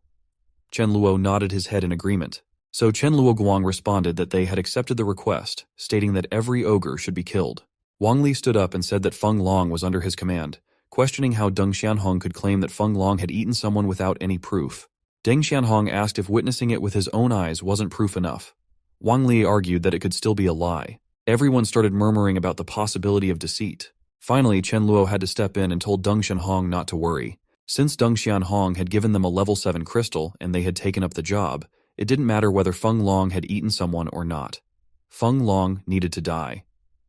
Chen Luo nodded his head in agreement. So Chen Luoguang responded that they had accepted the request, stating that every ogre should be killed. Wang Li stood up and said that Feng Long was under his command, questioning how Deng Xianhong could claim that Feng Long had eaten someone without any proof. Deng Xianhong asked if witnessing it with his own eyes wasn't proof enough. Wang Li argued that it could still be a lie. Everyone started murmuring about the possibility of deceit. Finally, Chen Luo had to step in and told Deng Xianhong not to worry. Since Deng Xianhong had given them a level 7 crystal and they had taken up the job, it didn't matter whether Feng Long had eaten someone or not. Feng Long needed to die.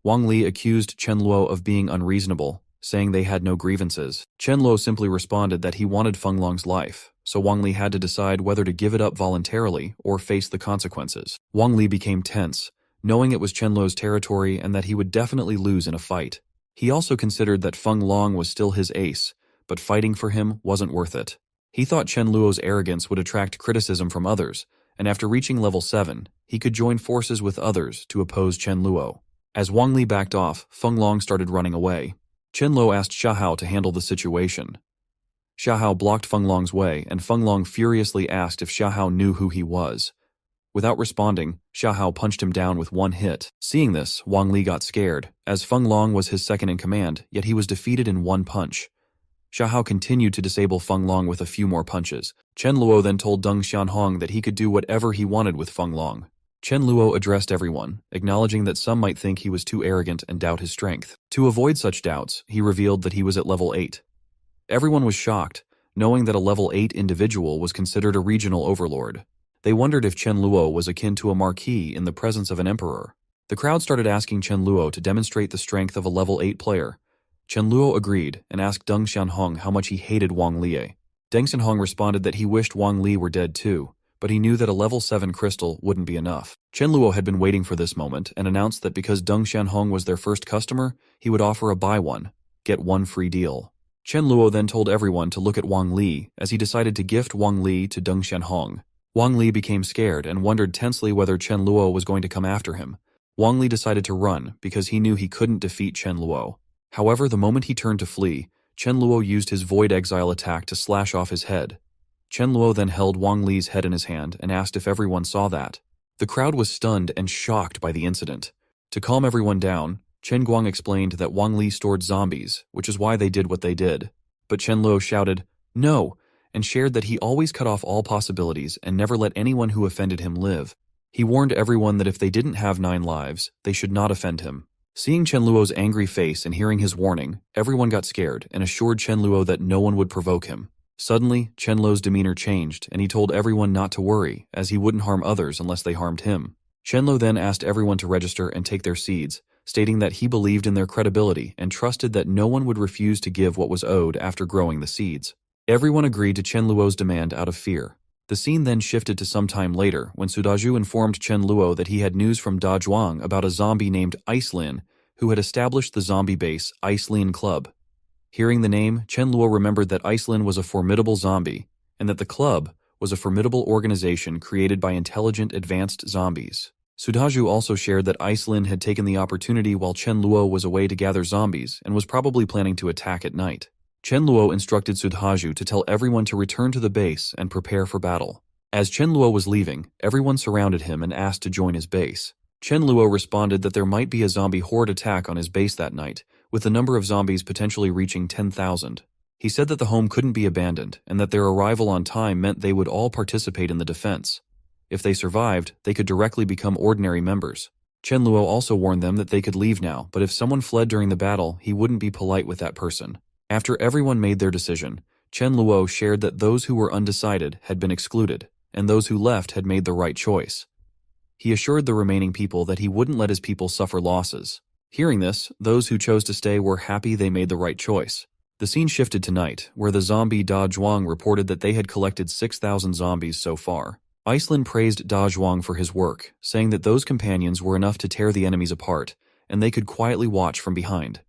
Wang Li accused Chen Luo of being unreasonable, saying they had no grievances. Chen Luo simply responded that he wanted Feng Long's life, so Wang Li had to decide whether to give it up voluntarily or face the consequences. Wang Li became tense, knowing it was Chen Luo's territory and that he would definitely lose in a fight. He also considered that Feng Long was still his ace, but fighting for him wasn't worth it. He thought Chen Luo's arrogance would attract criticism from others, and after reaching level 7, he could join forces with others to oppose Chen Luo. As Wang Li backed off, Feng Long started running away. Chen Luo asked Xiahao to handle the situation. Xiahao blocked Feng Long's way, and Feng Long furiously asked if Xiahao knew who he was. Without responding, Xiahao punched him down with one hit. Seeing this, Wang Li got scared, as Feng Long was his second in command, yet he was defeated in one punch. Xiahao continued to disable Feng Long with a few more punches. Chen Luo then told Deng Xianhong that he could do whatever he wanted with Feng Long. Chen Luo addressed everyone, acknowledging that some might think he was too arrogant and doubt his strength. To avoid such doubts, he revealed that he was at level 8. Everyone was shocked, knowing that a level 8 individual was considered a regional overlord. They wondered if Chen Luo was akin to a marquis in the presence of an emperor. The crowd started asking Chen Luo to demonstrate the strength of a level 8 player. Chen Luo agreed and asked Deng Xianhong how much he hated Wang Li. Deng Xianhong responded that he wished Wang Li were dead too, but he knew that a level 7 crystal wouldn't be enough. Chen Luo had been waiting for this moment and announced that because Deng Xianhong was their first customer, he would offer a buy one, get one free deal. Chen Luo then told everyone to look at Wang Li as he decided to gift Wang Li to Deng Xianhong. Wang Li became scared and wondered tensely whether Chen Luo was going to come after him. Wang Li decided to run because he knew he couldn't defeat Chen Luo. However, the moment he turned to flee, Chen Luo used his Void Exile attack to slash off his head. Chen Luo then held Wang Li's head in his hand and asked if everyone saw that. The crowd was stunned and shocked by the incident. To calm everyone down, Chen Guang explained that Wang Li stored zombies, which is why they did what they did. But Chen Luo shouted, "No!" and shared that he always cut off all possibilities and never let anyone who offended him live. He warned everyone that if they didn't have 9 lives, they should not offend him. Seeing Chen Luo's angry face and hearing his warning, everyone got scared and assured Chen Luo that no one would provoke him. Suddenly, Chen Luo's demeanor changed and he told everyone not to worry, as he wouldn't harm others unless they harmed him. Chen Luo then asked everyone to register and take their seeds, stating that he believed in their credibility and trusted that no one would refuse to give what was owed after growing the seeds. Everyone agreed to Chen Luo's demand out of fear. The scene then shifted to some time later when Sudaju informed Chen Luo that he had news from Da Zhuang about a zombie named Icelin who had established the zombie base Icelin Club. Hearing the name, Chen Luo remembered that Icelin was a formidable zombie and that the club was a formidable organization created by intelligent advanced zombies. Sudaju also shared that Icelin had taken the opportunity while Chen Luo was away to gather zombies and was probably planning to attack at night. Chen Luo instructed Sudaju to tell everyone to return to the base and prepare for battle. As Chen Luo was leaving, everyone surrounded him and asked to join his base. Chen Luo responded that there might be a zombie horde attack on his base that night, with the number of zombies potentially reaching 10,000. He said that the home couldn't be abandoned and that their arrival on time meant they would all participate in the defense. If they survived, they could directly become ordinary members. Chen Luo also warned them that they could leave now, but if someone fled during the battle, he wouldn't be polite with that person. After everyone made their decision, Chen Luo shared that those who were undecided had been excluded, and those who left had made the right choice. He assured the remaining people that he wouldn't let his people suffer losses. Hearing this, those who chose to stay were happy they made the right choice. The scene shifted to night, where the zombie Da Zhuang reported that they had collected 6,000 zombies so far. Icelin praised Da Zhuang for his work, saying that those companions were enough to tear the enemies apart, and they could quietly watch from behind.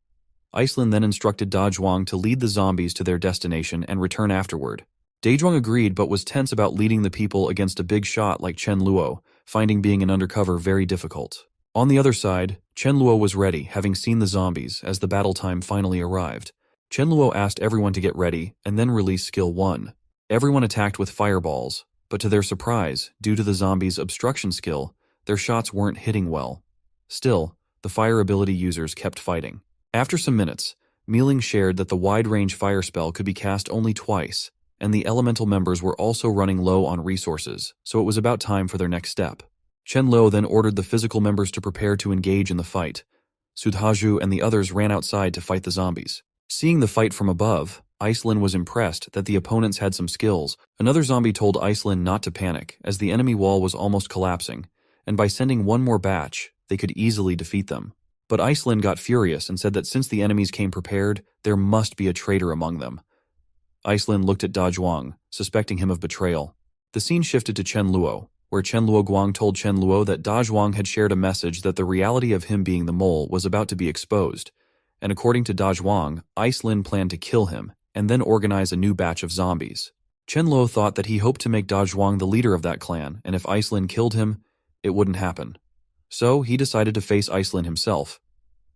Icelin then instructed Da Zhuang to lead the zombies to their destination and return afterward. Da Zhuang agreed but was tense about leading the people against a big shot like Chen Luo, finding being an undercover very difficult. On the other side, Chen Luo was ready, having seen the zombies, as the battle time finally arrived. Chen Luo asked everyone to get ready and then release skill 1. Everyone attacked with fireballs, but to their surprise, due to the zombies' obstruction skill, their shots weren't hitting well. Still, the fire ability users kept fighting. After some minutes, Mealing shared that the wide-range fire spell could be cast only twice, and the elemental members were also running low on resources, so it was about time for their next step. Chen Luo then ordered the physical members to prepare to engage in the fight. Sudhaju and the others ran outside to fight the zombies. Seeing the fight from above, Icelin was impressed that the opponents had some skills. Another zombie told Icelin not to panic, as the enemy wall was almost collapsing, and by sending one more batch, they could easily defeat them. But Iceland got furious and said that since the enemies came prepared, there must be a traitor among them. Iceland looked at Da Zhuang, suspecting him of betrayal. The scene shifted to Chen Luo, where Chen Luo Guang told Chen Luo that Da Zhuang had shared a message that the reality of him being the mole was about to be exposed, and according to Da Zhuang, Iceland planned to kill him and then organize a new batch of zombies. Chen Luo thought that he hoped to make Da Zhuang the leader of that clan, and if Iceland killed him, it wouldn't happen. So he decided to face Iceland himself.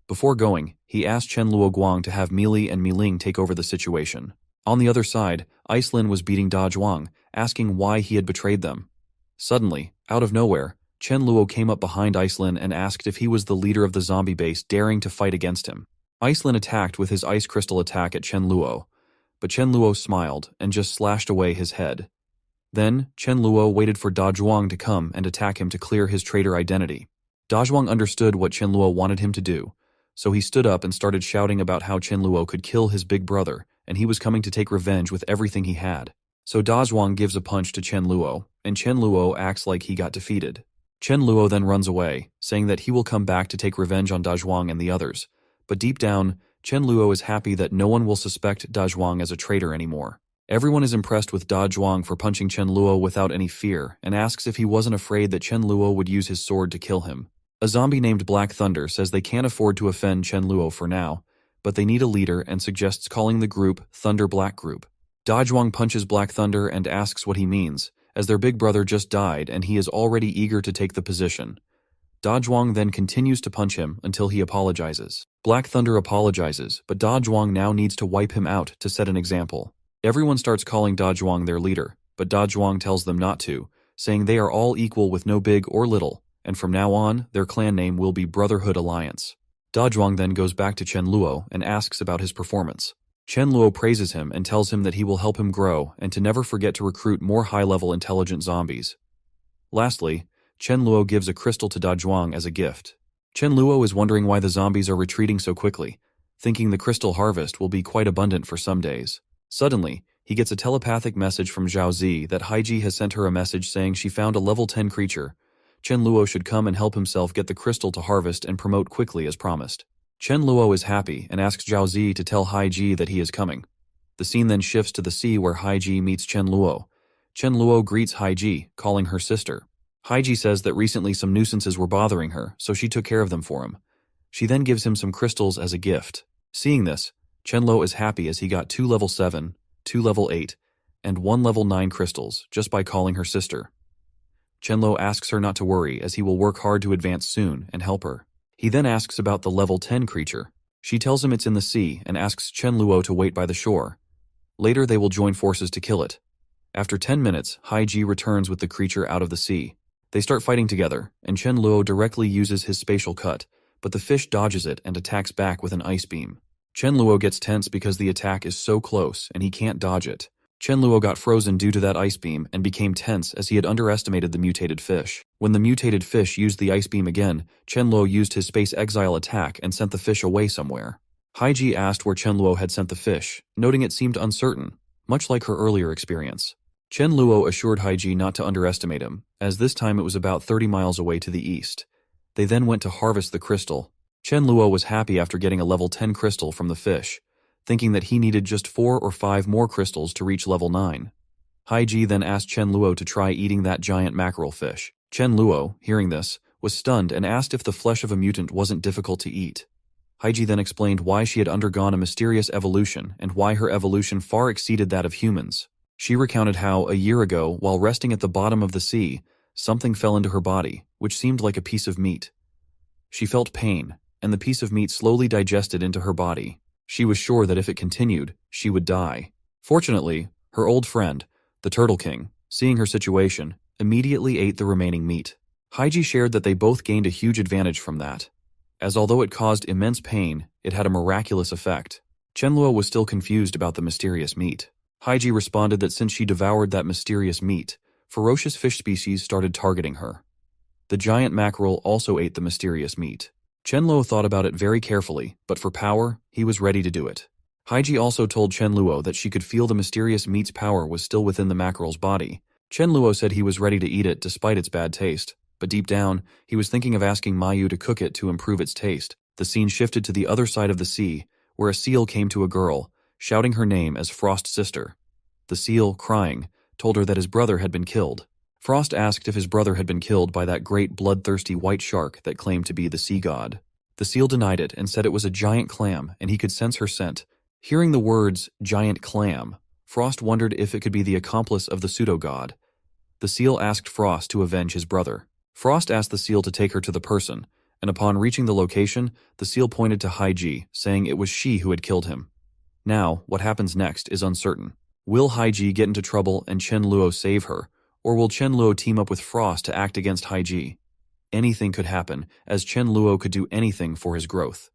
Before going, he asked Chen Luo Guang to have Meili and Miling take over the situation. On the other side, Iceland was beating Da Zhuang, asking why he had betrayed them. Suddenly, out of nowhere, Chen Luo came up behind Iceland and asked if he was the leader of the zombie base daring to fight against him. Iceland attacked with his ice crystal attack at Chen Luo, but Chen Luo smiled and just slashed away his head. Then, Chen Luo waited for Da Zhuang to come and attack him to clear his traitor identity. Da Zhuang understood what Chen Luo wanted him to do, so he stood up and started shouting about how Chen Luo could kill his big brother, and he was coming to take revenge with everything he had. So Da Zhuang gives a punch to Chen Luo, and Chen Luo acts like he got defeated. Chen Luo then runs away, saying that he will come back to take revenge on Da Zhuang and the others, but deep down, Chen Luo is happy that no one will suspect Da Zhuang as a traitor anymore. Everyone is impressed with Da Zhuang for punching Chen Luo without any fear, and asks if he wasn't afraid that Chen Luo would use his sword to kill him. A zombie named Black Thunder says they can't afford to offend Chen Luo for now, but they need a leader and suggests calling the group Thunder Black Group. Da Zhuang punches Black Thunder and asks what he means, as their big brother just died and he is already eager to take the position. Da Zhuang then continues to punch him until he apologizes. Black Thunder apologizes, but Da Zhuang now needs to wipe him out to set an example. Everyone starts calling Da Zhuang their leader, but Da Zhuang tells them not to, saying they are all equal with no big or little, and from now on, their clan name will be Brotherhood Alliance. Da Zhuang then goes back to Chen Luo and asks about his performance. Chen Luo praises him and tells him that he will help him grow and to never forget to recruit more high-level intelligent zombies. Lastly, Chen Luo gives a crystal to Da Zhuang as a gift. Chen Luo is wondering why the zombies are retreating so quickly, thinking the crystal harvest will be quite abundant for some days. Suddenly, he gets a telepathic message from Zhao Zi that Haiji has sent her a message saying she found a level 10 creature. Chen Luo should come and help himself get the crystal to harvest and promote quickly as promised. Chen Luo is happy and asks Zhao Zi to tell Haiji that he is coming. The scene then shifts to the sea where Haiji meets Chen Luo. Chen Luo greets Haiji, calling her sister. Haiji says that recently some nuisances were bothering her, so she took care of them for him. She then gives him some crystals as a gift. Seeing this, Chen Luo is happy as he got 2 level 7, 2 level 8, and 1 level 9 crystals just by calling her sister. Chen Luo asks her not to worry as he will work hard to advance soon and help her. He then asks about the level 10 creature. She tells him it's in the sea and asks Chen Luo to wait by the shore. Later they will join forces to kill it. After 10 minutes, Haiji returns with the creature out of the sea. They start fighting together, and Chen Luo directly uses his spatial cut, but the fish dodges it and attacks back with an ice beam. Chen Luo gets tense because the attack is so close and he can't dodge it. Chen Luo got frozen due to that ice beam and became tense as he had underestimated the mutated fish. When the mutated fish used the ice beam again, Chen Luo used his space exile attack and sent the fish away somewhere. Haiji asked where Chen Luo had sent the fish, noting it seemed uncertain, much like her earlier experience. Chen Luo assured Haiji not to underestimate him, as this time it was about 30 miles away to the east. They then went to harvest the crystal. Chen Luo was happy after getting a level 10 crystal from the fish, thinking that he needed just 4 or 5 more crystals to reach level 9. Haiji then asked Chen Luo to try eating that giant mackerel fish. Chen Luo, hearing this, was stunned and asked if the flesh of a mutant wasn't difficult to eat. Haiji then explained why she had undergone a mysterious evolution and why her evolution far exceeded that of humans. She recounted how, a year ago, while resting at the bottom of the sea, something fell into her body, which seemed like a piece of meat. She felt pain, and the piece of meat slowly digested into her body. She was sure that if it continued, she would die. Fortunately, her old friend, the Turtle King, seeing her situation, immediately ate the remaining meat. Haiji shared that they both gained a huge advantage from that, as although it caused immense pain, it had a miraculous effect. Chen Luo was still confused about the mysterious meat. Haiji responded that since she devoured that mysterious meat, ferocious fish species started targeting her. The giant mackerel also ate the mysterious meat. Chen Luo thought about it very carefully, but for power, he was ready to do it. Haiji also told Chen Luo that she could feel the mysterious meat's power was still within the mackerel's body. Chen Luo said he was ready to eat it despite its bad taste, but deep down, he was thinking of asking Mayu to cook it to improve its taste. The scene shifted to the other side of the sea, where a seal came to a girl, shouting her name as Frost's sister. The seal, crying, told her that his brother had been killed. Frost asked if his brother had been killed by that great bloodthirsty white shark that claimed to be the sea god. The seal denied it and said it was a giant clam and he could sense her scent. Hearing the words, giant clam, Frost wondered if it could be the accomplice of the pseudo-god. The seal asked Frost to avenge his brother. Frost asked the seal to take her to the person, and upon reaching the location, the seal pointed to Haiji, saying it was she who had killed him. Now, what happens next is uncertain. Will Haiji get into trouble and Chen Luo save her, or will Chen Luo team up with Frost to act against Haiji? Anything could happen, as Chen Luo could do anything for his growth.